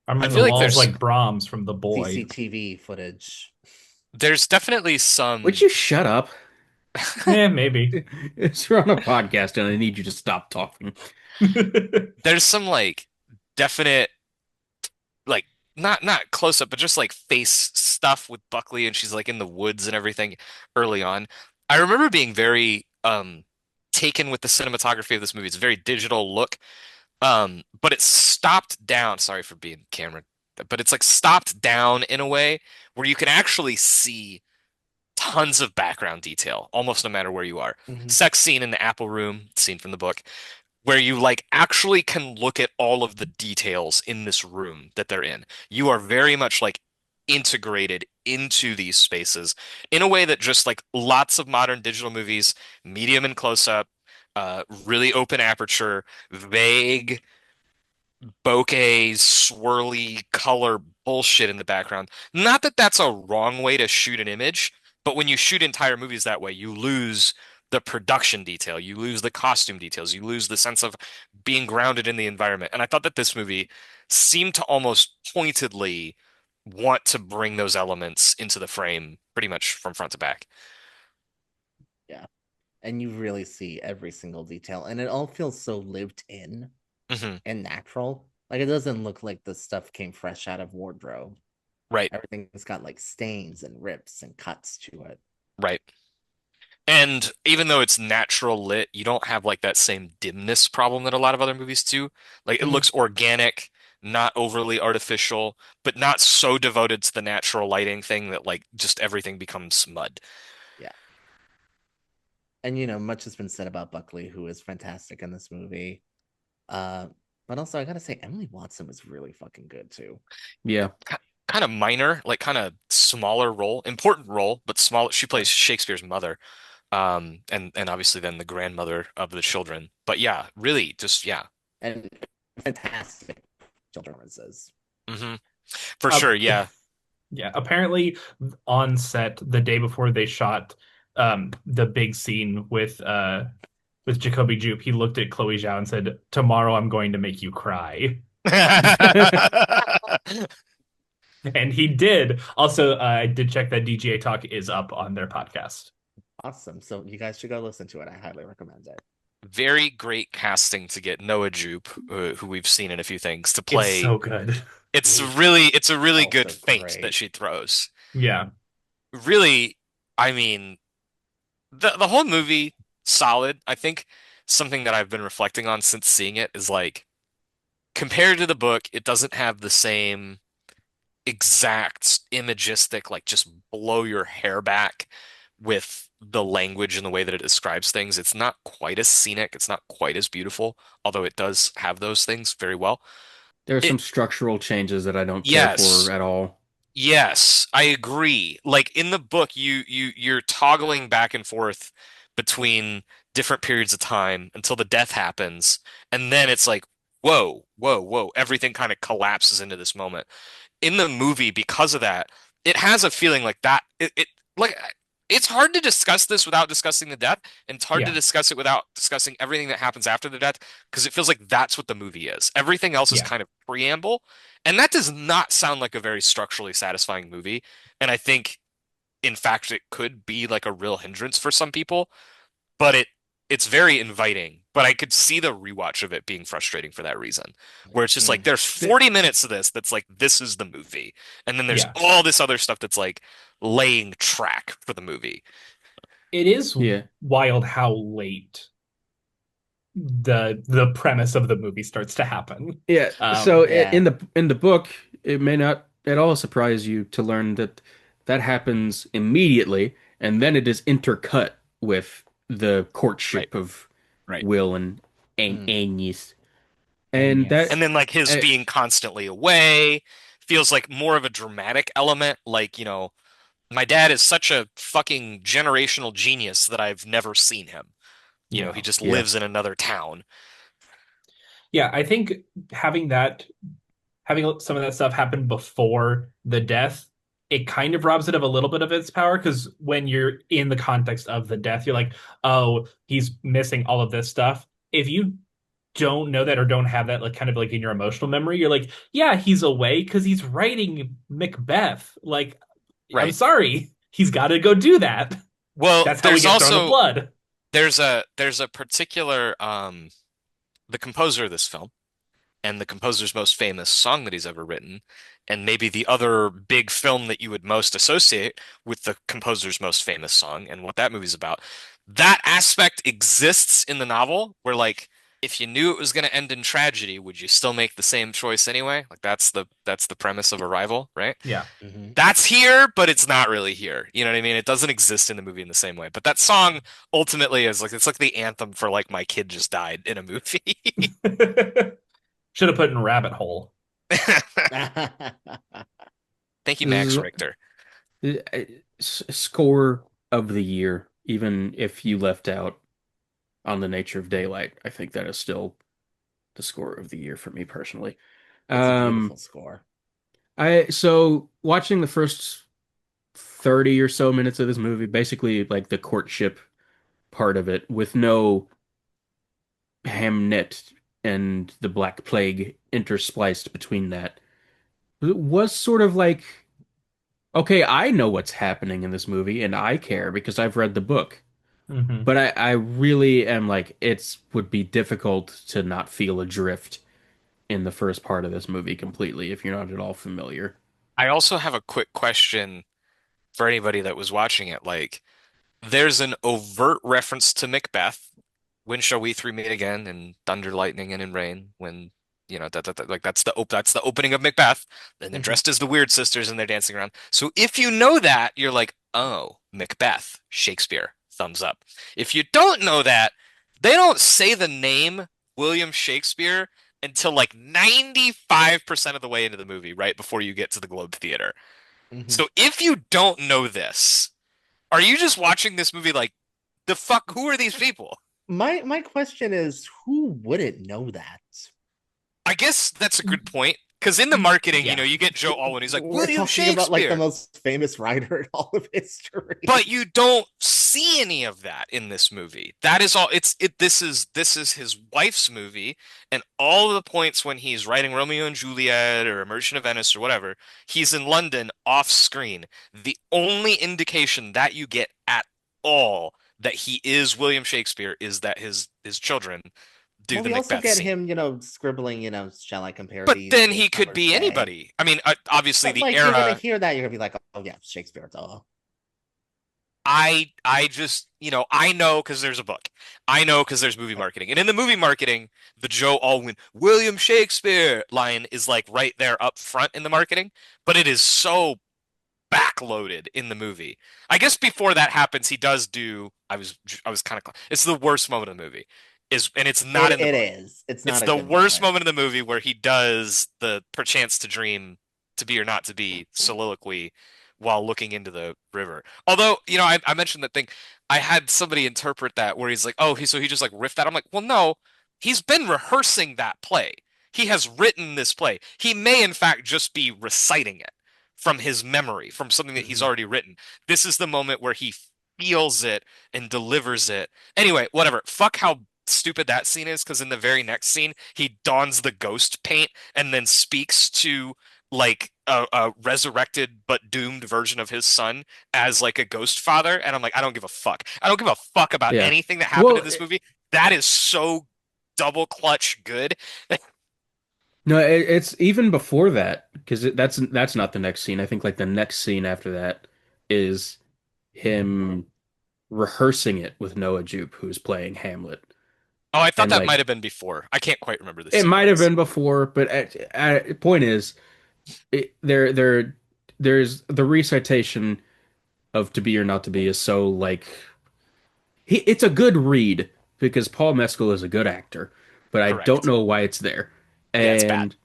I'm I in the feel like walls like Brahms from The Boy. CCTV footage. there's definitely Would some you shut up? Maybe. It's on a podcast and I need you to stop talking. there's some like definite like not close up, but just like face stuff with Buckley and she's like in the woods and everything early on. I remember being very taken with the cinematography of this movie. It's a very digital look. But it's stopped down. Sorry for being camera, but it's like stopped down in a way where you can actually see tons of background detail, almost no matter where you are. Mhm. Sex scene in the Apple Room, scene from the book, where you like actually can look at all of the details in this room that they're in. You are very much like integrated into these spaces in a way that just like lots of modern digital movies, medium and close up, really open aperture, vague bokeh, swirly color bullshit in the background. Not that that's a wrong way to shoot an image, but when you shoot entire movies that way, you lose the production detail, you lose the costume details, you lose the sense of being grounded in the environment. And I thought that this movie seemed to almost pointedly want to bring those elements into the frame pretty much from front to back. Yeah. And you really see every single detail. And it all feels so lived in Hmm. and natural. Like it doesn't look like the stuff came fresh out of wardrobe. Right, Everything's got like stains and rips and cuts to it. right. And even though it's natural lit, you don't have like that same dimness problem that a lot of other movies do. Like it Mhm. looks organic. not overly artificial, but not so devoted to the natural lighting thing that like just everything becomes mud. Yeah. And much has been said about Buckley, who is fantastic in this movie. Uh, but also I gotta say Emily Watson was really fucking good too. Yeah. Kind of minor, like kind of smaller role, important role, but small. She plays Shakespeare's mother, and obviously then the grandmother of the children. But yeah, really, just yeah, And fantastic children performances. hmm for Uh, sure, yeah. yeah, apparently on set the day before they shot the big scene with Jacoby Jupe, he looked at Chloe Zhao and said, "Tomorrow I'm going to make you cry." And he did. Also, I did check that DGA Talk is up on their podcast. Awesome. So you guys should go listen to it. I highly recommend it. Very great casting to get Noah Jupe, who we've seen in a few things, to It's play. so good. It's a really good Also feint that great. she throws. Yeah. Really, I mean, the whole movie solid. I think something that I've been reflecting on since seeing it is like compared to the book, it doesn't have the same exact imagistic, like just blow your hair back with the language and the way that it describes things. It's not quite as scenic, it's not quite as beautiful, although it does have those things very well. There are It, some structural changes that I don't care for yes, at all. yes, I agree. Like in the book, you're toggling back and forth between different periods of time until the death happens, and then it's like, whoa, whoa, whoa, everything kind of collapses into this moment. In the movie, because of that, it has a feeling like that. It like it's hard to discuss this without discussing the death, and it's hard to Yeah. discuss it without discussing everything that happens after the death, because it feels like that's what the movie is. Everything else is Yeah. kind of preamble, and that does not sound like a very structurally satisfying movie. And I think, in fact, it could be like a real hindrance for some people, but it's very inviting. But I could see the rewatch of it being frustrating for that reason, where it's just like Mm. there's Th- 40 minutes of this that's like this is the movie, and then there's Yeah. all this other stuff that's like laying track for the movie. It is Yeah. wild how late the premise of the movie starts to happen. Yeah. So Um, Yeah. in the book, it may not at all surprise you to learn that that happens immediately, and then it is intercut with the Right, courtship of right. Will and Mm. Agnes. and And that And then like his uh, being constantly away feels like more of a dramatic element. Like, my dad is such a fucking generational genius that I've never seen him. He yeah. just yeah. lives in another town. Yeah, I think having that having some of that stuff happen before the death, it kind of robs it of a little bit of its power because when you're in the context of the death, you're like, oh, he's missing all of this stuff. If you don't know that or don't have that like kind of like in your emotional memory, you're like, yeah, he's away because he's writing Macbeth. Like, I'm Right. sorry, he's got to go do that. Well, That's how we get Throne of Blood. there's a particular the composer of this film and the composer's most famous song that he's ever written, and maybe the other big film that you would most associate with the composer's most famous song and what that movie's about. That aspect exists in the novel where like if you knew it was going to end in tragedy, would you still make the same choice anyway? Like that's the premise of Arrival, right? Yeah. Hmm. That's here, but it's not really here. You know what I mean? It doesn't exist in the movie in the same way. But that song ultimately is like it's like the anthem for like my kid just died in a movie. Should have put in Rabbit Hole. Thank you, This Max is Richter. score of the year, even if you left out On the Nature of Daylight, I think that is still the score of the year for me personally. It's a beautiful Um, score. so watching the first 30 or so minutes of this movie, basically like the courtship part of it, with no Hamnet and the Black Plague interspliced between that, it was sort of like, okay, I know what's happening in this movie and I care because I've read the book. Hmm. But I really am like, it's would be difficult to not feel adrift in the first part of this movie completely if you're not at all familiar. I also have a quick question for anybody that was watching it. Like, there's an overt reference to Macbeth. When shall we three meet again? In thunder, lightning, and in rain. When like that's the opening of Macbeth, and they're Mhm. dressed as the Weird Sisters and they're dancing around. So if you know that, you're like, oh, Macbeth, Shakespeare, thumbs up. If you don't know that, they don't say the name William Shakespeare until like 95% of the way into the movie, right before you get to the Globe Theater. Mhm. So if you don't know this, are you just watching this movie like, the fuck, who are these people? My question is, who wouldn't know that? I guess that's a good point. Because in the marketing, Yeah. you get Joe Alwyn. He's like, We're William talking about like the Shakespeare. most famous writer in all of But history. you don't see any of that in this movie. That is all this is his wife's movie, and all of the points when he's writing Romeo and Juliet or A Merchant of Venice or whatever, he's in London off screen. The only indication that you get at all that he is William Shakespeare is that his children do Well, the we also Macbeth get scene. him, scribbling, shall I compare But these then to a he could summer's be day? anybody. I mean, obviously But the like you're gonna era hear that, you're gonna be like, oh yeah, Shakespeare, duh. I just, I know because there's a book. I know because there's movie marketing. And in the movie marketing, the Joe Alwyn William Shakespeare line is like right there up front in the marketing, but it is so backloaded in the movie. I guess before that happens, he does do I was kind of it's the worst moment of the movie. And it's not It in the it book. is. It's It's not a the good worst moment. moment in the movie where he does the perchance to dream, to be or not to be soliloquy while looking into the river. Although, I mentioned that thing. I had somebody interpret that where he's like, oh, so he just like riffed that. I'm like, well, no, he's been rehearsing that play. He has written this play. He may, in fact, just be reciting it from his memory, from something that he's Mhm. already written. This is the moment where he feels it and delivers it. Anyway, whatever. Fuck how stupid that scene is, because in the very next scene, he dons the ghost paint and then speaks to like a resurrected but doomed version of his son as like a ghost father. And I'm like, I don't give a fuck. I don't give a fuck about Yeah. anything that happened in Well, this movie. That is so double clutch good. no, it's even before that because that's not the next scene. I think like the next scene after that is him rehearsing it with Noah Jupe, who's playing Hamlet. Oh, I thought And that like might have been before. I can't quite remember the it might have sequence. been before, but point is, there's the recitation of To Be or Not to Be is so like it's a good read because Paul Mescal is a good actor, but I don't Correct. know why it's there. Yeah, it's bad. And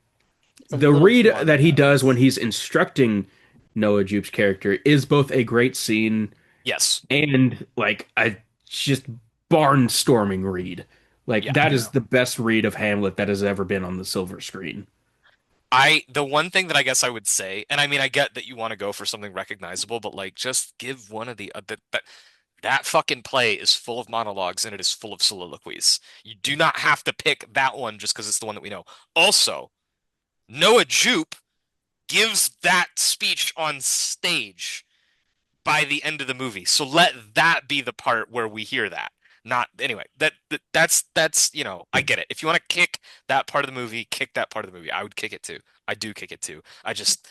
It's a the little too read on the that he does when nose. he's instructing Noah Jupe's character is both a great scene Yes. and like a just barnstorming read. Like Yeah. that is Yeah. the best read of Hamlet that has ever been on the silver screen. The one thing that I guess I would say, and I mean, I get that you want to go for something recognizable, but like, just give one of the that fucking play is full of monologues and it is full of soliloquies. You do not have to pick that one just because it's the one that we know. Also, Noah Jupe gives that speech on stage by the end of the movie. So let that be the part where we hear that. Not anyway. That's I get it. If you want to kick that part of the movie, kick that part of the movie. I would kick it too. I do kick it too. It just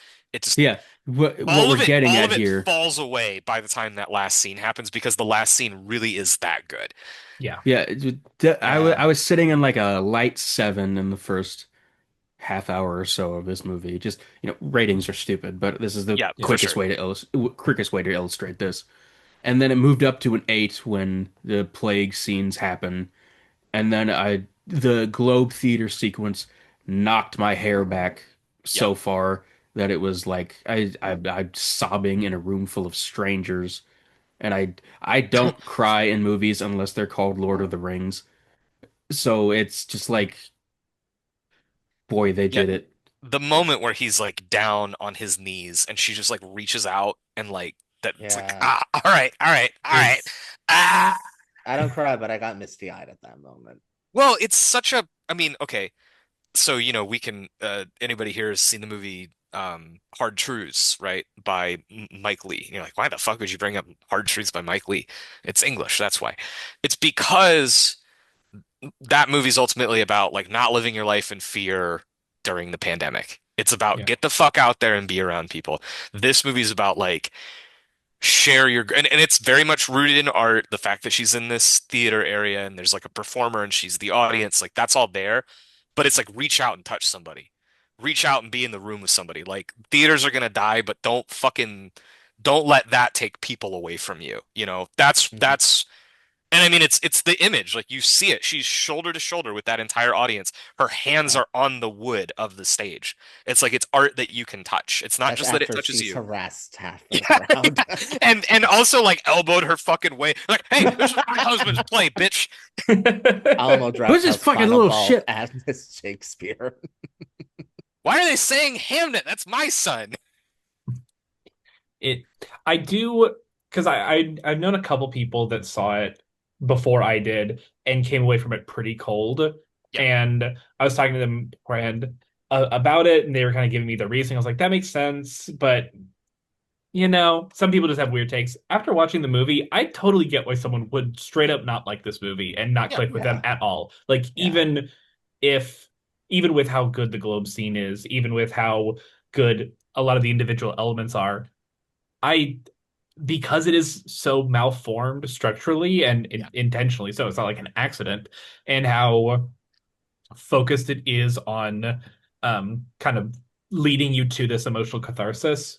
Yeah, what we're getting all at of it here. falls away by the time that last scene happens because the last scene really is that good. Yeah. Yeah, Yeah. I was sitting in like a light seven in the first half hour or so of this movie. Just, ratings are stupid, but this is the Yeah, Yeah. for sure. quickest way to illustrate this. And then it moved up to an eight when the plague scenes happen. And then the Globe Theater sequence knocked my hair back Yep. so far that it was like I'm sobbing in a room full of strangers. And I don't cry in movies unless they're called Lord of the Rings. So it's just like, boy, they Yeah. did it. The moment where he's like down on his knees and she just like reaches out and like that's like, Yeah. all right, all right, all right. It's Ah. I don't cry, but I got misty eyed at that moment. Well, it's such a, I mean, okay, so we can anybody here has seen the movie Hard Truths, right? By Mike Lee. And you're like, why the fuck would you bring up Hard Truths by Mike Lee? It's English, that's why. It's because that movie's ultimately about like not living your life in fear during the pandemic. It's about Yeah. get the fuck out there and be around people. This movie's about like share your and it's very much rooted in art. The fact that she's in this theater area and there's like a performer and she's the audience, like that's all there. but it's like reach out and touch somebody. Reach out and be in the room with somebody. Like theaters are gonna die, but don't let that take people away from you. You know, Mhm. that's and I mean it's the image. Like you see it. She's shoulder to shoulder with that entire audience. Her hands Yeah. are on the wood of the stage. It's like it's art that you can touch. It's not That's just that it after touches she's you. harassed half the Yeah, crowd. and also like elbowed her fucking way. Like, hey, this is my husband's play, bitch. Alamo Who's this Drafthouse fucking final little call shit? at Miss Shakespeare. Why are they saying Hamnet? That's my son. It I do because I've known a couple people that saw it before I did and came away from it pretty cold. Yeah. And I was talking to them beforehand about it, and they were kind of giving me the reasoning. I was like, that makes sense, but some people just have weird takes. After watching the movie, I totally get why someone would straight up not like this movie and not Yeah. click with them Yeah. at all. Like Yeah. if even with how good the Globe scene is, even with how good a lot of the individual elements are, I because it is so malformed structurally and Yeah. intentionally, so it's not like an accident, and how focused it is on kind of leading you to this emotional catharsis.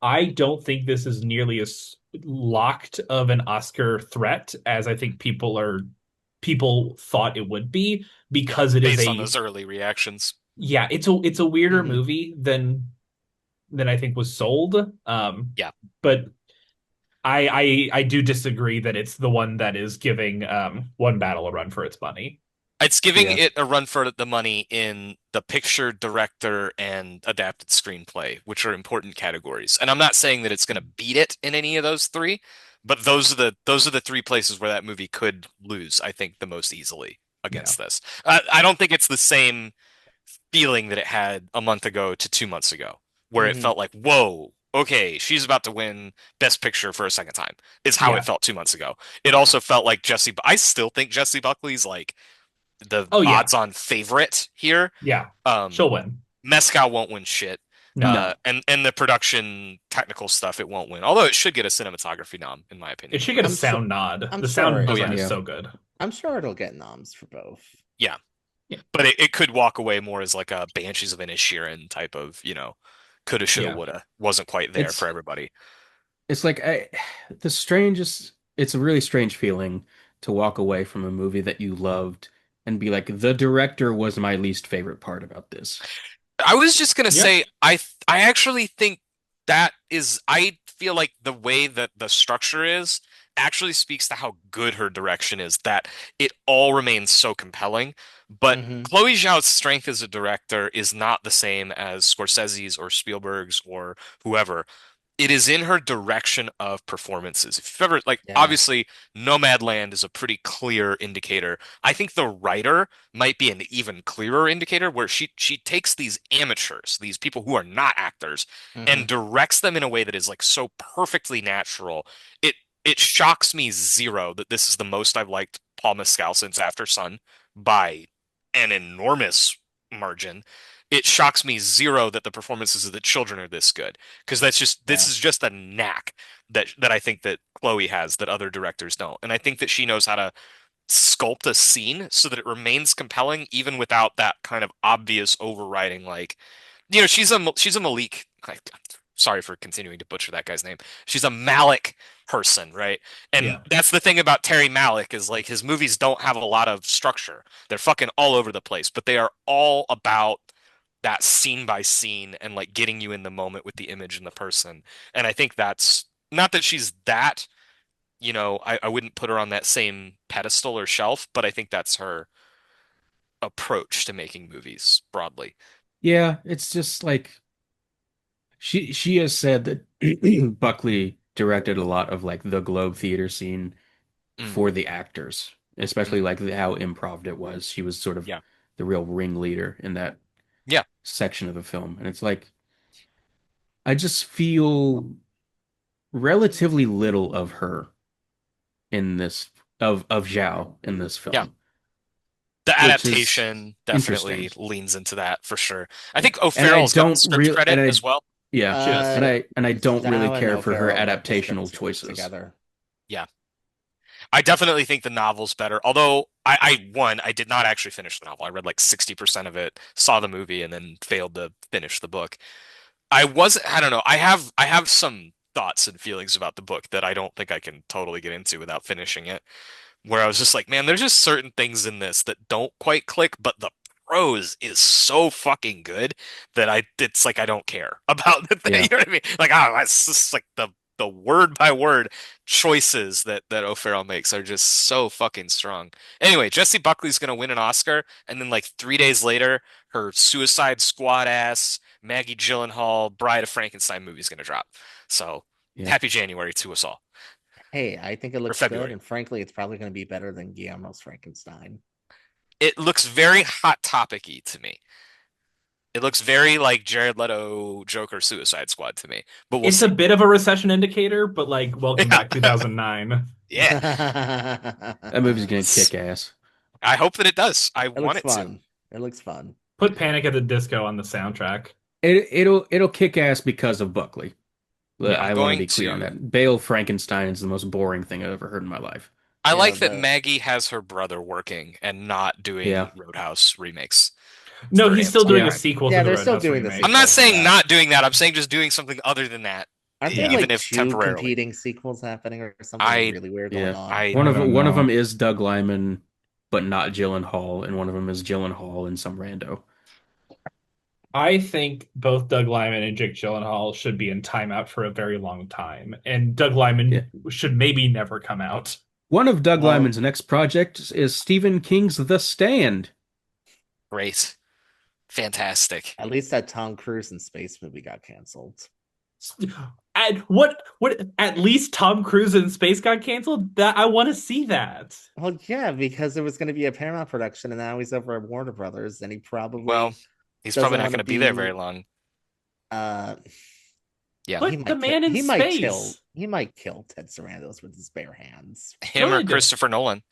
I don't think this is nearly as locked of an Oscar threat as I think people thought it would be, Yeah. because it is Based on a those early reactions. yeah, it's a weirder Mhm. movie than I think was sold. Yeah. But I do disagree that it's the one that is giving One Battle a run for its money. It's giving Yeah. it a run for the money in the picture, director, and adapted screenplay, which are important categories. And I'm not saying that it's going to beat it in any of those three, but those are the three places where that movie could lose, I think, the most easily Yeah. against this. I don't think it's the same feeling that it had a month ago to 2 months ago, where it Mhm. felt like, whoa, okay, she's about to win Best Picture for a second time, is how it Yeah. felt 2 months ago. It also felt like I still think Jessie Buckley's like the Oh yeah. odds-on favorite here. Yeah. Um, She'll win. Mescal won't win shit. No. No. And the production technical stuff it won't win. Although it should get a cinematography nom, in my It opinion. should get a But I'm sure. sound nod. I'm The sure sound oh it. yeah, design is Yeah. so good. I'm sure it'll get noms for both. yeah. Yeah. But it could walk away more as like a Banshees of Inisherin type of, coulda, shoulda, Yeah. woulda. Wasn't quite there for It's everybody. it's like the strangest it's a really strange feeling to walk away from a movie that you loved and be like, the director was my least favorite part about this. I was just gonna Yeah. say I actually think that is I feel like the way that the structure is actually speaks to how good her direction is, that it all remains so compelling. But Hmm. Chloe Zhao's strength as a director is not the same as Scorsese's or Spielberg's or whoever. It is in her direction of performances. If you've ever, like, Yeah. obviously, Nomadland is a pretty clear indicator. I think the writer might be an even clearer indicator, where she takes these amateurs, these people who are not actors, Hmm. and directs them in a way that is like so perfectly natural. It shocks me zero that this is the most I've liked Paul Mescal since After Sun by an enormous margin. It shocks me zero that the performances of the children are this good, because this Yeah. is just a knack that I think that Chloe has that other directors don't. And I think that she knows how to sculpt a scene so that it remains compelling even without that kind of obvious overriding, like, she's a Malik, sorry for continuing to butcher that guy's name. She's a Malik person, right? And Yeah. that's the thing about Terry Malick, is like his movies don't have a lot of structure. They're fucking all over the place, but they are all about that scene by scene and like getting you in the moment with the image and the person. And I think that's not that she's that, I wouldn't put her on that same pedestal or shelf, but I think that's her approach to making movies broadly. Yeah, it's just like she has said that Buckley directed a lot of like the Globe theater scene Mm, for the actors, especially mm, like how improv it was. She was sort of yeah. the real ringleader in that Yeah. section of the film. And it's like I just feel relatively little of her in this of Zhao in this Yeah. film, The which is adaptation interesting. definitely leans into that for sure. I Yeah. think And I O'Farrell's gotten don't script real credit and I as well. yeah, She does. and Uh, I don't really Zhao and care for her O'Farrell wrote the adaptational script choices. together. Yeah. I definitely think the novel's better. Although I did not actually finish the novel. I read like 60% of it, saw the movie, and then failed to finish the book. I don't know. I have some thoughts and feelings about the book that I don't think I can totally get into without finishing it. Where I was just like, man, there's just certain things in this that don't quite click, but the prose is so fucking good that it's like I don't care about the thing. Yeah. You know what I mean? Like, it's just like the word by word choices that O'Farrell makes are just so fucking strong. Anyway, Jessie Buckley's gonna win an Oscar, and then like 3 days later, her Suicide Squad ass Maggie Gyllenhaal Bride of Frankenstein movie is gonna drop. So Yeah. happy January to us all. Hey, I think it Or looks good, February. and frankly, it's probably going to be better than Guillermo's Frankenstein. It looks very hot topic-y to me. It looks very like Jared Leto Joker Suicide Squad to me, but we'll It's a see. bit of a recession indicator, but like, welcome Yeah, back 2009. yeah. That movie's gonna kick ass. I hope that it does. I It want looks it to. fun. It looks fun. Put Panic at the Disco on the soundtrack. It'll kick ass because of Buckley. Yeah. I I'm want to going be clear on to. that. Bale Frankenstein is the most boring thing I've ever heard in my life. I Yeah, like that the Maggie has her brother working and not Yeah. doing Roadhouse remakes No, for he's still Amazon doing a Yeah. Prime. sequel to yeah, the they're still Roadhouse doing the remake. I'm not sequels. saying Yeah, not doing that. I'm saying just doing something other than that, aren't there Yeah. even like if two temporarily. competing sequels happening or something I really weird going Yeah. on? I One I of don't one of know. them is Doug Lyman, but not Gyllenhaal, and one of them is Gyllenhaal and some rando. I think both Doug Lyman and Jake Gyllenhaal should be in timeout for a very long time, and Doug Yeah. Lyman should maybe never come out. One of Doug Well, Lyman's next projects is Stephen King's The Stand. great, fantastic. at least that Tom Cruise and space movie got canceled. And what at least Tom Cruise in Space got canceled? That I want to see that. Well, yeah, because it was going to be a Paramount production, and now he's over at Warner Brothers, and he Well, probably he's probably doesn't not want going to to be there very be. long. Uh, Yeah, he Put the might kill. man in He might kill. space. He might kill Ted Sarandos with his bare hands. him or Good. Christopher Nolan.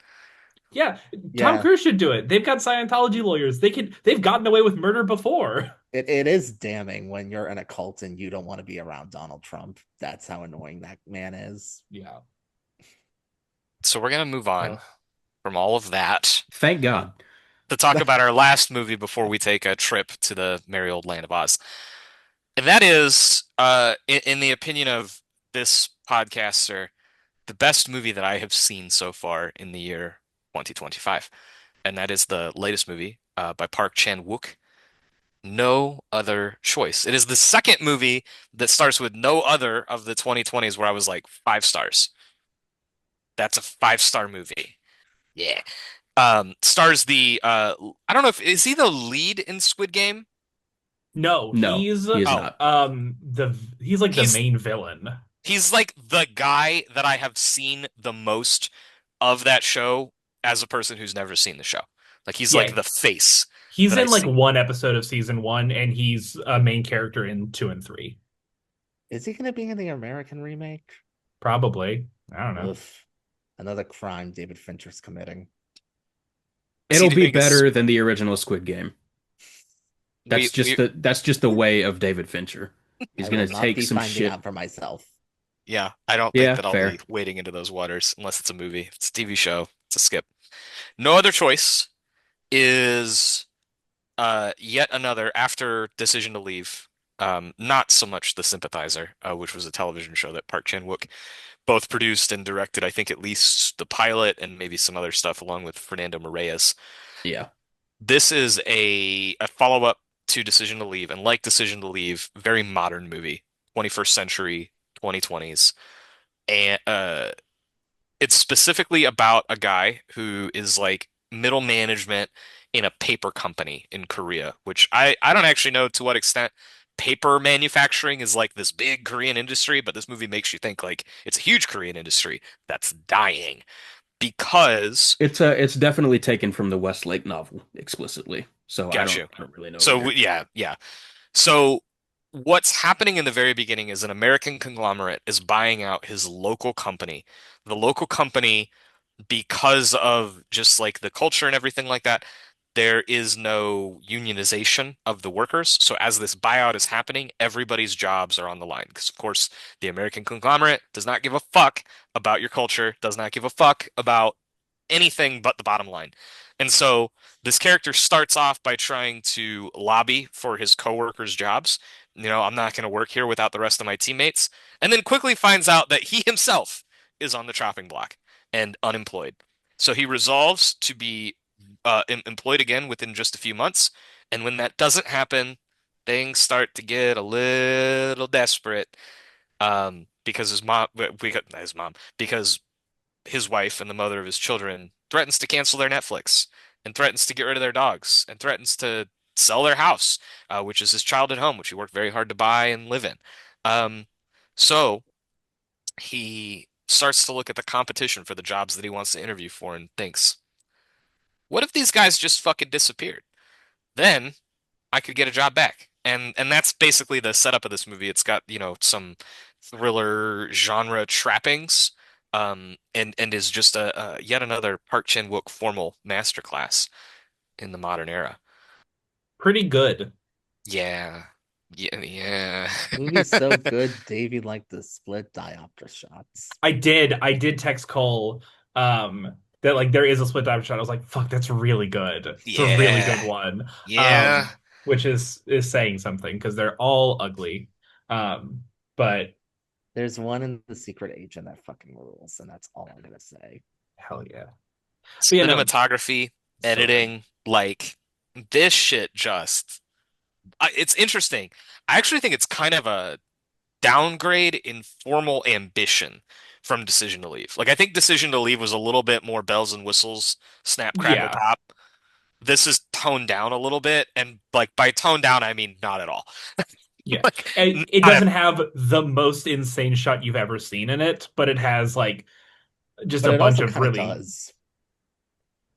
Yeah, Tom Yeah, Cruise should do it. They've got Scientology lawyers. They've gotten away with murder before. it is damning when you're in a cult and you don't want to be around Donald Trump. That's how annoying that man is. Yeah. So we're gonna move on Ugh. from all of that Thank God. to talk about our last movie before we take a trip to the merry old land of Oz. And that is, in the opinion of this podcaster, the best movie that I have seen so far in the year 2025. And that is the latest movie by Park Chan-wook, No Other Choice. It is the second movie that starts with no other of the 2020s where I was like 5 stars. That's a 5-star movie. Yeah. Stars the I don't know if is he the lead in Squid Game? No, No, he is Oh, not. he's like the he's main villain. he's like the guy that I have seen the most of that show as a person who's never seen the show. Like he's Yeah, like the face he's that I in like see. one episode of season one, and he's a main character in two and three. Is he going to be in the American remake? Probably. I don't know. Oof. Another crime David Fincher's committing. Is he It'll be doing this? better than the original Squid Game. We, we That's just the way of David Fincher. He's I will gonna not take be some finding shit. out for myself. yeah, I don't think Yeah, that I'll fair. be wading into those waters unless it's a movie. If it's a TV show, it's a skip. No Other Choice is yet another after Decision to Leave. Not so much The Sympathizer, which was a television show that Park Chan-wook both produced and directed, I think at least the pilot and maybe some other stuff along with Fernando Moraes. Yeah. This is a follow-up to Decision to Leave, and like Decision to Leave, very modern movie, 21st century, 2020s. And it's specifically about a guy who is like middle management in a paper company in Korea, which I don't actually know to what extent paper manufacturing is like this big Korean industry, but this movie makes you think like it's a huge Korean industry that's dying because It's definitely taken from the Westlake novel explicitly. So got you. I don't really know So either. yeah, yeah. So what's happening in the very beginning is an American conglomerate is buying out his local company. The local company, because of just like the culture and everything like that, there is no unionization of the workers. So as this buyout is happening, everybody's jobs are on the line. Because of course, the American conglomerate does not give a fuck about your culture, does not give a fuck about anything but the bottom line. And so this character starts off by trying to lobby for his coworkers' jobs. I'm not going to work here without the rest of my teammates. And then quickly finds out that he himself is on the chopping block and unemployed. So he resolves to be employed again within just a few months. And when that doesn't happen, things start to get a little desperate. Because because his wife and the mother of his children threatens to cancel their Netflix and threatens to get rid of their dogs and threatens to sell their house, which is his childhood home, which he worked very hard to buy and live in. Um, so he starts to look at the competition for the jobs that he wants to interview for and thinks, what if these guys just fucking disappeared? Then I could get a job back. And that's basically the setup of this movie. It's got, some thriller genre trappings, and is just a yet another Park Chan-wook formal masterclass in the modern era. Pretty good. Yeah. Yeah, yeah. Movie's so good, Davey liked the split diopter shots. I did text Cole that like there is a split dive shot. I was like, fuck, that's really good. It's a really good Yeah. one. Yeah. Which is saying something because they're all ugly. But There's one in The Secret Agent that fucking rules, and that's all I'm gonna say. hell yeah. But yeah, no, Cinematography, so good. editing, like this shit just it's interesting. I actually think it's kind of a downgrade in formal ambition from Decision to Leave. Like I think Decision to Leave was a little bit more bells and whistles, snap, crackle, Yeah. pop. This is toned down a little bit, and like by toned down, I mean not at all. Yeah. Like And it not at doesn't have the most insane shot you've ever seen in it, but it has like just But a it bunch also of kind of really does.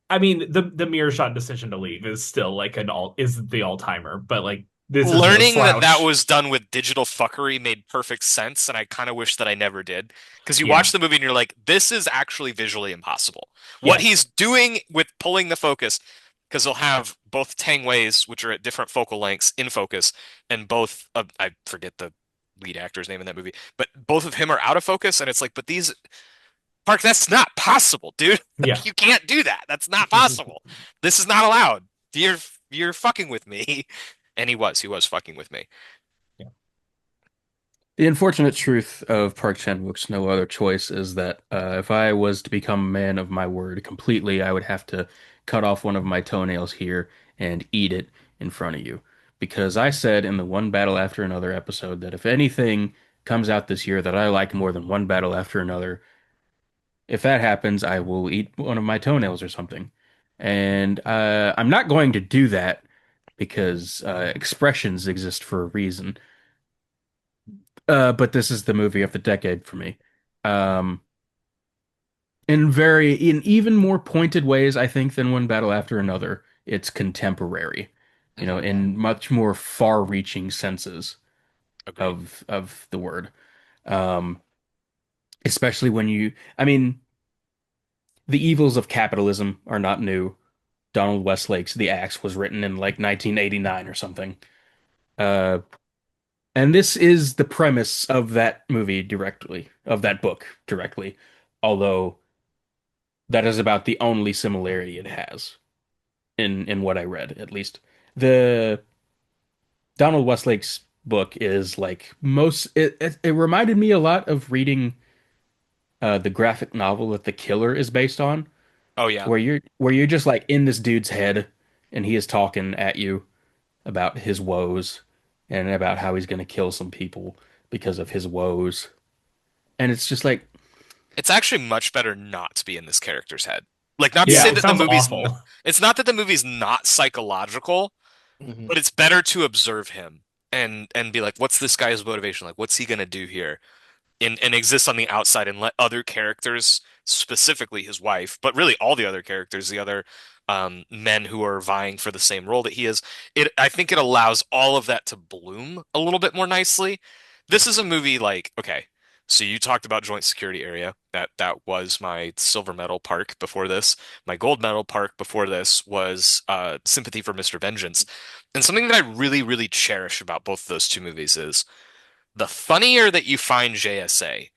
I mean, the mirror shot Decision to Leave is still like is the all-timer, but like this is no learning that that slouch. was done with digital fuckery made perfect sense, and I kind of wish that I never did. Because you Yeah. watch the movie and you're like, this is actually visually impossible. What he's Yes. doing with pulling the focus, because they'll have both Tang Weis, which are at different focal lengths, in focus, and both, I forget the lead actor's name in that movie, but both of him are out of focus, and it's like, but these, Park, that's not possible, dude. Yeah. You can't do that. That's not possible. This is not allowed. You're fucking with me. And he was fucking with me. Yeah. The unfortunate truth of Park Chan-wook's No Other Choice is that if I was to become a man of my word completely, I would have to cut off one of my toenails here and eat it in front of you. Because I said in the One Battle After Another episode that if anything comes out this year that I like more than One Battle After Another, if that happens, I will eat one of my toenails or something. And I'm not going to do that because expressions exist for a reason. But this is the movie of the decade for me. Um, in even more pointed ways, I think, than One Battle After Another. It's contemporary, Hmm. Yeah. in much more far-reaching senses Agreed. of the word. Um, especially when I mean, the evils of capitalism are not new. Donald Westlake's The Axe was written in like 1989 or something. Uh, And this is the premise of that movie directly, of that book directly, although that is about the only similarity it has in what I read, at least. The Donald Westlake's book is like it reminded me a lot of reading the graphic novel that The Killer is based on, Oh yeah. where you're just like in this dude's head and he is talking at you about his woes and about how he's going to kill some people because of his woes. And it's just like, It's actually much better not to be in this character's head. Like not to Yeah, say it that the sounds movie's awful. it's not that the movie's not psychological, Mhm. but it's better to observe him and be like, what's this guy's motivation? Like, what's he gonna do here? And exist on the outside and let other characters, specifically his wife, but really all the other characters, the other men who are vying for the same role that he is. I think it allows all of that to bloom a little bit more nicely. This is a movie like, okay, So you talked about joint security area. That was my silver medal park before this. My gold medal park before this was Sympathy for Mr. Vengeance. And something that I really, really cherish about both of those two movies is the funnier that you find JSA,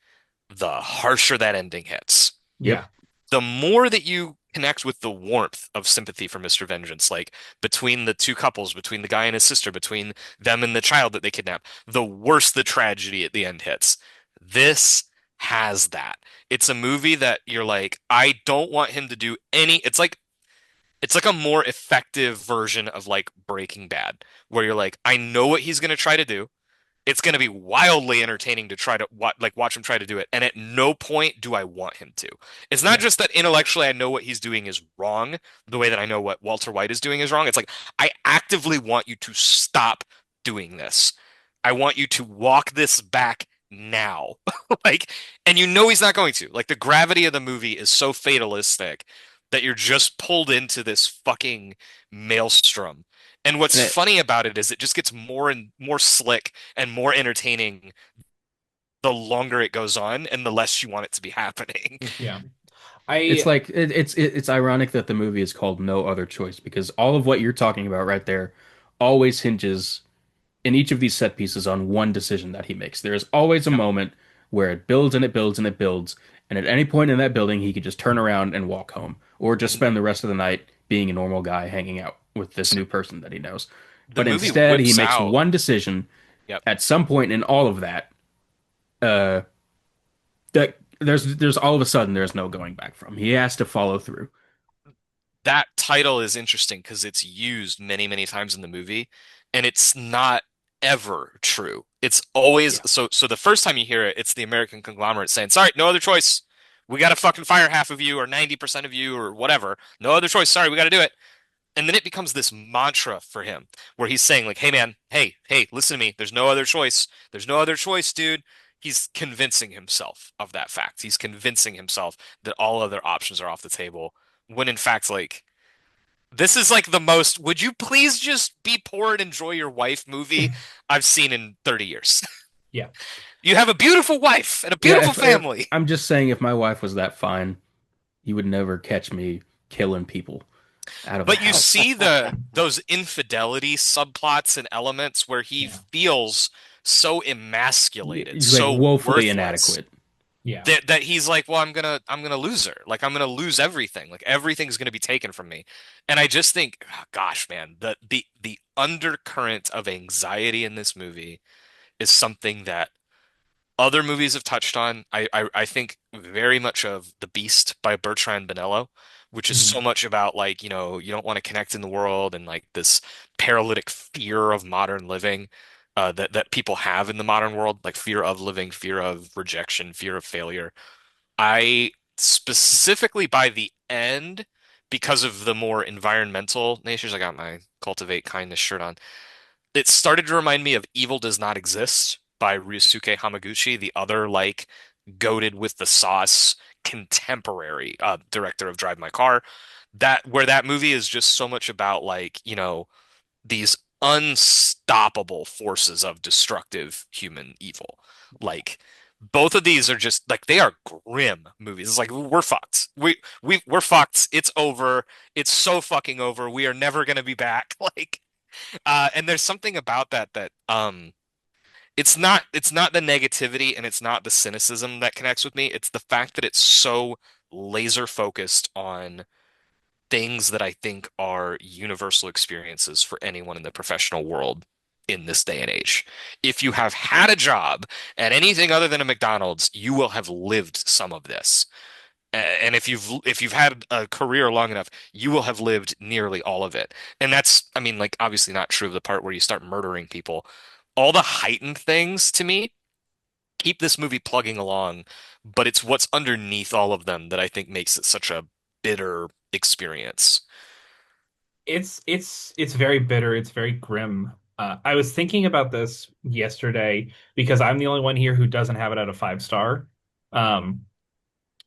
the harsher that ending hits. Yeah. Yep. The more that you connect with the warmth of Sympathy for Mr. Vengeance, like between the two couples, between the guy and his sister, between them and the child that they kidnap, the worse the tragedy at the end hits. This has that. It's a movie that you're like, I don't want him to do any. It's like a more effective version of like Breaking Bad, where you're like, I know what he's gonna try to do. It's going to be wildly entertaining to try to watch him try to do it. And at no point do I want him to. It's not Yeah. just that intellectually I know what he's doing is wrong, the way that I know what Walter White is doing is wrong. It's like I actively want you to stop doing this. I want you to walk this back now. Like, and you know he's not going to. Like the gravity of the movie is so fatalistic that you're just pulled into this fucking maelstrom. And what's And it, funny about it is it just gets more and more slick and more entertaining the longer it goes on and the less you want it to be happening. Yeah. it's I like it's ironic that the movie is called No Other Choice because all of what you're talking about right there always hinges in each of these set pieces on one decision that he makes. There is always a Yep. moment where it builds and it builds and it builds, and at any point in that building, he could just turn around and walk home, or just And spend the rest of the night being a normal guy hanging out with this so new person that he knows. the But movie instead, he whips makes out. one decision Yep. at some point in all of that. Uh, that there's all of a sudden there's no going back from. He has to follow through. That title is interesting because it's used many, many times in the movie, and it's not ever true. It's always Yeah. so the first time you hear it, it's the American conglomerate saying, "Sorry, no other choice. We got to fucking fire half of you or 90% of you or whatever. No other choice. Sorry, we got to do it." And then it becomes this mantra for him where he's saying like, "Hey man, hey, listen to me. There's no other choice. There's no other choice, dude." He's convincing himself of that fact. He's convincing himself that all other options are off the table when in fact like this is like the most would you please just be poor and enjoy your wife movie I've seen in 30 years. Yeah. You have a beautiful wife and a Yeah, beautiful if family. I'm just saying, if my wife was that fine, you would never catch me killing people out of a But you house. see the those infidelity subplots and elements where he Yeah. feels so emasculated, He's like so woefully worthless inadequate. Yeah. that he's like, well, I'm gonna lose her. Like I'm gonna lose everything. Like everything's gonna be taken from me. And I just think, oh, gosh, man, the undercurrent of anxiety in this movie is something that other movies have touched on. I think very much of The Beast by Bertrand Bonello, which is so Mhm. much about like, you don't want to connect in the world and like this paralytic fear of modern living that people have in the modern world, like fear of living, fear of rejection, fear of failure. I specifically by the end, because of the more environmental natures, I got my Cultivate Kindness shirt on. It started to remind me of Evil Does Not Exist by Ryusuke Hamaguchi, the other like goated with the sauce contemporary director of Drive My Car. That where that movie is just so much about like, these unstoppable forces of destructive human evil. Like both of these are just like they are grim movies. It's like we're fucked. We're fucked. It's over. It's so fucking over. We are never gonna be back. Like and there's something about that it's not the negativity and it's not the cynicism that connects with me. It's the fact that it's so laser focused on things that I think are universal experiences for anyone in the professional world in this day and age. If you have had a job at anything other than a McDonald's, you will have lived some of this. And if you've had a career long enough, you will have lived nearly all of it. And that's, I mean, like obviously not true of the part where you start murdering people. All the heightened things to me keep this movie plugging along, but it's what's underneath all of them that I think makes it such a bitter experience. It's very bitter. It's very grim. I was thinking about this yesterday because I'm the only one here who doesn't have it at a 5 star. Um,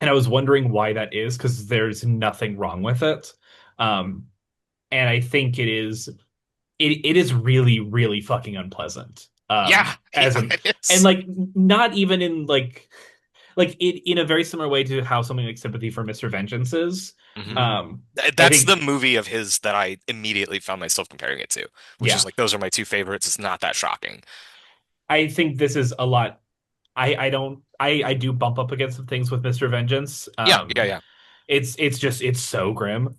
and I was wondering why that is because there's nothing wrong with it. Um, and I think it is really, really fucking unpleasant. Yeah, As yeah, an it and is. like not even in like it in a very similar way to how something like Sympathy for Mr. Vengeance is. Hmm. Um, I That's the think movie of his that I immediately found myself comparing it to, which is yeah, like those are my two favorites. It's not that shocking. I think this is a lot. I don't I do bump up against some things with Mr. Vengeance. Yeah, yeah, yeah. It's just it's so grim.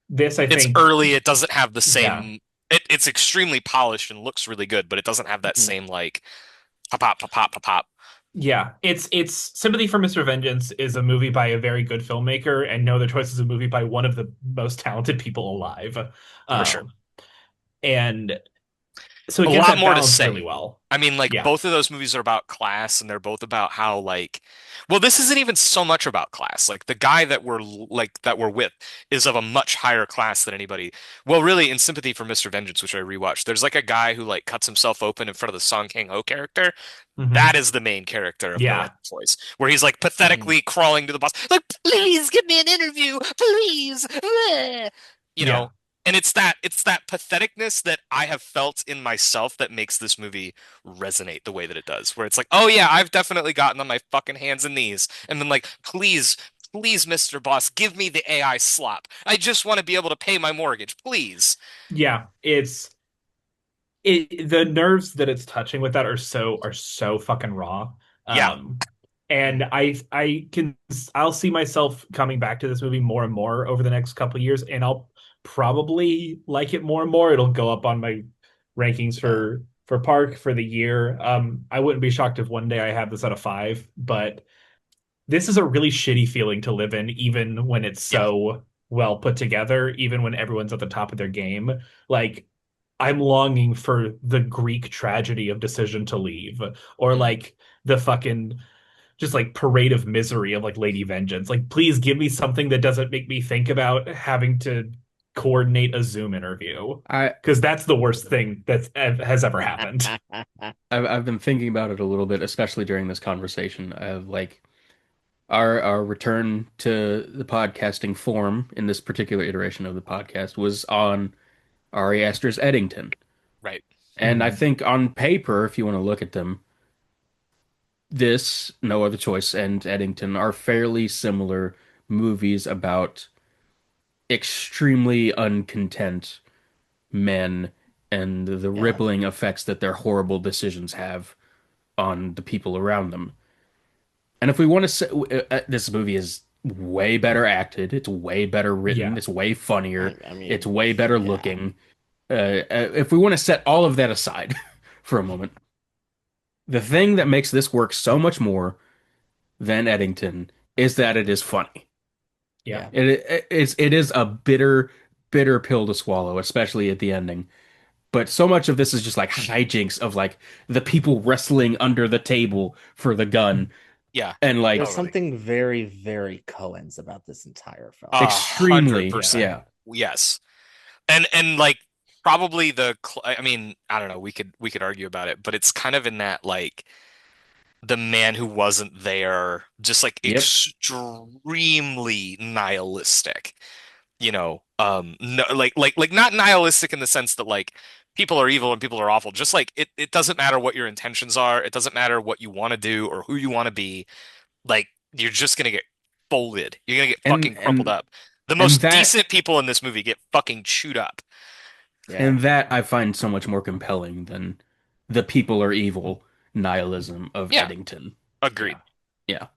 This I It's think early. It doesn't have the yeah. same. It's extremely polished and looks really good, but it doesn't have that Mhm. same like pop pop pop pop pop pop. Yeah, it's Sympathy for Mr. Vengeance is a movie by a very good filmmaker, and No Other Choice is a movie by one of the most talented people alive. For sure. Um, and so it A gets lot that more to balance really say. well. I mean, like Yeah. both of those movies are about class, and they're both about how like, well, this isn't even so much about class. Like the guy that we're with is of a much higher class than anybody. Well, really, in Sympathy for Mr. Vengeance, which I rewatched, there's like a guy who like cuts himself open in front of the Song Kang Ho character. That Hmm. is the main character of No Other Yeah. Choice, where he's like Mhm. pathetically crawling to the boss, like, please give me an interview, please. You Yeah. know, and it's that patheticness that I have felt in myself that makes this movie resonate the way that it does, where it's like, oh yeah, I've definitely gotten on my fucking hands and knees and been like, please, please, Mr. Boss, give me the AI slop. I just want to be able to pay my mortgage, please. Yeah. The nerves that it's touching with that are so fucking raw. Yeah. Um, and I'll see myself coming back to this movie more and more over the next couple of years, and I'll probably like it more and more. It'll go up on my rankings Yeah. for Park for the year. I wouldn't be shocked if one day I have this out of five, but this is a really shitty feeling to live in, even when it's Yeah. so well put together, even when everyone's at the top of their game. Like, I'm longing for the Greek tragedy of Decision to Leave, or Mhm. like the fucking just like parade of misery of like Lady Vengeance. Like, please give me something that doesn't make me think about having to coordinate a Zoom interview, I because that's the worst thing that has ever happened. I've been thinking about it a little bit, especially during this conversation of like our return to the podcasting form in this particular iteration of the podcast was on Ari Aster's Eddington. Right. And I Mhm. think on paper, if you want to look at them, this, No Other Choice, and Eddington are fairly similar movies about extremely uncontent men and the Yeah. rippling effects that their horrible decisions have on the people around them. And if we want to say this movie is way better acted, it's way better written, Yeah. it's way funnier, I it's mean, way better yeah. looking. If we want to set all of that aside for a moment, the thing that makes this work so much more than Eddington is that it is funny. Yeah. Yeah. It is a bitter, bitter pill to swallow, especially at the ending. But so much of this is just like hijinks of like the people wrestling under the table for the gun Yeah. and There's like Totally. something very, very Cohen's about this entire film. A hundred extremely, Yeah. percent. yeah. Yes. And like probably I mean, I don't know, we could argue about it, but it's kind of in that like the man who wasn't there, just like Yep. extremely nihilistic. No, like not nihilistic in the sense that like people are evil and people are awful. Just like it doesn't matter what your intentions are, it doesn't matter what you want to do or who you want to be. Like you're just gonna get folded. You're gonna get And fucking crumpled and up. The and most that decent people in this movie get fucking chewed up. Yeah. and that I find so much more compelling than the people are evil nihilism of Yeah, Eddington. Yeah. agreed. Yeah.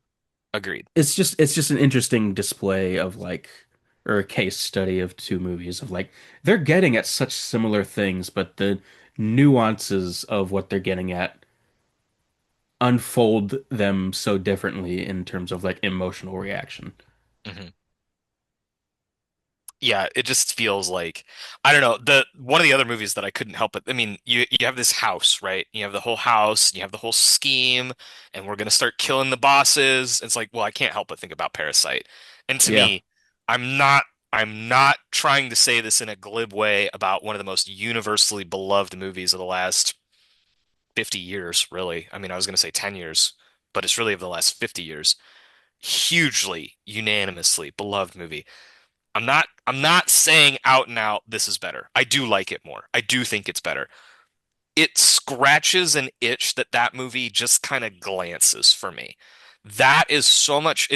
Agreed. It's just an interesting display of like or a case study of two movies of like they're getting at such similar things, but the nuances of what they're getting at unfold them so differently in terms of like emotional reaction. Mhm. Yeah, it just feels like I don't know. The one of the other movies that I couldn't help it. I mean, you have this house, right? You have the whole house, and you have the whole scheme, and we're gonna start killing the bosses. It's like, well, I can't help but think about Parasite. And to Yeah. me, I'm not trying to say this in a glib way about one of the most universally beloved movies of the last 50 years, really. I mean, I was gonna say 10 years, but it's really of the last 50 years. Hugely, unanimously beloved movie. I'm not saying out and out this is better. I do like it more. I do think it's better. it scratches an itch that that movie just kind of glances for me. That is so much.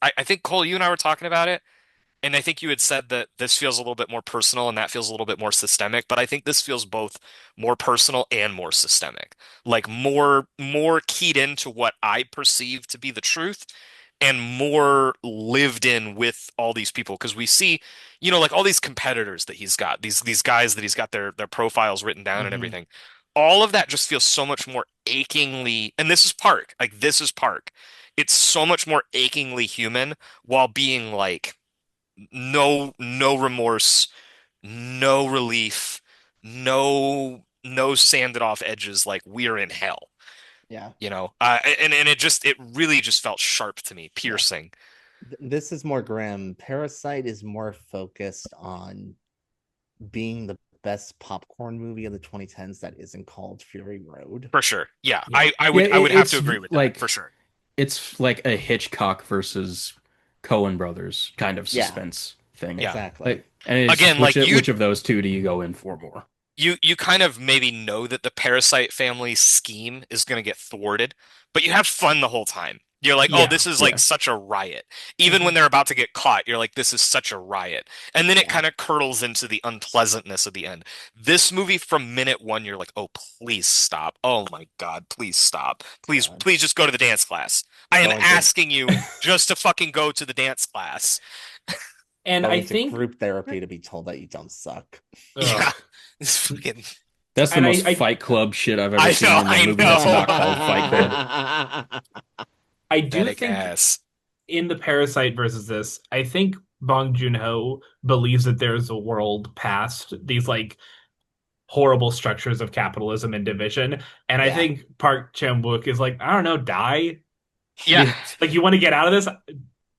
I think Cole, you and I were talking about it, and I think you had said that this feels a little bit more personal and that feels a little bit more systemic, but I think this feels both more personal and more systemic. Like more keyed into what I perceive to be the truth and more lived in with all these people because we see, like all these competitors that he's got, these guys that he's got their profiles written down and Hmm. everything. All of that just feels so much more achingly, and this is Park. Like this is Park. It's so much more achingly human while being like no remorse, no relief, no sanded off edges like we're in hell, Yeah, and it really just felt sharp to me, yeah. piercing. This is more grim. Parasite is more focused on being the best popcorn movie of the 2010s that isn't called Fury Road. For sure. Yeah, Yeah. I would have to agree with that for Like sure. it's like a Hitchcock versus Coen Brothers kind of Yeah, suspense thing. Yeah. exactly. Like, and it's just Again, like which of those two do you go in for more? you kind of maybe know that the Parasite family scheme is going to get thwarted, but you have fun the whole time. You're like, oh, Yeah. this is like Yeah. such a riot. Even Hmm. when they're about to get caught, you're like, this is such a riot. And then it Yeah, kind of curdles into the unpleasantness of the end. This movie, from minute one, you're like, oh, please stop. Oh my God, please stop. Please, God. please just go to the dance class. I am Going to asking you just to fucking go to the dance class. And I going to think, group therapy to be told that you don't suck. Yeah. ugh. It's fucking, That's the And most I Fight Club shit I've ever I seen know, in a I movie that's know. not called Fight Club. I do Pathetic think ass. in the Parasite versus this, I think Bong Joon-ho believes that there's a world past these like horrible structures of capitalism and division. And I Yeah, think Park Chan-wook is like, I don't know, die. Yeah. Like you want to get out of this?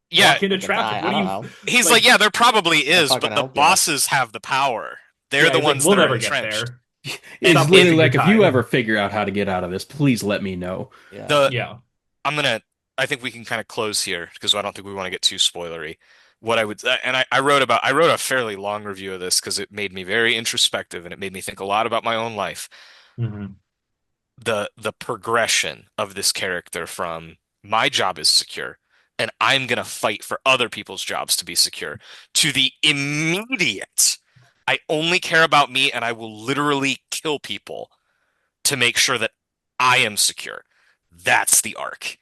Yeah. Walk into like a die. traffic. What I do don't you know. He's like, like? yeah, there probably I'll is, fucking but the help you. bosses have the power. They're Yeah, the he's like, ones we'll that are never get entrenched. there. It's Stop It literally wasting your like if you ever time. figure out how to get out of this, please let me know. Yeah. the Yeah. I'm gonna I think we can kind of close here because I don't think we want to get too spoilery. What I would and I wrote a fairly long review of this because it made me very introspective and it made me think a lot about my own life. Hmm. The progression of this character from my job is secure and I'm gonna fight for other people's jobs to be secure to the immediate I only care about me and I will literally kill people to make sure that I am secure. That's the arc.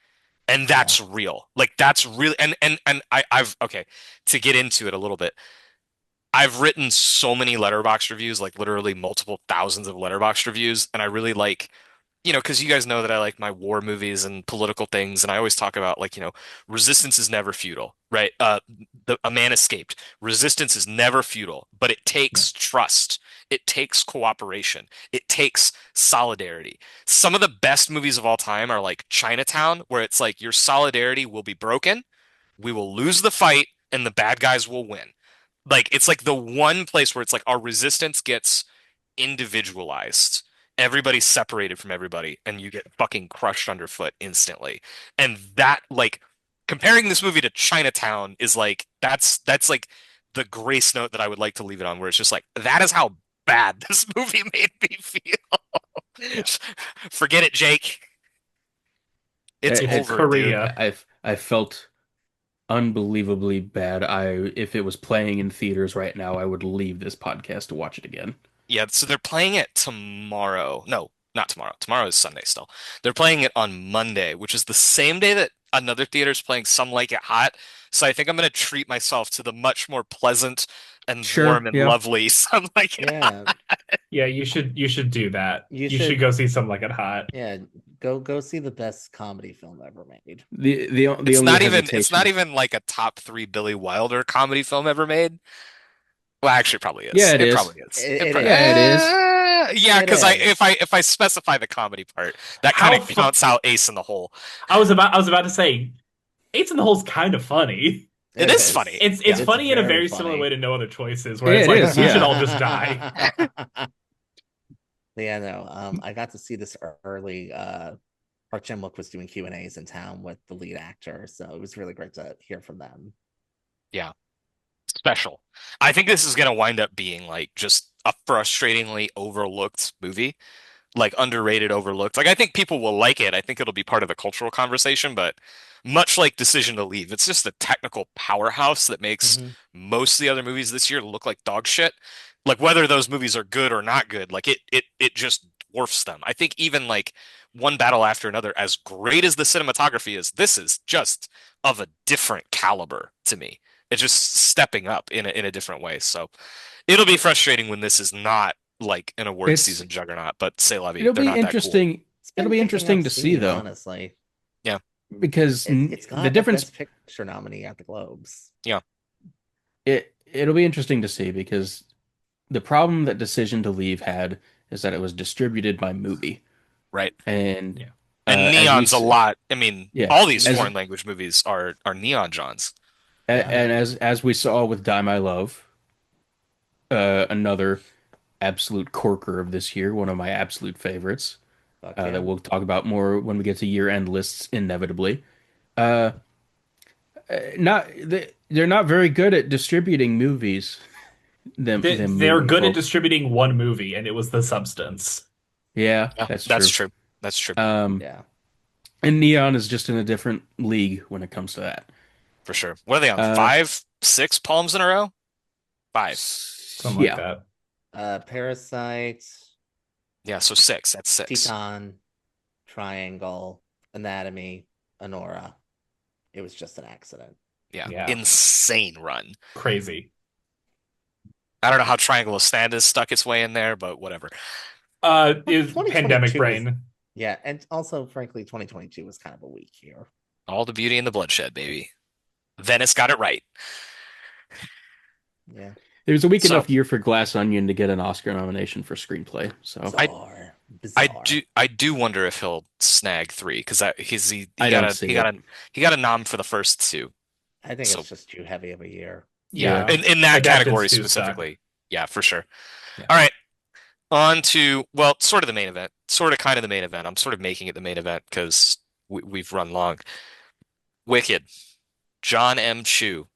And Yeah. that's real. Like that's really and I've okay, to get into it a little bit. I've written so many letterbox reviews, like literally multiple thousands of letterbox reviews, and I really like because you guys know that I like my war movies and political things, and I always talk about like, resistance is never futile, right? A man escaped. Resistance is never futile, but it Yeah. takes trust. It takes cooperation. It takes solidarity. Some of the best movies of all time are like Chinatown, where it's like your solidarity will be broken, we will lose the fight, and the bad guys will win. Like it's like the one place where it's like our resistance gets individualized. Everybody's separated from everybody, and you get fucking crushed underfoot instantly. And that, like, comparing this movie to Chinatown is like that's like the grace note that I would like to leave it on, where it's just like that is how bad this movie made me feel. Forget it, Jake. It's It's over, dude. Korea. I felt unbelievably bad. If it was playing in theaters right now, I would leave this podcast to watch it again. Yeah, so they're playing it tomorrow. No, not tomorrow. Tomorrow is Sunday still. They're playing it on Monday, which is the same day that another theater is playing Some Like It Hot. So I think I'm going to treat myself to the much more pleasant and Sure, warm and yeah. lovely Some Like It Hot. Yeah. Yeah, you should do that. You You should should. go see Some Like It Hot. Yeah. Go see the best comedy film ever made. The It's only it's not hesitation. even like a top three Billy Wilder comedy film ever made. Well, actually, it probably Yeah, is. it It is. probably is. It Yeah, it is. is. Yeah, It because I is. if I specify the comedy part, that kind How of fu counts out Ace in the Hole. I was about to say, Eights in the Hole's kind of funny. It It is is. funny. It's Yeah. It's funny in a very very similar way funny. to No Other Choices, where Yeah, it's it like is. we should Yeah. all just die. Yeah, no. I got to see this early. Park Chan-wook was doing Q&As in town with the lead actor, so it was really great to hear from them. Yeah. Special. I think this is going to wind up being like just a frustratingly overlooked movie. like underrated, overlooked. Like I think people will like it. I think it'll be part of the cultural conversation, but much like Decision to Leave, it's just the technical powerhouse that makes Hmm. most of the other movies this year look like dog shit. Like whether those movies are good or not good, like it just dwarfs them. I think even like One Battle After Another, as great as the cinematography is, this is just of a different caliber to me. It's just stepping up in a different way. So it'll be frustrating when this is not like an award It's season juggernaut, but say la vie, it'll they're be not that cool. interesting. It's It'll been be picking up interesting to see steam, though, honestly. Yeah, because It's the got a difference Best Picture nominee at the Globes. yeah, it'll be interesting to see because the problem that Decision to Leave had is that it was distributed by movie, right. and Yeah. And as we Neon's a lot. I mean, yeah all these as foreign language movies are Neon Johns. Yeah. and as we saw with Die My Love, another absolute corker of this year, one of my absolute favorites, Fuck yeah. that we'll talk about more when we get to year-end lists inevitably. Uh, they're not very good at distributing movies. Them They're movie good at folks. distributing one movie, and it was The Substance. Yeah, Yeah, that's that's true. true. That's true Um, Yeah. and Neon is just in a different league when it comes to that. for sure. What are they on? Uh, Five, six palms in a row? Five. Something like yeah, that. Parasite, Yeah, so six. That's six. Teton, Triangle, Anatomy, Honora. It was just an accident. Yeah, Yeah. insane run. Crazy. I don't know how Triangle of Stand has stuck its way in there, but whatever. Is pandemic 2022 was, brain. yeah, and also frankly, 2022 was kind of a weak year. All the beauty and the bloodshed, baby. Venice got it right. Yeah. it was a weak So enough year for Glass Onion to get an Oscar nomination for screenplay. So I Bizarre. I Bizarre. do I do wonder if he'll snag three because he I got don't a see it. he got a nom for the first two. I think So it's just too heavy of a year. yeah, Yeah. in that Adapted's category too stuck. specifically, yeah, for sure. Yeah. All right, on to well, sort of the main event, sort of kind of the main event. I'm sort of making it the main event because we've run long. Wicked, John M. Chu,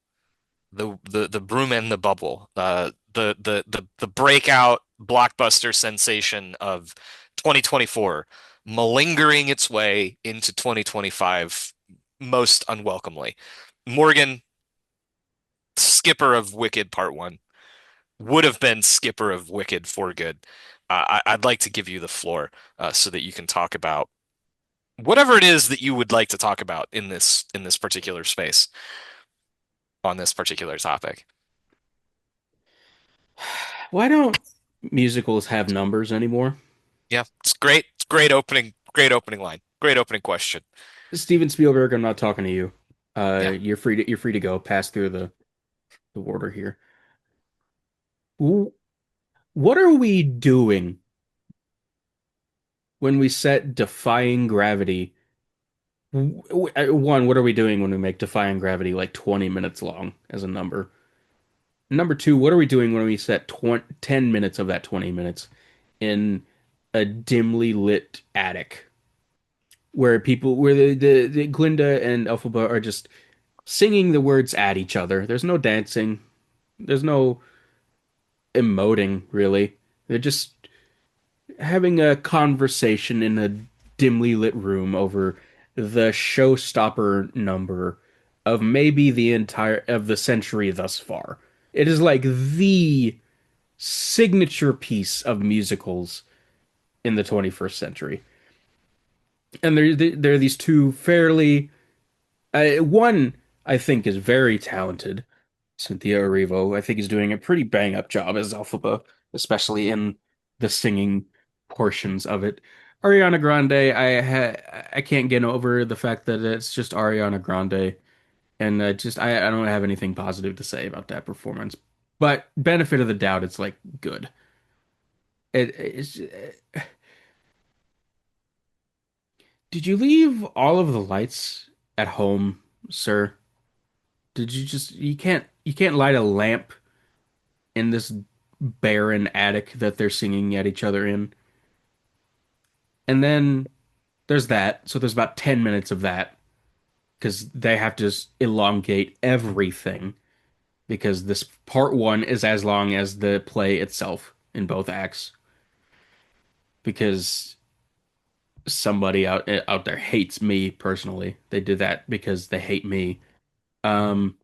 the broom and the bubble, the breakout blockbuster sensation of 2024, malingering its way into 2025 most unwelcomely. Morgan, skipper of Wicked Part One, would have been skipper of Wicked for good. I'd like to give you the floor so that you can talk about whatever it is that you would like to talk about in this particular space on this particular topic. why don't musicals have numbers anymore? Yeah, it's great. It's great opening line. Great opening question. Steven Spielberg, I'm not talking to you. Yeah. You're free to go. Pass through the water here. Wh- What are we doing when we set Defying Gravity? One, what are we doing when we make Defying Gravity like 20 minutes long as a number? Number two, what are we doing when we set 10 minutes of that 20 minutes in a dimly lit attic where the Glinda and Elphaba are just singing the words at each other. There's no dancing. There's no emoting, really. They're just having a conversation in a dimly lit room over the showstopper number of maybe the entire of the century thus far. It is like the signature piece of musicals in the 21st century. And there are these two fairly one I think is very talented. Cynthia Erivo, I think, is doing a pretty bang up job as Elphaba, especially in the singing portions of it. Ariana Grande, I can't get over the fact that it's just Ariana Grande, and I don't have anything positive to say about that performance. But benefit of the doubt, it's like good. It's Did you leave all of the lights at home, sir? Did you just you can't light a lamp in this barren attic that they're singing at each other in. And then there's that. So there's about 10 minutes of that because they have to elongate everything because this part one is as long as the play itself in both acts. because somebody out there hates me personally. They did that because they hate me. Um,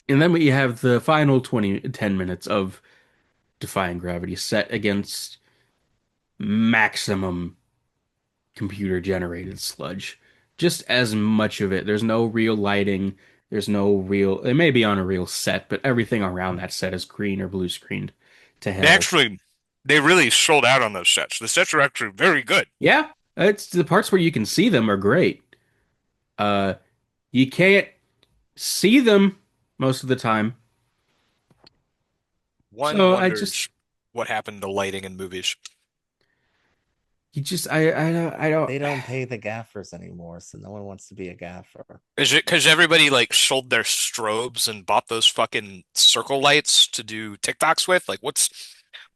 and then we have the final 10 minutes of Defying Gravity set against maximum computer generated sludge. Just as much of it. There's no real lighting. There's no real, it may be on a real set, but everything around that set is green or blue screened to They hell. actually, they really sold out on those sets. The sets are actually very good. Yeah, it's the parts where you can see them are great. Uh, you can't see them most of the time. One So I just, wonders what happened to lighting in movies. you just, I don't. They don't pay the gaffers anymore, so no one wants to be a gaffer. Is it because everybody like sold their strobes and bought those fucking circle lights to do TikToks with? Like,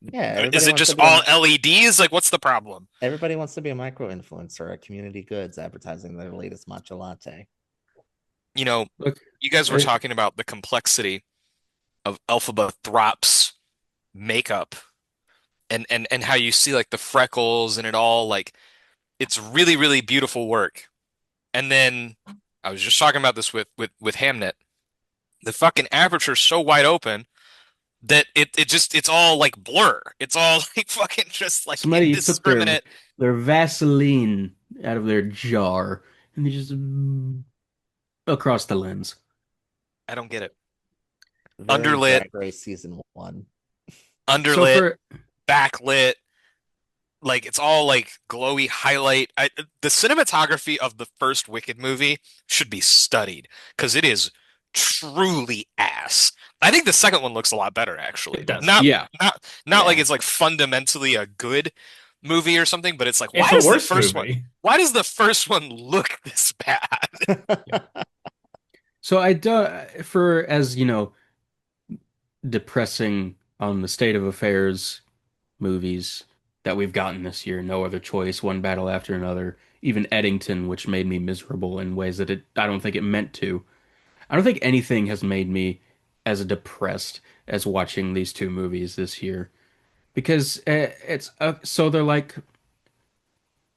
Yeah, is everybody it wants to just be all a LEDs? Like, what's the problem? everybody wants to be a micro influencer at Community Goods advertising their latest matcha latte. You know, Look, you guys were it, talking about the complexity of Elphaba Throp's makeup and how you see like the freckles and it all like it's really, really beautiful work. And then I was just talking about this with Hamnet. The fucking aperture's so wide open that it just it's all like blur. It's all like fucking just like somebody took indiscriminate. their Vaseline out of their jar and they just across the lens. I don't get it. Very Underlit, Drag Race season one. So underlit, for backlit, like it's all like glowy highlight. The cinematography of the first Wicked movie should be studied because it is truly ass. I think the second one looks a lot better actually. It does. Not like Yeah. it's like fundamentally a good movie or something, but it's like It's a worse movie. why does the first one look this bad? Yeah. so I do for as you know depressing on the state of affairs movies that we've gotten this year. No Other Choice, one battle after another. Even Eddington, which made me miserable in ways that I don't think it meant to. I don't think anything has made me as depressed as watching these two movies this year because it's so they're like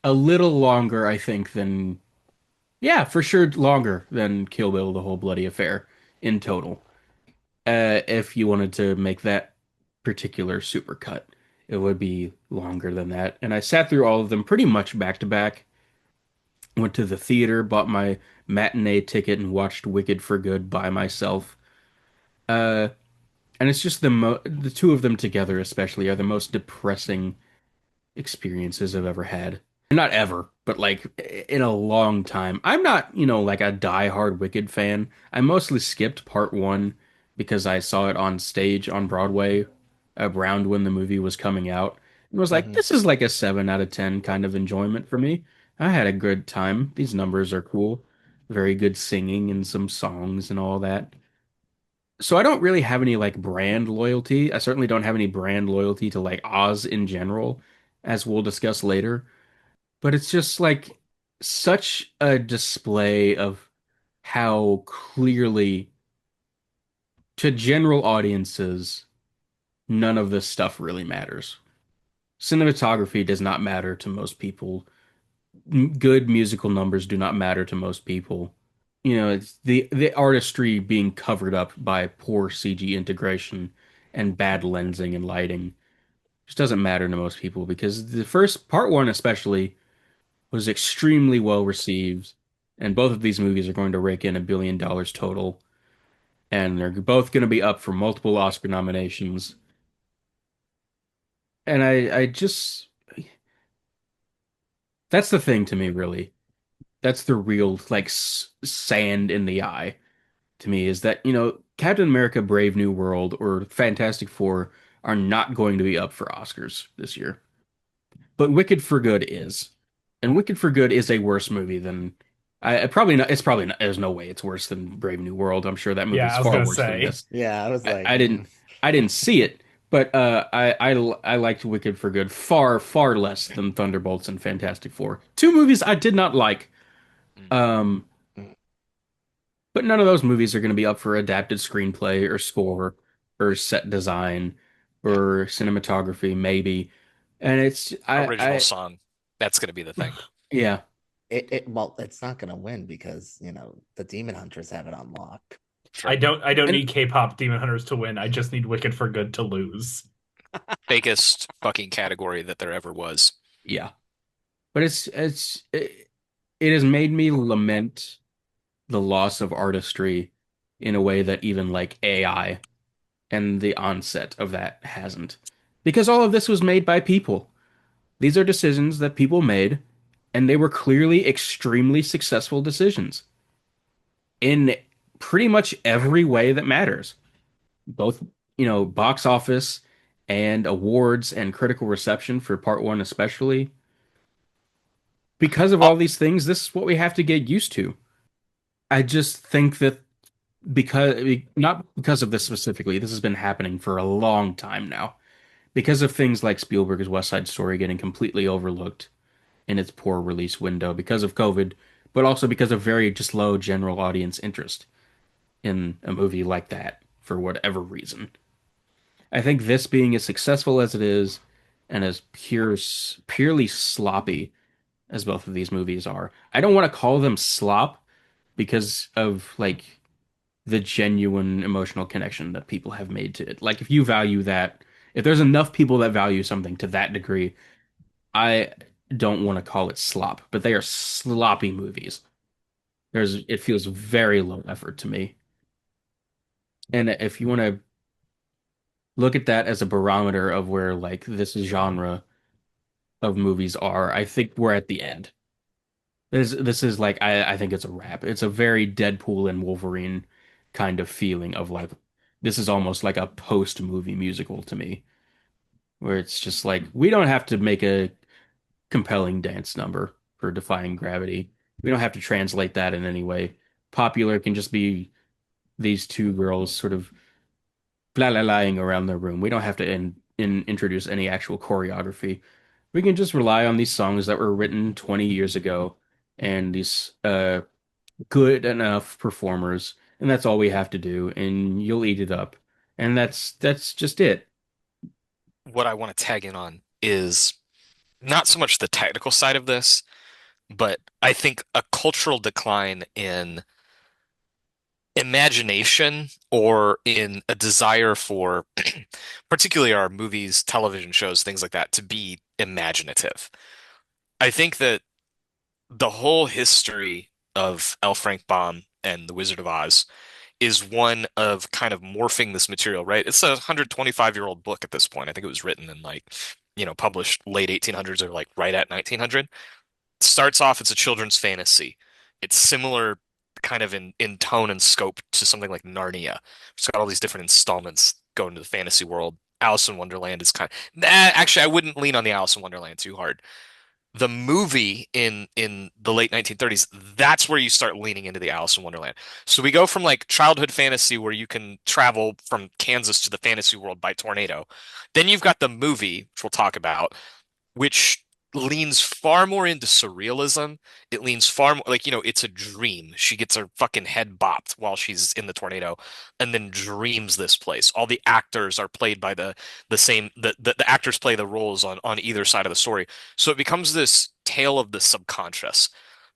a little longer, I think, than yeah, for sure longer than Kill Bill, The Whole Bloody Affair in total. If you wanted to make that particular supercut, it would be longer than that. And I sat through all of them pretty much back to back. Went to the theater, bought my matinee ticket, and watched Wicked for Good by myself. Uh, and it's just the two of them together, especially, are the most depressing experiences I've ever had. Not ever, but like in a long time. I'm not, like a die-hard Wicked fan. I mostly skipped part one because I saw it on stage on Broadway around when the movie was coming out and was like, Mhm. this is like a 7 out of 10 kind of enjoyment for me. I had a good time. These numbers are cool. Very good singing and some songs and all that. So I don't really have any like brand loyalty. I certainly don't have any brand loyalty to like Oz in general, as we'll discuss later. But it's just like such a display of how clearly to general audiences none of this stuff really matters. Cinematography does not matter to most people. Good musical numbers do not matter to most people. It's the artistry being covered up by poor CG integration and bad lensing and lighting just doesn't matter to most people because the first part one especially was extremely well received, and both of these movies are going to rake in $1 billion total, and they're both going to be up for multiple Oscar nominations. And I just that's the thing to me, really. That's the real like sand in the eye to me is that Captain America: Brave New World or Fantastic Four are not going to be up for Oscars this year. But Wicked for Good is. And Wicked for Good is a worse movie than I probably not. It's probably not. There's no way it's worse than Brave New World. I'm sure that Yeah, movie's I was far gonna worse than say. this. Yeah, I was I, like, I didn't. I didn't see it, but I liked Wicked for Good far less than Thunderbolts and Fantastic Four. Two movies I did not like. Mm. Um, but none of those movies are going to be up for adapted screenplay or score or set design Yeah. or cinematography, maybe. And it's Original I song. That's going to be the thing. yeah. It well, it's not gonna win because the Demon Hunters have it on lock. Sure. I don't And need K-pop Demon Hunters to win. I just need Wicked for Good to lose. Fakest fucking category that there ever was. yeah. But it has made me lament the loss of artistry in a way that even like AI and the onset of that hasn't. Because all of this was made by people. These are decisions that people made, and they were clearly extremely successful decisions in pretty much every way that matters. Both, box office and awards and critical reception for part one, especially. Because of Oh, all these things, this is what we have to get used to. I just think that not because of this specifically, this has been happening for a long time now. Because of things like Spielberg's West Side Story getting completely overlooked in its poor release window because of COVID, but also because of very just low general audience interest in a movie like that for whatever reason. I think this being as successful as it is and as purely sloppy as both of these movies are. I don't want to call them slop because of like the genuine emotional connection that people have made to it. Like if you value that, if there's enough people that value something to that degree, I don't want to call it slop, but they are sloppy movies. It feels very low effort to me. And if you want to look at that as a barometer of where like this genre of movies are, I think we're at the end. This is like I think it's a wrap. It's a very Deadpool and Wolverine kind of feeling of like this is almost like a post-movie musical to me, where it's just like we don't have to make a compelling dance number for Defying Gravity. We don't have to translate that in any way. Popular can just be these two girls sort of blah blah lying around their room. We don't have to introduce any actual choreography. We can just rely on these songs that were written 20 years ago and these good enough performers, and that's all we have to do, and you'll eat it up. And that's just it. what I want to tag in on is not so much the technical side of this, but I think a cultural decline in imagination or in a desire for particularly our movies, television shows, things like that, to be imaginative. I think that the whole history of L. Frank Baum and The Wizard of Oz is one of kind of morphing this material, right? It's a 125-year-old book at this point. I think it was written in like, published late 1800s or like right at 1900. Starts off, it's a children's fantasy. It's similar kind of in tone and scope to something like Narnia. It's got all these different installments going to the fantasy world. Alice in Wonderland is actually, I wouldn't lean on the Alice in Wonderland too hard. The movie in the late 1930s, that's where you start leaning into the Alice in Wonderland. So we go from like childhood fantasy where you can travel from Kansas to the fantasy world by tornado. Then you've got the movie, which we'll talk about, which leans far more into surrealism. It leans far more like, it's a dream. She gets her fucking head bopped while she's in the tornado and then dreams this place. All the actors are played by the same the actors play the roles on either side of the story. So it becomes this tale of the subconscious.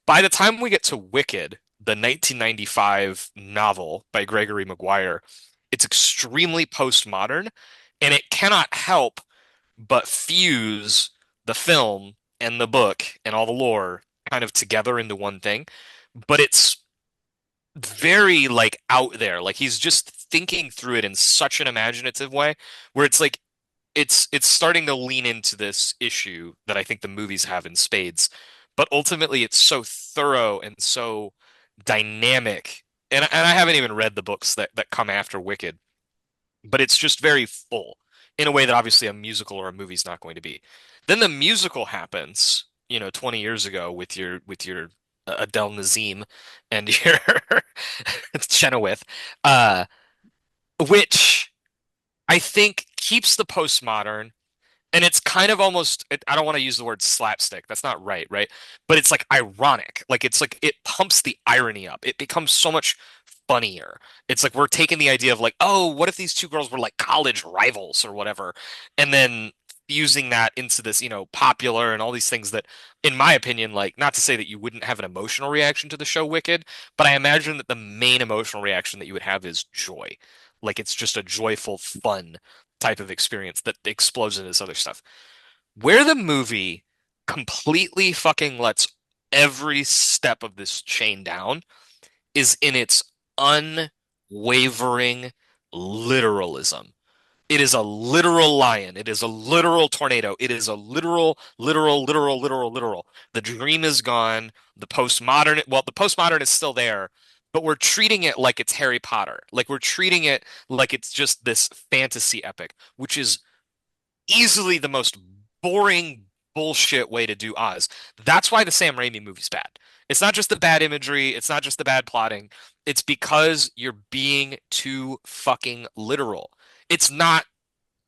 By the time we get to Wicked, the 1995 novel by Gregory Maguire, it's extremely postmodern and it cannot help but fuse the film and the book and all the lore kind of together into one thing. But it's very like out there. Like he's just thinking through it in such an imaginative way where it's like it's starting to lean into this issue that I think the movies have in spades. But ultimately it's so thorough and so dynamic. And I haven't even read the books that come after Wicked, but it's just very full in a way that obviously a musical or a movie's not going to be. Then the musical happens, 20 years ago with your Adele Nazim and your Chenoweth, uh, which I think keeps the postmodern and it's kind of almost, I don't want to use the word slapstick. That's not right, right? But it's like ironic. Like it's like it pumps the irony up. It becomes so much funnier. It's like we're taking the idea of like, oh, what if these two girls were like college rivals or whatever? And then fusing that into this, popular and all these things that, in my opinion, like, not to say that you wouldn't have an emotional reaction to the show Wicked, but I imagine that the main emotional reaction that you would have is joy. Like it's just a joyful, fun type of experience that explodes into this other stuff. Where the movie completely fucking lets every step of this chain down is in its unwavering literalism. It is a literal lion. It is a literal tornado. It is a literal, literal, literal, literal, literal. The dream is gone. The postmodern is still there, but we're treating it like it's Harry Potter. Like we're treating it like it's just this fantasy epic, which is easily the most boring bullshit way to do Oz. That's why the Sam Raimi movie's bad. It's not just the bad imagery, it's not just the bad plotting. It's because you're being too fucking literal. It's not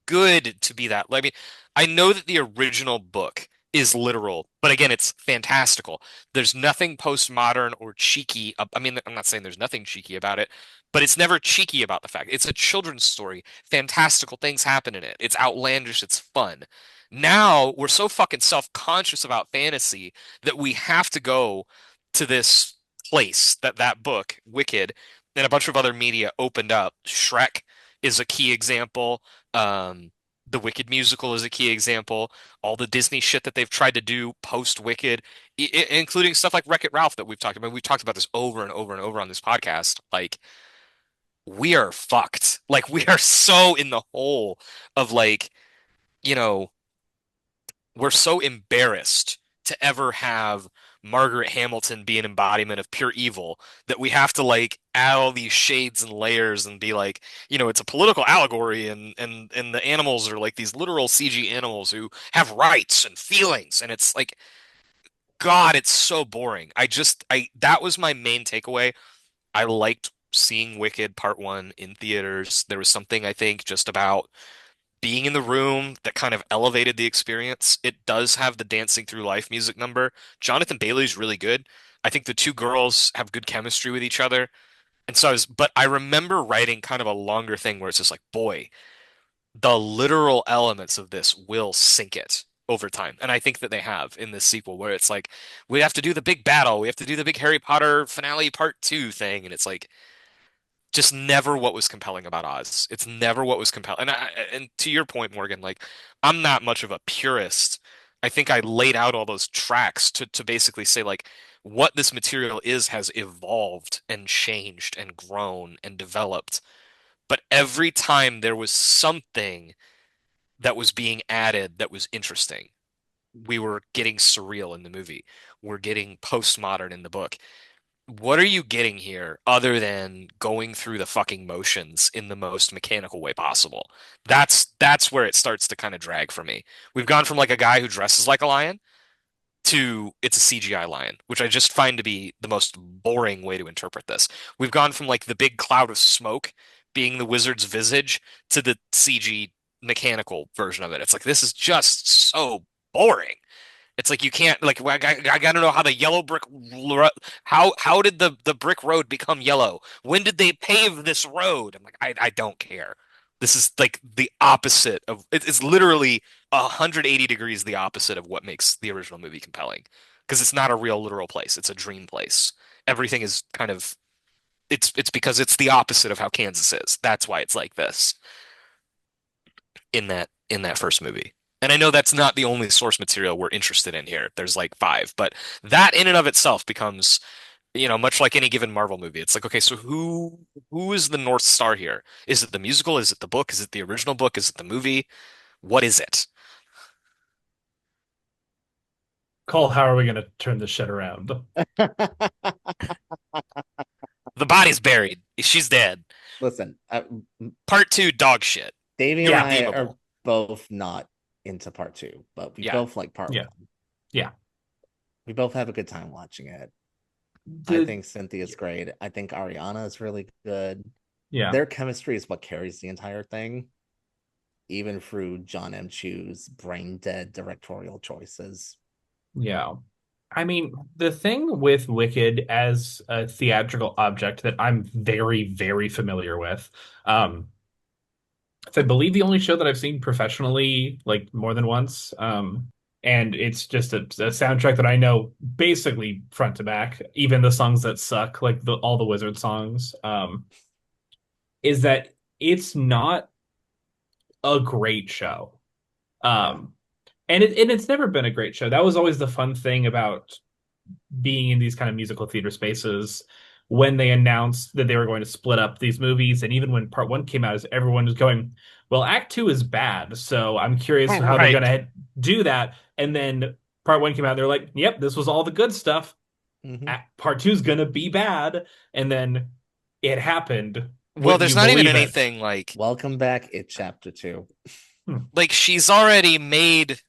good to be that. I mean, I know that the original book is literal, but again, it's fantastical. There's nothing postmodern or cheeky. I mean, I'm not saying there's nothing cheeky about it, but it's never cheeky about the fact. It's a children's story. Fantastical things happen in it. It's outlandish. It's fun. Now we're so fucking self-conscious about fantasy that we have to go to this place that book, Wicked, and a bunch of other media opened up. Shrek is a key example. The Wicked musical is a key example. All the Disney shit that they've tried to do post Wicked, including stuff like Wreck-It Ralph that we've talked about. We've talked about this over and over and over on this podcast. Like, we are fucked. Like, we are so in the hole of like, you know, we're so embarrassed to ever have Margaret Hamilton be an embodiment of pure evil that we have to like add all these shades and layers and be like, it's a political allegory and the animals are like these literal CG animals who have rights and feelings and it's like God, it's so boring. I that was my main takeaway. I liked seeing Wicked Part 1 in theaters. There was something I think just about being in the room that kind of elevated the experience. It does have the Dancing Through Life music number. Jonathan Bailey's really good. I think the two girls have good chemistry with each other. And so but I remember writing kind of a longer thing where it's just like, boy, the literal elements of this will sink it over time. And I think that they have in this sequel where it's like, we have to do the big battle. We have to do the big Harry Potter finale part two thing. And it's like, just never what was compelling about Oz. It's never what was compelling. And to your point, Morgan, like I'm not much of a purist. I think I laid out all those tracks to basically say like what this material is has evolved and changed and grown and developed. But every time there was something that was being added that was interesting. We were getting surreal in the movie. We're getting postmodern in the book. What are you getting here other than going through the fucking motions in the most mechanical way possible? That's where it starts to kind of drag for me. We've gone from like a guy who dresses like a lion to it's a CGI lion, which I just find to be the most boring way to interpret this. We've gone from like the big cloud of smoke being the wizard's visage to the CG mechanical version of it. It's like this is just so boring. It's like you can't like I gotta know how the yellow how did the brick road become yellow? When did they pave this road? I'm like I don't care. This is like the opposite of it's literally 180 degrees the opposite of what makes the original movie compelling because it's not a real literal place. It's a dream place. Everything is kind of it's because it's the opposite of how Kansas is. That's why it's like this in that first movie. And I know that's not the only source material we're interested in here. There's like five, but that in and of itself becomes, much like any given Marvel movie. It's like, okay, so who is the North Star here? Is it the musical? Is it the book? Is it the original book? Is it the movie? What is it? Cole, how are we going to turn this shit around? The body's buried. She's dead. Listen, Part two, dog shit. Davey and I are Irredeemable. both not into part two, but we Yeah. both like part Yeah. one. Yeah. We both have a good time watching it. The- I think Cynthia's great. I think Ariana is really good. yeah. Their chemistry is what carries the entire thing, even through John M. Chu's brain dead directorial choices. Yeah. I mean, the thing with Wicked as a theatrical object that I'm very, very familiar with, It's, I believe, the only show that I've seen professionally, like more than once. And it's just a soundtrack that I know basically front to back, even the songs that suck, like all the Wizard songs. Is that it's not a great show. Yeah. Um, and it's never been a great show. That was always the fun thing about being in these kind of musical theater spaces when they announced that they were going to split up these movies, and even when part one came out, is everyone was going, well, act two is bad, so I'm curious how they're Right. gonna do that. And then part one came out, they're like, yep, this was all the good stuff. Hmm. Part two is gonna be bad, and then it happened. Well, Wouldn't there's you not even believe it? anything like Welcome back, It Chapter 2. Hmm. she's already made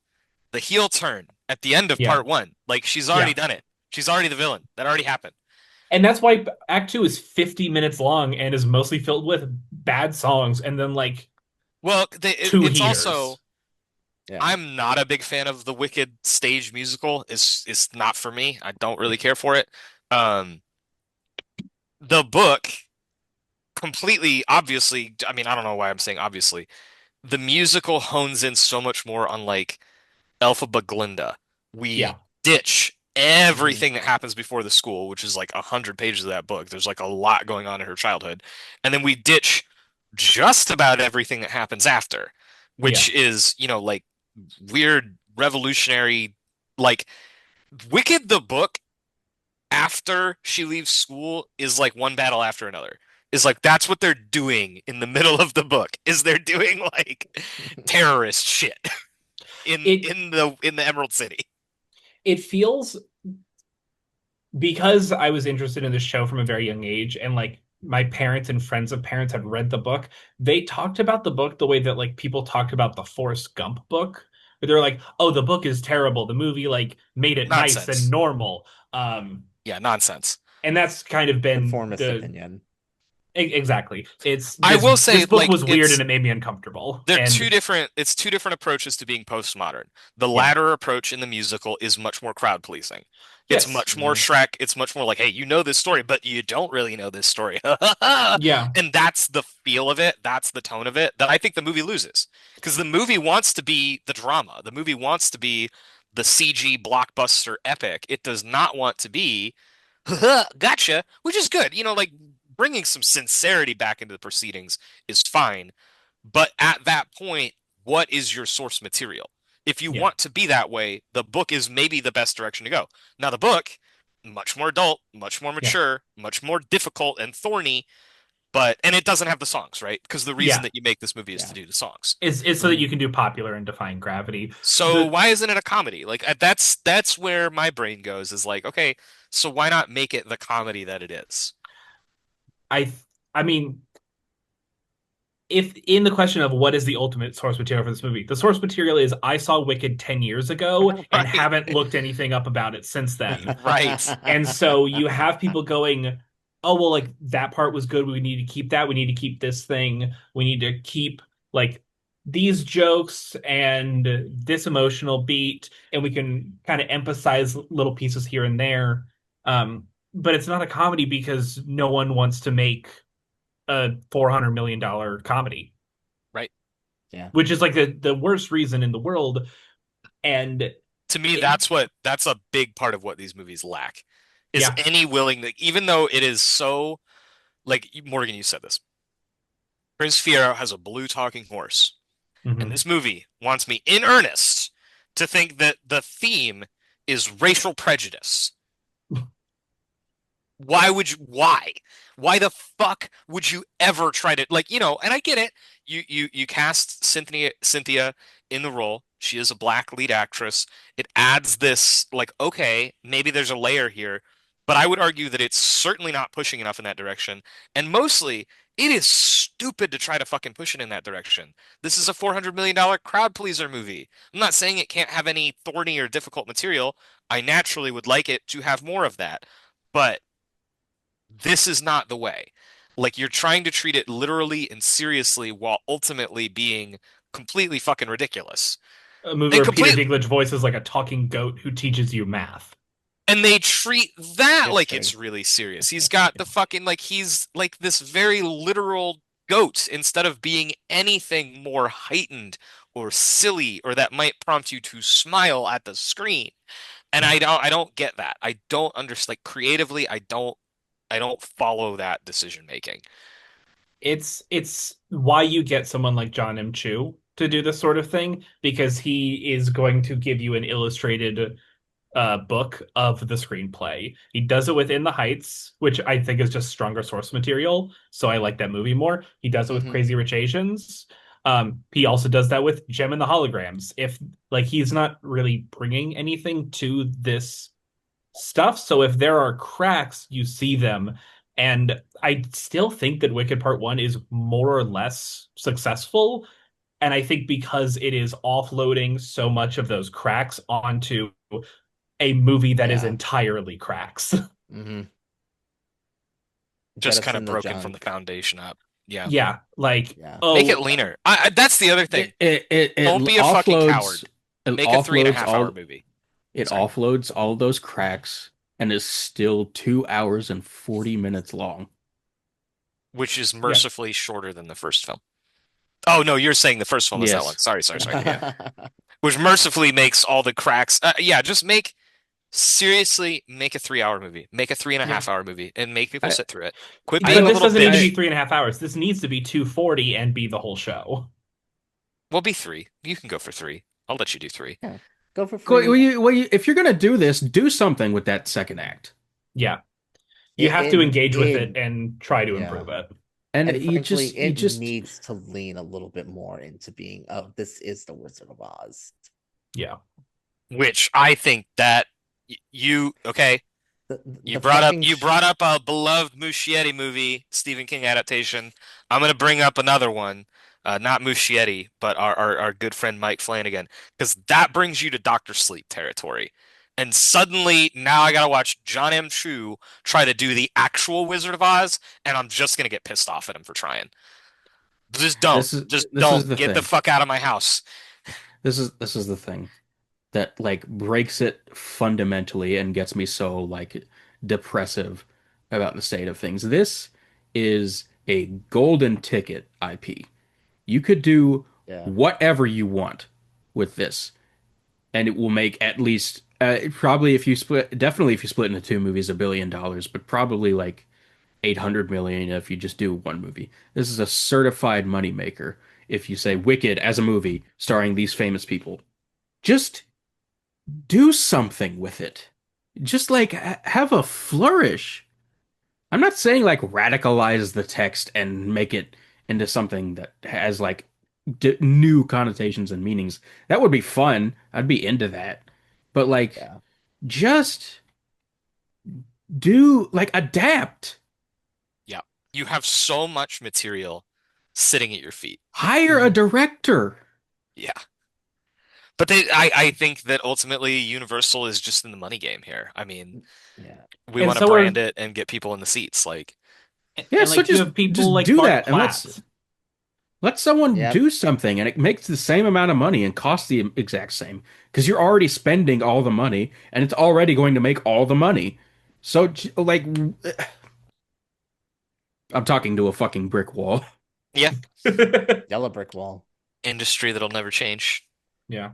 the heel turn at the end of Yeah, part one. Like she's already yeah. done it. She's already the villain. That already happened. And that's why Act Two is 50 minutes long and is mostly filled with bad songs, and then like Well, two it's also heaters. Yeah. I'm not a big fan of the Wicked stage musical. It's not for me. I don't really care for it. Um, the book completely, obviously, I mean, I don't know why I'm saying obviously. The musical hones in so much more on like Elphaba Glinda. We Yeah. ditch Hmm. everything that happens before the school, which is like 100 pages of that book. There's like a lot going on in her childhood. And then we ditch just about everything that happens after, Yeah. which is, like weird revolutionary, like Wicked the book after she leaves school is like one battle after another. Is like that's what they're doing in the middle of the book. Is they're doing like terrorist shit in It in the Emerald City. it feels, because I was interested in this show from a very young age, and like my parents and friends of parents had read the book, they talked about the book the way that like people talked about the Forrest Gump book. They're like, "Oh, the book is terrible. The movie like made it nice and Nonsense. normal." Um, Yeah, nonsense. and that's kind of been Conformist opinion. exactly. It's I will this say, book like, was weird and it made me uncomfortable. they're And it's two different approaches to being postmodern. The yeah, latter approach in the musical is much more crowd pleasing. It's yes, much more Hmm. Shrek. It's much more like, hey, you know this story, but you don't really know this story. yeah, And that's the feel of it. That's the tone of it that I think the movie loses. Because the movie wants to be the drama. The movie wants to be the CG blockbuster epic. It does not want to be, gotcha, which is good. Like bringing some sincerity back into the proceedings is fine. But at that point, what is your source material? If you yeah, want to be that way, the book is maybe the best direction to go. Now, the book, much more adult, much more yeah, mature, much more difficult and thorny, and it doesn't have the songs, right? Because the reason yeah. that you make this movie is to Yeah. do the songs. It's so that Hmm. you can do popular and defying gravity. So The why isn't it a comedy? Like that's where my brain goes is like, okay, so why not make it the comedy that it is? I I mean, if in the question of what is the ultimate source material for this movie, the source material is I saw Wicked 10 years ago and Right. haven't looked anything up about it since then. Right. And so you have people going, oh, well, like that part was good. We need to keep that. We need to keep this thing. We need to keep like these jokes and this emotional beat, and we can kind of emphasize little pieces here and there. But it's not a comedy because no one wants to make a $400 million comedy, Right. Yeah. which is like the worst reason in the world. And To me, it, that's a big part of what these movies lack is yeah, any willing, even though it is so like Morgan, you said this. Prince Fiero has a blue talking horse, and mhm. this movie wants me in earnest to think that the theme is racial prejudice. Why the fuck would you ever try to like, and I get it. You cast Cynthia in the role. She is a black lead actress. It adds this like, okay, maybe there's a layer here, but I would argue that it's certainly not pushing enough in that direction. And mostly, it is stupid to try to fucking push it in that direction. This is a $400 million crowd pleaser movie. I'm not saying it can't have any thorny or difficult material. I naturally would like it to have more of that. But this is not the way. Like you're trying to treat it literally and seriously while ultimately being completely fucking ridiculous. A movie And where Peter complete Dinklage voices like a talking goat who teaches you math. and they treat that like History. it's really serious. He's got the fucking like he's like this very literal goats instead of being anything more heightened or silly or that might prompt you to smile at the screen. And Yeah. I don't get that. I don't understand, like, creatively, I don't follow that decision making. It's why you get someone like John M. Chu to do this sort of thing, because he is going to give you an illustrated book of the screenplay. He does it with In the Heights, which I think is just stronger source material, so I like that movie more. He does it with Hmm. Crazy Rich Asians. He also does that with Gem and the Holograms. If like he's not really bringing anything to this stuff, so if there are cracks, you see them. And I still think that Wicked Part 1 is more or less successful. And I think because it is offloading so much of those cracks onto a movie that is Yeah. entirely cracks. Hmm. Get Just us kind of in the broken from the junk. foundation up. Yeah. Yeah, like, Yeah. Make it oh, leaner. That's the other thing. It Don't be a fucking offloads coward. Make a three and a half hour all movie. it Sorry. offloads all those cracks and is still 2 hours and 40 minutes long. Which is yeah. mercifully shorter than the first film. Oh no, you're saying the first film is that long. Yes. Sorry. Yeah. Which mercifully makes all the cracks. Yeah, just seriously make a 3 hour movie. Make a three and a Yeah. half hour movie and make people I sit through it. Quit I being But a this little doesn't need to be bitch. 3.5 hours. This needs to be 240 and be the whole show. We'll be three. You can go for three. I'll let you do three. Yeah. Go for Well, free. if you're gonna do this, do something with that second act. Yeah. You It, have to it, engage with it it and try to yeah. improve it. And And frankly, you it just needs to lean a little bit more into being, oh, this is the Wizard of Oz. Yeah. Which I think that you okay. The, You the brought up fucking you brought up a beloved Muschietti movie, Stephen King adaptation. I'm gonna bring up another one, not Muschietti, but our good friend Mike Flanagan, because that brings you to Doctor Sleep territory. And suddenly now I gotta watch John M. Chu try to do the actual Wizard of Oz, and I'm just gonna get pissed off at him for trying. Just don't. Just this is don't. the Get the thing. fuck out of my house. This is the thing that like breaks it fundamentally and gets me so like depressive about the state of things. This is a golden ticket IP. You could do yeah. whatever you want with this, and it will make at least probably if you split definitely if you split into two movies $1 billion, but probably like 800 million if you just do one movie. This is a certified moneymaker. If you say Wicked as a movie starring these famous people, just do something with it. Just like have a flourish. I'm not saying like radicalize the text and make it into something that has like new connotations and meanings. That would be fun. I'd be into that. But like Yeah. just do like adapt. Yeah. You have so much material sitting at your feet. Hire a Mhm. director. Yeah. But I think that ultimately Universal is just in the money game here. I mean, Yeah. we And want to so are brand it and get people in the seats. Like, Yeah, so like you have people just like do Mark that and Platt. let someone Yep. do something and it makes the same amount of money and costs the exact same because you're already spending all the money and it's already going to make all the money. So like I'm talking to a fucking brick wall. yeah, Yellow brick wall. industry that'll never change. Yeah.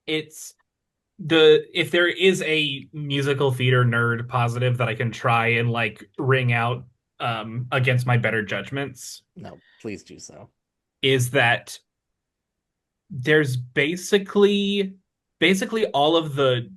It's the if there is a musical theater nerd positive that I can try and like ring out against my better judgments No, please do so. is that there's basically all of the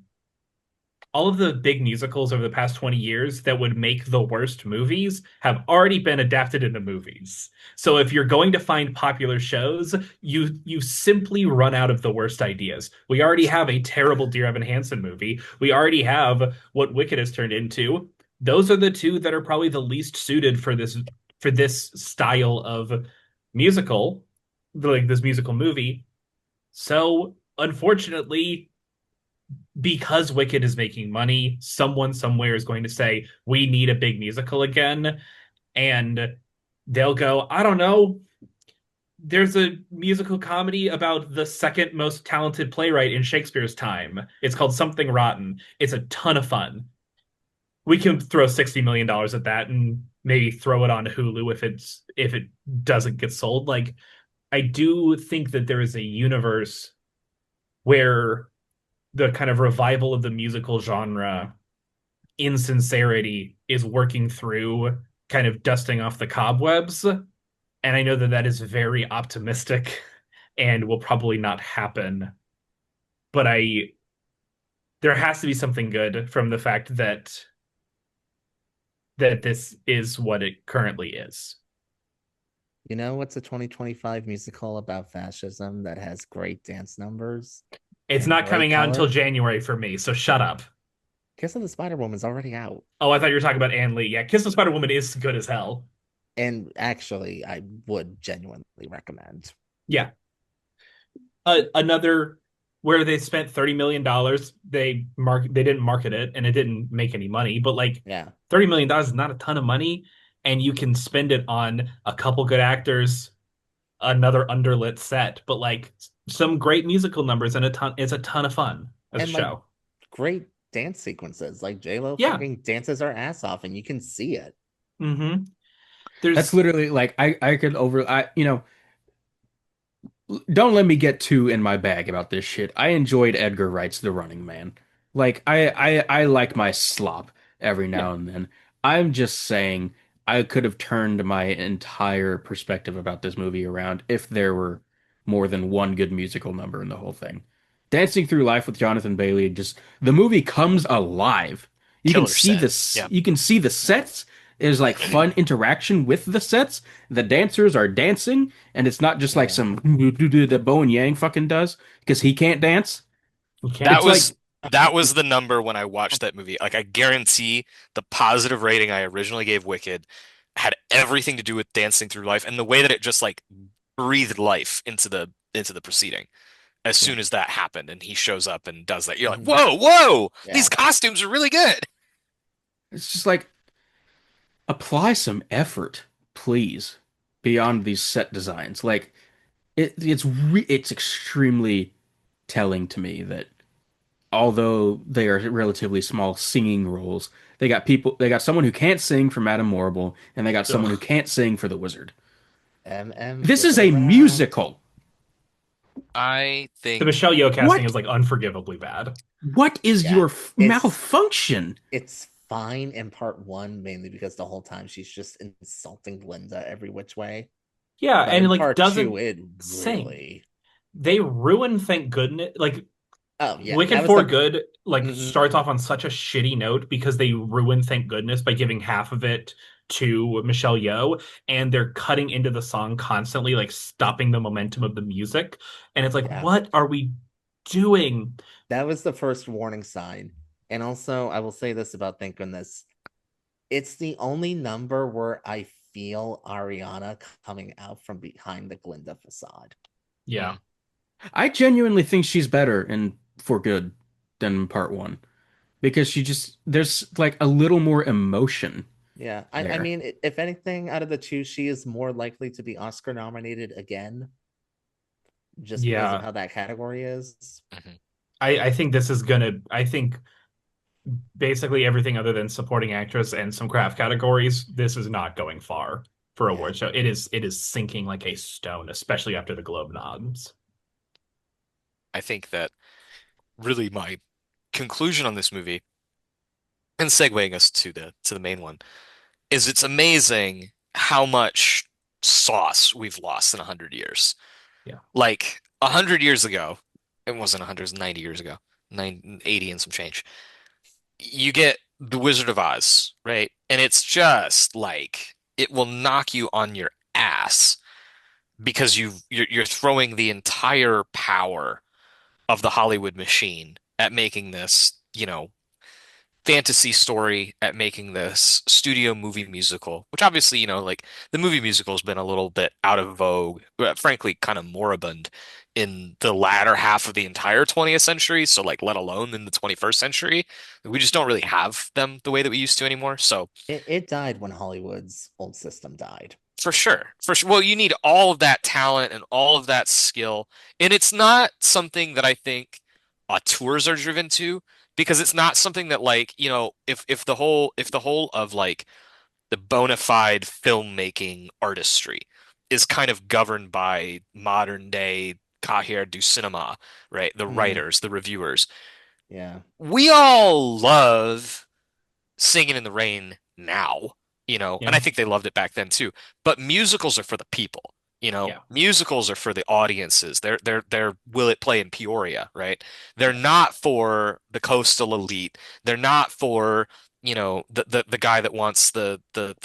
big musicals over the past 20 years that would make the worst movies have already been adapted into movies. So if you're going to find popular shows, you simply run out of the worst ideas. We already have a terrible Dear Evan Hansen movie. We already have what Wicked has turned into. Those are the two that are probably the least suited for this style of musical, like this musical movie. So unfortunately, because Wicked is making money, someone somewhere is going to say, we need a big musical again. And they'll go, I don't know. There's a musical comedy about the second most talented playwright in Shakespeare's time. It's called Something Rotten. It's a ton of fun. We can throw $60 million at that and maybe throw it on Hulu if it doesn't get sold. Like I do think that there is a universe where the kind of revival of the musical genre in sincerity is working through kind of dusting off the cobwebs. And I know that that is very optimistic and will probably not happen. But there has to be something good from the fact that this is what it currently is. You know what's a 2025 musical about fascism that has great dance numbers It's and not great coming out until color? January for me, so shut up. Kiss of the Spider Woman's already out. Oh, I thought you were talking about Anne Lee. Yeah, Kiss the Spider Woman is good as hell. And actually, I would genuinely recommend. Yeah. Another where they spent $30 million, they didn't market it and it didn't make any money, but like Yeah. $30 million is not a ton of money, and you can spend it on a couple good actors, another underlit set, but like some great musical numbers and a ton of fun as a And like show. great dance sequences. Like J-Lo Yeah. fucking dances her ass off and you can see it. Mm-hmm. That's There's literally like I could over I you know don't let me get too in my bag about this shit. I enjoyed Edgar Wright's The Running Man. Like I like my slop every Yeah. now and then. I'm just saying I could have turned my entire perspective about this movie around if there were more than one good musical number in the whole thing. Dancing Through Life with Jonathan Bailey, just the movie comes alive. Killer set. Yeah. You can see the sets. There's like fun interaction with the sets. The dancers are dancing, and it's not just like Yeah. some that Bowen Yang fucking does because he can't dance. You That can't. It's like was that was the number when I watched that movie. Like I guarantee the positive rating I originally gave Wicked had everything to do with Dancing Through Life and the way that it just like breathed life into the proceeding. As Yeah. soon as that happened and he shows up and does that, you're like, Mhm. whoa, whoa, these Yeah. costumes are really good. it's just like apply some effort, please, beyond these set designs. Like it's extremely telling to me that although they are relatively small singing roles, they got someone who can't sing for Madame Morrible, and they got someone who Ugh. can't sing for the Wizard. MM, This flip is it a around. musical. I The think Michelle Yeoh casting What is like unforgivably bad. what is Yeah. your malfunction? It's fine in part one, mainly because the whole time she's just insulting Glinda every which way. Yeah, But and in like part two, doesn't it sing. really. They ruin, thank goodness. Like Oh yeah, that Wicked was for the. Good like Mhm. starts off on such a shitty note because they ruin Thank Goodness by giving half of it to Michelle Yeoh, and they're cutting into the song constantly, like stopping the momentum of the music. And it's like, Yeah, what are we doing? that was the first warning sign. And also, I will say this about Thank Goodness. It's the only number where I feel Ariana coming out from behind the Glinda facade. Yeah. mm, I genuinely think she's better in For Good than part one because she just there's like a little more emotion Yeah, I there. mean, if anything, out of the two, she is more likely to be Oscar nominated again, just because of Yeah. how that category is. mhm. I think this is gonna I think basically everything other than supporting actress and some craft categories, this is not going far for a Yeah, award show. It is sinking like a stone, especially after the Globe nods. I think that really my conclusion on this movie and segueing us to the main one is it's amazing how much sauce we've lost in 100 years. Yeah. Like 100 years ago, it wasn't 100, it was 90 years ago, 80 and some change. You get The Wizard of Oz, right? And it's just like it will knock you on your ass because you're throwing the entire power of the Hollywood machine at making this, fantasy story, at making this studio movie musical, which obviously, like the movie musical has been a little bit out of vogue, but frankly, kind of moribund in the latter half of the entire 20th century. So, like, let alone in the 21st century, we just don't really have them the way that we used to anymore. So, it died when Hollywood's old system died. for sure. For sure. Well, you need all of that talent and all of that skill. And it's not something that I think tours are driven to because it's not something that like, if the whole of like the bona fide filmmaking artistry is kind of governed by modern day Cahiers du Cinema, right? The Mhm. writers, the reviewers. Yeah. We all love Singing in the Rain now, and I Yeah. think they loved it back then too. But musicals are for the people, Yeah. Musicals are for the audiences. They're will it play in Peoria, right? They're not for the coastal elite. They're not for, the guy that wants the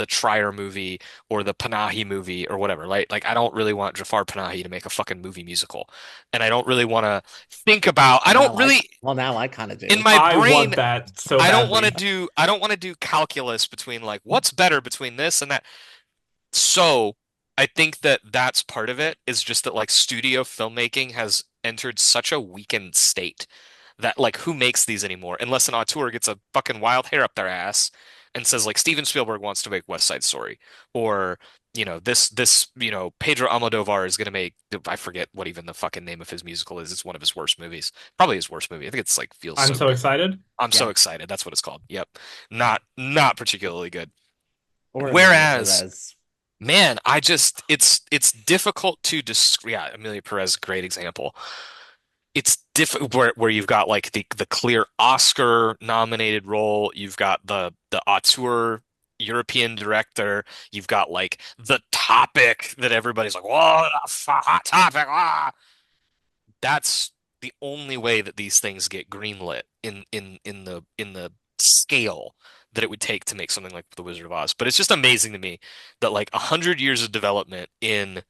Trier movie or the Panahi movie or whatever, right? Like I don't really want Jafar Panahi to make a fucking movie musical. And I don't really want to think about I don't really Now I kind of in do. my I brain want that so I don't want to badly. do I don't want to do calculus between like what's better between this and that. So I think that that's part of it is just that like studio filmmaking has entered such a weakened state that like who makes these anymore unless an auteur gets a fucking wild hair up their ass and says like Steven Spielberg wants to make West Side Story or this Pedro Almodovar is going to make I forget what even the fucking name of his musical is. It's one of his worst movies. Probably his worst movie. I think it's like Feels I'm So so Good. excited. I'm so Yeah. excited. That's what it's called. Yep. Not particularly good. Or Amelia Whereas, Perez. man, it's difficult to describe. Yeah, Amelia Perez, great example. It's difficult where you've got like the clear Oscar nominated role, you've got the auteur European director, you've got like the topic that everybody's like, "Whoa, hot topic!" Ah. That's the only way that these things get greenlit in the scale that it would take to make something like The Wizard of Oz. But it's just amazing to me that like 100 years of development in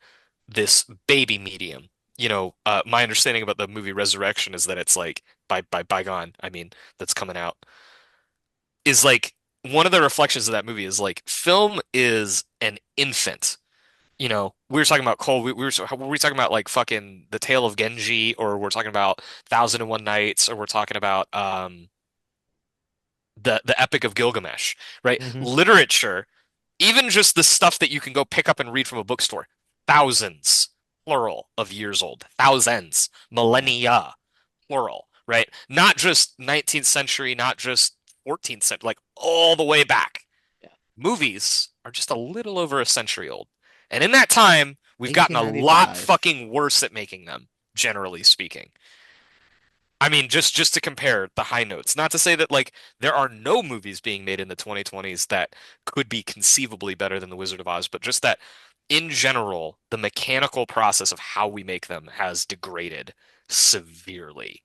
this baby medium. My understanding about the movie Resurrection is that it's like by bygone, I mean that's coming out is like one of the reflections of that movie is like film is an infant. We were talking about Cole. Were we talking about like fucking The Tale of Genji, or we're talking about Thousand and One Nights, or we're talking about the Epic of Gilgamesh, right? Hmm. Literature, even just the stuff that you can go pick up and read from a bookstore, thousands, plural, of years old, thousands, Yeah. millennia, plural, right? Not just 19th century, not just 14th century, like all the way back. Yeah. Movies are just a little over a century old. And in that time, we've gotten a lot 1895. fucking worse at making them, generally speaking. I mean, just to compare the high notes. Not to say that like there are no movies being made in the 2020s that could be conceivably better than The Wizard of Oz, but just that in general, the mechanical process of how we make them has degraded severely.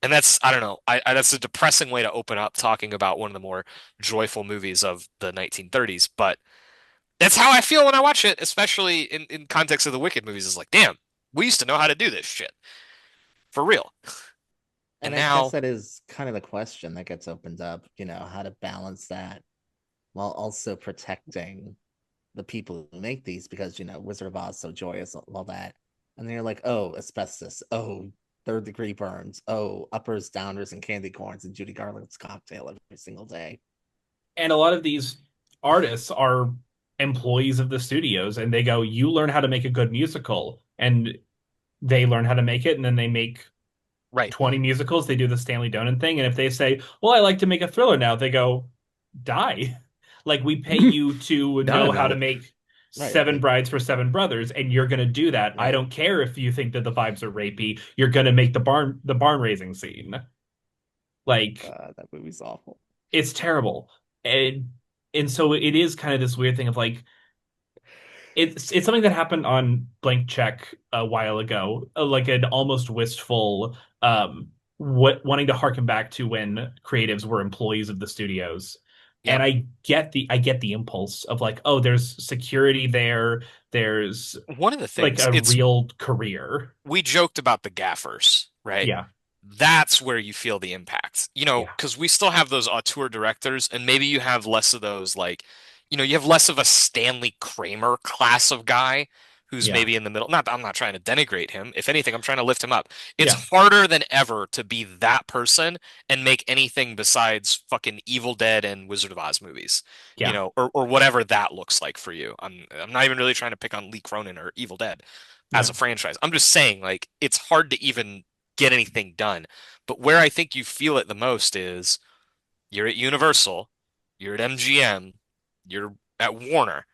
And that's, I don't know, that's a depressing way to open up talking about one of the more joyful movies of the 1930s, but that's how I feel when I watch it, especially in context of the Wicked movies. Is like, damn, we used to know how to do this shit for real. And And I guess now, that is kind of the question that gets opened up, how to balance that while also protecting the people who make these because, Wizard of Oz so joyous, all that. And then you're like, oh, asbestos, oh, third degree burns, oh, uppers, downers, and candy corns and Judy Garland's cocktail every single day. And a lot of these artists are employees of the studios, and they go, "You learn how to make a good musical," and they learn how to make it, and then they make right. 20 musicals. They do the Stanley Donen thing, and if they say, "Well, I like to make a thriller now," they go, "Die." Like we pay you to No, know how to no. make Right. Seven Brides for Seven Brothers, and you're going to do that. I Right. don't care if you think that the vibes are rapey. You're going to make the barn raising scene. Like That movie's awful. it's terrible. And so it is kind of this weird thing of like it's something that happened on Blank Check a while ago, like an almost wistful wanting to harken back to when creatives were employees of the studios. And Yep. I get the impulse of like, oh, there's security there, there's One of the like things a it's real career. we joked about the gaffers, right? Yeah, That's where you feel the impact. yeah, Because we still have those auteur directors, and maybe you have less of those, like, you have less of a Stanley Kramer class of guy who's yeah, maybe in the middle. Not, I'm not trying to denigrate him. If anything, I'm trying to lift him up. yeah, It's harder than ever to be that person and make anything besides fucking Evil Dead and Wizard of Oz movies, yeah, or whatever that looks like for you. I'm not even really trying to pick on Lee Cronin or Evil Dead as yeah. a franchise. I'm just saying, like, it's hard to even get anything done. But where I think you feel it the most is you're at Universal, you're at MGM, you're at Warner,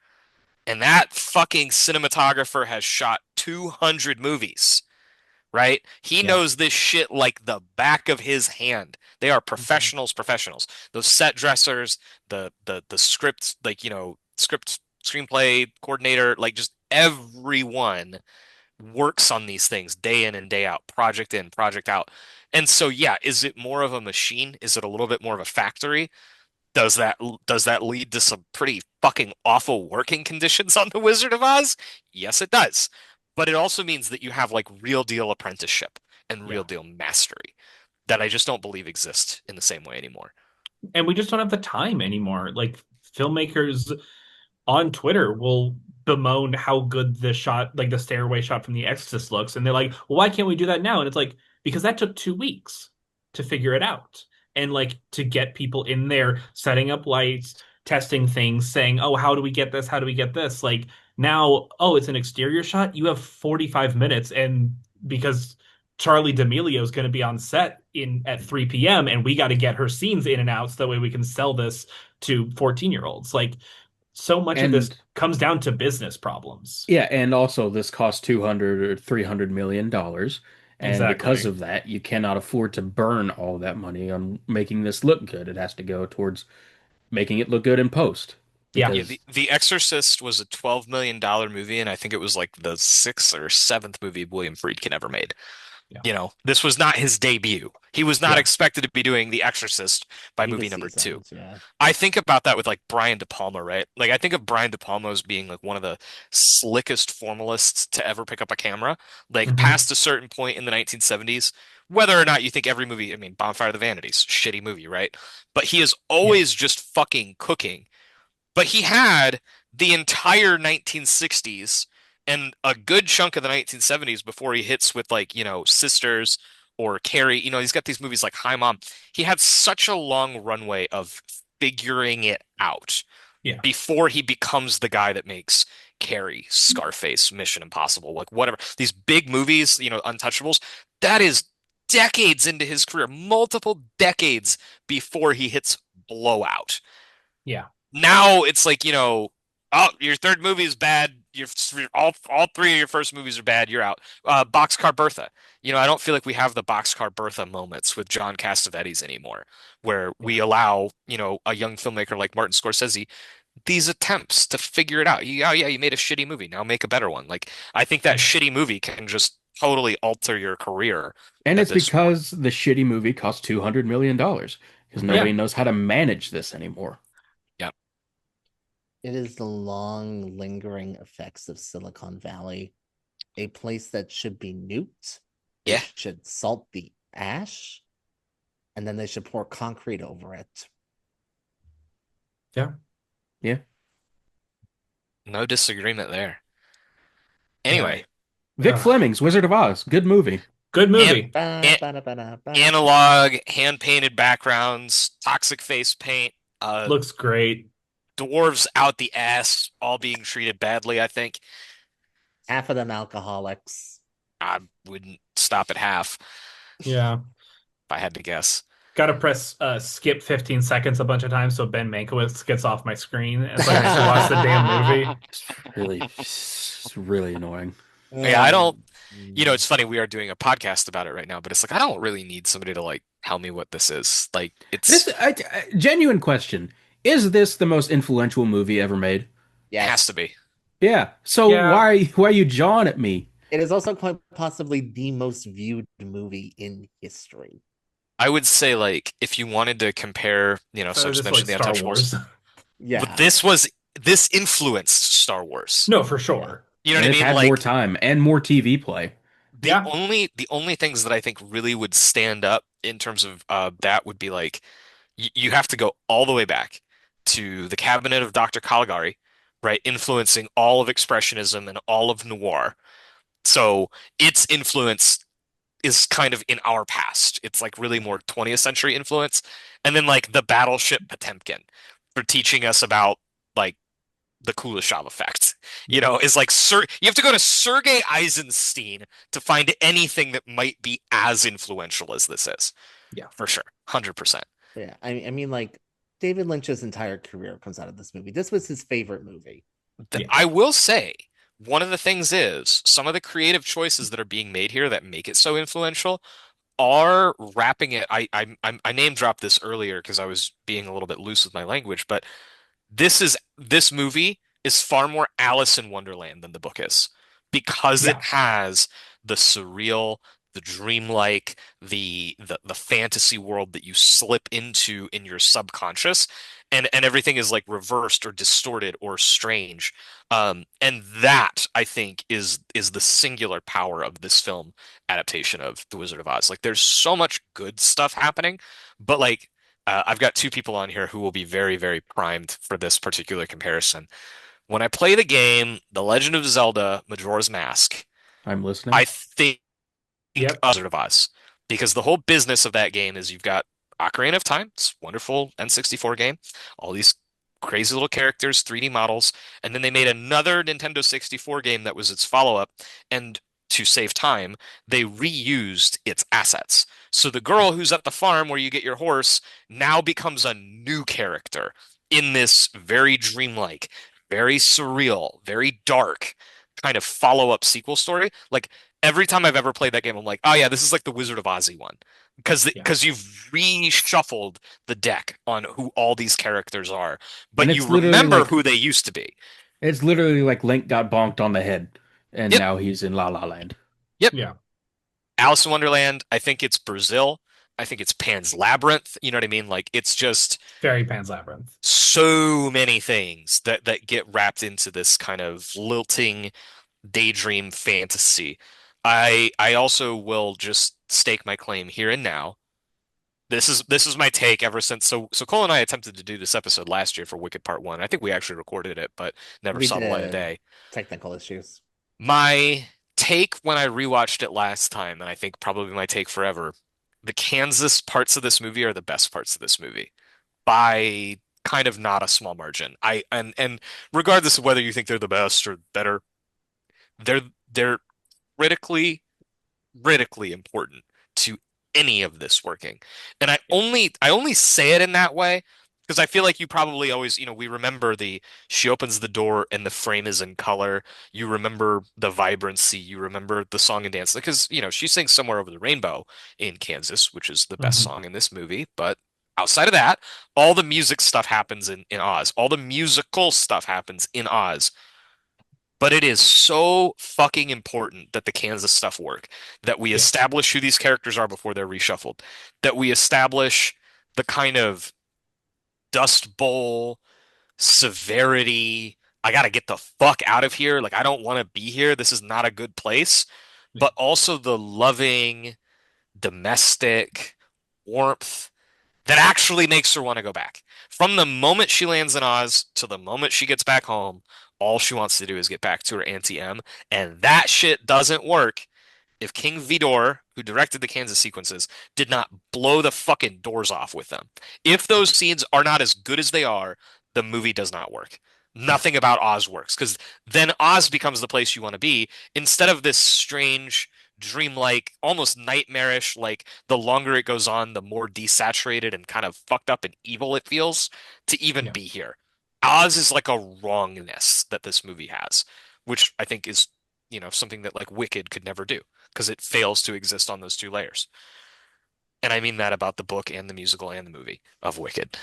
and that fucking cinematographer has shot 200 movies, right? He Yeah. knows this shit like the back of his hand. They are Mhm. professionals. Those set dressers, the script, like, script screenplay coordinator, like just everyone works on these things day in and day out, project in, project out. And so yeah, is it more of a machine? Is it a little bit more of a factory? Does that does that lead to some pretty fucking awful working conditions on The Wizard of Oz? Yes, it does. But it also means that you have like real deal apprenticeship and real Yeah. deal mastery that I just don't believe exist in the same way anymore. And we just don't have the time anymore. Like filmmakers on Twitter will bemoan how good the shot, like the stairway shot from The Exorcist looks, and they're like, "Well, why can't we do that now?" And it's like, because that took 2 weeks to figure it out, and like to get people in there, setting up lights, testing things, saying, "Oh, how do we get this? How do we get this?" Like now, oh, it's an exterior shot. You have 45 minutes, and because Charlie D'Amelio is going to be on set in at 3 p.m. and we got to get her scenes in and out so that way we can sell this to 14-year-olds. Like so much of this And comes down to business problems. yeah, and also this costs 200 or 300 million dollars. And because Exactly. of that, you cannot afford to burn all that money on making this look good. It has to go towards making it look good in post. Yeah. Yeah, Because the Exorcist was a $12 million movie, and I think it was like the sixth or seventh movie William Friedkin ever made. Yeah. This was not his debut. He was not Yeah. expected to be doing The Exorcist by He movie was number two. seasoned, yeah. I think about that with like Brian De Palma, right? Like I think of Brian De Palma as being like one of the slickest formalists to ever pick up a camera. Like Hmm. past a certain point in the 1970s, whether or not you think every movie, I mean, Bonfire of the Vanities, shitty movie, right? But he is Yeah. always just fucking cooking. But he had the entire 1960s and a good chunk of the 1970s before he hits with like, Sisters or Carrie. He's got these movies like Hi Mom. He had such a long runway of figuring it out Yeah. before he becomes the guy that makes Carrie, Scarface, Mission Impossible, like whatever. These big movies, Untouchables, that is decades into his career, multiple decades before he hits Blowout. Yeah. Now it's like, oh, your third movie is bad. All three of your first movies are bad. You're out. Boxcar Bertha. I don't feel like we have the Boxcar Bertha moments with John Cassavetes anymore, where Yeah. we allow, a young filmmaker like Martin Scorsese these attempts to figure it out. Oh yeah, you made a shitty movie. Now make a better one. Like I think that shitty movie can just totally alter your career and at it's this point. because the shitty movie cost $200 million because Yeah. nobody knows how to manage this anymore. Yeah. It is the long, lingering effects of Silicon Valley, a place that should be nuked. They Yeah. should salt the ash, and then they should pour concrete over it. Yeah. Yeah. No disagreement there. Yeah. Anyway, Vic Ugh. Fleming's Wizard of Oz. Good movie. Good and, movie. and analog, hand-painted backgrounds, toxic face paint, Looks great. dwarves out the ass, all being treated badly, I think. Half of them alcoholics. I wouldn't stop at half Yeah. if I had to guess. Got to press skip 15 seconds a bunch of times so Ben Mankiewicz gets off my screen and so I can actually watch the damn movie. It's really annoying. Yeah, I don't, Mm. it's funny, we are doing a podcast about it right now, but it's like I don't really need somebody to like tell me what this is. Like This genuine question. Is this the most influential movie ever made? has to Yes. be. Yeah. So Yeah. why are you jawing at me? It is also quite possibly the most viewed movie in history. I would say like if you wanted to compare, so I just Just like mentioned the Star Untouchables, Wars. but Yeah. this influenced Star Wars. No, for Yeah. sure. You know And what I it's mean? had more Like time and more TV play. the Yeah. only the only things that I think really would stand up in terms of that would be like you have to go all the way back to the cabinet of Dr. Caligari, right? Influencing all of expressionism and all of noir. So its influence is kind of in our past. It's like really more 20th century influence. And then like the Battleship Potemkin for teaching us about like the Kuleshov effect. Is like you have to go to Sergei Eisenstein to find anything that might be as influential as this is. Yeah. For sure. 100%. Yeah. I mean, like, David Lynch's entire career comes out of this movie. This was his favorite movie. Yeah. I will say, one of the things is some of the creative choices that are being made here that make it so influential are wrapping it. I name dropped this earlier because I was being a little bit loose with my language, but this movie is far more Alice in Wonderland than the book is because it Yeah. has the surreal, the dreamlike, the fantasy world that you slip into in your subconscious, and everything is like reversed or distorted or strange. And that I think is the singular power of this film adaptation of The Wizard of Oz. Like there's so much good stuff happening, but like I've got two people on here who will be very, very primed for this particular comparison. When I play the game, The Legend of Zelda: Majora's Mask, I'm I listening. think Yep. Wizard of Oz because the whole business of that game is you've got Ocarina of Time, it's a wonderful N64 game, all these crazy little characters, 3D models, and then they made another Nintendo 64 game that was its follow-up, and to save time, they reused its assets. So the girl who's at the farm where you get your horse now becomes a new character in this very dreamlike, very surreal, very dark kind of follow-up sequel story. Like every time I've ever played that game, I'm like, oh yeah, this is like the Wizard of Ozzy one. Because Yeah. you've reshuffled the deck on who all these characters are, And but you remember who they used to be. it's literally like Link got bonked on the head and Yep, now he's in La La Land. yep. Yeah. Alice in Wonderland, I think it's Brazil. I think it's Pan's Labyrinth. You know what I mean? Like it's just Very Pan's Labyrinth. so many things that get wrapped into this kind of lilting daydream fantasy. I also will just stake my claim here and now. This is my take ever since so Cole and I attempted to do this episode last year for Wicked Part 1. I think we actually recorded it, but never We saw the light of did day. technical issues. My take when I rewatched it last time, and I think probably my take forever, the Kansas parts of this movie are the best parts of this movie by kind of not a small margin. And regardless of whether you think they're the best or better, they're they're critically critically important to any of this working. And I only say it in that way because I feel like you probably always, we remember she opens the door and the frame is in color. You remember the vibrancy, you remember the song and dance because, she sings Somewhere Over the Rainbow in Kansas, which is the best Mhm. song in this movie, but outside of that, all the music stuff happens in Oz. All the musical stuff happens in Oz. But it is so fucking important that the Kansas stuff work, that we Yes. establish who these characters are before they're reshuffled, that we establish the kind of Dust Bowl severity. I gotta get the fuck out of here. Like, I don't want to be here. This is not a good place. Yeah. But also the loving, domestic warmth that actually makes her want to go back. From the moment she lands in Oz to the moment she gets back home, all she wants to do is get back to her Auntie M, and that shit doesn't work if King Vidor, who directed the Kansas sequences, did not blow the fucking doors off with them. If those scenes are not as good as they are, the movie does not work. Nothing about Oz works because then Oz becomes the place you want to be instead of this strange, dreamlike, almost nightmarish, like the longer it goes on, the more desaturated and kind of fucked up and evil it feels to even Yeah. be here. Oz is like a wrongness that this movie has, which I think is, something that like Wicked could never do because it fails to exist on those two layers. And I mean that about the book and the musical and the movie of Wicked.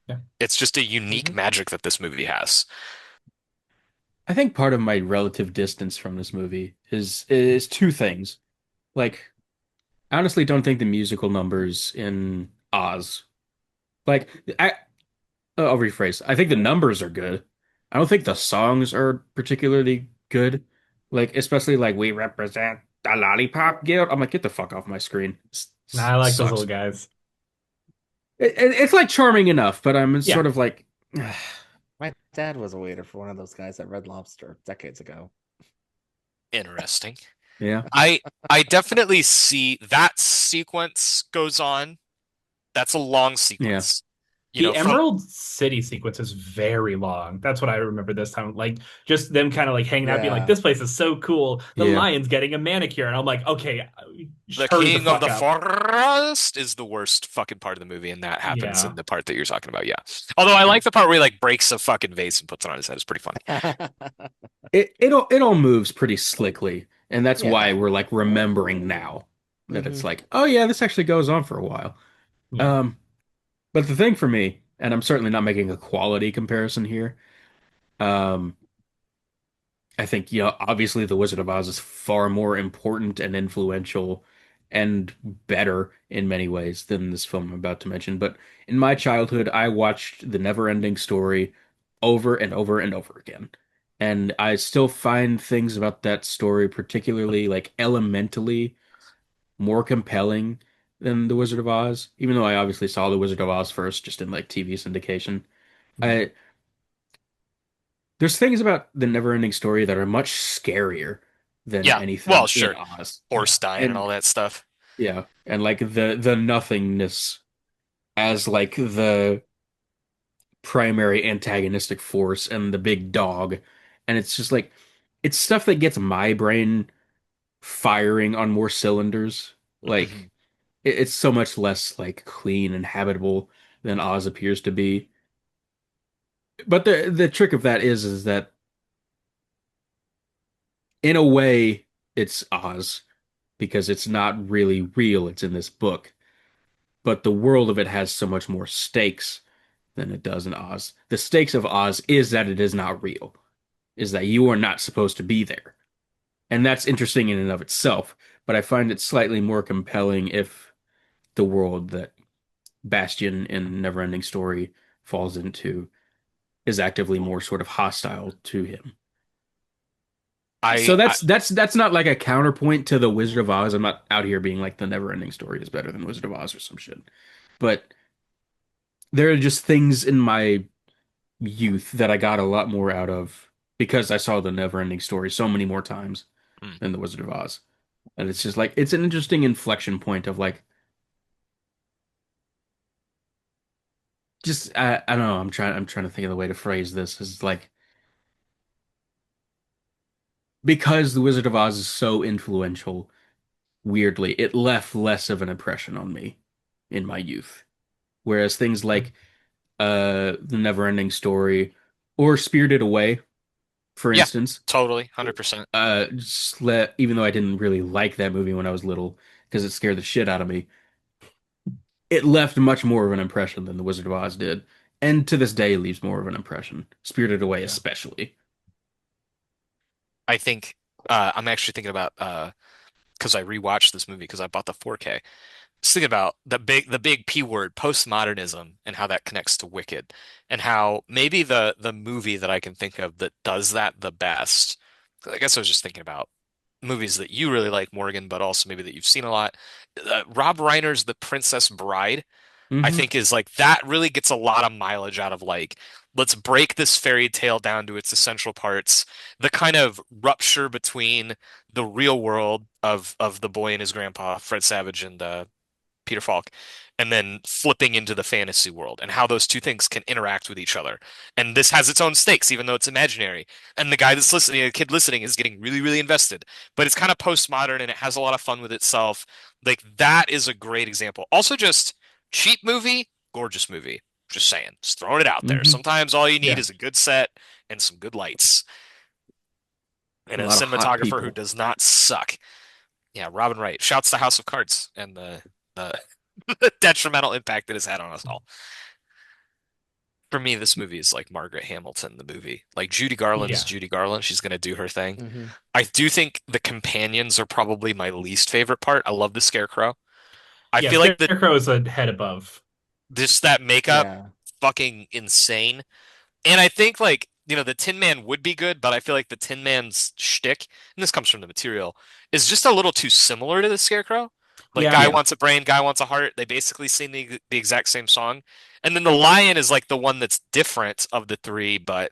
Yeah. It's just a unique magic that this movie has. I think part of my relative distance from this movie is two things. Like, I honestly don't think the musical numbers in Oz, like I'll rephrase. I think the numbers are good. I don't think the songs are particularly good. Like, especially like "We Represent the Lollipop Guild." I'm like, get the fuck off my screen. Nah, I like those Sucks. little guys. It's like charming enough, but I'm Yeah. sort of like, My dad was a waiter for one of those guys at Red Lobster decades ago. Interesting. yeah. I definitely see that sequence goes on. That's a long Yeah. sequence. The from Emerald City sequence is very long. That's what I remember this time. Like just them kind of like hanging out, being like, Yeah. "This place is so cool." The Yeah. lion's getting a manicure, and I'm like, "Okay, the hurry the King of fuck the up." Forest is the worst fucking part of the movie, and that happens Yeah, in the part that you're talking about. Yeah. Although I like the part where he like breaks a fucking vase and puts it on his head. It's pretty funny. It all moves pretty slickly, and that's why Yeah. we're like remembering now that it's Hmm. like, oh yeah, this actually goes on for a while. yeah. Um, but the thing for me, and I'm certainly not making a quality comparison here. Um, I think, obviously The Wizard of Oz is far more important and influential and better in many ways than this film I'm about to mention. But in my childhood, I watched The Never-Ending Story over and over and over again. And I still find things about that story, particularly like elementally, more compelling than The Wizard of Oz, even though I obviously saw The Wizard of Oz first, just in like TV syndication. Mm. I There's things about the Never-Ending Story that are much scarier than Yeah. Well, anything in sure. Oz. Horse dying and And all that stuff. yeah, and like the nothingness as like the primary antagonistic force and the big dog. And it's just like it's stuff that gets my brain firing on more cylinders. Hmm. Like it's so much less like clean and habitable than Oz appears to be. But the trick of that is that in a way it's Oz because it's not really real. It's in this book. But the world of it has so much more stakes than it does in Oz. The stakes of Oz is that it is not real, is that you are not supposed to be there. And that's interesting in and of itself, but I find it slightly more compelling if the world that Bastian in Neverending Story falls into is actively more sort of hostile to him. I, So I that's not like a counterpoint to the Wizard of Oz. I'm not out here being like the Neverending Story is better than Wizard of Oz or some shit. But there are just things in my youth that I got a lot more out of because I saw the Neverending Story so many more times mm. than the Wizard of Oz. And it's just like it's an interesting inflection point of like just I don't know, I'm trying to think of the way to phrase this. Is like because the Wizard of Oz is so influential, weirdly, it left less of an impression on me in my youth. Whereas things like the Neverending Story or Spirited Away, for Yeah, instance, totally, 100%. even though I didn't really like that movie when I was little because it scared the shit out of me, it left much more of an impression than The Wizard of Oz did, and to this day leaves more of an impression. Spirited Away, Yeah. especially. I think I'm actually thinking about because I rewatched this movie because I bought the 4K. Just thinking about the big P word, postmodernism, and how that connects to Wicked, and how maybe the movie that I can think of that does that the best. I guess I was just thinking about movies that you really like, Morgan, but also maybe that you've seen a lot. Rob Reiner's The Princess Bride, I Hmm. think is like that really gets a lot of mileage out of like, let's break this fairy tale down to its essential parts. The kind of rupture between the real world of the boy and his grandpa, Fred Savage and Peter Falk, and then flipping into the fantasy world and how those two things can interact with each other. And this has its own stakes, even though it's imaginary. And the guy that's listening, the kid listening, is getting really, really invested. But it's kind of postmodern and it has a lot of fun with itself. Like that is a great example. Also, just cheap movie, gorgeous movie. Just saying, just throwing it out there. Hmm. Sometimes all you need Yeah. is a good set and some good lights and A a lot of hot cinematographer who people. does not suck. Yeah, Robin Wright. Shouts to House of Cards and the the detrimental impact it has had on us all. For me, this movie is like Margaret Hamilton, the movie. Like Judy Garland is Yeah. Judy Garland. She's going to do her thing. Hmm. I do think the companions are probably my least favorite part. I love the Scarecrow. I Yeah, feel like the Scarecrow is a head above. just that makeup Yeah. fucking insane. And I think like, the Tin Man would be good, but I feel like the Tin Man's shtick, and this comes from the material, is just a little too similar to the Scarecrow. Like Yeah. guy Yeah. wants a brain, guy wants a heart. They basically sing the exact same song. And then the lion is like the one that's different of the three, but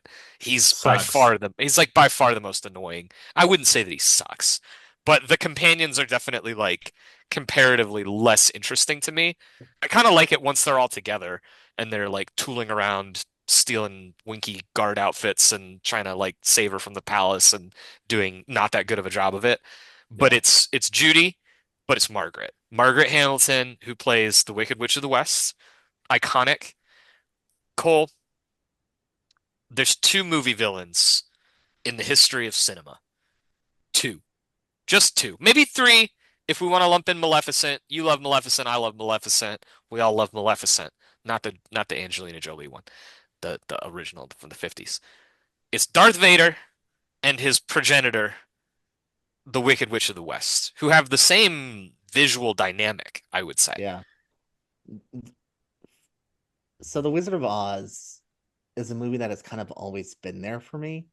Sucks. he's like by far the most annoying. I wouldn't say that he sucks, but the companions are definitely like comparatively less interesting to me. I kind of like it once they're all together and they're like tooling around, stealing Winky guard outfits and trying to like save her from the palace and doing not that good of a job of it. But Yeah. it's Judy, but it's Margaret. Margaret Hamilton, who plays the Wicked Witch of the West. Iconic. Cole, there's two movie villains in the history of cinema. Two. Just two. Maybe three if we want to lump in Maleficent. You love Maleficent, I love Maleficent. We all love Maleficent. Not the Angelina Jolie one, the original from the 50s. It's Darth Vader and his progenitor, the Wicked Witch of the West, who have the same visual dynamic, I would say. Yeah. So The Wizard of Oz is a movie that has kind of always been there for me.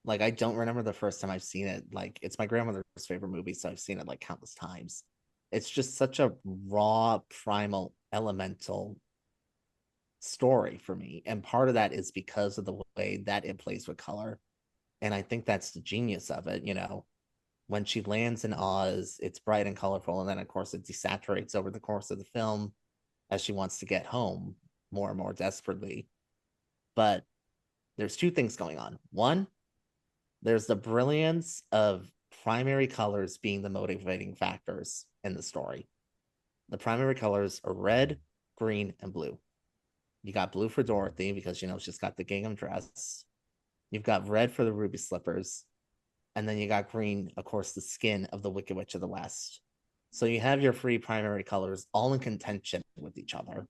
Like I don't remember the first time I've seen it. Like it's my grandmother's favorite movie, so I've seen it like countless times. It's just such a raw, primal, elemental story for me. And part of that is because of the way that it plays with color. And I think that's the genius of it, you know. When she lands in Oz, it's bright and colorful, and then of course it desaturates over the course of the film as she wants to get home more and more desperately. But there's two things going on. One, there's the brilliance of primary colors being the motivating factors in the story. The primary colors are red, green, and blue. You got blue for Dorothy because you know she's got the gingham dress. You've got red for the ruby slippers, and then you got green, of course, the skin of the Wicked Witch of the West. So you have your three primary colors all in contention with each other.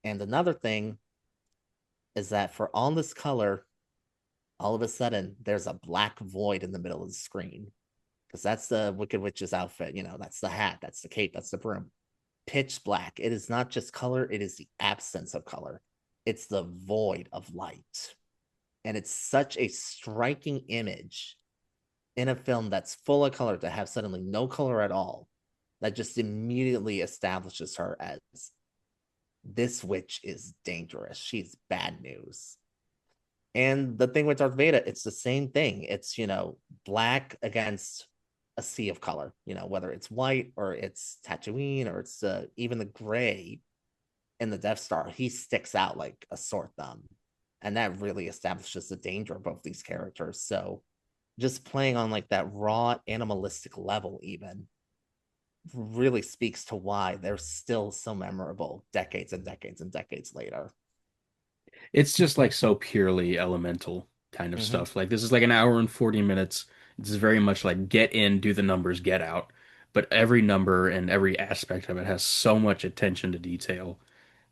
And another thing is that for all this color, all of a sudden there's a black void in the middle of the screen. Because that's the Wicked Witch's outfit, you know, that's the hat, that's the cape, that's the broom. Pitch black. It is not just color, it is the absence of color. It's the void of light. And it's such a striking image in a film that's full of color to have suddenly no color at all that just immediately establishes her as this witch is dangerous. She's bad news. And the thing with Darth Vader, it's the same thing. It's, you know, black against a sea of color, you know, whether it's white or it's Tatooine or it's even the gray in the Death Star. He sticks out like a sore thumb. And that really establishes the danger of both these characters. So just playing on like that raw animalistic level, even really speaks to why they're still so memorable decades and decades and decades later. It's just like so purely elemental kind of Mm-hmm. stuff. Like this is like an hour and 40 minutes. It's very much like get in, do the numbers, get out. But every number and every aspect of it has so much attention to detail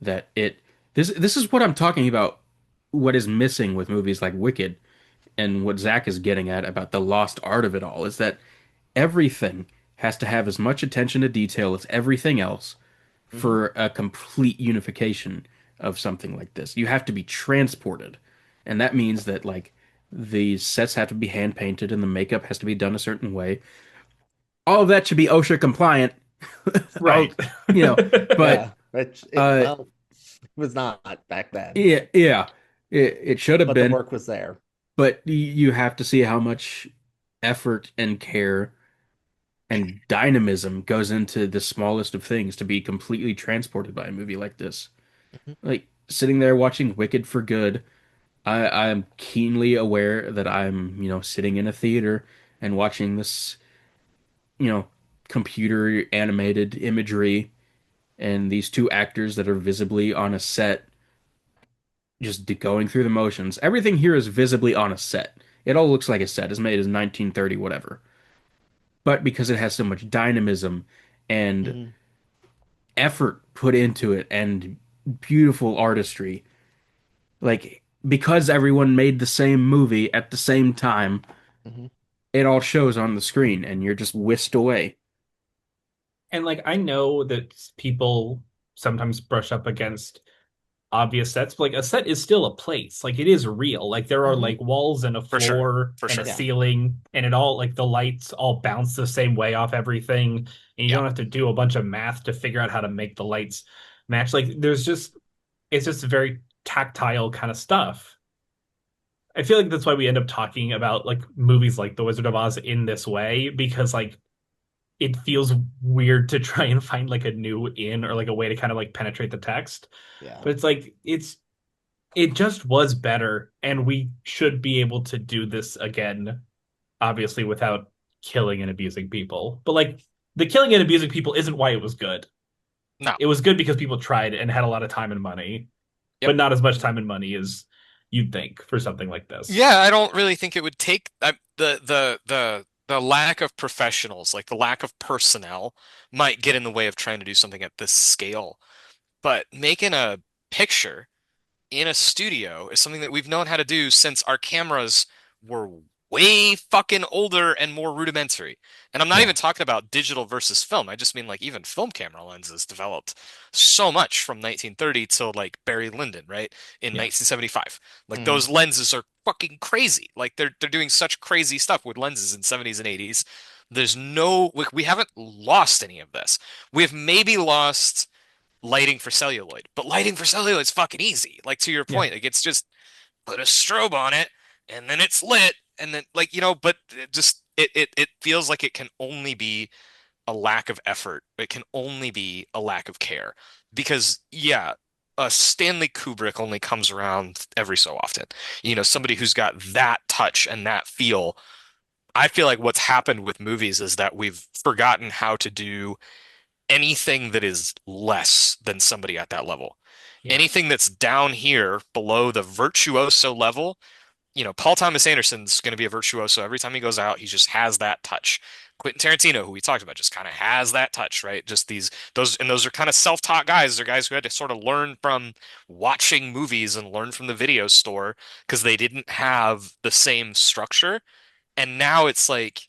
that it this is what I'm talking about. What is missing with movies like Wicked and what Zach is getting at about the lost art of it all is that everything has to have as much attention to detail as everything else Mm-hmm. for a complete unification of something like this. You have to be transported. And that means that like the sets have to be hand painted and the makeup has to be done a certain way. All of that should be OSHA compliant. Right. You know, but Yeah, which it uh well it was not back then, yeah, it should have but the been, work was there. but you have to see how much effort and care and dynamism goes into the smallest of things to be completely transported by a movie like this. Mhm. Like sitting there watching Wicked for good, I'm keenly aware that I'm, you know, sitting in a theater and watching this, you know, computer animated imagery and these two actors that are visibly on a set just going through the motions. Everything here is visibly on a set. It all looks like a set. It's made as 1930 whatever. But because it has so much dynamism and Mhm. effort put into it and beautiful artistry, like because everyone made the same movie at the same time, Mhm. it all shows on the screen and you're just whisked away. And like I know that people sometimes brush up against obvious sets, but like a set is still a place. Like it is real. Like there are Mhm. like walls and a For sure. floor For and a sure. Yeah. ceiling, and it all like the lights all bounce the same way off everything. And you Yeah. don't have to do a bunch of math to figure out how to make the lights match. Like there's just it's just very tactile kind of stuff. I feel like that's why we end up talking about like movies like The Wizard of Oz in this way, because like it feels weird to try and find like a new in or like a way to kind of like penetrate the text. Yeah. But it's like it just was better, and we should be able to do this again, obviously without killing and abusing people. But like the killing and abusing people isn't why it was good. No. It was good because people tried and had a lot of time and money, Yep. but not as much time and money as you'd think for something like this. Yeah, I don't really think it would take the lack of professionals, like the lack of personnel, might get in the way of trying to do something at this scale. But making a picture in a studio is something that we've known how to do since our cameras were way fucking older and more rudimentary. And I'm not Yeah. even talking about digital versus film. I just mean like even film camera lenses developed so much from 1930 till like Barry Lyndon, right? In Yeah. 1975. Like Mhm. those lenses are fucking crazy. Like they're doing such crazy stuff with lenses in 70s and 80s. There's no we haven't lost any of this. We have maybe lost lighting for celluloid, but lighting for celluloid is fucking easy. Like to your Yeah. point, like it's just put a strobe on it and then it's lit and then like but it feels like it can only be a lack of effort. It can only be a lack of care because yeah, Stanley Kubrick only comes around every so often. Somebody who's got that touch and that feel. I feel like what's happened with movies is that we've forgotten how to do anything that is less than somebody at that level. Yeah. Anything that's down here below the virtuoso level, Paul Thomas Anderson's going to be a virtuoso every time he goes out. He just has that touch. Quentin Tarantino, who we talked about, just kind of has that touch, right? Just those are kind of self-taught guys. They're guys who had to sort of learn from watching movies and learn from the video store because they didn't have the same structure. And now it's like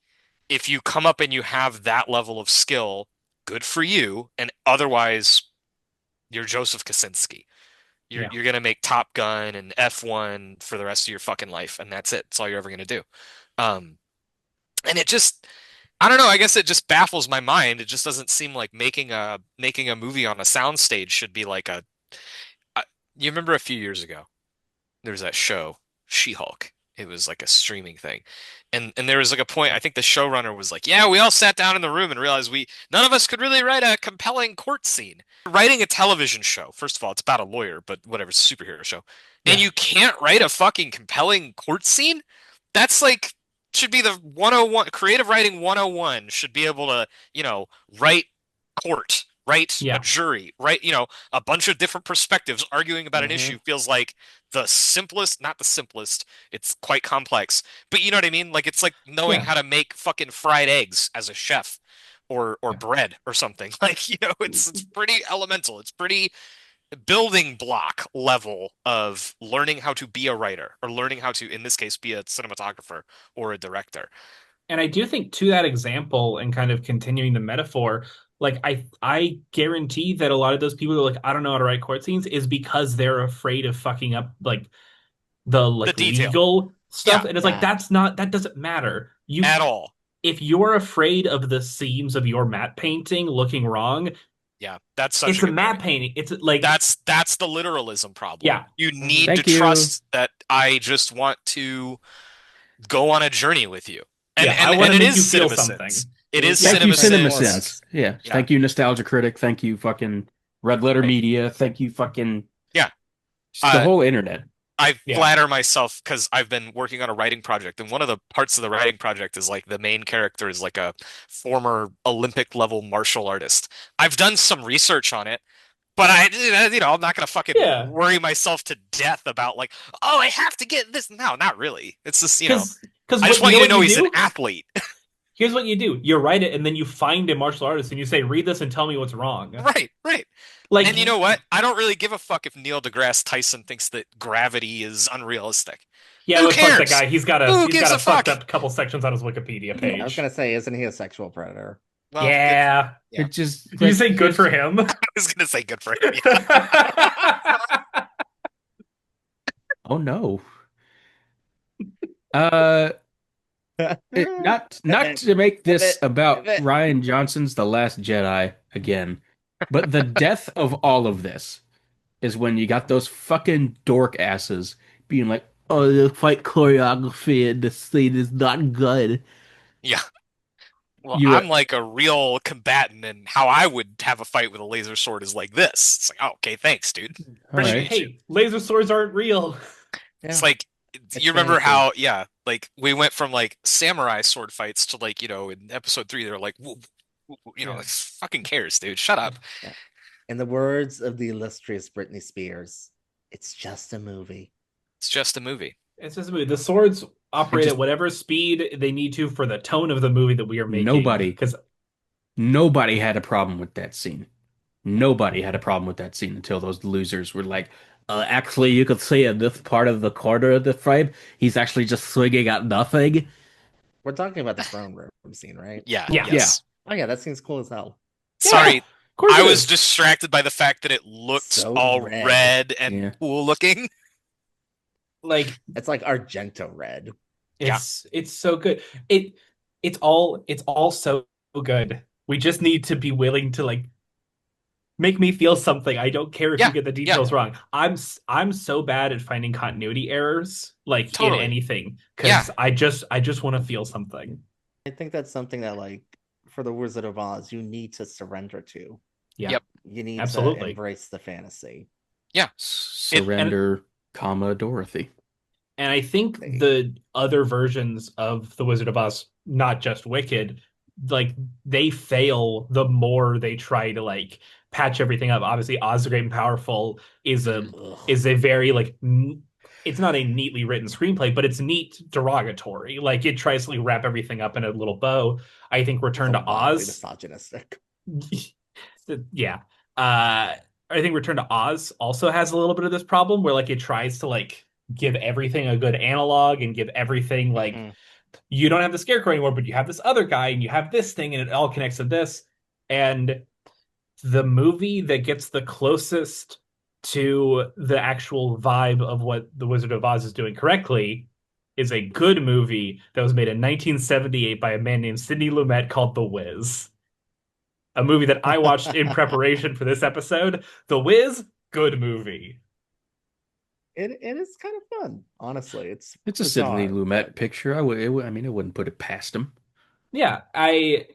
if you come up and you have that level of skill, good for you. And otherwise, you're Joseph Kosinski. You're Yeah. you're gonna make Top Gun and F1 for the rest of your fucking life, and that's it. That's all you're ever gonna do. Um, and it just, I don't know. I guess it just baffles my mind. It just doesn't seem like making a movie on a soundstage should be like a. I, you remember a few years ago? There was that show, She-Hulk. It was like a streaming thing. And there was like a point, I think the showrunner was like, "Yeah, we all sat down in the room and realized we none of us could really write a compelling court scene." Writing a television show, first of all, it's about a lawyer, but whatever, it's a superhero show. And Yeah. you can't write a fucking compelling court scene? That's like should be the 101 creative writing 101 should be able to, write court, write a Yeah. jury, write, a bunch of different perspectives arguing about an Mhm. issue feels like the simplest, not the simplest, it's quite complex. But you know what I mean? Like it's like knowing Yeah. how to make fucking fried eggs as a chef or Yeah. bread or something. Like, it's pretty elemental. It's pretty building block level of learning how to be a writer or learning how to, in this case, be a cinematographer or a director. And I do think to that example and kind of continuing the metaphor, like I guarantee that a lot of those people who are like, I don't know how to write court scenes is because they're afraid of fucking up like the The like detail. legal stuff. Yeah, And it's like Yeah. that doesn't matter. You at all. if you're afraid of the seams of your matte painting looking wrong, Yeah, that's such a it's a good matte point. painting. It's like That's the literalism problem. yeah. You Mhm. need to Thank you. trust that I just want to go on a journey with you. And Yeah, I and want and to it make is you feel CinemaSins. something. It is Yeah, Thank you, CinemaSins. CinemaSins. Yeah. Yeah. Thank you, Nostalgia Critic. Thank you, fucking Red Letter Right. Media. Thank you, fucking Yeah. just the Uh, whole internet. I Yeah. flatter myself because I've been working on a writing project, and one of the parts of the writing project is like the main character is like a former Olympic level martial artist. I've done some research on it, but I'm not gonna fucking Yeah. worry myself to death about like, oh, I have to get this. No, not really. It's just, Because I just what you want know you to what know you he's an do? athlete. Here's what you do. You write it and then you find a martial artist and you say, read this and tell me what's wrong. Right, right. And you Like, know what? I don't really give a fuck if Neil deGrasse Tyson thinks that gravity is unrealistic. yeah, Who but fuck that cares? guy. He's got a Who he's got gives a a fuck? fucked up couple sections on his Wikipedia I was gonna page. say, isn't he a sexual predator? Well, good. Yeah. Yeah, It just Did you like say good for just him? I was gonna say good for him. Yeah. oh no. Uh not Pivot, to make this pivot, about pivot. Ryan Johnson's The Last Jedi again, but the death of all of this is when you got those fucking dork asses being like, "Oh, the fight choreography in this scene is not good." Yeah. Well, You I'm like a real combatant, and how I would have a fight with a laser sword is like this. It's like, oh, okay, thanks, dude. all Like, right? Appreciate you. hey, laser swords aren't real. It's Yeah, like it's you remember fancy. how, yeah, like we went from like samurai sword fights to like, in episode 3, they're like, whoop, whoop, whoop, Yeah. like, fucking cares, dude. Shut up. Yeah. In the words of the illustrious Britney Spears, it's just a movie. It's just a movie. It's just a movie. The swords I operate at just whatever speed they need to for the tone of the movie that we are making. nobody Because nobody had a problem with that scene. Nobody had a problem with that scene until those losers were like, actually, you could see in this part of the corner of the frame, he's actually just swinging at nothing. We're talking about the throne room scene, right? Yeah, yeah, Yeah, yes. Oh yeah, that seems cool as hell. yeah, Sorry, of course I it was is. distracted by the fact that it looked So all red. red and yeah. cool looking. Like It's like Argento red. Yeah. it's so good. It's all so good. We just need to be willing to like make me feel something. I don't care if you Yeah, get the yeah, details wrong. I'm so bad at finding continuity errors like in totally. anything Yeah, because I just want to feel something. I think that's something that like for the Wizard of Oz, you need to surrender to. Yeah, yep, You need to absolutely. embrace the fantasy. yeah. And Surrender, comma, Dorothy. And I think the other versions of The Wizard of Oz, not just Wicked, like they fail the more they try to like patch everything up. Obviously, Oz the Great and Powerful is a Ugh. is a very like it's not a neatly written screenplay, but it's neat derogatory. Like it tries to like, wrap everything up in a little bow. I think It's Return to wildly Oz, misogynistic. yeah. I think Return to Oz also has a little bit of this problem where like it tries to like give everything a good analog and give everything like Mhm. you don't have the scarecrow anymore, but you have this other guy and you have this thing and it all connects to this. And the movie that gets the closest to the actual vibe of what The Wizard of Oz is doing correctly is a good movie that was made in 1978 by a man named Sidney Lumet called The Wiz, a movie that I watched in preparation for this episode. The Wiz, good movie. It is kind of fun, honestly. It's It's a Sidney bizarre, Lumet but picture. I mean, I wouldn't put it past him. Yeah, I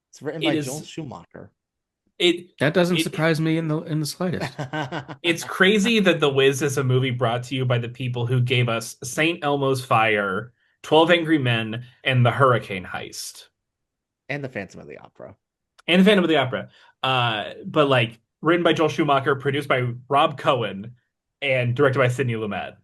it's written it by Joel is Schumacher. it That doesn't it surprise me in the slightest. it's crazy that The Wiz is a movie brought to you by the people who gave us St. Elmo's Fire, 12 Angry Men, and The Hurricane Heist, And the Phantom of the Opera. and Phantom of the Opera. But like written by Joel Schumacher, produced by Rob Cohen, and directed by Sidney Lumet.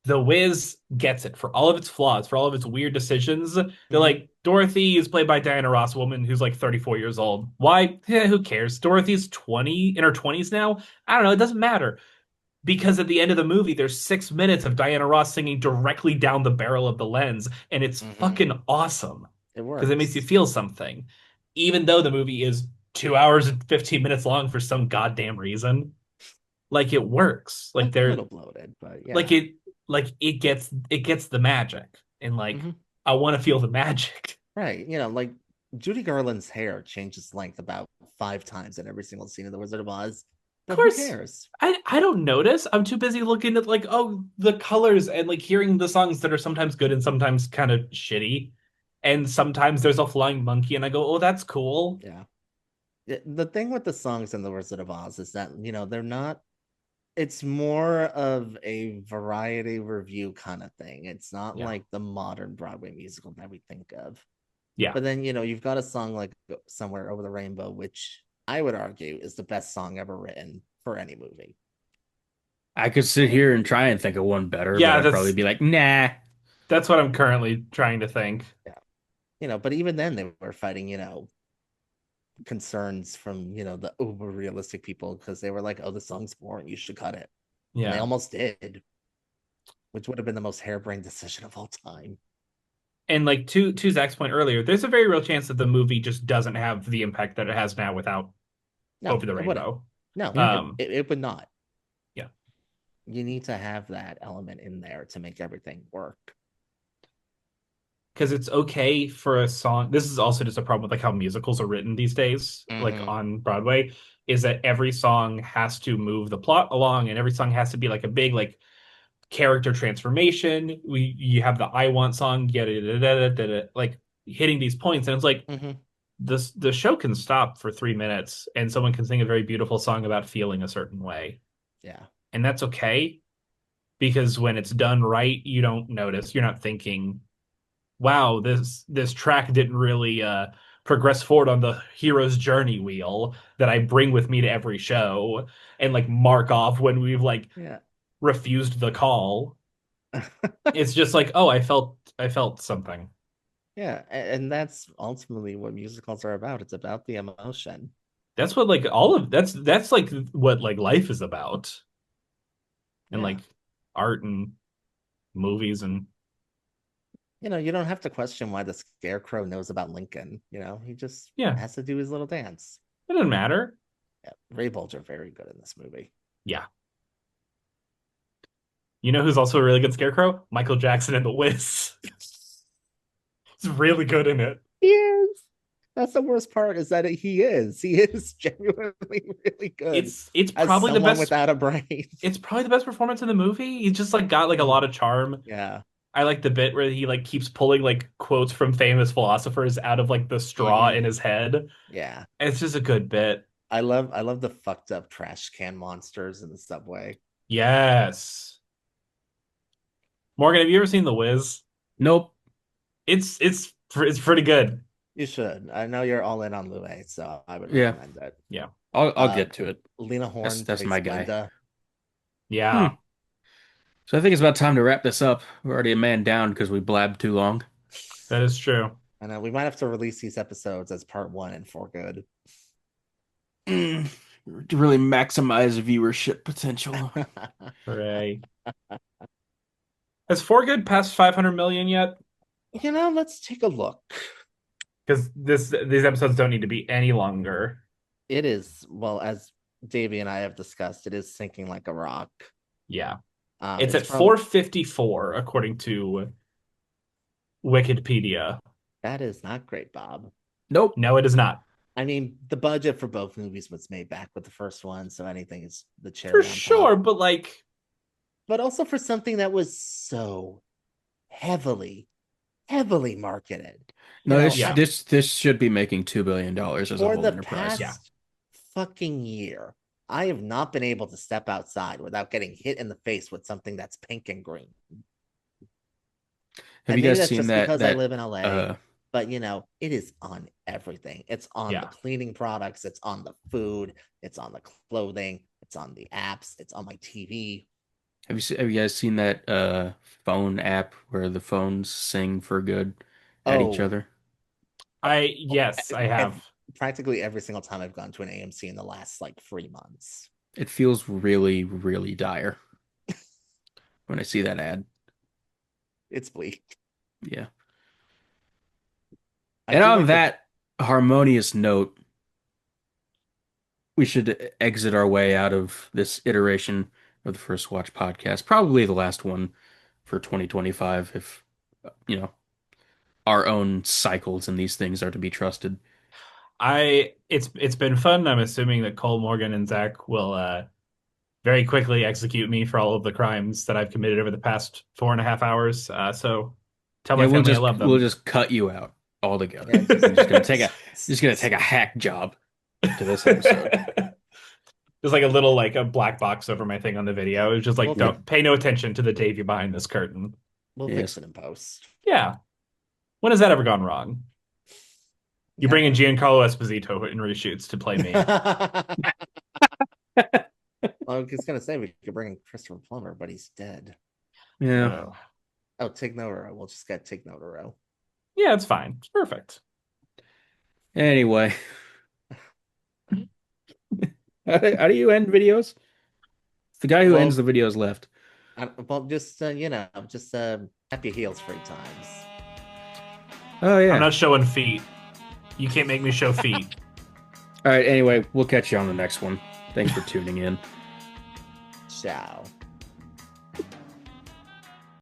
The Wiz gets it for all of its flaws, for all of its weird decisions. They're like, Dorothy is played by Diana Ross, a woman who's like 34 years old. Why? Who cares? Dorothy's 20 in her 20s now. I don't know. It doesn't matter because at the end of the movie, there's 6 minutes of Diana Ross singing directly down the barrel of the lens, and it's fucking awesome It because it makes you works. feel something, even though the movie is 2 hours and 15 minutes long for some goddamn reason. Like it works. Like A they're little bloated, but like yeah. it gets the magic, and like Mhm. I want to feel the magic. Right. Like Judy Garland's hair changes length about 5 times in every single scene of The Wizard of Oz. Of But who course, cares? I don't notice. I'm too busy looking at like oh the colors and like hearing the songs that are sometimes good and sometimes kind of shitty, and sometimes there's a flying monkey and I go oh that's cool. Yeah. The thing with the songs in The Wizard of Oz is that, they're not, it's more of a variety review kind of thing. It's not Yeah, like the modern Broadway musical that we think of. yeah. But then, you've got a song like Somewhere Over the Rainbow, which I would argue is the best song ever written for any movie. I could sit here and try and think of one better, but Yeah, I'd probably be like, nah. that's what I'm currently trying to think. Yeah. But even then they were fighting, concerns from, the uber realistic people because they were like, oh, the song's boring, you should cut it. And they Yeah. almost did, which would have been the most harebrained decision of all time. And like to Zach's point earlier, there's a very real chance that the movie just doesn't have the impact that it has now without No, Over the it wouldn't. Rainbow. No, Yeah. it would not. Yeah. You need to have that element in there to make everything work. Because it's okay for a song. This is also just a problem with like how musicals are written these days, like Mhm. on Broadway, is that every song has to move the plot along, and every song has to be like a big like character transformation. You have the I Want song, like hitting these points, and it's like Mhm. the show can stop for 3 minutes, and someone can sing a very beautiful song about feeling a certain way, Yeah. and that's okay because when it's done right, you don't notice. You're not thinking, "Wow, this track didn't really progress forward on the hero's journey wheel that I bring with me to every show and like mark off when we've like Yeah. refused the call." It's just like, oh, I felt something. Yeah, and that's ultimately what musicals are about. It's about the emotion. That's what like all of that's like what like life is about, and Yeah. like art and movies and You don't have to question why the scarecrow knows about Lincoln. He just yeah, has to do his little dance. it doesn't matter. Yeah, Ray Bolger very good in this movie. Yeah. You know who's also a really good scarecrow? Michael Jackson in The Wiz. He's really good in it. He is. That's the worst part is that he is. He is genuinely really good It's as probably the someone best. without a brain. It's probably the best performance in the movie. He's just like got like a lot of charm. Yeah. I like the bit where he like keeps pulling like quotes from famous philosophers out of like the straw in Mhm. his head. Yeah. It's just a good bit. I love the fucked up trash can monsters in the subway. Yes. Morgan, have you ever seen The Wiz? Nope. It's pretty good. You should. I know you're all in on Lue, so I would Yeah, recommend it. Yeah. I'll Uh, get to it. Lena That's Horne that's plays my guy. Glinda. Yeah. Hmm. So I think it's about time to wrap this up. We're already a man down because we blabbed too long. That is true. I know we might have to release these episodes as part one and for good. To really maximize viewership potential. Hooray. Has For Good passed 500 million yet? Let's take a look. Because these episodes don't need to be any longer. It is, well, as Davey and I have discussed, it is sinking like a rock. Yeah. It's at from 454 according to Wikipedia. that is not great, Bob. Nope. No, it is not. I mean, the budget for both movies was made back with the first one, so anything is the For cherry on sure, top. but like But also for something that was so heavily, heavily marketed. No, this Yeah. this should be making $2 billion as a For whole the enterprise. past fucking year, I have not been able to step outside without getting hit in the face with something that's pink and green. Have And you maybe guys that's seen just that because I live in LA. uh But it is on everything. It's on Yeah. the cleaning products, it's on the food, it's on the clothing, it's on the apps, it's on my TV. have you guys seen that phone app where the phones sing for good at each Oh, other? yes, I have. practically every single time I've gone to an AMC in the last like 3 months. It feels really, really dire when I see that ad. It's bleak. Yeah. I And feel on like that harmonious note, we should exit our way out of this iteration of the First Watch podcast. Probably the last one for 2025, if you know our own cycles and these things are to be trusted. It's been fun. I'm assuming that Cole, Morgan, and Zach will very quickly execute me for all of the crimes that I've committed over the past 4.5 hours. So tell my Yeah, family I love we'll them. just cut you out altogether. Yeah. I'm just gonna take a hack job to this episode. There's like a little like a black box over my thing on the video. It's just like Well, don't pay no attention to the Davey behind this curtain. we'll Yes. fix it in post. Yeah. When has that ever gone wrong? You bring in Never. Giancarlo Esposito in reshoots to play me. Well, I was gonna say we could bring in Christopher Plummer, but he's dead. Yeah. Oh, Tig Notaro. We'll just get Tig Notaro. Yeah, it's fine. It's perfect. Anyway, how do you end videos? The guy who Well- ends the videos left. Well, just happy heels free times. Oh yeah. I'm not showing feet. You can't make me show feet. All right. Anyway, we'll catch you on the next one. Thanks for tuning in. Ciao.